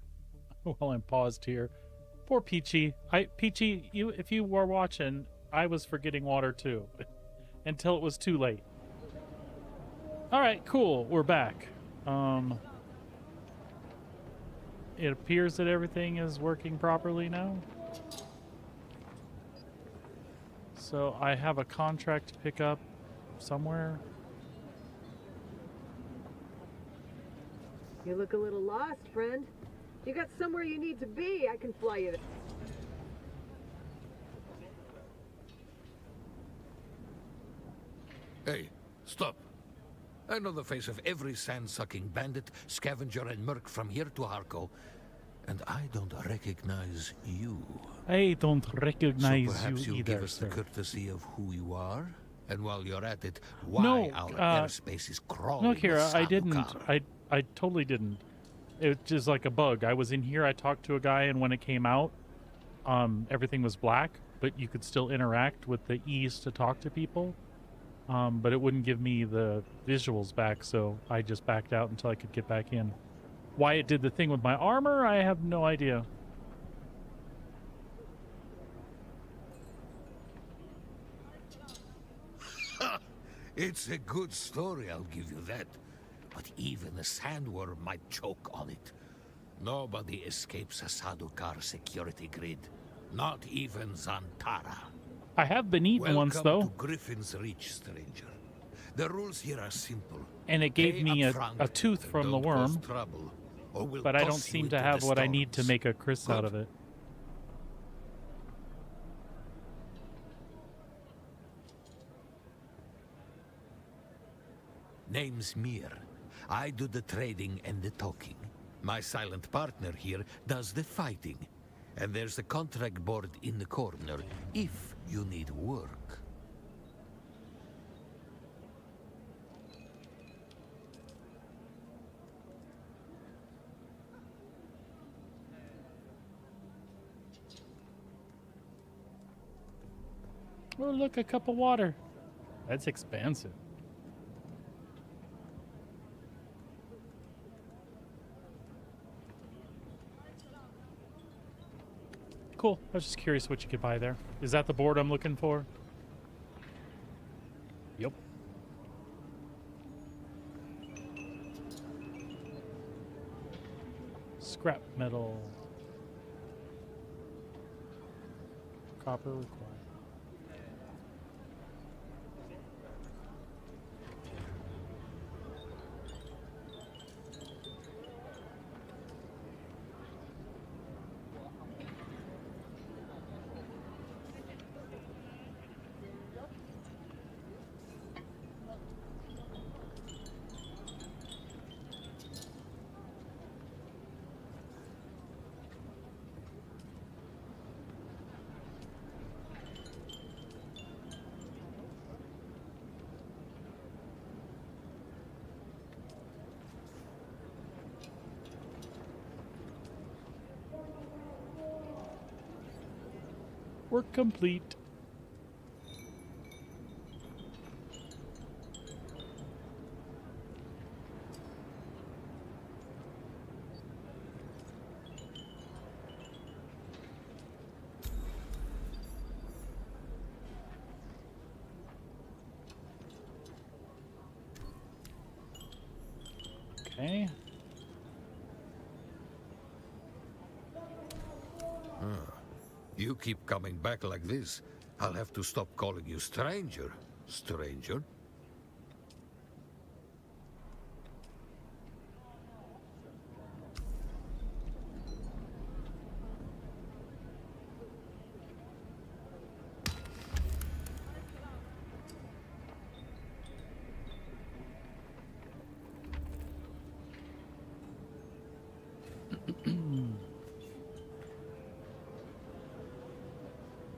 I'm paused here. Poor Peachy. Peachy, if you were watching, I was forgetting water too, until it was too late. All right, cool. We're back. It appears that everything is working properly now. So I have a contract to pick up somewhere. You look a little lost, friend. You got somewhere you need to be, I can fly you there. Hey, stop. I know the face of every sand-sucking bandit, scavenger, and merc from here to Harko, and I don't recognize you. I don't recognize so perhaps you you'll either, give us sir. the courtesy of who you are, and while you're at it, why No, our airspace is crawling. No, with Kira, I didn't. Salukar. I totally didn't. It was just like a bug. I was in here, I talked to a guy, and when it came out, everything was black, but you could still interact with the E's to talk to people. But it wouldn't give me the visuals back, so I just backed out until I could get back in. Why it did the thing with my armor, I have no idea. It's a good story, I'll give you that. But even a sandworm might choke on it. Nobody escapes a Sadukar security grid. Not even Zantara. I have been eaten once, though. Welcome to Griffin's Reach, stranger. The rules here are simple. And it gave Pay me a upfront tooth and from the don't worm. cause trouble, or we'll But I don't toss you seem to into have the what I need to storms. make a Chris out Good. of it. Name's Mir. I do the trading and the talking. My silent partner here does the fighting. And there's the contract board in the corner, if you need work. Oh, look, a cup of water. That's expensive. Cool. I was just curious what you could buy there. Is that the board I'm looking for? Yep. Scrap metal. Copper required. Work complete. Okay. You keep coming back like this, I'll have to stop calling you stranger. Stranger?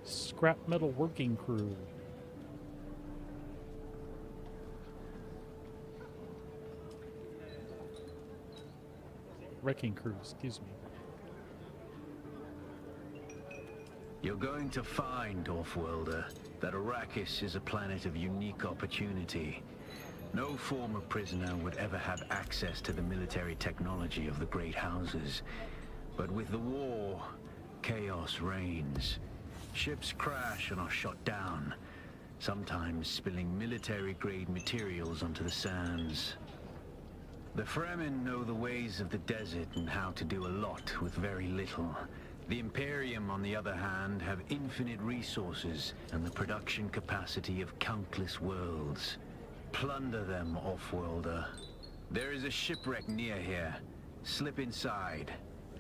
Scrap metal working crew. Wrecking crew, excuse me. You're going to find, Offworlder, that Arrakis is a planet of unique opportunity. No former prisoner would ever have access to the military technology of the Great Houses. But with the war, chaos reigns. Ships crash and are shot down, sometimes spilling military-grade materials onto the sands. The Fremen know the ways of the desert and how to do a lot with very little. The Imperium, on the other hand, have infinite resources and the production capacity of countless worlds. Plunder them, Offworlder. There is a shipwreck near here. Slip inside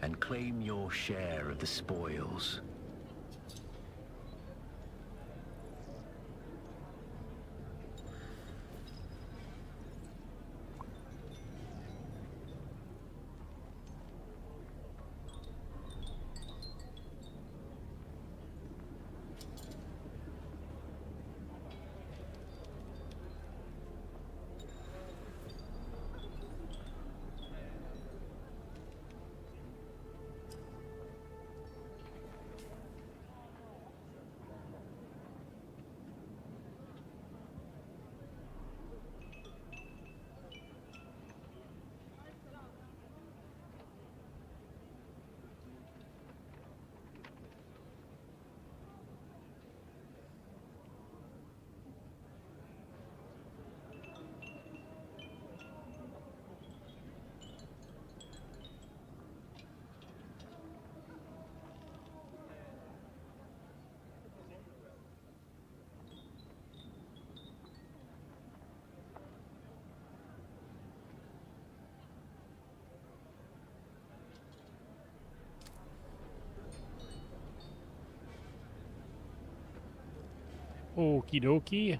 and claim your share of the spoils. Okie dokie.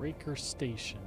Breaker Station.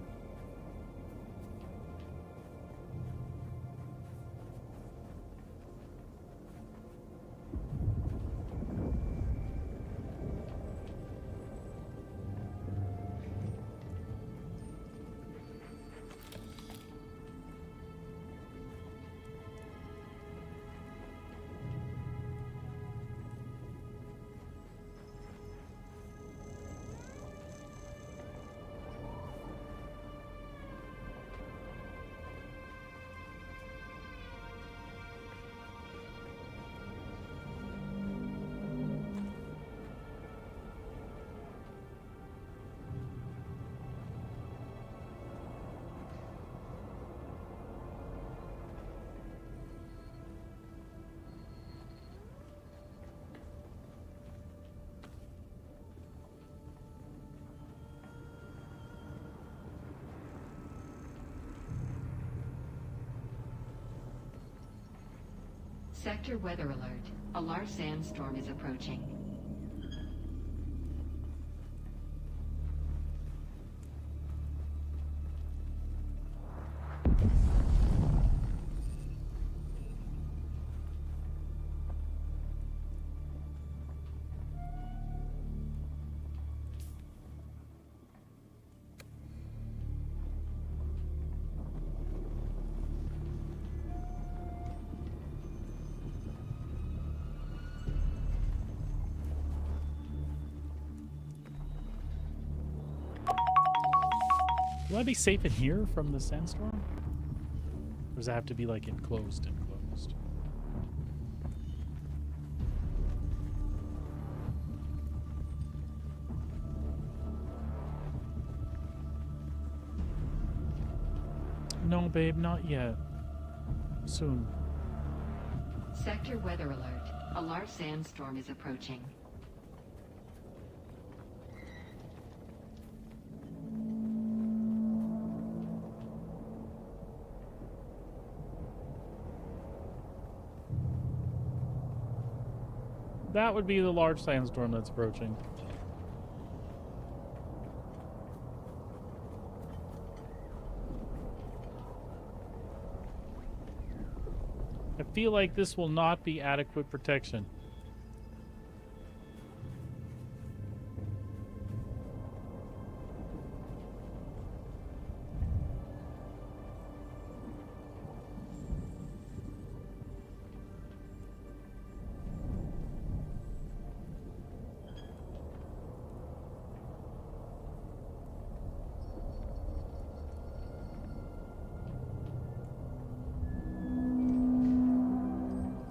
Sector weather alert. A large sandstorm is approaching. Will I be safe in here from the sandstorm? Or does it have to be like enclosed? No, babe, not yet. Soon. Sector weather alert. A large sandstorm is approaching. That would be the large sandstorm that's approaching. I feel like this will not be adequate protection.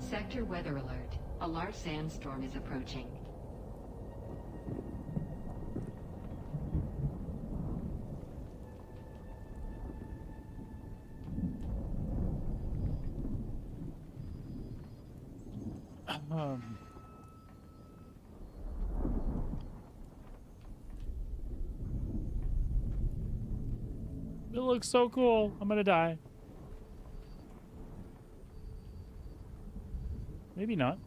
Sector weather alert. A large sandstorm is approaching. It looks so cool. I'm gonna die. Maybe not.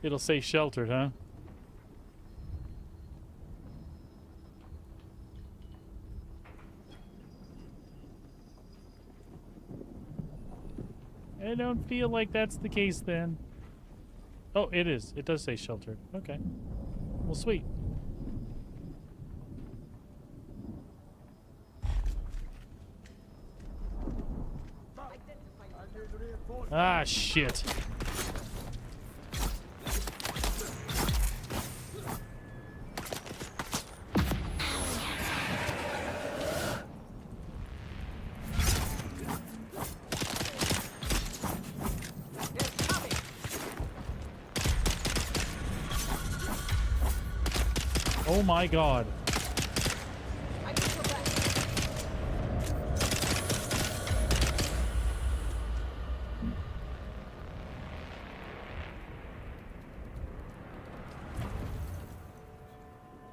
It'll say sheltered, huh? I don't feel like that's the case then. Oh, it is. It does say sheltered. Okay. Well, sweet. Ah, shit. Oh my god.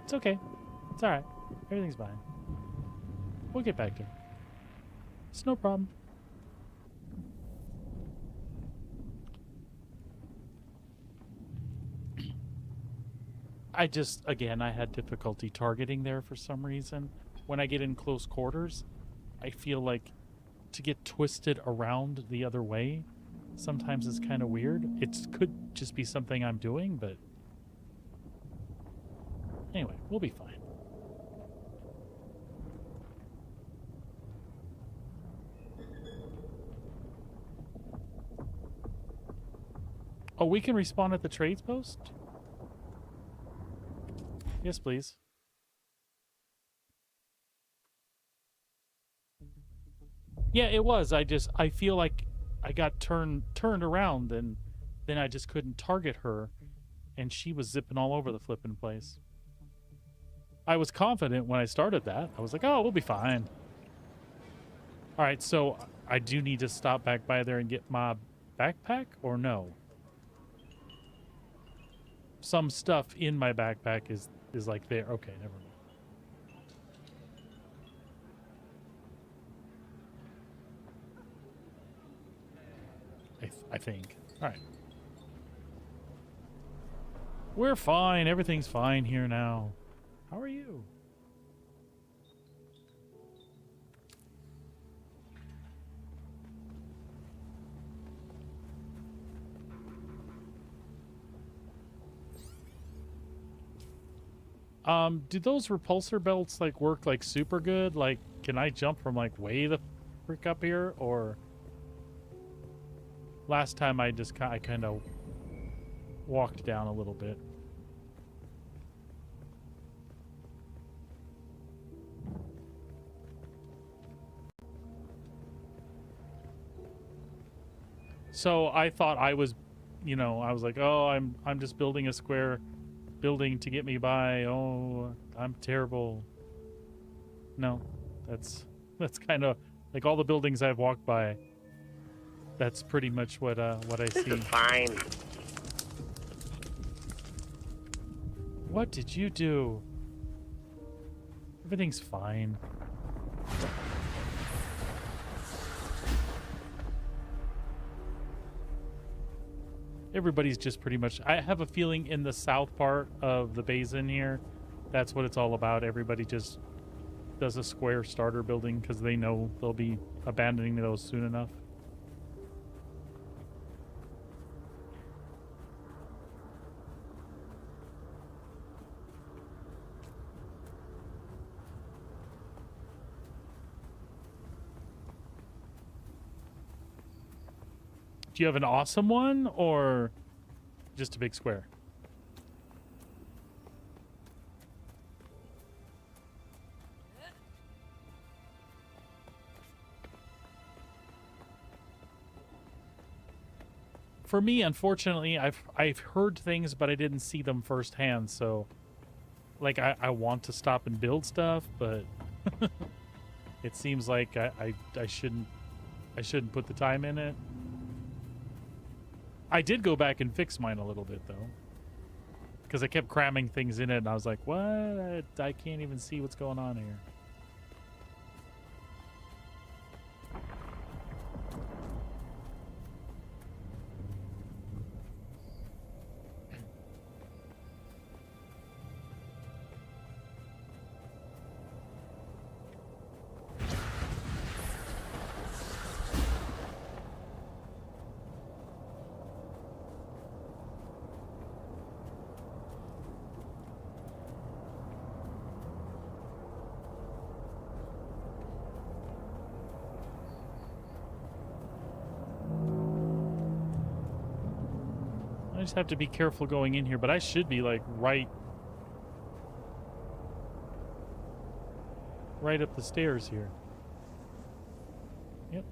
It's okay. It's alright. Everything's fine. We'll get back to it. It's no problem. Again, I had difficulty targeting there for some reason. When I get in close quarters, I feel like to get twisted around the other way sometimes is kind of weird. It could just be something I'm doing, but anyway, we'll be fine. Oh, we can respawn at the trades post? Yes, please. Yeah, it was. I feel like I got turned around and then I just couldn't target her and she was zipping all over the flipping place. I was confident when I started that. I was like, oh, we'll be fine. All right, so I do need to stop back by there and get my backpack or no? Some stuff in my backpack is like there. Okay, never mind. I think. All right. We're fine. Everything's fine here now. How are you? Do those repulsor belts like work like super good? Like, can I jump from like way the frick up here, or last time I kind of walked down a little bit. So I thought I was, I was like, oh, I'm just building a square building to get me by. Oh, I'm terrible. No, that's kind of like all the buildings I've walked by. That's pretty much what I see. This is fine. What did you do? Everything's fine. Everybody's just pretty much... I have a feeling in the south part of the basin here, that's what it's all about. Everybody just does a square starter building because they know they'll be abandoning those soon enough. Do you have an awesome one or just a big square? For me, unfortunately, I've heard things, but I didn't see them firsthand. So, like, I want to stop and build stuff, but it seems like I shouldn't put the time in it. I did go back and fix mine a little bit, though. Because I kept cramming things in it, and I was like, what? I can't even see what's going on here. I just have to be careful going in here, but I should be like right up the stairs here. Yep.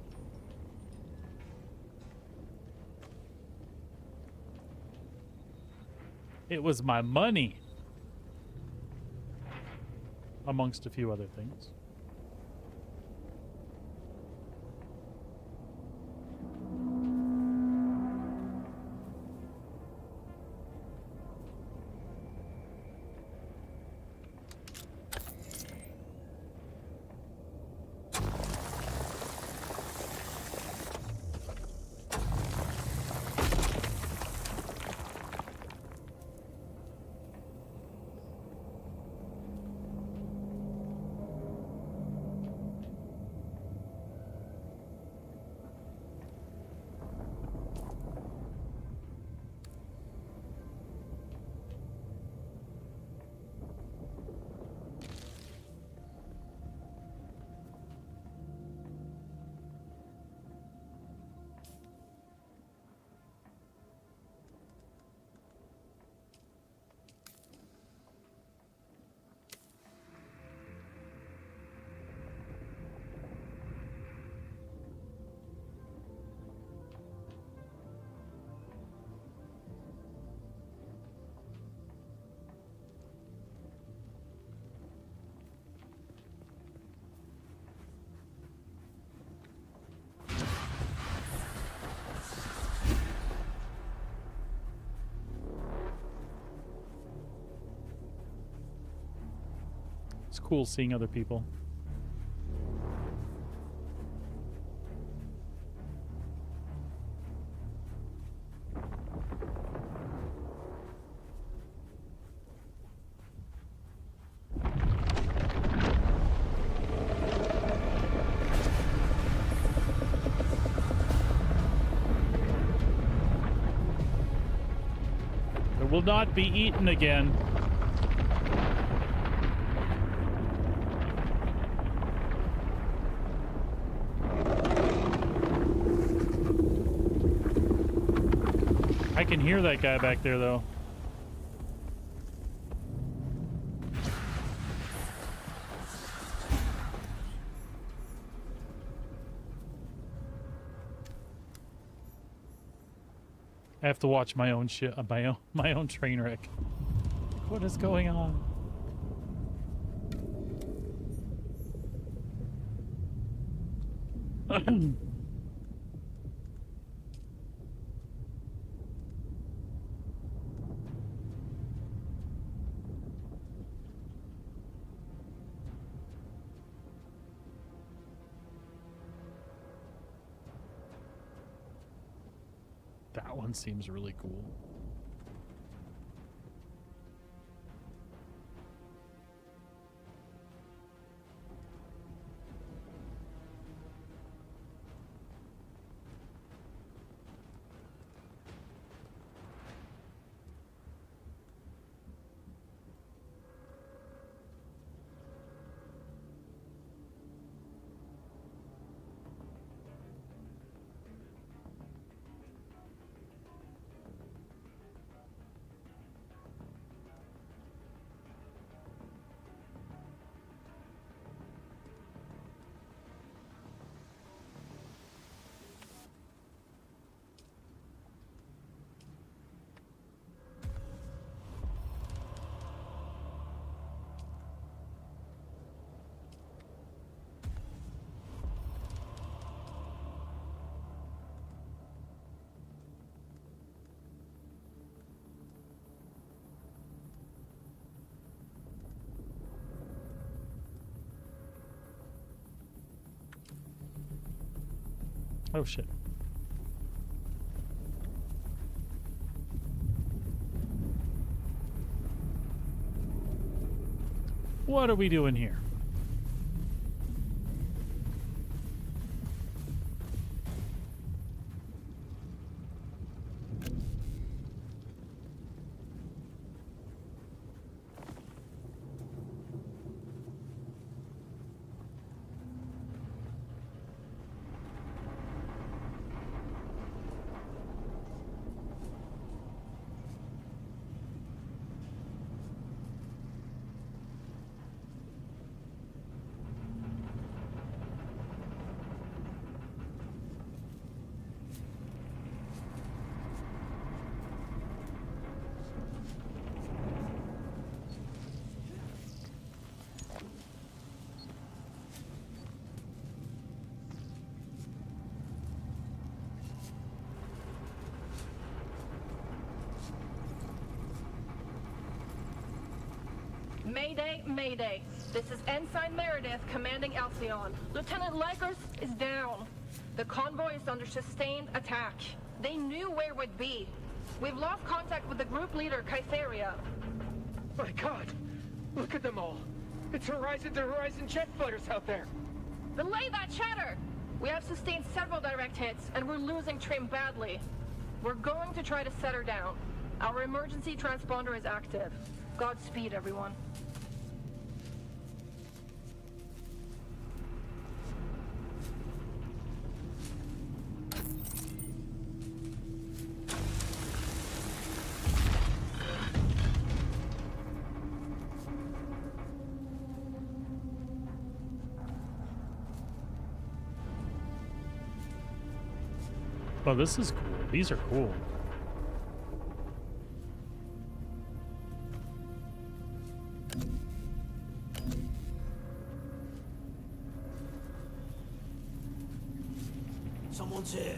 It was my money, amongst a few other things. It's cool seeing other people. It will not be eaten again. I can hear that guy back there, though. I have to watch my own shit, my own train wreck. What is going on? That one seems really cool. Oh shit. What are we doing here? Mayday, Mayday. This is Ensign Meredith commanding Alcyon. Lieutenant Lakers is down. The convoy is under sustained attack. They knew where we'd be. We've lost contact with the group leader, Kytheria. My God! Look at them all! It's Horizon to Horizon jet fighters out there! Relay that chatter! We have sustained several direct hits, and we're losing Trim badly. We're going to try to set her down. Our emergency transponder is active. Godspeed, everyone. Oh, this is cool. These are cool. Someone's here.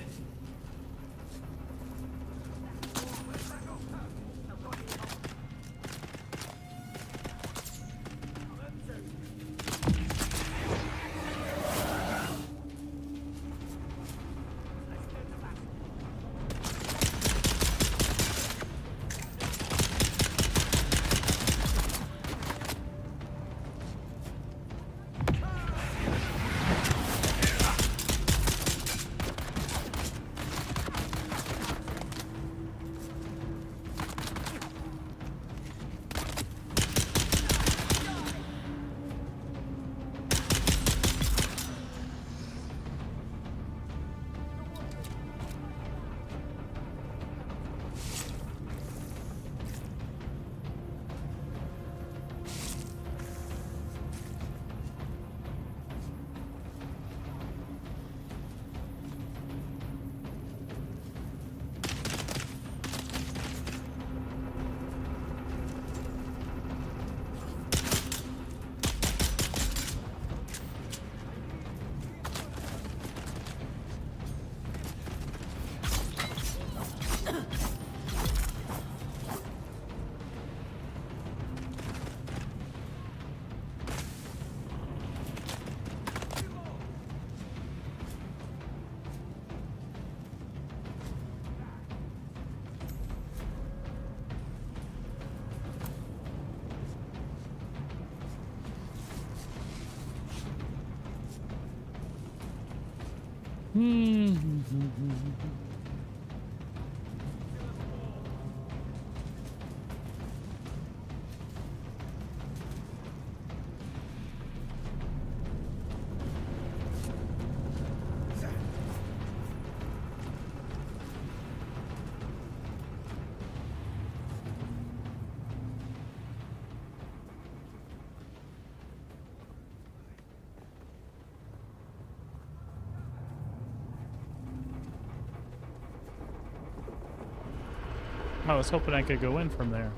I was hoping I could go in from there.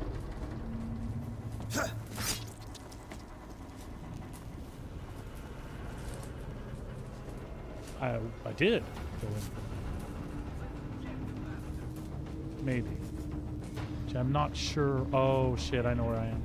I did go in from there. Maybe. Which I'm not sure. Oh shit, I know where I am.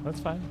That's fine.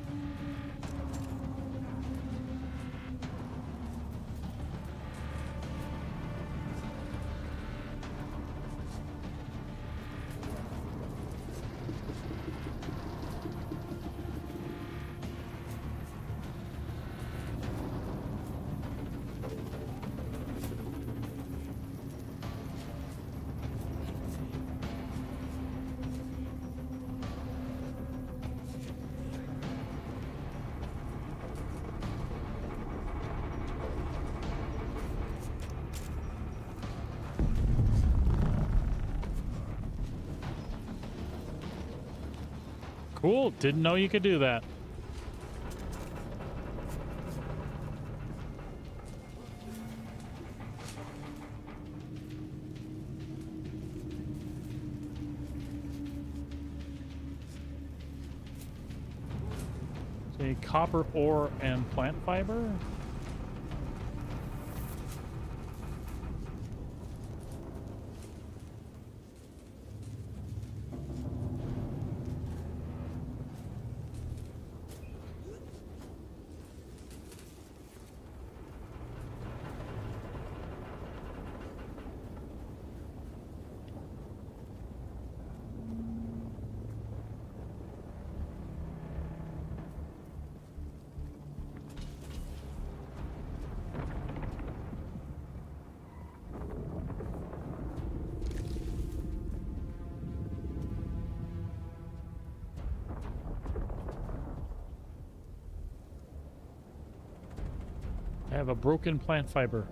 Cool. Didn't know you could do that. Okay, copper ore and plant fiber. I have a broken plant fiber.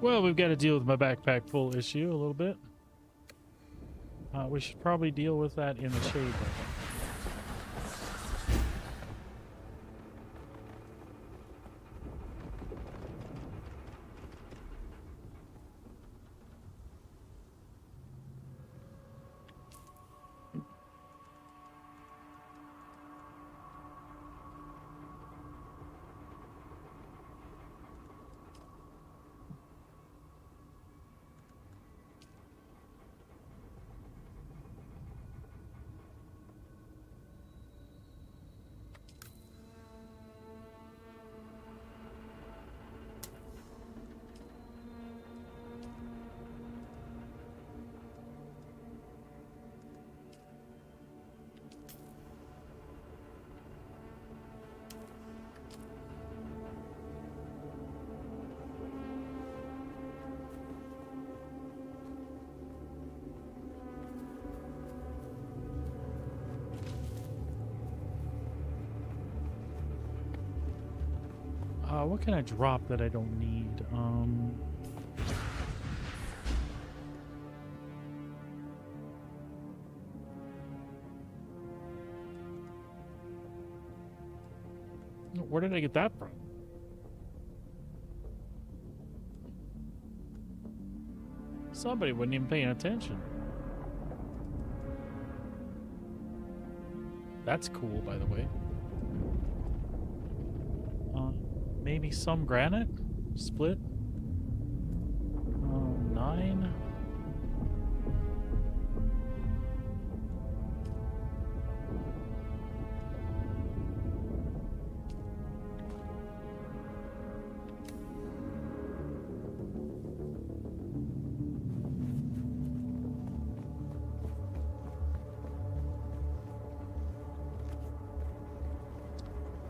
Well, we've got to deal with my backpack full issue a little bit. We should probably deal with that in the shade. What can I drop that I don't need? Where did I get that from? Somebody wasn't even paying attention. That's cool, by the way. Maybe some granite? Split? 9?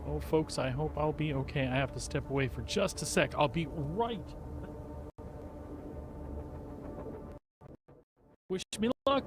Oh, folks, I hope I'll be okay. I have to step away for just a sec. I'll be right. Wish me luck.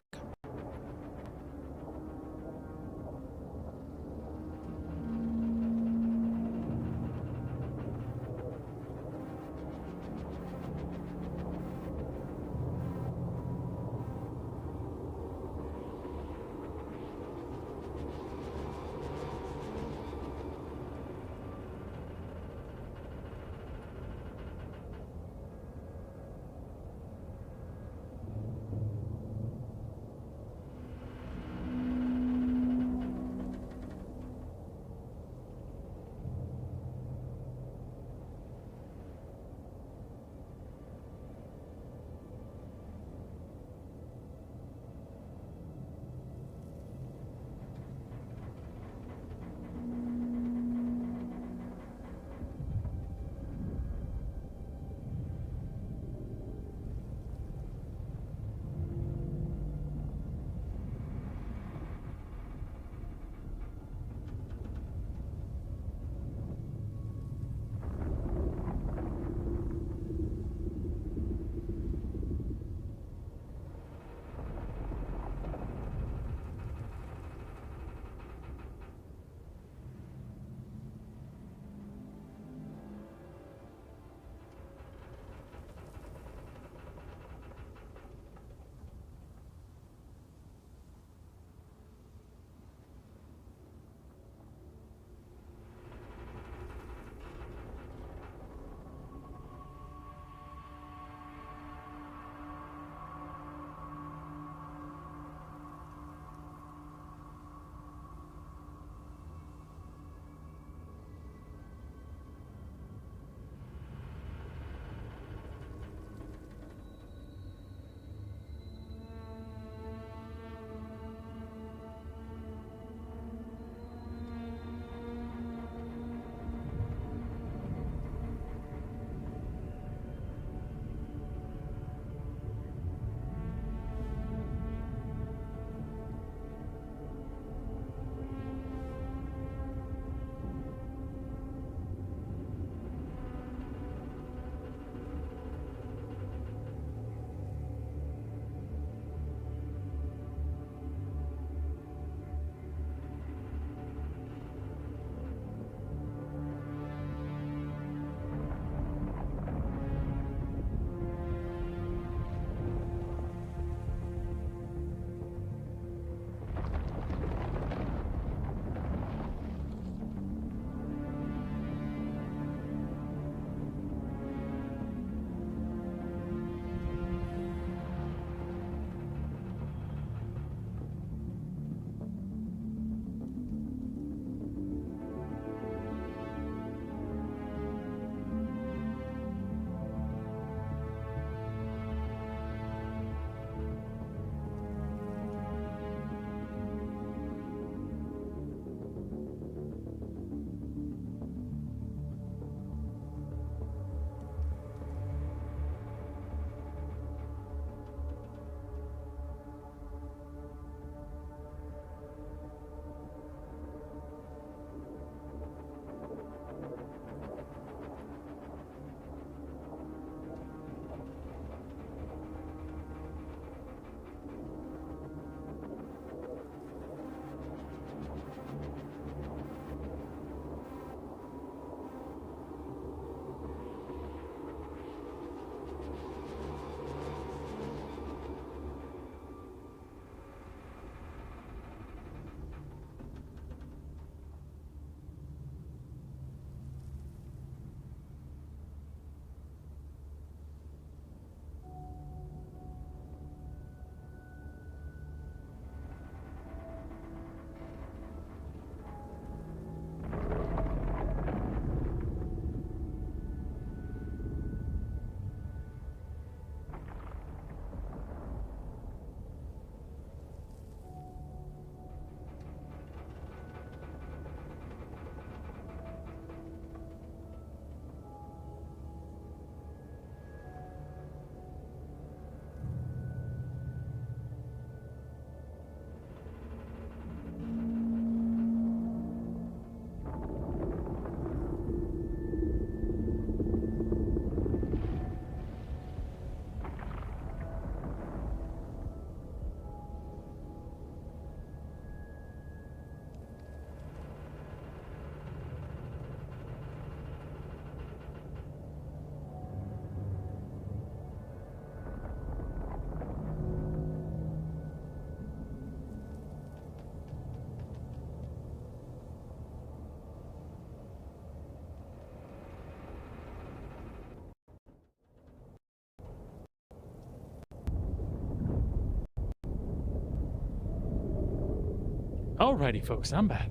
Alrighty, folks, I'm back.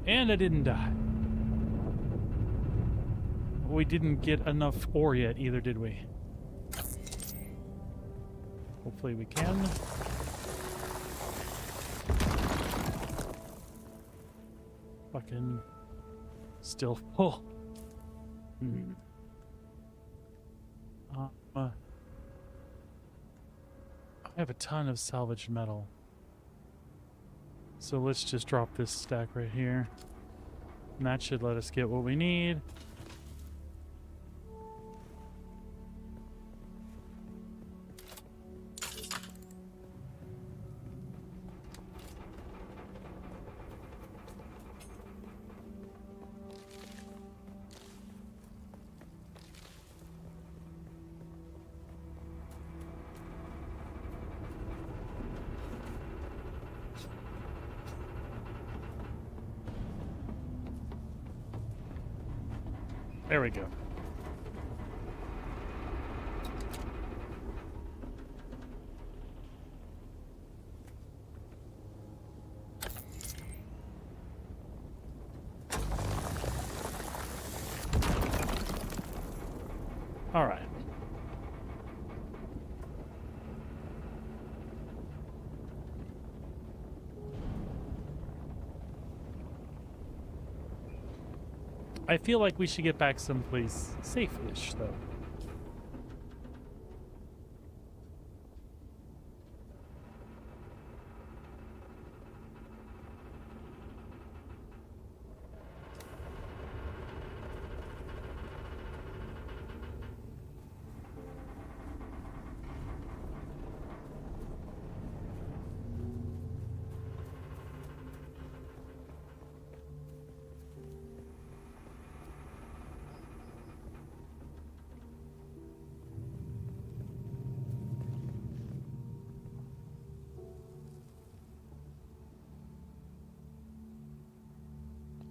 And I didn't die. We didn't get enough ore yet either, did we? Hopefully we can. Fucking still full. I have a ton of salvaged metal. So let's just drop this stack right here. And that should let us get what we need. There we go. All right. I feel like we should get back someplace safe-ish, though.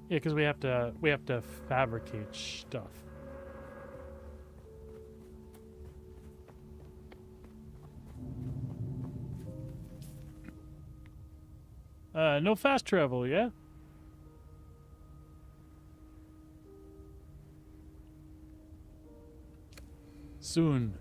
Yeah, because we have to fabricate stuff. No fast travel, yeah? Soon.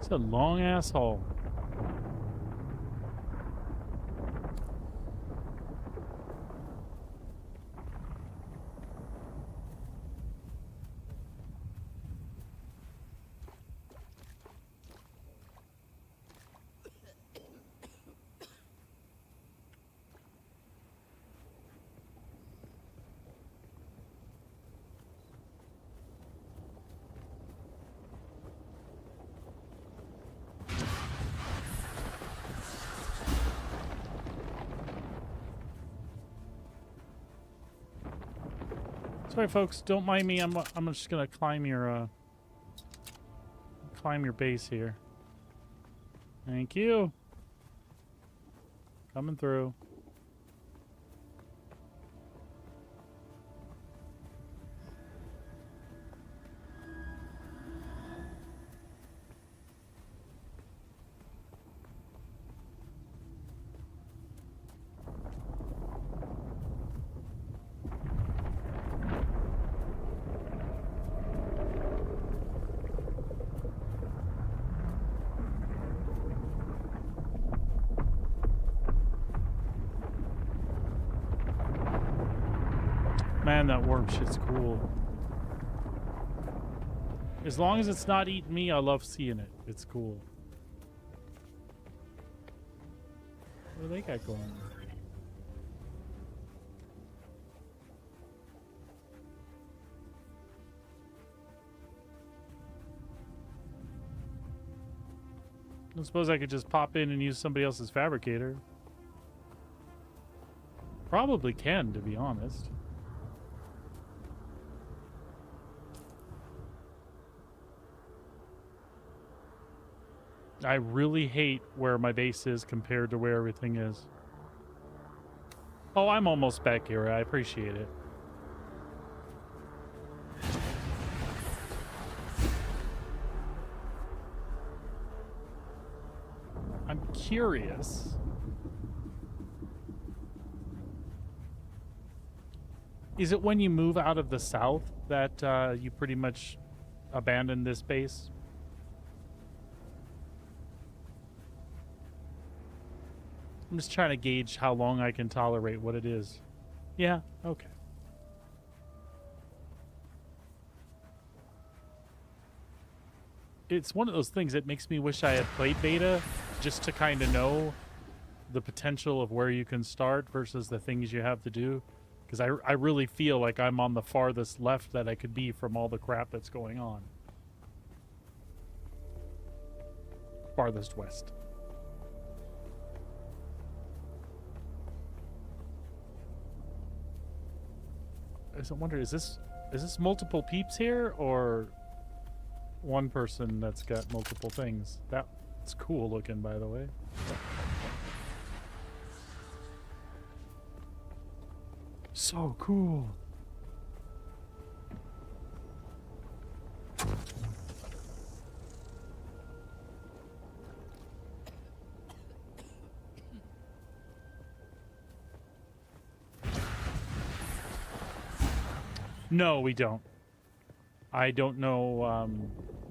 It's a long ass haul. Sorry, folks. Don't mind me. I'm just gonna climb your base here. Thank you. Coming through. Man, that warp shit's cool. As long as it's not eating me, I love seeing it. It's cool. What do they got going on? I suppose I could just pop in and use somebody else's fabricator. Probably can, to be honest. I really hate where my base is compared to where everything is. Oh, I'm almost back here. I appreciate it. I'm curious. Is it when you move out of the south that you pretty much abandon this base? I'm just trying to gauge how long I can tolerate what it is. Yeah, okay. It's one of those things that makes me wish I had played beta just to kind of know the potential of where you can start versus the things you have to do. Because I really feel like I'm on the farthest left that I could be from all the crap that's going on. Farthest west. I just wonder, is this multiple peeps here or one person that's got multiple things? That's cool looking, by the way. So cool. No, we don't. I don't know.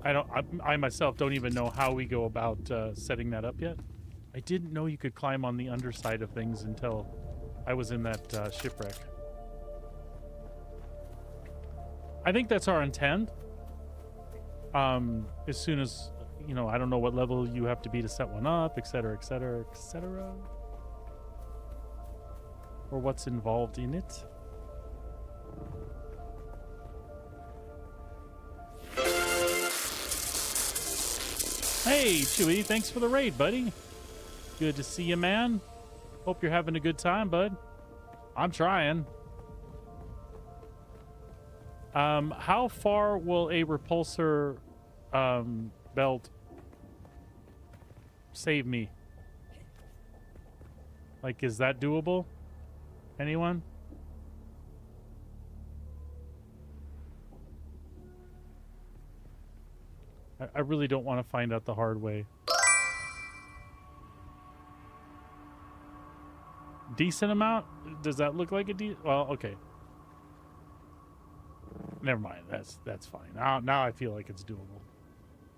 I myself don't even know how we go about setting that up yet. I didn't know you could climb on the underside of things until I was in that shipwreck. I think that's our intent. As soon as, you know, I don't know what level you have to be to set one up, etc., etc., etc. Or what's involved in it. Hey, Chewy, thanks for the raid, buddy. Good to see you, man. Hope you're having a good time, bud. I'm trying. How far will a repulsor belt save me? Like, is that doable? Anyone? I really don't want to find out the hard way. Decent amount? Does that look like a well, okay. Never mind. That's fine. Now I feel like it's doable.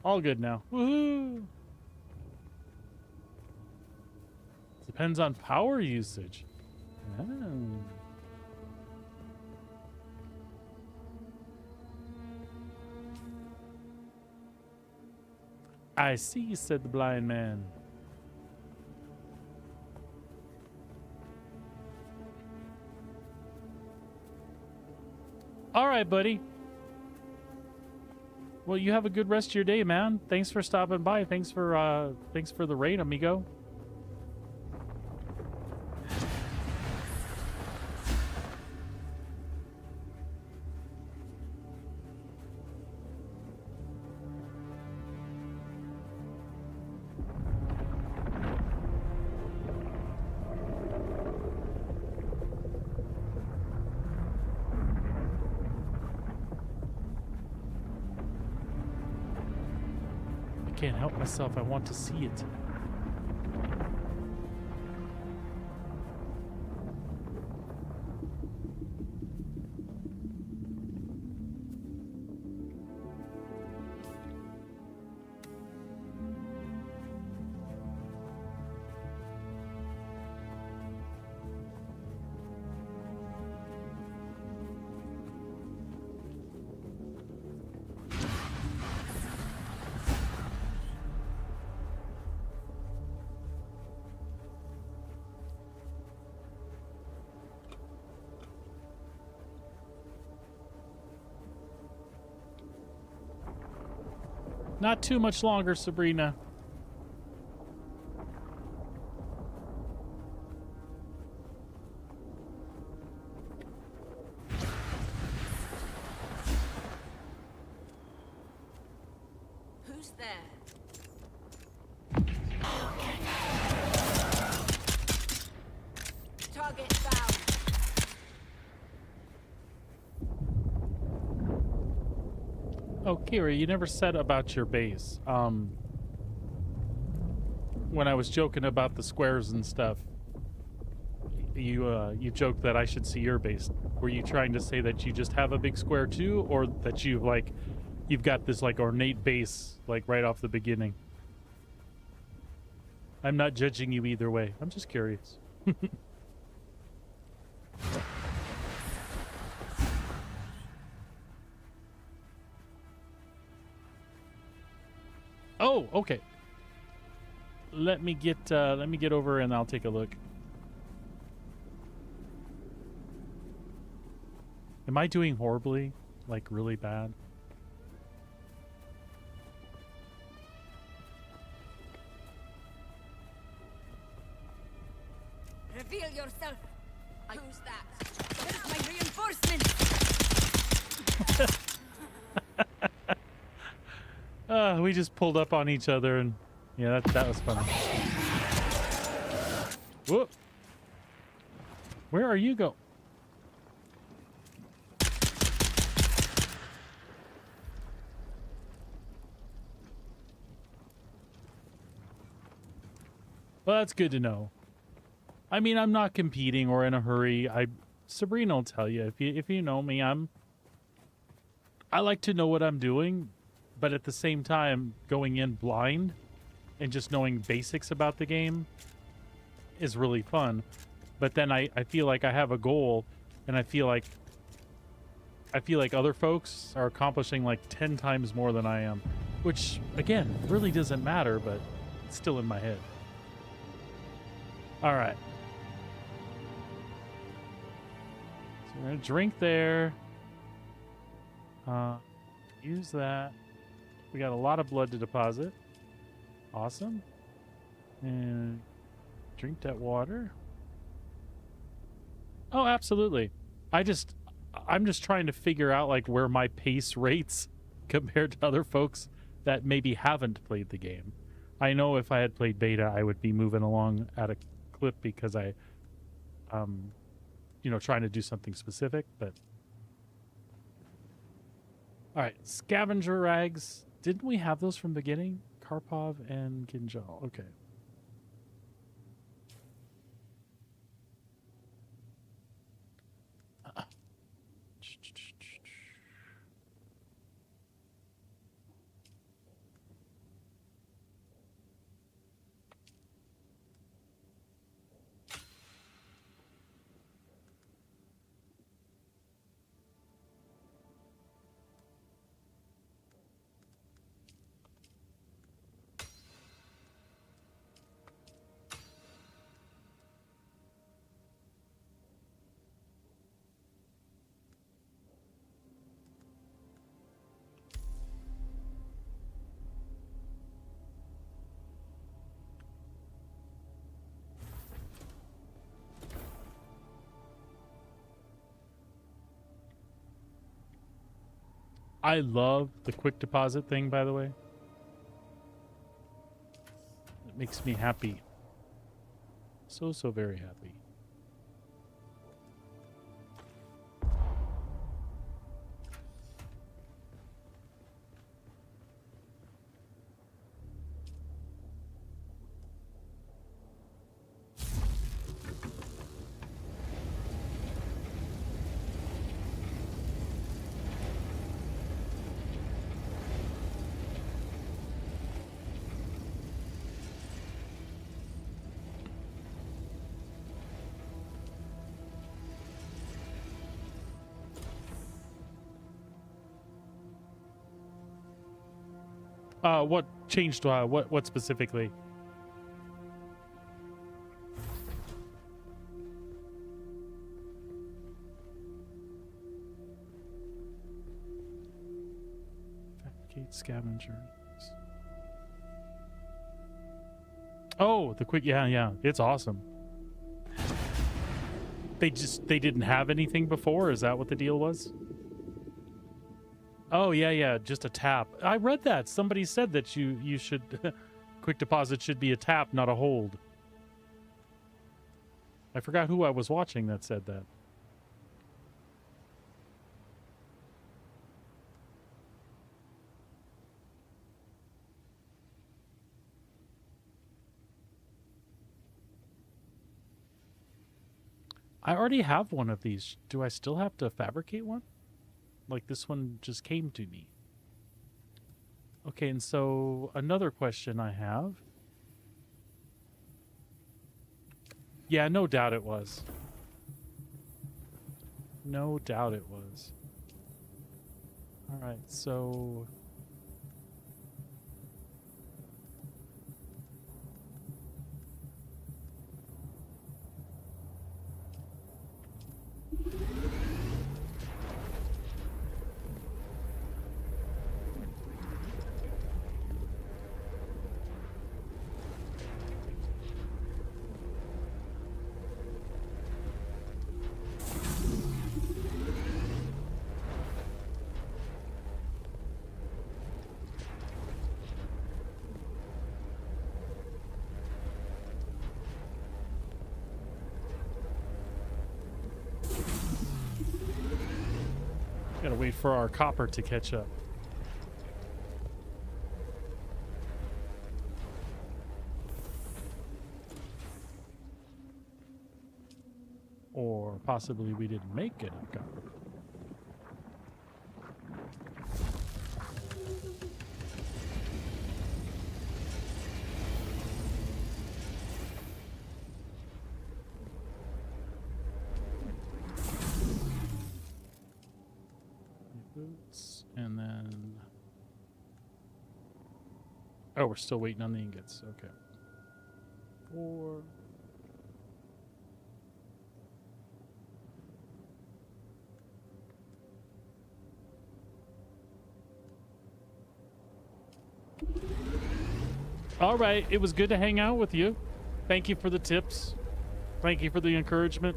All good now. Woohoo! Depends on power usage. Oh. I see, said the blind man. All right, buddy. Well, you have a good rest of your day, man. Thanks for stopping by. Thanks for the raid, amigo. Can't help myself. I want to see it. Not too much longer, Sabrina. Who's there? Target found. Oh, Kira, you never said about your base. When I was joking about the squares and stuff, you joked that I should see your base. Were you trying to say that you just have a big square too, or that you've got this like ornate base like right off the beginning? I'm not judging you either way. I'm just curious. Oh, okay. Let me get over and I'll take a look. Am I doing horribly? Like really bad? Reveal yourself. Who's that? Where's my reinforcement? We just pulled up on each other and yeah, that was funny. Whoop. Where are you go? Well, that's good to know. I mean, I'm not competing or in a hurry. Sabrina will tell you if you know me, I like to know what I'm doing, but at the same time, going in blind and just knowing basics about the game is really fun. But then I feel like I have a goal, and I feel like other folks are accomplishing like 10 times more than I am, which again really doesn't matter, but it's still in my head. All right. So we're gonna drink there. Use that. We got a lot of blood to deposit. Awesome. And drink that water. Oh, absolutely. I'm just trying to figure out like where my pace rates compared to other folks that maybe haven't played the game. I know if I had played beta, I would be moving along at a clip because I trying to do something specific, but all right, scavenger rags. Didn't we have those from the beginning? Karpov and Ginjal. Okay. I love the quick deposit thing, by the way. It makes me happy. So very happy. What changed? What specifically? Fabricate scavengers. Oh, the quick. Yeah. It's awesome. They didn't have anything before. Is that what the deal was? Oh yeah, just a tap. I read that. Somebody said that you should quick deposit should be a tap, not a hold. I forgot who I was watching that said that. I already have one of these. Do I still have to fabricate one? Like this one just came to me. Okay, and so another question I have. Yeah, no doubt it was. No doubt it was. All right, so... Gotta wait for our copper to catch up. Or possibly we didn't make enough copper. Boots, and then... Oh, we're still waiting on the ingots. Okay. 4... All right, it was good to hang out with you. Thank you for the tips. Thank you for the encouragement.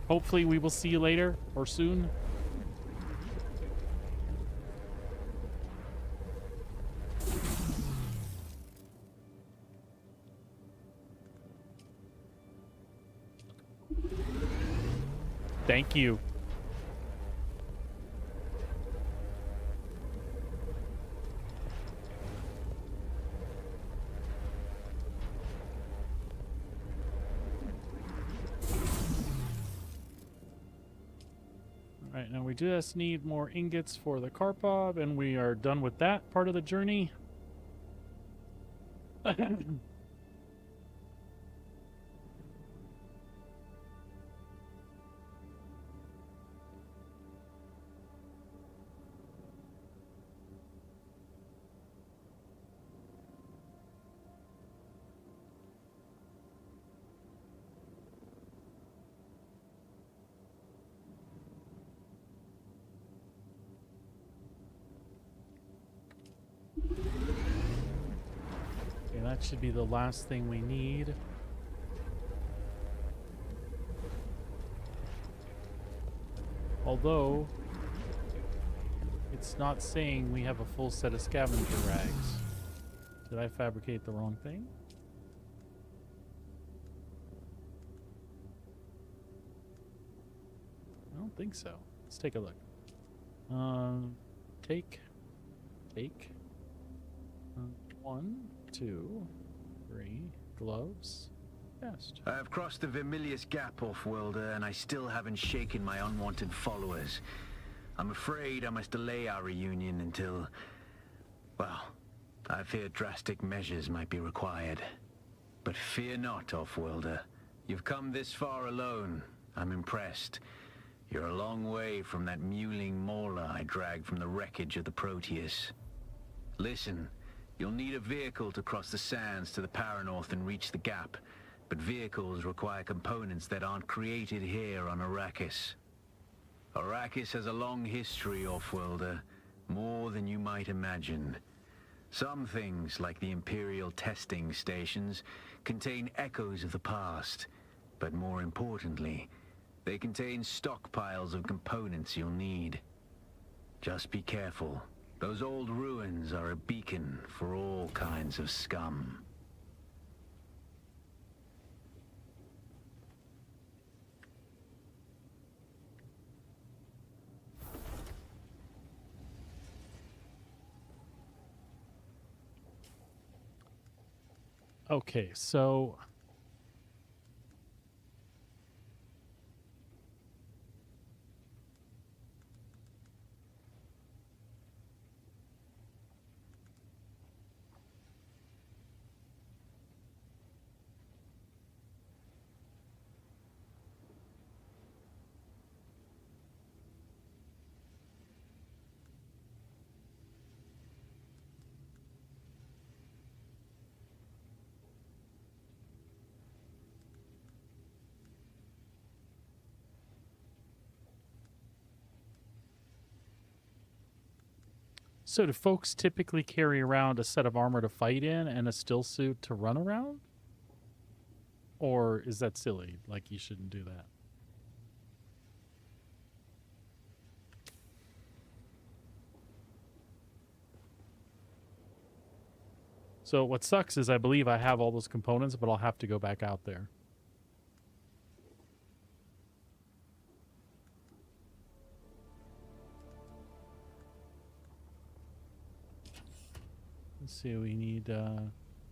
Hopefully we will see you later or soon. Thank you. All right, now we just need more ingots for the Karpov, and we are done with that part of the journey. That should be the last thing we need. Although, it's not saying we have a full set of scavenger rags. Did I fabricate the wrong thing? I don't think so. Let's take a look. Take. 1, 2, 3 gloves. Best. I have crossed the Vermilius Gap, Off-Worlder, and I still haven't shaken my unwanted followers. I'm afraid I must delay our reunion until... well, I fear drastic measures might be required. But fear not, Off-Worlder. You've come this far alone. I'm impressed. You're a long way from that mewling mauler I dragged from the wreckage of the Proteus. Listen, You'll need a vehicle to cross the sands to the Paranorth and reach the gap. But vehicles require components that aren't created here on Arrakis. Arrakis has a long history, Off-worlder. More than you might imagine. Some things, like the Imperial testing stations, contain echoes of the past. But more importantly, they contain stockpiles of components you'll need. Just be careful. Those old ruins are a beacon for all kinds of scum. Okay, so do folks typically carry around a set of armor to fight in and a still suit to run around? Or is that silly? Like, you shouldn't do that. So what sucks is I believe I have all those components, but I'll have to go back out there. Let's see, we need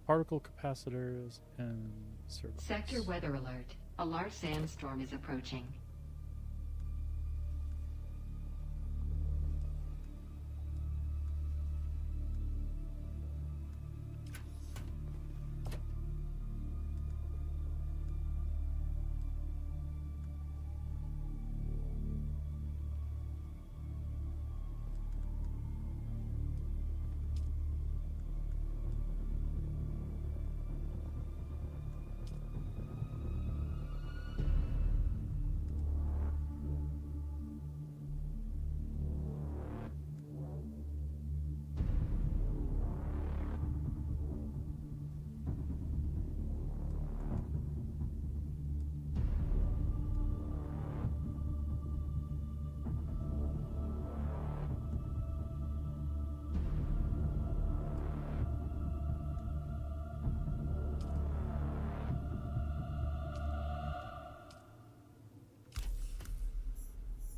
particle capacitors and servos. Sector weather alert. A large sandstorm is approaching.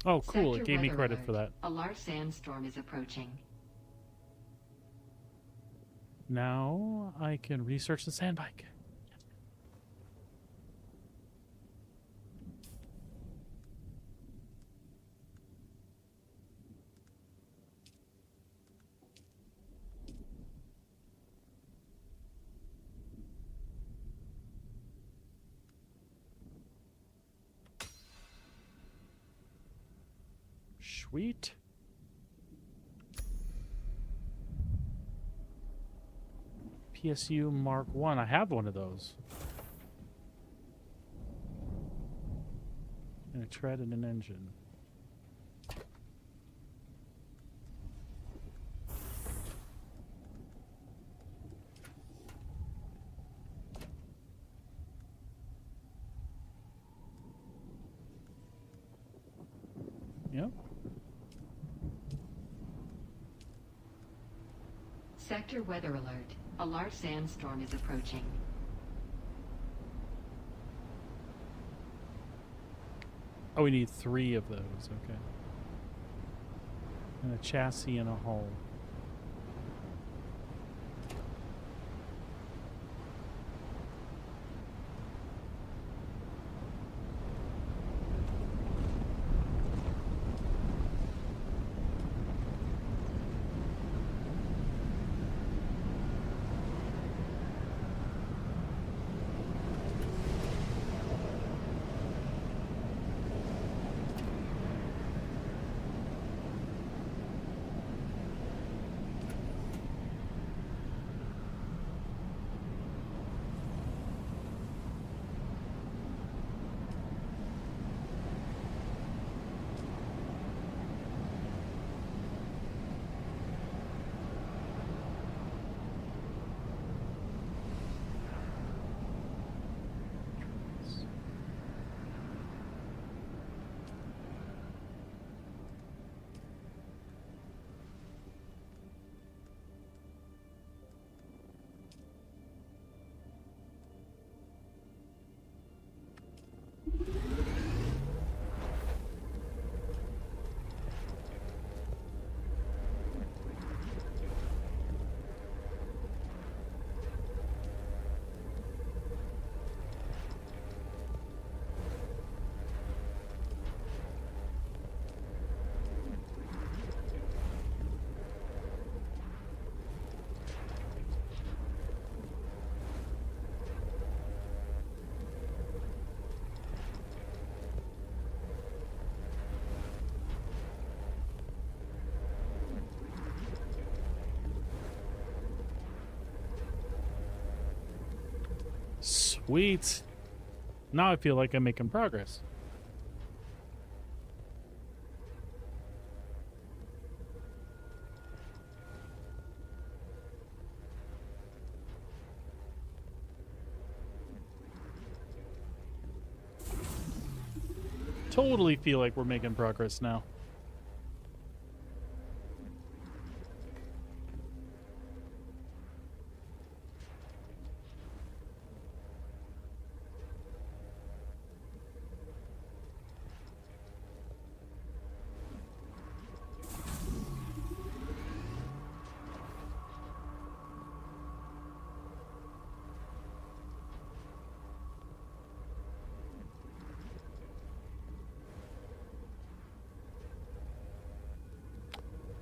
Oh, cool. Sector It gave me weather credit alert. for that. A large sandstorm is approaching. Now I can research the sandbike. Sweet. PSU Mark 1. I have one of those. And a tread and an engine. Yep. Sector weather alert. A large sandstorm is approaching. Oh, we need 3 of those. Okay. And a chassis and a hull. Sweet. Now I feel like I'm making progress. Totally feel like we're making progress now.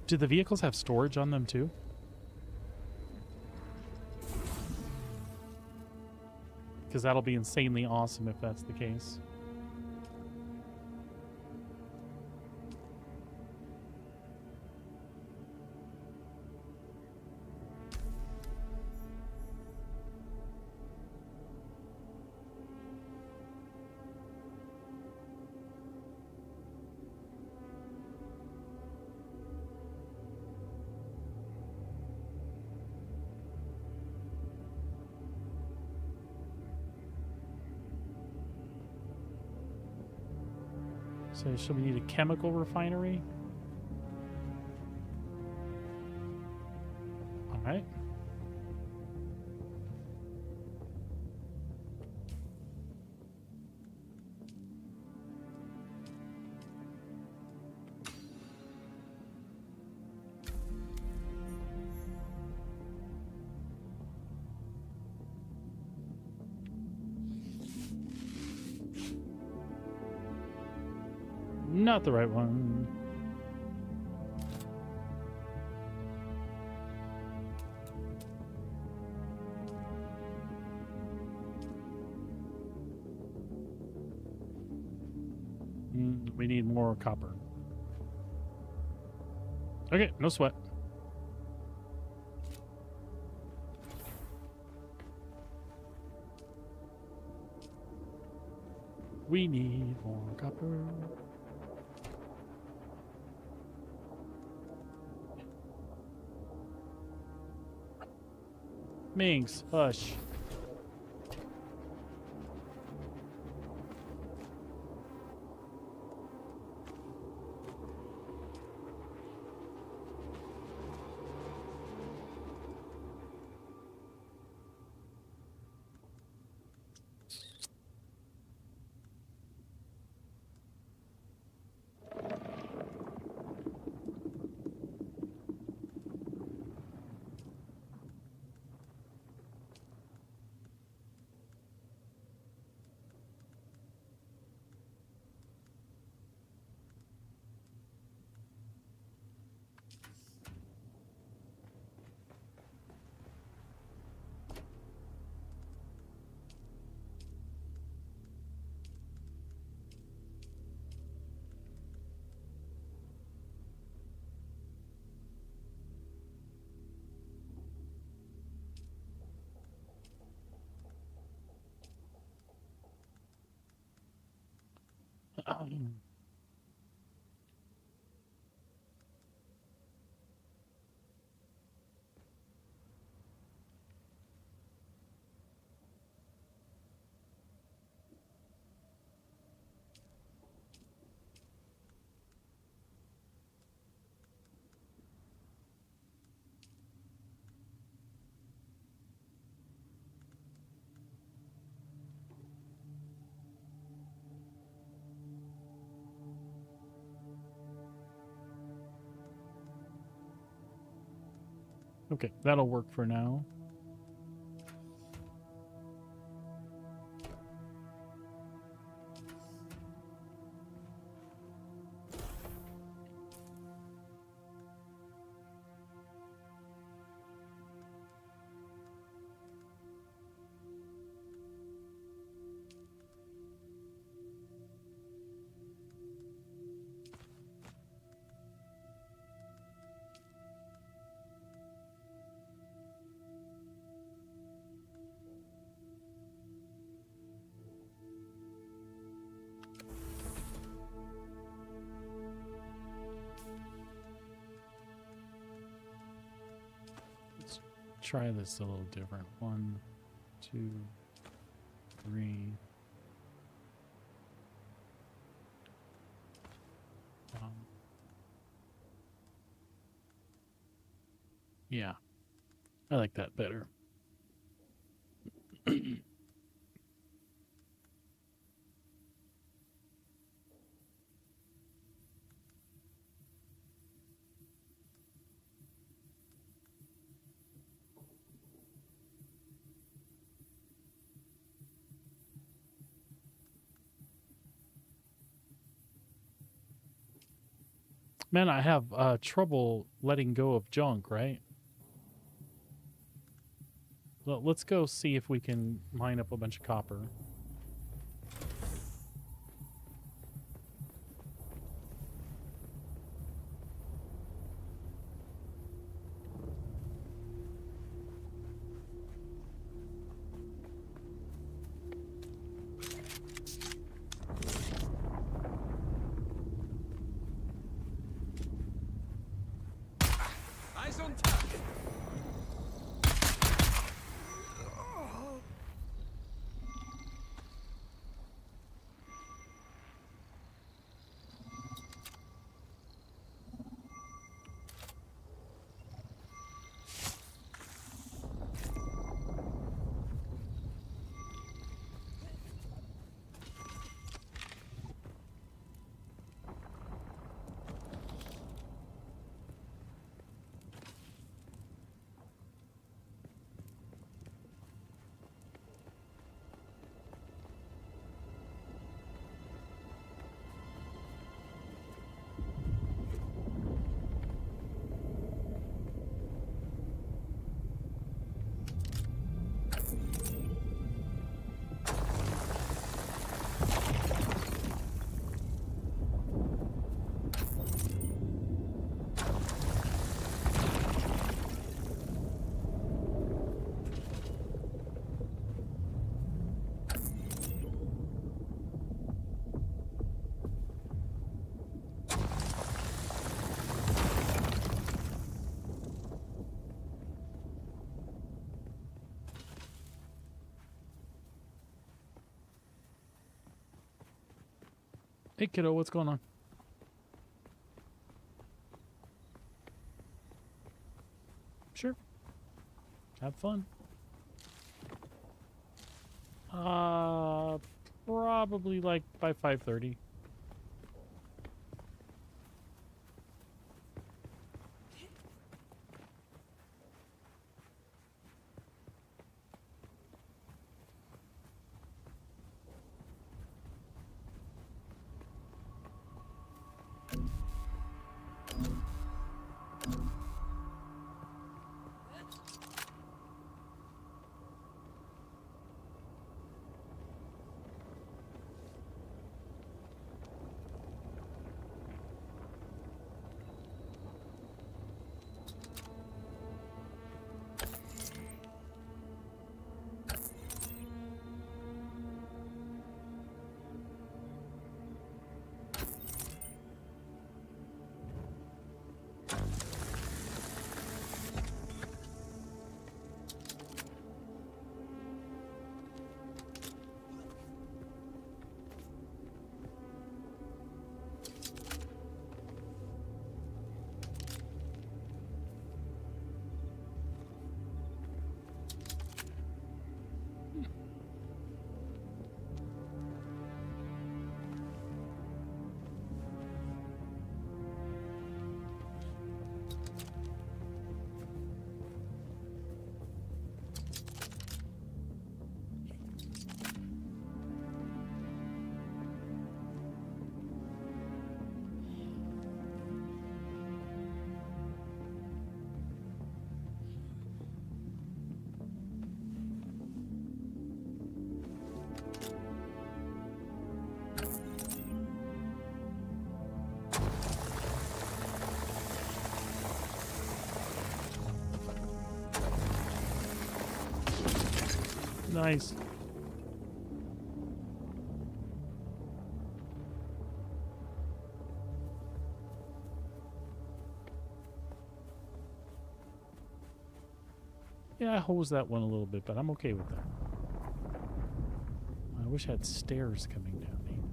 Do the vehicles have storage on them too? Because that'll be insanely awesome if that's the case. So should we need a chemical refinery? All right. Not the right one. We need more copper. Okay, no sweat. We need more copper. Minx, hush. Okay, that'll work for now. try this a little different. 1, 2, 3. Yeah, I like that better. Man, I have trouble letting go of junk, right? Well, let's go see if we can mine up a bunch of copper. Eyes on target. Hey, kiddo, what's going on? Sure. Have fun. Probably like by 5:30. Nice. Yeah, I hosed that one a little bit, but I'm okay with that. I wish I had stairs coming down here.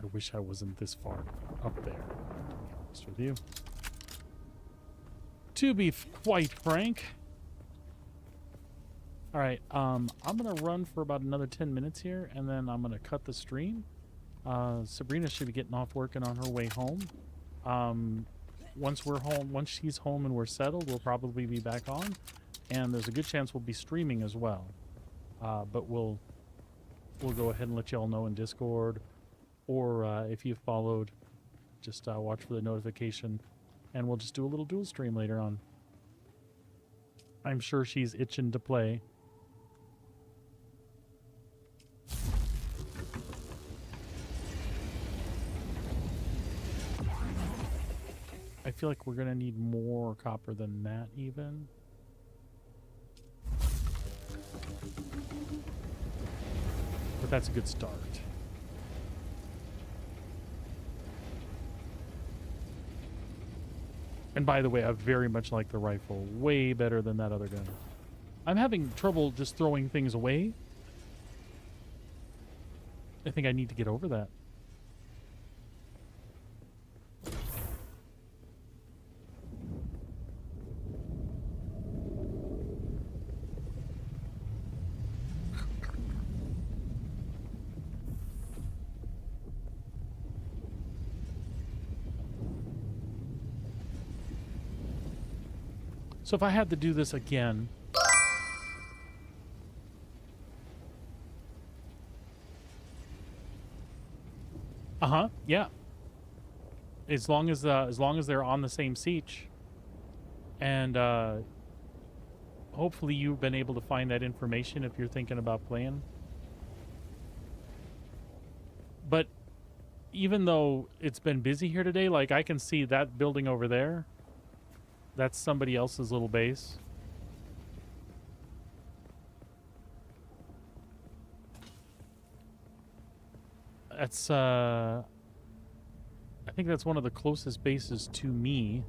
I wish I wasn't this far up there, to be honest with you. To be quite frank. All right, I'm going to run for about another 10 minutes here, and then I'm going to cut the stream. Sabrina should be getting off working on her way home. Once we're home, once she's home and we're settled, we'll probably be back on. And there's a good chance we'll be streaming as well. But we'll go ahead and let you all know in Discord. Or if you followed, just watch for the notification. And we'll just do a little dual stream later on. I'm sure she's itching to play. I feel like we're going to need more copper than that even. But that's a good start. And by the way, I very much like the rifle. Way better than that other gun. I'm having trouble just throwing things away. I think I need to get over that. So if I had to do this again, yeah. As long as they're on the same siege, and hopefully you've been able to find that information if you're thinking about playing. But even though it's been busy here today, like I can see that building over there. That's somebody else's little base. That's, I think that's one of the closest bases to me.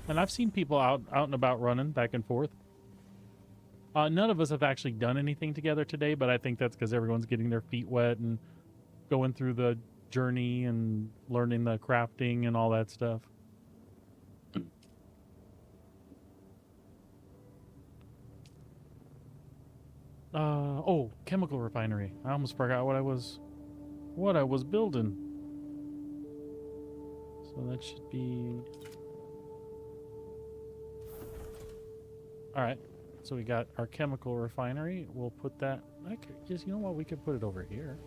And I've seen people out and about running back and forth. None of us have actually done anything together today, but I think that's because everyone's getting their feet wet and going through the journey and learning the crafting and all that stuff. Oh, chemical refinery. I almost forgot what I was building. So that should be all right. So we got our chemical refinery. We'll put that. You know what? We could put it over here.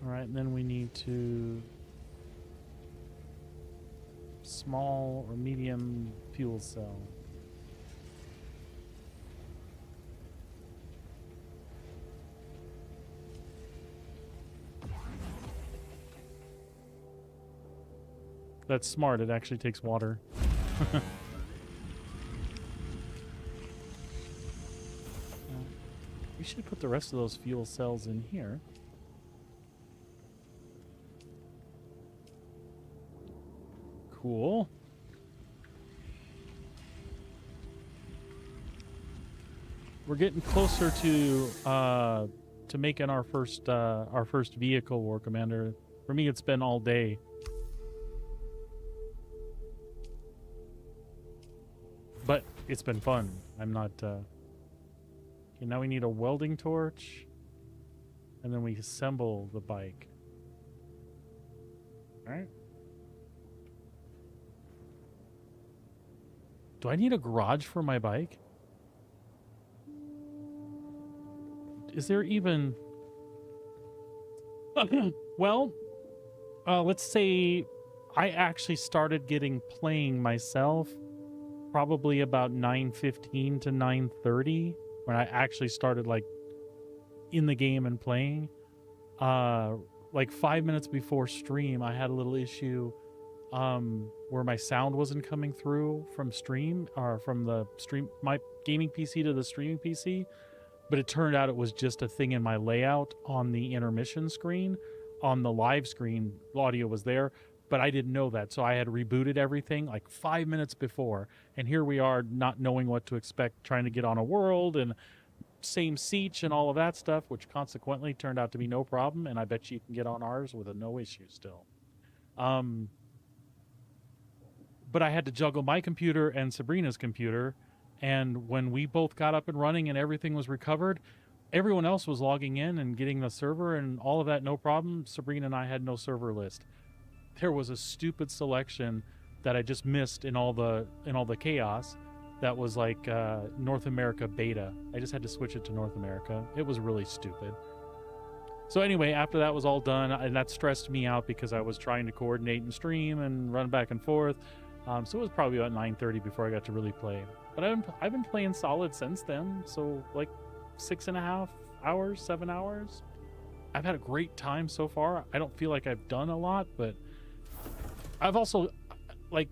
Alright, and then we need to small or medium fuel cell. That's smart, it actually takes water. We should put the rest of those fuel cells in here. Cool. We're getting closer to making our first vehicle, War Commander. For me, it's been all day. But it's been fun. I'm not. Okay, now we need a welding torch, and then we assemble the bike. All right. Do I need a garage for my bike? Is there even... Well, let's say I actually started playing myself probably about 9:15 to 9:30 when I actually started like in the game and playing. Like 5 minutes before stream, I had a little issue where my sound wasn't coming through from stream, or from the stream, my gaming PC to the streaming PC. But it turned out it was just a thing in my layout on the intermission screen. On the live screen, audio was there, but I didn't know that. So I had rebooted everything like 5 minutes before. And here we are not knowing what to expect, trying to get on a world and same siege and all of that stuff, which consequently turned out to be no problem. And I bet you can get on ours with a no issue still. But I had to juggle my computer and Sabrina's computer. And when we both got up and running and everything was recovered, everyone else was logging in and getting the server and all of that, no problem. Sabrina and I had no server list. There was a stupid selection that I just missed in all the chaos. That was like North America beta. I just had to switch it to North America. It was really stupid. So anyway, after that was all done, and that stressed me out because I was trying to coordinate and stream and run back and forth. So it was probably about 9:30 before I got to really play. But I've been playing solid since then. So like 6.5 hours, 7 hours. I've had a great time so far. I don't feel like I've done a lot, but I've also, like,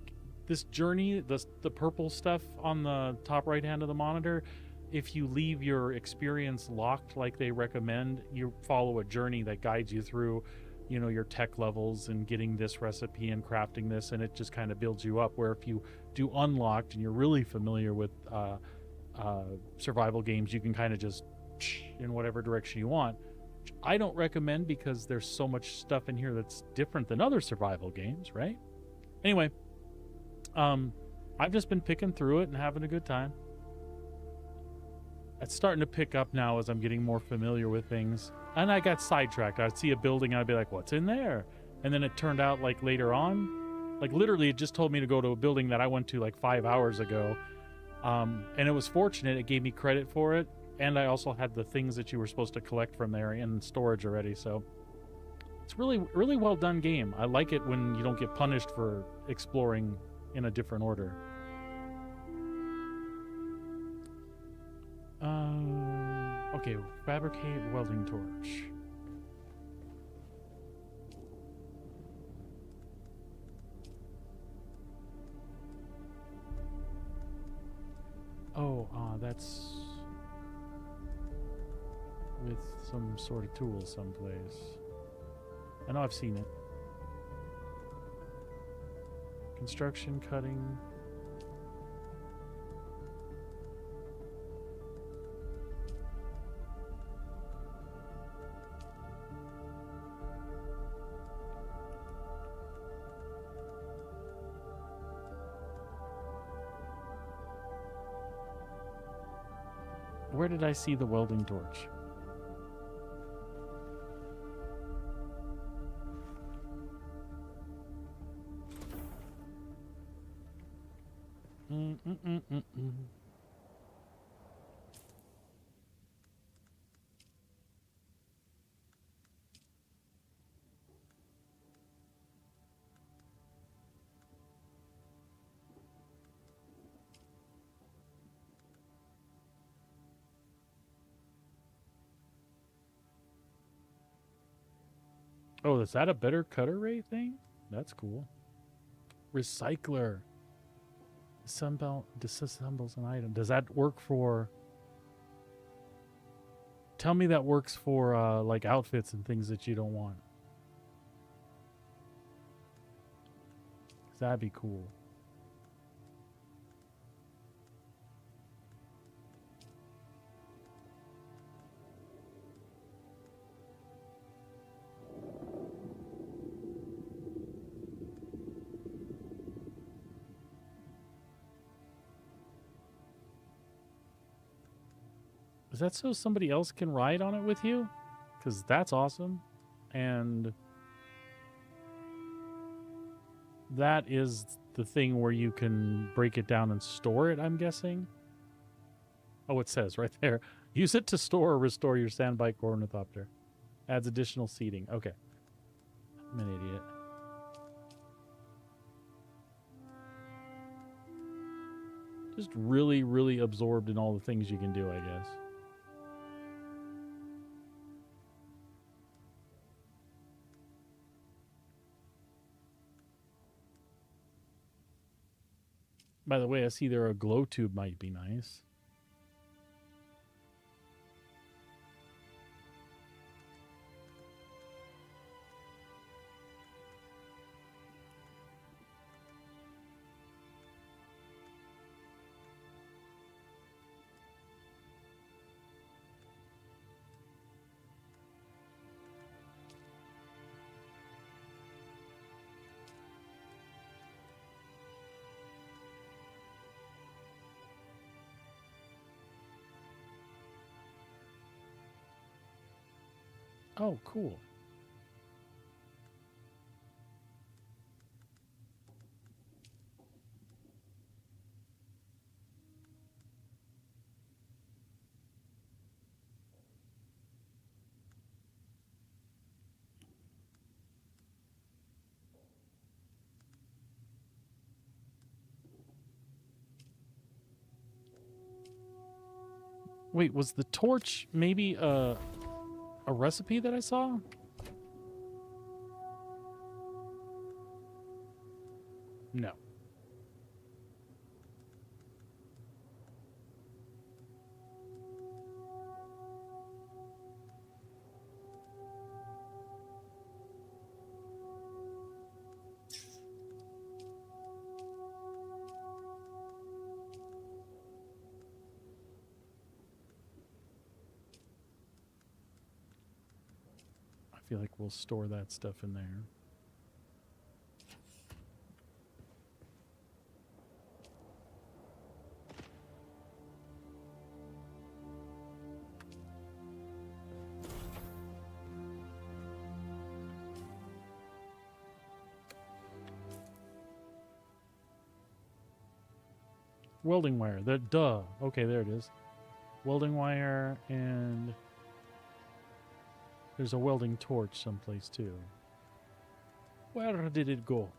this journey, the purple stuff on the top right hand of the monitor, if you leave your experience locked like they recommend, you follow a journey that guides you through, you know, your tech levels and getting this recipe and crafting this, and it just kind of builds you up. Where if you do unlocked and you're really familiar with survival games, you can kind of just in whatever direction you want. I don't recommend because there's so much stuff in here that's different than other survival games, right? Anyway, I've just been picking through it and having a good time. It's starting to pick up now as I'm getting more familiar with things. And I got sidetracked. I'd see a building and I'd be like, what's in there? And then it turned out like later on, like literally it just told me to go to a building that I went to like 5 hours ago. And it was fortunate. It gave me credit for it. And I also had the things that you were supposed to collect from there in storage already. So it's really, really well done game. I like it when you don't get punished for exploring in a different order. Okay, fabricate welding torch. Oh, that's with some sort of tool someplace. I know I've seen it. Construction, cutting. Where did I see the welding torch? Oh, is that a better cutter rate thing? That's cool. Recycler. Disassembles an item. Does that work for... Tell me that works for like outfits and things that you don't want. That'd be cool. Is that so somebody else can ride on it with you? Because that's awesome. And that is the thing where you can break it down and store it, I'm guessing. Oh, it says right there. Use it to store or restore your standby ornithopter. Adds additional seating. Okay. I'm an idiot. Just really, really absorbed in all the things you can do, I guess. By the way, I see there a glow tube might be nice. Oh, cool. Wait, was the torch maybe a recipe that I saw? No. I feel like we'll store that stuff in there. Welding wire. Duh. Okay, there it is. Welding wire, and there's a welding torch someplace too. Where did it go?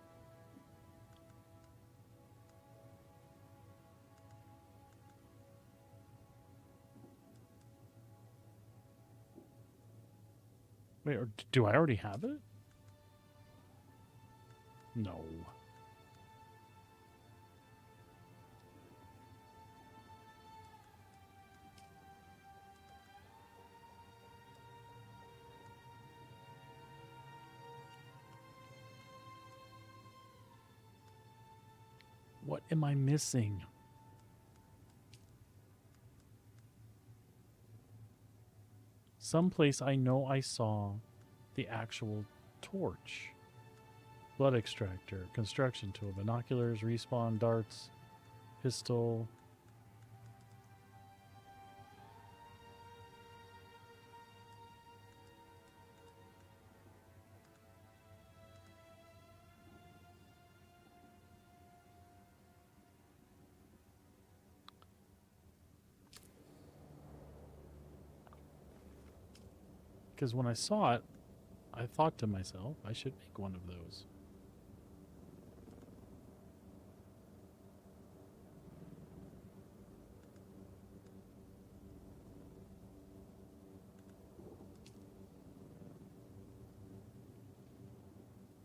Wait, or do I already have it? No. What am I missing? Someplace I know I saw the actual torch. Blood extractor, construction tool, binoculars, respawn, darts, pistol. Because when I saw it, I thought to myself, I should make one of those.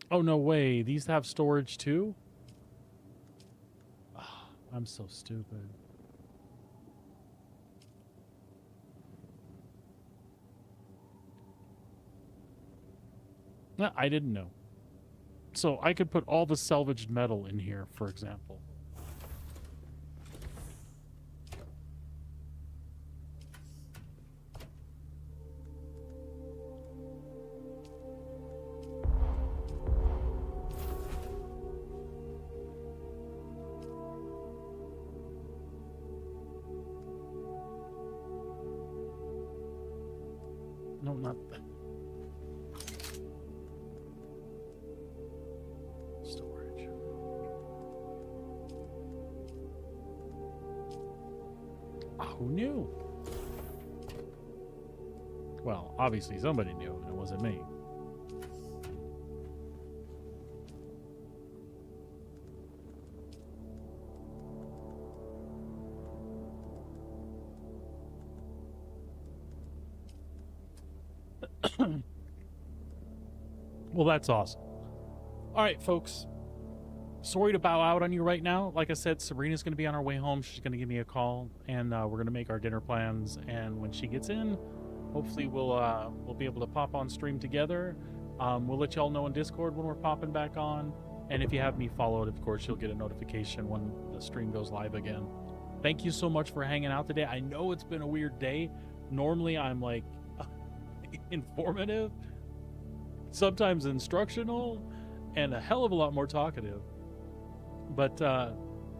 Oh, no way. These have storage too? Oh, I'm so stupid. I didn't know. So I could put all the salvaged metal in here, for example. No, not that. Storage. Who knew? Well, obviously somebody knew, and it wasn't me. Well, that's awesome. All right, folks. sorry to bow out on you right now. Like I said, Sabrina's going to be on our way home. She's going to give me a call, and we're going to make our dinner plans. And when she gets in, hopefully we'll be able to pop on stream together. We'll let y'all know in Discord when we're popping back on. And if you have me followed, of course, you'll get a notification when the stream goes live again. Thank you so much for hanging out today. I know it's been a weird day. Normally I'm like informative, sometimes instructional, and a hell of a lot more talkative. But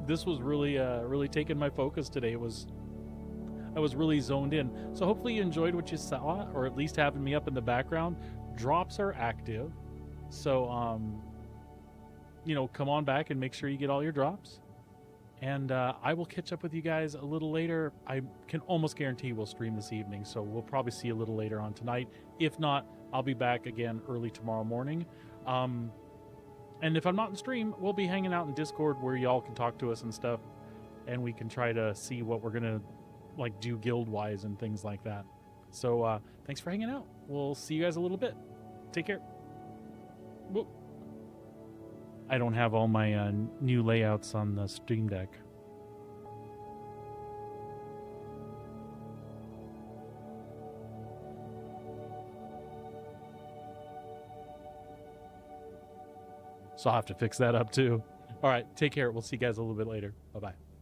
this was really taking my focus today. I was really zoned in. So hopefully you enjoyed what you saw, or at least having me up in the background. Drops are active, so you know, come on back and make sure you get all your drops. And I will catch up with you guys a little later. I can almost guarantee we'll stream this evening, so we'll probably see you a little later on tonight. If not, I'll be back again early tomorrow morning. And if I'm not in stream, we'll be hanging out in Discord where y'all can talk to us and stuff, and we can try to see what we're gonna like do guild-wise and things like that. So thanks for hanging out. We'll see you guys a little bit. Take care. Whoop. I don't have all my new layouts on the Stream Deck. So I'll have to fix that up too. All right, take care. We'll see you guys a little bit later. Bye-bye.